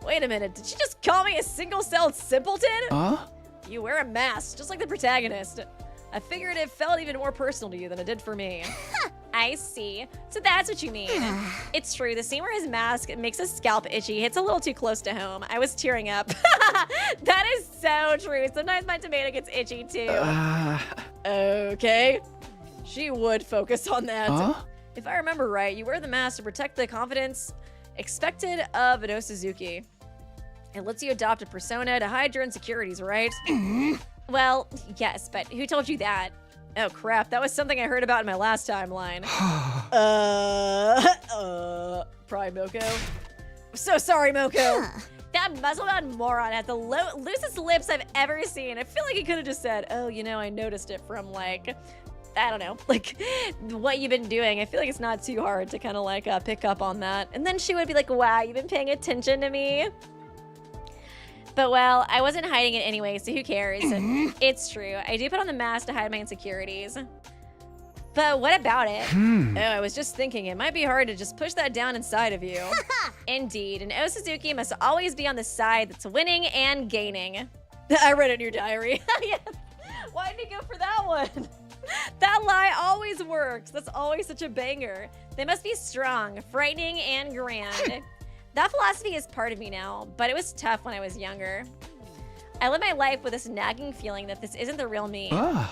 wait a minute. Did she just call me a single-celled simpleton? You wear a mask, just like the protagonist. I figured it felt even more personal to you than it did for me. I see. So that's what you mean. It's true. The scene where his mask makes his scalp itchy hits a little too close to home. I was tearing up. That is so true. Sometimes my tomato gets itchy too. Okay. She would focus on that. If I remember right, you wear the mask to protect the confidence expected of an Osazuki. It lets you adopt a persona to hide your insecurities, right? Well, yes, but who told you that? Oh crap, that was something I heard about in my last timeline. Probably Moko. So sorry, Moko. That muzzle-bound moron had the loosest lips I've ever seen. I feel like he could have just said, oh, you know, I noticed it from like, I don't know, like what you've been doing. I feel like it's not too hard to kind of like pick up on that. And then she would be like, wow, you've been paying attention to me. But well, I wasn't hiding it anyway, so who cares? It's true. I do put on the mask to hide my insecurities. But what about it? Oh, I was just thinking it might be hard to just push that down inside of you. Indeed, an Osazuki must always be on the side that's winning and gaining. I read it in your diary. Yes. Why did you go for that one? That lie always works. That's always such a banger. They must be strong, frightening, and grand. That philosophy is part of me now, but it was tough when I was younger. I live my life with this nagging feeling that this isn't the real me. Oh.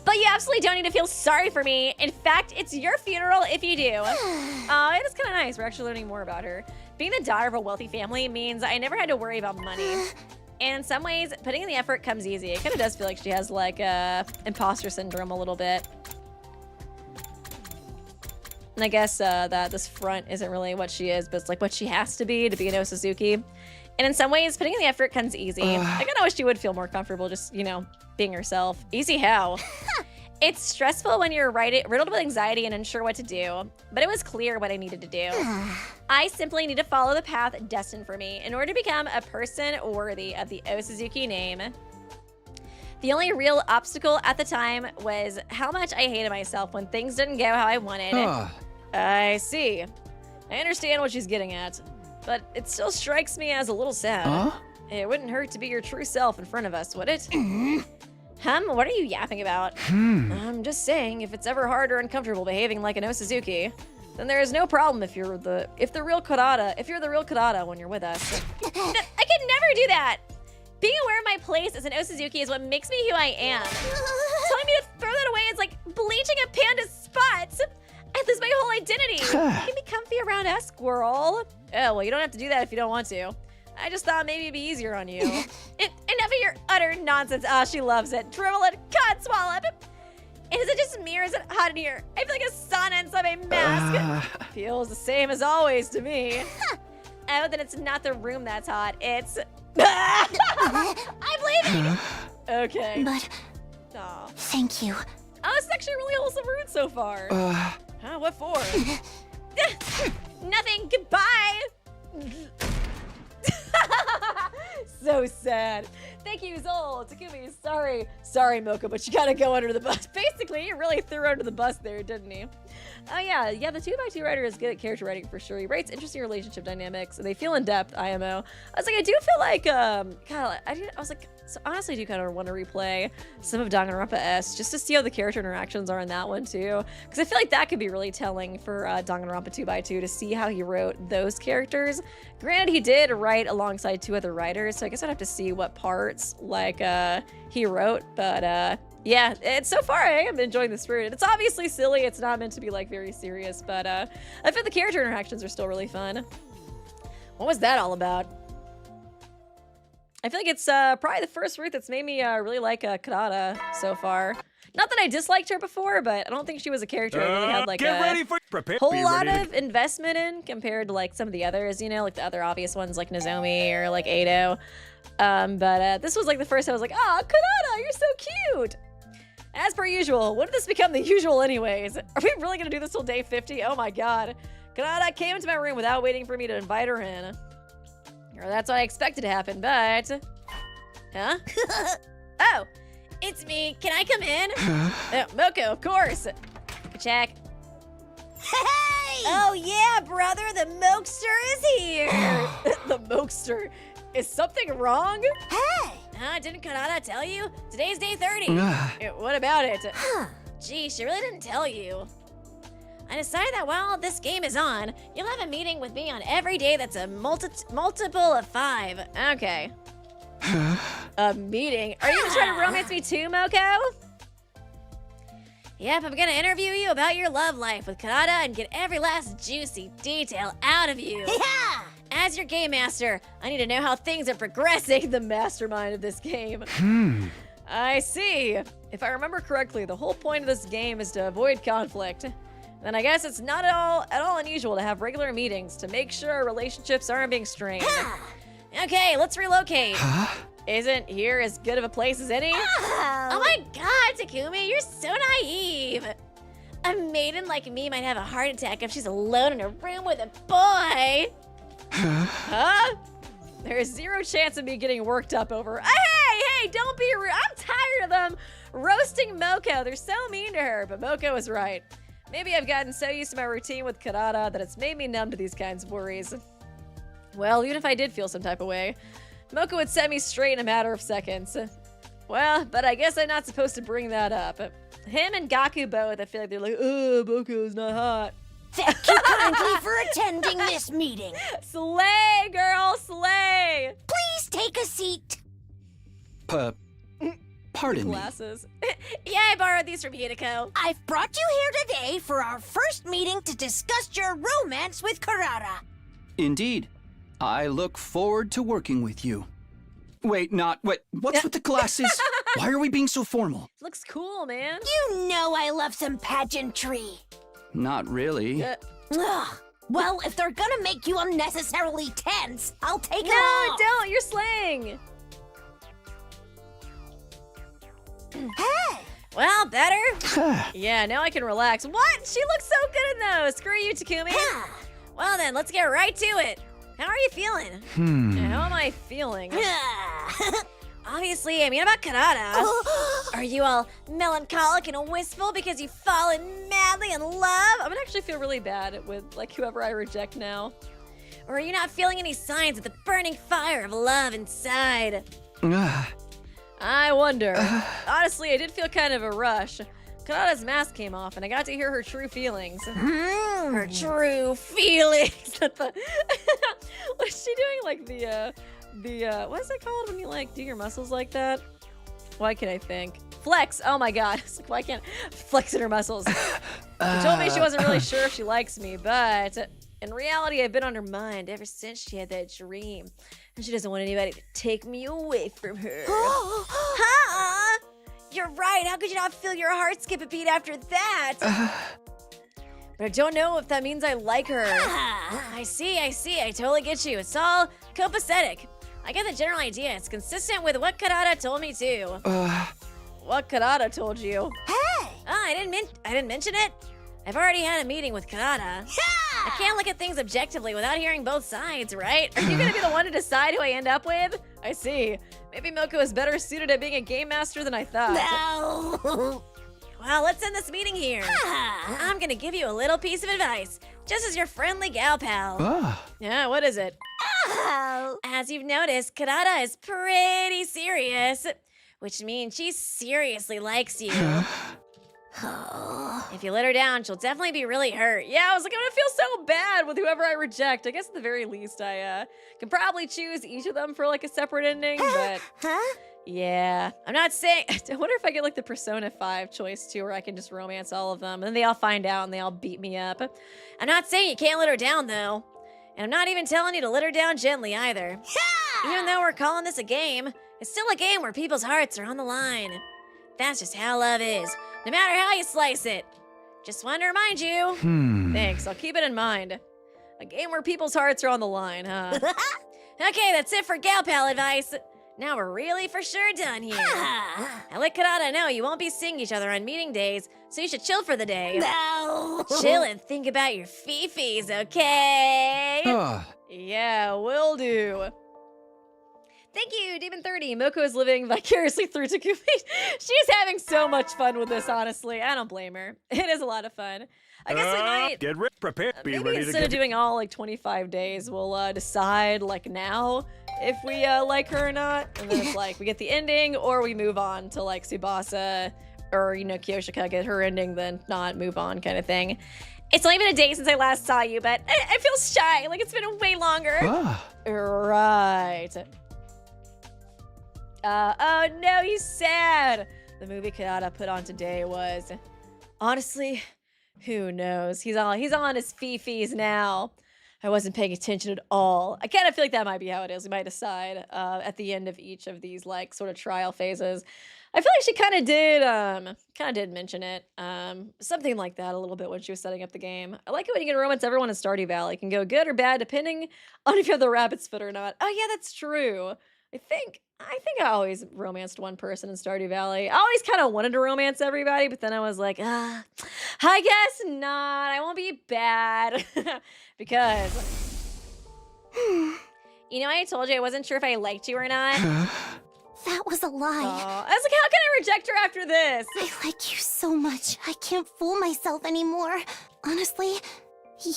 But you absolutely don't need to feel sorry for me. In fact, it's your funeral if you do. It is kind of nice. We're actually learning more about her. Being the daughter of a wealthy family means I never had to worry about money. And in some ways, putting in the effort comes easy. It kind of does feel like she has like imposter syndrome a little bit. And I guess that this front isn't really what she is, but it's like what she has to be an Osazuki. And in some ways, putting in the effort comes easy. I kind of wish she would feel more comfortable just, you know, being herself. Easy how? It's stressful when you're riddled with anxiety and unsure what to do, but it was clear what I needed to do. I simply need to follow the path destined for me in order to become a person worthy of the Osazuki name. The only real obstacle at the time was how much I hated myself when things didn't go how I wanted. I see. I understand what she's getting at, but it still strikes me as a little sad. It wouldn't hurt to be your true self in front of us, would it? What are you yapping about? I'm just saying, if it's ever hard or uncomfortable behaving like an Osuzuki, then there is no problem if you're the real Kurata when you're with us. No, I could never do that. Being aware of my place as an Osuzuki is what makes me who I am. Telling me to throw that away is like bleaching a panda's spots. I lose my whole identity. You can be comfy around us, squirrel. Oh, well, you don't have to do that if you don't want to. I just thought maybe it'd be easier on you. Enough of your utter nonsense. Ah, she loves it. Dribble it, cod swallow. Is it just me or is it hot in here? I feel like a sauna inside my mask. Feels the same as always to me. Oh, then it's not the room that's hot. It's... I'm leaving! Okay. But... Aw. Thank you. Oh, this is actually a really wholesome route so far. What for? Nothing. Goodbye. So sad. Thank you, Zol. Takumi, sorry. Sorry, Moko, but you gotta go under the bus. Basically, you really threw her under the bus there, didn't he? Oh, yeah, the 2x2 writer is good at character writing for sure. He writes interesting relationship dynamics, and they feel in depth, IMO. I was like, I do feel like, so honestly, I do kind of want to replay some of Danganronpa S just to see how the character interactions are in that one too. Because I feel like that could be really telling for Danganronpa 2x2 to see how he wrote those characters. Granted, he did write alongside 2 other writers, so I guess I'd have to see what parts he wrote. But yeah, so far I am enjoying this route. It's obviously silly. It's not meant to be like very serious, but I feel the character interactions are still really fun. What was that all about? I feel like it's probably the first route that's made me really like Kurata so far. Not that I disliked her before, but I don't think she was a character I really had like a whole lot of investment in compared to like some of the others, you know, like the other obvious ones like Nozomi or like Ado. But this was like the first I was like, ah, Kurata, you're so cute. As per usual, when did this become the usual anyways? Are we really gonna do this till day 50? Oh my god. Kurata came into my room without waiting for me to invite her in. Or that's what I expected to happen, but... Huh? Oh, it's me. Can I come in? Moko, of course. Check. Hey! Oh yeah, brother, the Mokester is here. The Mokester. Is something wrong? Hey! Didn't Kurata tell you? Today's day 30. What about it? Gee, she really didn't tell you. I decided that while this game is on, you'll have a meeting with me on every day that's a multiple of 5. Okay. A meeting? Are you gonna try to romance me too, Moko? Yep, I'm gonna interview you about your love life with Kurata and get every last juicy detail out of you. Yeah! As your game master, I need to know how things are progressing, the mastermind of this game. I see. If I remember correctly, the whole point of this game is to avoid conflict. Then I guess it's not at all unusual to have regular meetings to make sure our relationships aren't being strained. Okay, let's relocate. Isn't here as good of a place as any? Oh my god, Takumi, you're so naive. A maiden like me might have a heart attack if she's alone in a room with a boy. Huh? There's 0 chance of me getting worked up over. Hey, don't be rude. I'm tired of them roasting Moko. They're so mean to her, but Moko is right. Maybe I've gotten so used to my routine with Kurata that it's made me numb to these kinds of worries. Well, even if I did feel some type of way, Moko would set me straight in a matter of seconds. Well, but I guess I'm not supposed to bring that up. Him and Gaku both, I feel like they're like, oh, Moko's not hot. Thank you kindly for attending this meeting. Slay, girl, slay! Please take a seat. Pardon me. Glasses. Yeah, I borrowed these from Hiruko. I've brought you here today for our first meeting to discuss your romance with Kurata. Indeed. I look forward to working with you. Wait, what's with the glasses? Why are we being so formal? Looks cool, man. You know I love some pageantry. Not really. Ugh. Well, if they're gonna make you unnecessarily tense, I'll take them off. No, don't. You're slaying. Hey! Well, better? Yeah, now I can relax. What? She looks so good in those. Screw you, Takumi. Well then, let's get right to it. How are you feeling? How am I feeling? Obviously, I mean about Karada. Are you all melancholic and wistful because you've fallen madly in love? I'm gonna actually feel really bad with like whoever I reject now. Or are you not feeling any signs of the burning fire of love inside? I wonder. Honestly, I did feel kind of a rush. Kanata's mask came off, and I got to hear her true feelings. Her true feelings. What is she doing? Like the what is it called when you like do your muscles like that? Why can I think? Flex. Oh my god. It's like, why can't flexing her muscles? She told me she wasn't really sure if she likes me, but in reality, I've been on her mind ever since she had that dream, and she doesn't want anybody to take me away from her. Huh? You're right. How could you not feel your heart skip a beat after that? But I don't know if that means I like her. I see. I totally get you. It's all copacetic. I get the general idea. It's consistent with what Karada told me too. What Karada told you? Hey! Oh, I didn't mention it. I've already had a meeting with Karada. I can't look at things objectively without hearing both sides, right? Are you gonna be the one to decide who I end up with? I see. Maybe Moko is better suited at being a game master than I thought. No! Well, let's end this meeting here. I'm gonna give you a little piece of advice, just as your friendly gal pal. Yeah, what is it? As you've noticed, Karada is pretty serious, which means she seriously likes you. If you let her down, she'll definitely be really hurt. Yeah, I was like, I'm gonna feel so bad with whoever I reject. I guess at the very least, I can probably choose each of them for like a separate ending, but yeah. I'm not saying, I wonder if I get like the Persona 5 choice too, where I can just romance all of them, and then they all find out and they all beat me up. I'm not saying you can't let her down though. And I'm not even telling you to let her down gently either. Even though we're calling this a game, it's still a game where people's hearts are on the line. That's just how love is, no matter how you slice it. Just wanted to remind you. Thanks, I'll keep it in mind. A game where people's hearts are on the line, huh? Okay, that's it for gal pal advice. Now we're really for sure done here. I let Karada know you won't be seeing each other on meeting days, so you should chill for the day. No! Chill and think about your fifis, okay? Yeah, will do. Thank you, Demon30. Moko is living vicariously through Takumi. She's having so much fun with this, honestly. I don't blame her. It is a lot of fun. I guess we might get prepared. Be maybe ready instead to of doing all like 25 days, we'll decide like now if we like her or not. And then it's like we get the ending or we move on to like Tsubasa or, you know, Kyoshika get her ending, then not move on kind of thing. It's only been a day since I last saw you, but I feel shy. Like it's been way longer. Right. Oh no, he's sad. The movie Karada put on today was, honestly, who knows? He's on his fifis now. I wasn't paying attention at all. I kind of feel like that might be how it is. We might decide at the end of each of these like sort of trial phases. I feel like she kind of did mention it, something like that a little bit when she was setting up the game. I like it when you can romance everyone in Stardew Valley. It can go good or bad depending on if you have the rabbit's foot or not. Oh yeah, that's true. I think I always romanced one person in Stardew Valley. I always kind of wanted to romance everybody, but then I was like, I guess not. I won't be bad. Because, you know, I told you I wasn't sure if I liked you or not. That was a lie. I was like, how can I reject her after this? I like you so much. I can't fool myself anymore. Honestly,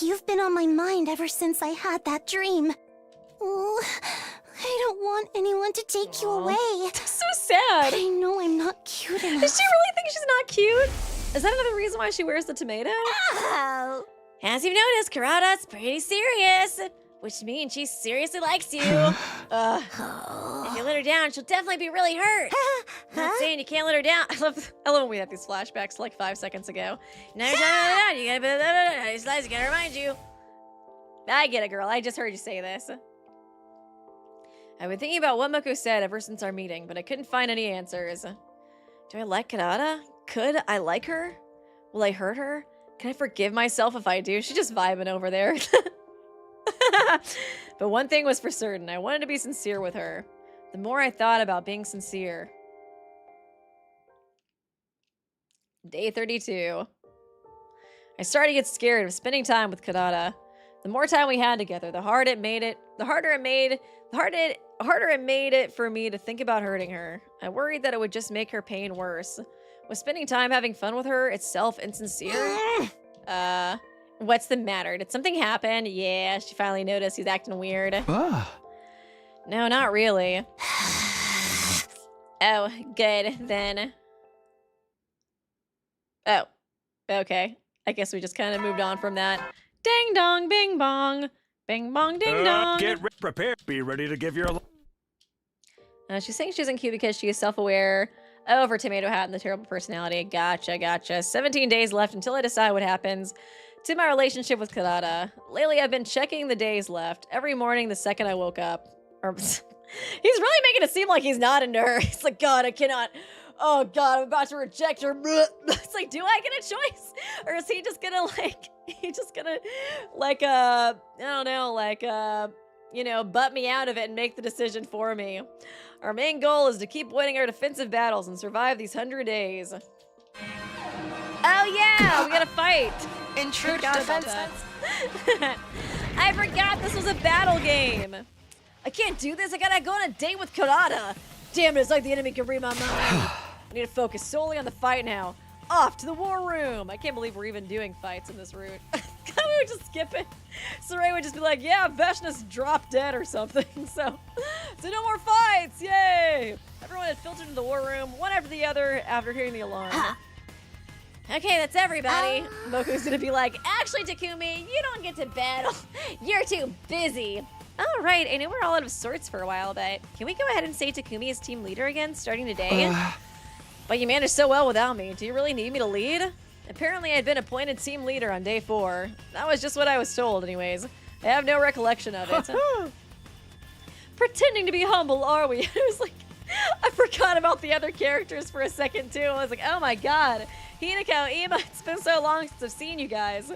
you've been on my mind ever since I had that dream. Oh, I don't want anyone to take you away. That's so sad. I know I'm not cute enough. Does she really think she's not cute? Is that another reason why she wears the tomato? Oh. As you've noticed, Karada's pretty serious, which means she seriously likes you. If you let her down, she'll definitely be really hurt. I'm not saying you can't let her down. I love when we have these flashbacks like 5 seconds ago. Now you're trying to let her down. You gotta remind you. I get it, girl. I just heard you say this. I've been thinking about what Moko said ever since our meeting, but I couldn't find any answers. Do I like Karada? Could I like her? Will I hurt her? Can I forgive myself if I do? She's just vibing over there. But one thing was for certain. I wanted to be sincere with her. The more I thought about being sincere. Day 32. I started to get scared of spending time with Karada. The more time we had together, the harder harder it made it for me to think about hurting her. I worried that it would just make her pain worse. Was spending time having fun with her itself insincere? What's the matter? Did something happen? Yeah, she finally noticed he's acting weird. No, not really. Oh, good, then. Oh, okay. I guess we just kind of moved on from that. Ding dong, bing bong. Bing bong, ding dong. Get prepared. Be ready to give your... She's saying she isn't cute because she is self-aware of her tomato hat and the terrible personality. Gotcha, gotcha. 17 days left until I decide what happens to my relationship with Karada. Lately, I've been checking the days left every morning the second I woke up. He's really making it seem like he's not into her. He's like, God, I cannot. Oh, God, I'm about to reject her. It's like, do I get a choice? Or is he just gonna, like, I don't know, like, you know, butt me out of it and make the decision for me. Our main goal is to keep winning our defensive battles and survive these 100 days. Oh, yeah, we gotta fight. Intrude defense. I forgot this was a battle game. I can't do this. I gotta go on a date with Karada. Damn it, it's like the enemy can read my mind. I need to focus solely on the fight now. Off to the war room. I can't believe we're even doing fights in this route. We would just skip it. Saray would just be like, yeah, Vesness dropped dead or something. So no more fights. Yay. Everyone had filtered into the war room, one after the other, after hearing the alarm. Okay, that's everybody. Moku's gonna be like, actually, Takumi, you don't get to battle. You're too busy. All right, I know we're all out of sorts for a while, but can we go ahead and say Takumi is team leader again, starting today? But you managed so well without me. Do you really need me to lead? Apparently, I'd been appointed team leader on day 4. That was just what I was told, anyways. I have no recollection of it. Pretending to be humble, are we? I was like, I forgot about the other characters for a second, too. I was like, oh my god. Hiruko, Ima, it's been so long since I've seen you guys.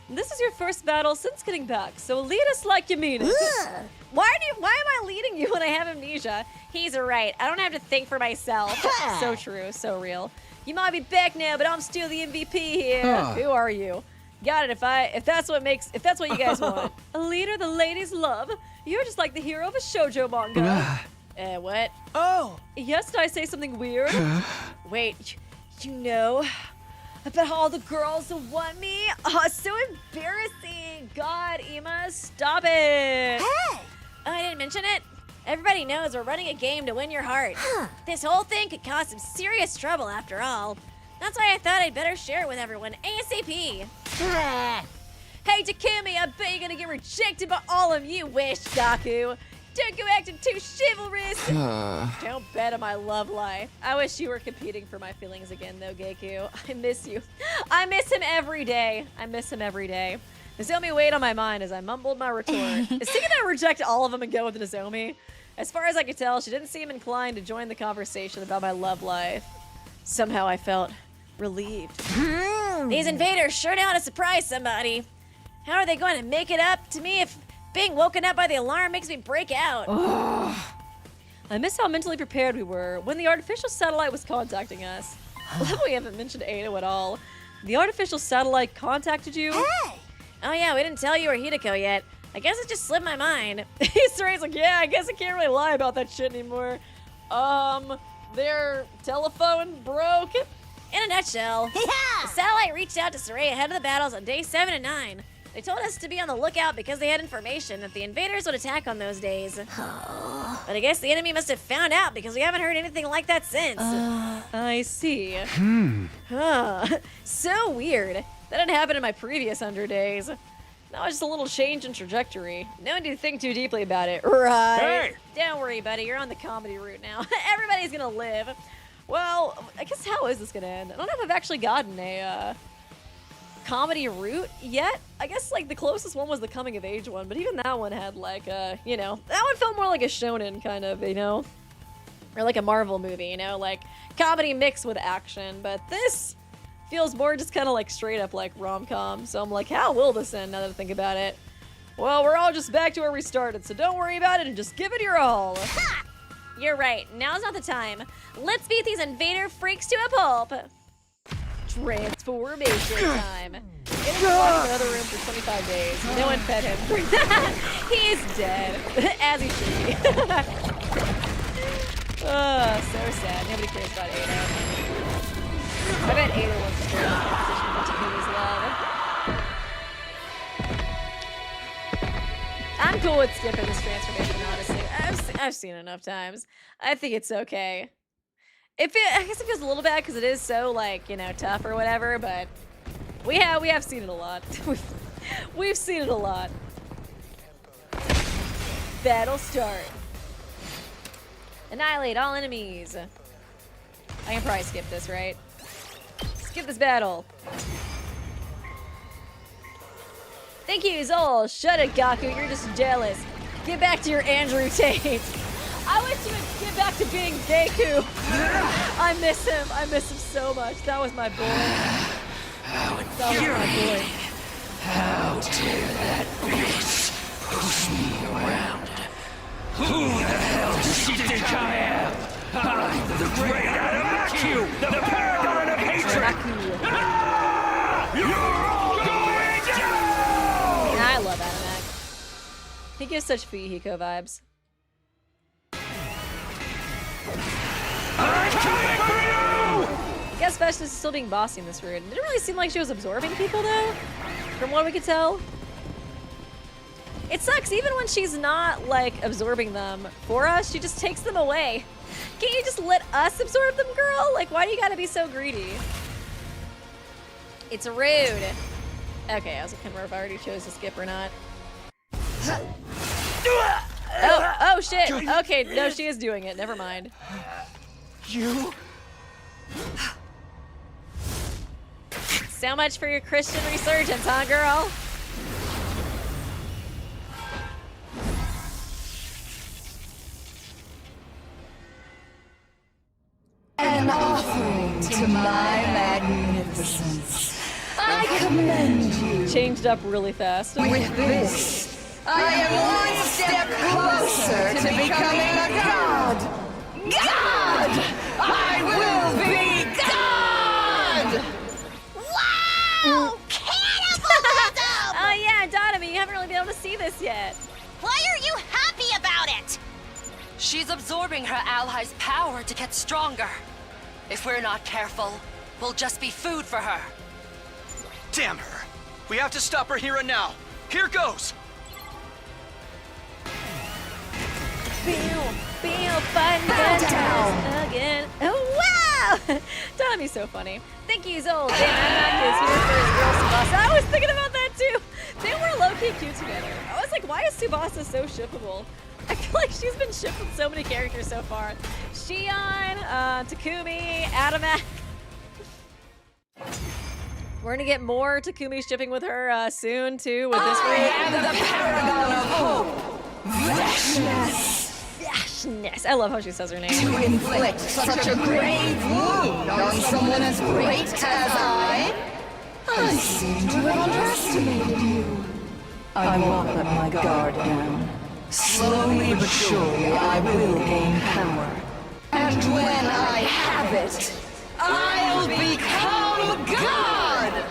This is your first battle since getting back, so lead us like you mean it. Why am I leading you when I have amnesia? He's right. I don't have to think for myself. So true, so real. You might be back now, but I'm still the MVP here. Who are you? Got it. If that's what you guys want. A leader the ladies love. You're just like the hero of a shoujo manga. What? Oh. Yes, did I say something weird? Wait, you know about how all the girls want me? Oh, it's so embarrassing. God, Ima, stop it. Hey! Oh, I didn't mention it. Everybody knows we're running a game to win your heart. This whole thing could cause some serious trouble after all. That's why I thought I'd better share it with everyone ASAP. Hey, Takumi, I bet you're gonna get rejected by all of you, Wish Gaku. Don't go acting too chivalrous. Don't bet on my love life. I wish you were competing for my feelings again, though, Geku. I miss you. I miss him every day. Nozomi weighed on my mind as I mumbled my retort. Is he gonna reject all of them and go with Nozomi? As far as I could tell, she didn't seem inclined to join the conversation about my love life. Somehow I felt relieved. These invaders sure know how to surprise somebody. How are they going to make it up to me if being woken up by the alarm makes me break out? I miss how mentally prepared we were when the artificial satellite was contacting us. We haven't mentioned Ada at all. The artificial satellite contacted you? Hey! Oh yeah, we didn't tell you or Hiruko yet. I guess it just slipped my mind. He's like, yeah, I guess I can't really lie about that shit anymore. Their telephone broke. In a nutshell, the satellite reached out to Saray ahead of the battles on day 7 and 9. They told us to be on the lookout because they had information that the invaders would attack on those days. But I guess the enemy must have found out because we haven't heard anything like that since. I see. So weird. That didn't happen in my previous 100 days. That was just a little change in trajectory. No need to think too deeply about it, right? Hey! Don't worry, buddy. You're on the comedy route now. Everybody's gonna live. Well, I guess how is this gonna end? I don't know if I've actually gotten a comedy route yet. I guess like the closest one was the coming of age one, but even that one had like you know, that one felt more like a shonen kind of, you know, or like a Marvel movie, you know, like comedy mixed with action. But this feels more just kind of like straight up like rom-com. So I'm like, how will this end now that I think about it? Well, we're all just back to where we started, so don't worry about it and just give it your all. Ha! You're right. Now's not the time. Let's beat these invader freaks to a pulp. Transformation time. In another room for 25 days. No one fed him. He is dead. As he should be. Oh, so sad. Nobody cares about Ada. I bet Ada wants to stay in that position for Takumi's love. I'm cool with skipping this transformation, honestly. I've seen it enough times. I think it's okay. I guess it feels a little bad because it is so, like, you know, tough or whatever, but we have seen it a lot. We've seen it a lot. Battle start. Annihilate all enemies. I can probably skip this, right? Skip this battle. Thank you, Zol. Shut it, Gaku. You're just jealous. Get back to your Andrew Tate. I wish you would get back to being Deku. I miss him. I miss him so much. That was my boy. How That was my boy. How dare that bitch push me around? Who the hell does she think I am? I'm the great Adamaku, the paragon of hatred! You're all going down! I love Adamak. He gives such Fuyuhiko vibes. I'm coming for you! I guess Vesness is still being bossy in this room. It didn't really seem like she was absorbing people, though, from what we could tell. It sucks, even when she's not, like, absorbing them for us, she just takes them away. Can't you just let us absorb them, girl? Like, why do you gotta be so greedy? It's rude. Okay, I was looking for if I already chose to skip or not. Oh shit. Okay, no, she is doing it. Never mind. You? So much for your Christian resurgence, huh, girl? An offering to my magnificence. I commend you. Changed up really fast. With this, I am one step closer to becoming a god. God! I will be God! Wow! Cannibalism! Oh yeah, Donomy, you haven't really been able to see this yet. Why are you happy about it? She's absorbing her allies' power to get stronger. If we're not careful, we'll just be food for her. Damn her! We have to stop her here and now. Here goes! Feel fun again. Oh wow! Donomy's so funny. Thank you, Zol. Damn, Adamak is here for his girl Tsubasa. I was thinking about that too. They were low-key cute together. I was like, why is Tsubasa so shippable? I feel like she's been shipped with so many characters so far. Shion, Takumi, Adamak. We're gonna get more Takumi shipping with her soon too with this I am the paragon of hope. Vesness. Vesness. I love how she says her name. To inflict such a grave wound on someone as great as I seem to have underestimated you. I won't let my guard down. Slowly but surely, I will gain power. And when I have it, I'll become God!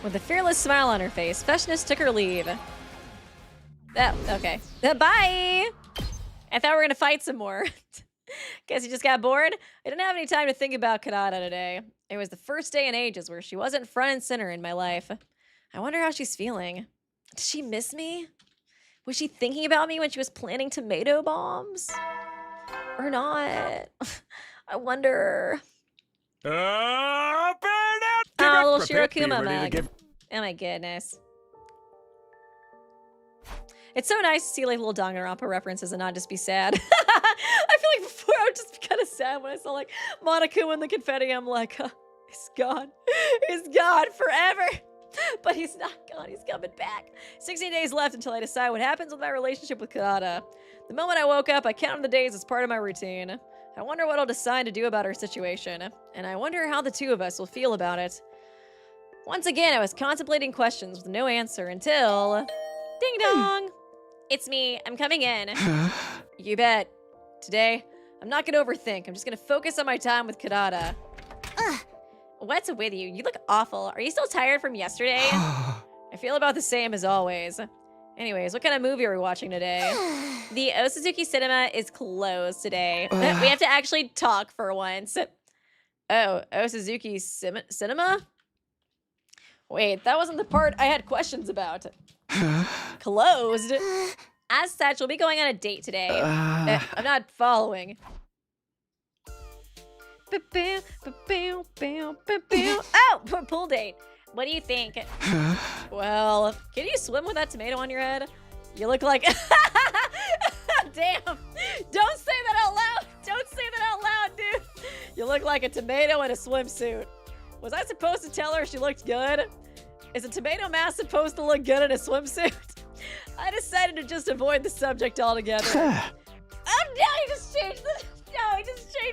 With a fearless smile on her face, Vesness took her leave. Okay. Bye! I thought we were gonna fight some more. Guess you just got bored? I didn't have any time to think about Kanata today. It was the first day in ages where she wasn't front and center in my life. I wonder how she's feeling. Did she miss me? Was she thinking about me when she was planning tomato bombs? Or not? I wonder. Oh, little Shirokuma mug. Oh my goodness. It's so nice to see like little Danganronpa references and not just be sad. I feel like before I would just be kind of sad when I saw like Monokuma and the confetti. I'm like, he's gone. He's gone forever. But he's not gone, he's coming back. 16 days left until I decide what happens with my relationship with Kanata. The moment I woke up, I counted the days as part of my routine. I wonder what I'll decide to do about her situation. And I wonder how the two of us will feel about it. Once again, I was contemplating questions with no answer until... Ding dong! It's me, I'm coming in. You bet. Today, I'm not gonna overthink. I'm just gonna focus on my time with Kanata. What's with you? You look awful. Are you still tired from yesterday? I feel about the same as always. Anyways, what kind of movie are we watching today? The Osazuki Cinema is closed today. We have to actually talk for once. Oh, Osazuki Cinema? Wait, that wasn't the part I had questions about. Closed? As such, we'll be going on a date today. I'm not following. Oh, pool date. What do you think? Well, can you swim with that tomato on your head? You look like... Damn. Don't say that out loud. Don't say that out loud, dude. You look like a tomato in a swimsuit. Was I supposed to tell her she looked good? Is a tomato mask supposed to look good in a swimsuit? I decided to just avoid the subject altogether. Oh, no, he just changed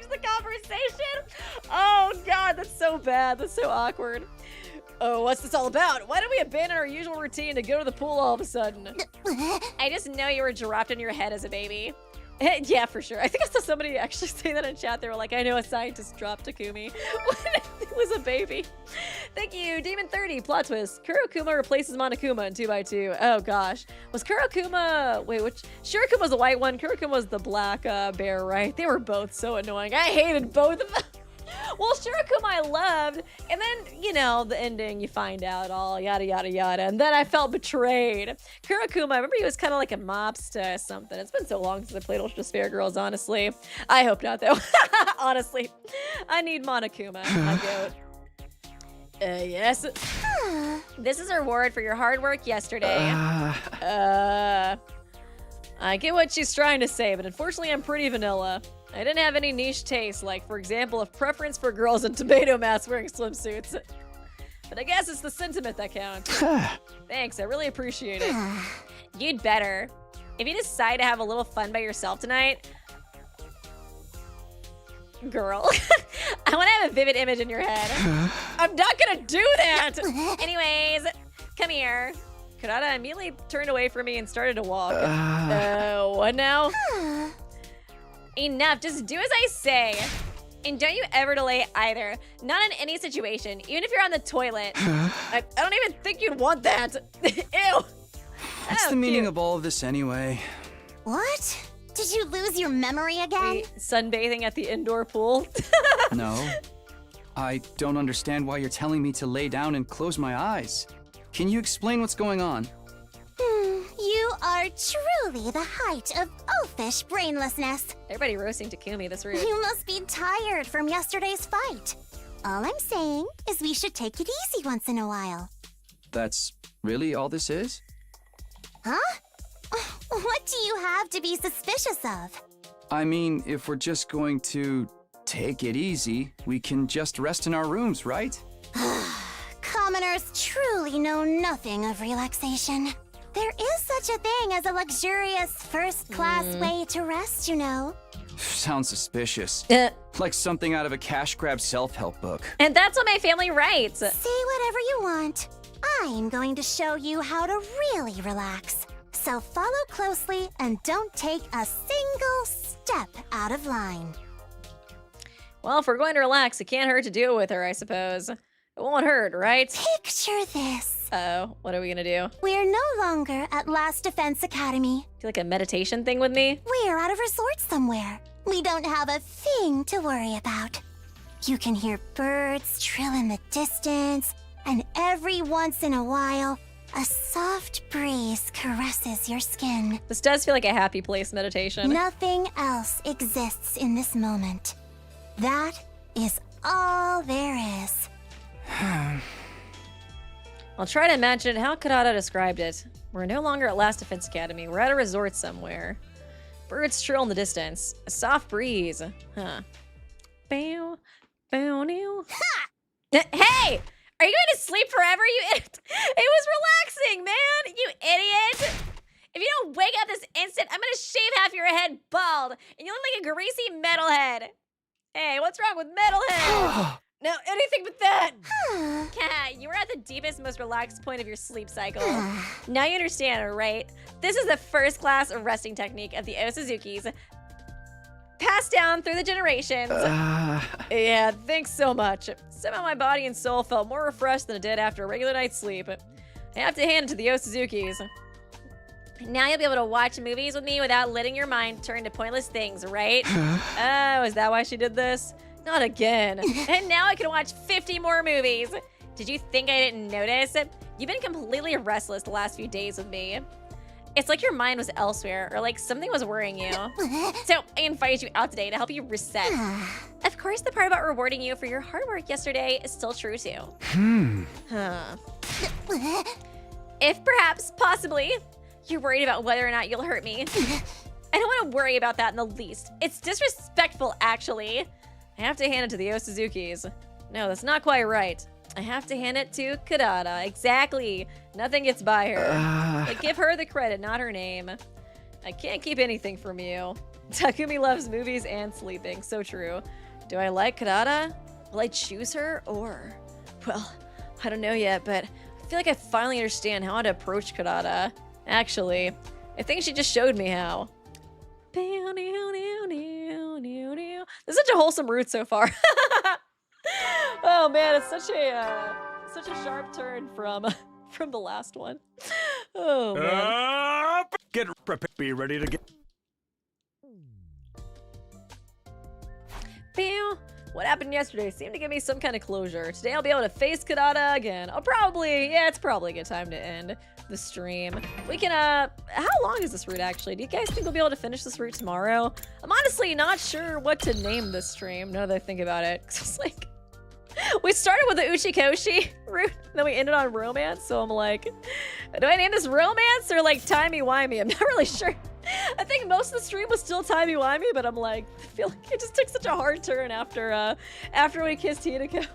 the conversation. Oh, God, that's so bad. That's so awkward. Oh, what's this all about? Why did we abandon our usual routine to go to the pool all of a sudden? I just know you were dropped in your head as a baby. Yeah, for sure. I think I saw somebody actually say that in chat. They were like, I know a scientist dropped Takumi when he was a baby. Thank you, Demon30. Plot twist. Kurokuma replaces Monokuma in 2x2. Oh, gosh. Was Kurokuma... Wait, which... Shirakuma's the white one. Kurokuma was the black bear, right? They were both so annoying. I hated both of them. Well, Shirokuma I loved, and then, you know, the ending, you find out all yada, yada, yada, and then I felt betrayed. Kurokuma, I remember he was kind of like a mobster or something. It's been so long since I played Ultra Sphere Girls, honestly. I hope not, though. Honestly. I need Monokuma, my goat. Yes. This is a reward for your hard work yesterday. I get what she's trying to say, but unfortunately I'm pretty vanilla. I didn't have any niche tastes, like, for example, a preference for girls in tomato masks wearing swimsuits. But I guess it's the sentiment that counts. Thanks, I really appreciate it. You'd better. If you decide to have a little fun by yourself tonight... Girl. I want to have a vivid image in your head. I'm not gonna do that! Anyways, come here. Kurata immediately turned away from me and started to walk. What now? Enough, just do as I say. And don't you ever delay either. Not in any situation, even if you're on the toilet. I don't even think you'd want that. Ew. What's the meaning of all of this anyway? What? Did you lose your memory again? Wait, sunbathing at the indoor pool? No. I don't understand why you're telling me to lay down and close my eyes. Can you explain what's going on? You are truly the height of oafish brainlessness. Everybody roasting Takumi, that's rude. You must be tired from yesterday's fight. All I'm saying is we should take it easy once in a while. That's really all this is? Huh? What do you have to be suspicious of? I mean, if we're just going to take it easy, we can just rest in our rooms, right? Commoners truly know nothing of relaxation. There is such a thing as a luxurious first-class way to rest, you know. Sounds suspicious. Like something out of a cash grab self-help book. And that's what my family writes. Say whatever you want. I'm going to show you how to really relax. So follow closely and don't take a single step out of line. Well, if we're going to relax, it can't hurt to do it with her, I suppose. It won't hurt, right? Picture this. Oh, what are we gonna do? We're no longer at Last Defense Academy. Do like a meditation thing with me? We're at a resort somewhere. We don't have a thing to worry about. You can hear birds trill in the distance, and every once in a while, a soft breeze caresses your skin. This does feel like a happy place meditation. Nothing else exists in this moment. That is all there is. I'll try to imagine how Kurata described it. We're no longer at Last Defense Academy. We're at a resort somewhere. Birds trill in the distance. A soft breeze. Huh. Bow, bow, now. Hey! Are you going to sleep forever, you idiot? It was relaxing, man! You idiot! If you don't wake up this instant, I'm gonna shave half your head bald, and you look like a greasy metalhead. Hey, what's wrong with metalhead? No, anything but that. Cat, you were at the deepest, most relaxed point of your sleep cycle. Now you understand, right? This is the first class resting technique of the Osuzukis. passed down through the generations. Yeah, thanks so much. Somehow my body and soul felt more refreshed than it did after a regular night's sleep. I have to hand it to the Osuzukis. Now you'll be able to watch movies with me without letting your mind turn to pointless things, right? Oh, is that why she did this? Not again. And now I can watch 50 more movies. Did you think I didn't notice? You've been completely restless the last few days with me. It's like your mind was elsewhere, or like something was worrying you. So I invited you out today to help you reset. Of course, the part about rewarding you for your hard work yesterday is still true too. If perhaps, possibly, you're worried about whether or not you'll hurt me. I don't want to worry about that in the least. It's disrespectful, actually. I have to hand it to the Osuzukis. No, that's not quite right. I have to hand it to Kadada. Exactly. Nothing gets by her. Like, give her the credit, not her name. I can't keep anything from you. Takumi loves movies and sleeping. So true. Do I like Kadada? Will I choose her or... Well, I don't know yet, but I feel like I finally understand how to approach Kadada. Actually, I think she just showed me how. This is such a wholesome route so far. Oh man, it's such a sharp turn from the last one. Oh man. Get prepared. Be ready to get. What happened yesterday seemed to give me some kind of closure. Today I'll be able to face Kadada again. It's probably a good time to end the stream. We can, how long is this route actually? Do you guys think we'll be able to finish this route tomorrow? I'm honestly not sure what to name this stream, now that I think about it. 'Cause it's like, we started with the Uchikoshi route, then we ended on romance, so I'm like, do I name this romance or like timey-wimey? I'm not really sure. I think most of the stream was still timey-wimey, but I'm like, I feel like it just took such a hard turn after we kissed Hiruko.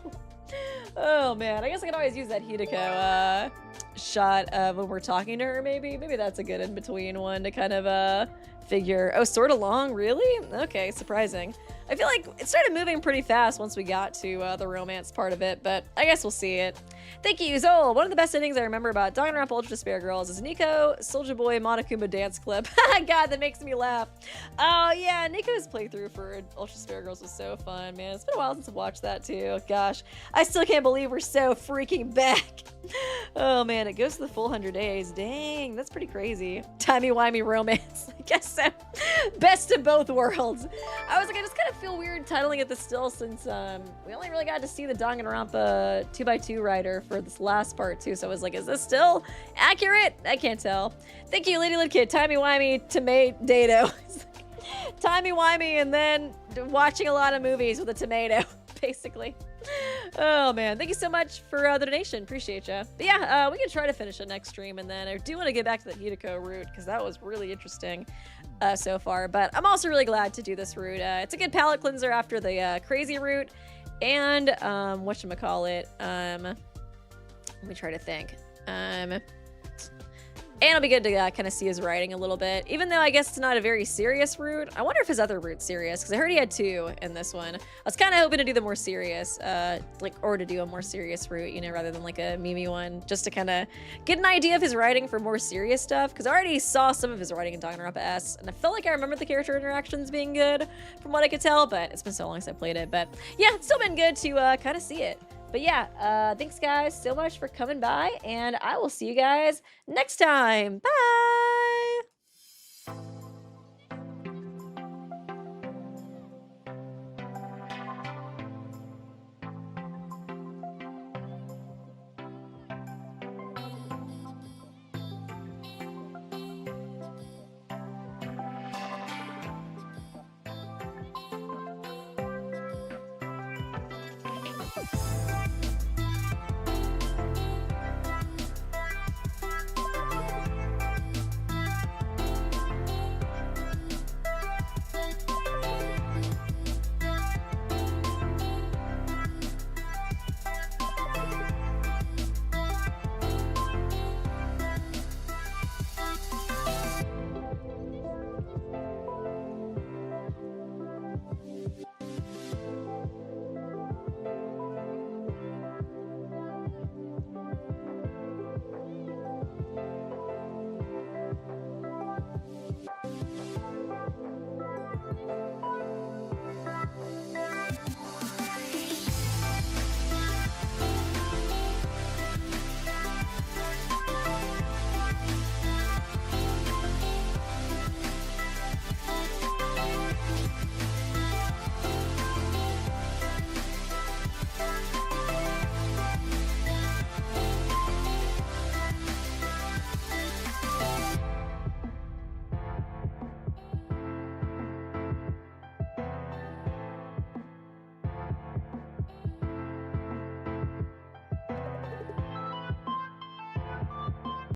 Oh man, I guess I could always use that Hiruko shot when we're talking to her, maybe. Maybe that's a good in-between one to kind of figure. Oh, sort of long, really? Okay, surprising. I feel like it started moving pretty fast once we got to the romance part of it, but I guess we'll see it. Thank you, Zol. One of the best endings I remember about Danganronpa Ultra Despair Girls is Nico, Soulja Boy, Monokuma dance clip. God, that makes me laugh. Oh yeah, Nico's playthrough for Ultra Despair Girls was so fun, man. It's been a while since I've watched that too. Gosh, I still can't believe we're so freaking back. Oh man, it goes to the full 100 days. Dang, that's pretty crazy. Timey-wimey romance. I guess so. Best of both worlds. I was like, I just kind of feel weird titling it this still since we only really got to see the Danganronpa 2x2 rider for this last part too. So I was like, is this still accurate? I can't tell. Thank you, Lady Kid. Timey-wimey, tomato. Timey-wimey and then watching a lot of movies with a tomato, basically. Oh man, thank you so much for the donation. Appreciate ya. But yeah, we can try to finish it next stream, and then I do want to get back to the Hiruko route because that was really interesting so far. But I'm also really glad to do this route. It's a good palate cleanser after the crazy route, and whatchamacallit. Let me try to think. And it'll be good to kind of see his writing a little bit. Even though I guess it's not a very serious route. I wonder if his other route's serious, because I heard he had 2 in this one. I was kind of hoping to do the more serious, or to do a more serious route, you know, rather than like a Mimi one, just to kind of get an idea of his writing for more serious stuff, because I already saw some of his writing in Danganronpa S, and I felt like I remembered the character interactions being good, from what I could tell, but it's been so long since I played it. But yeah, it's still been good to kind of see it. But yeah, thanks guys so much for coming by, and I will see you guys next time. Bye!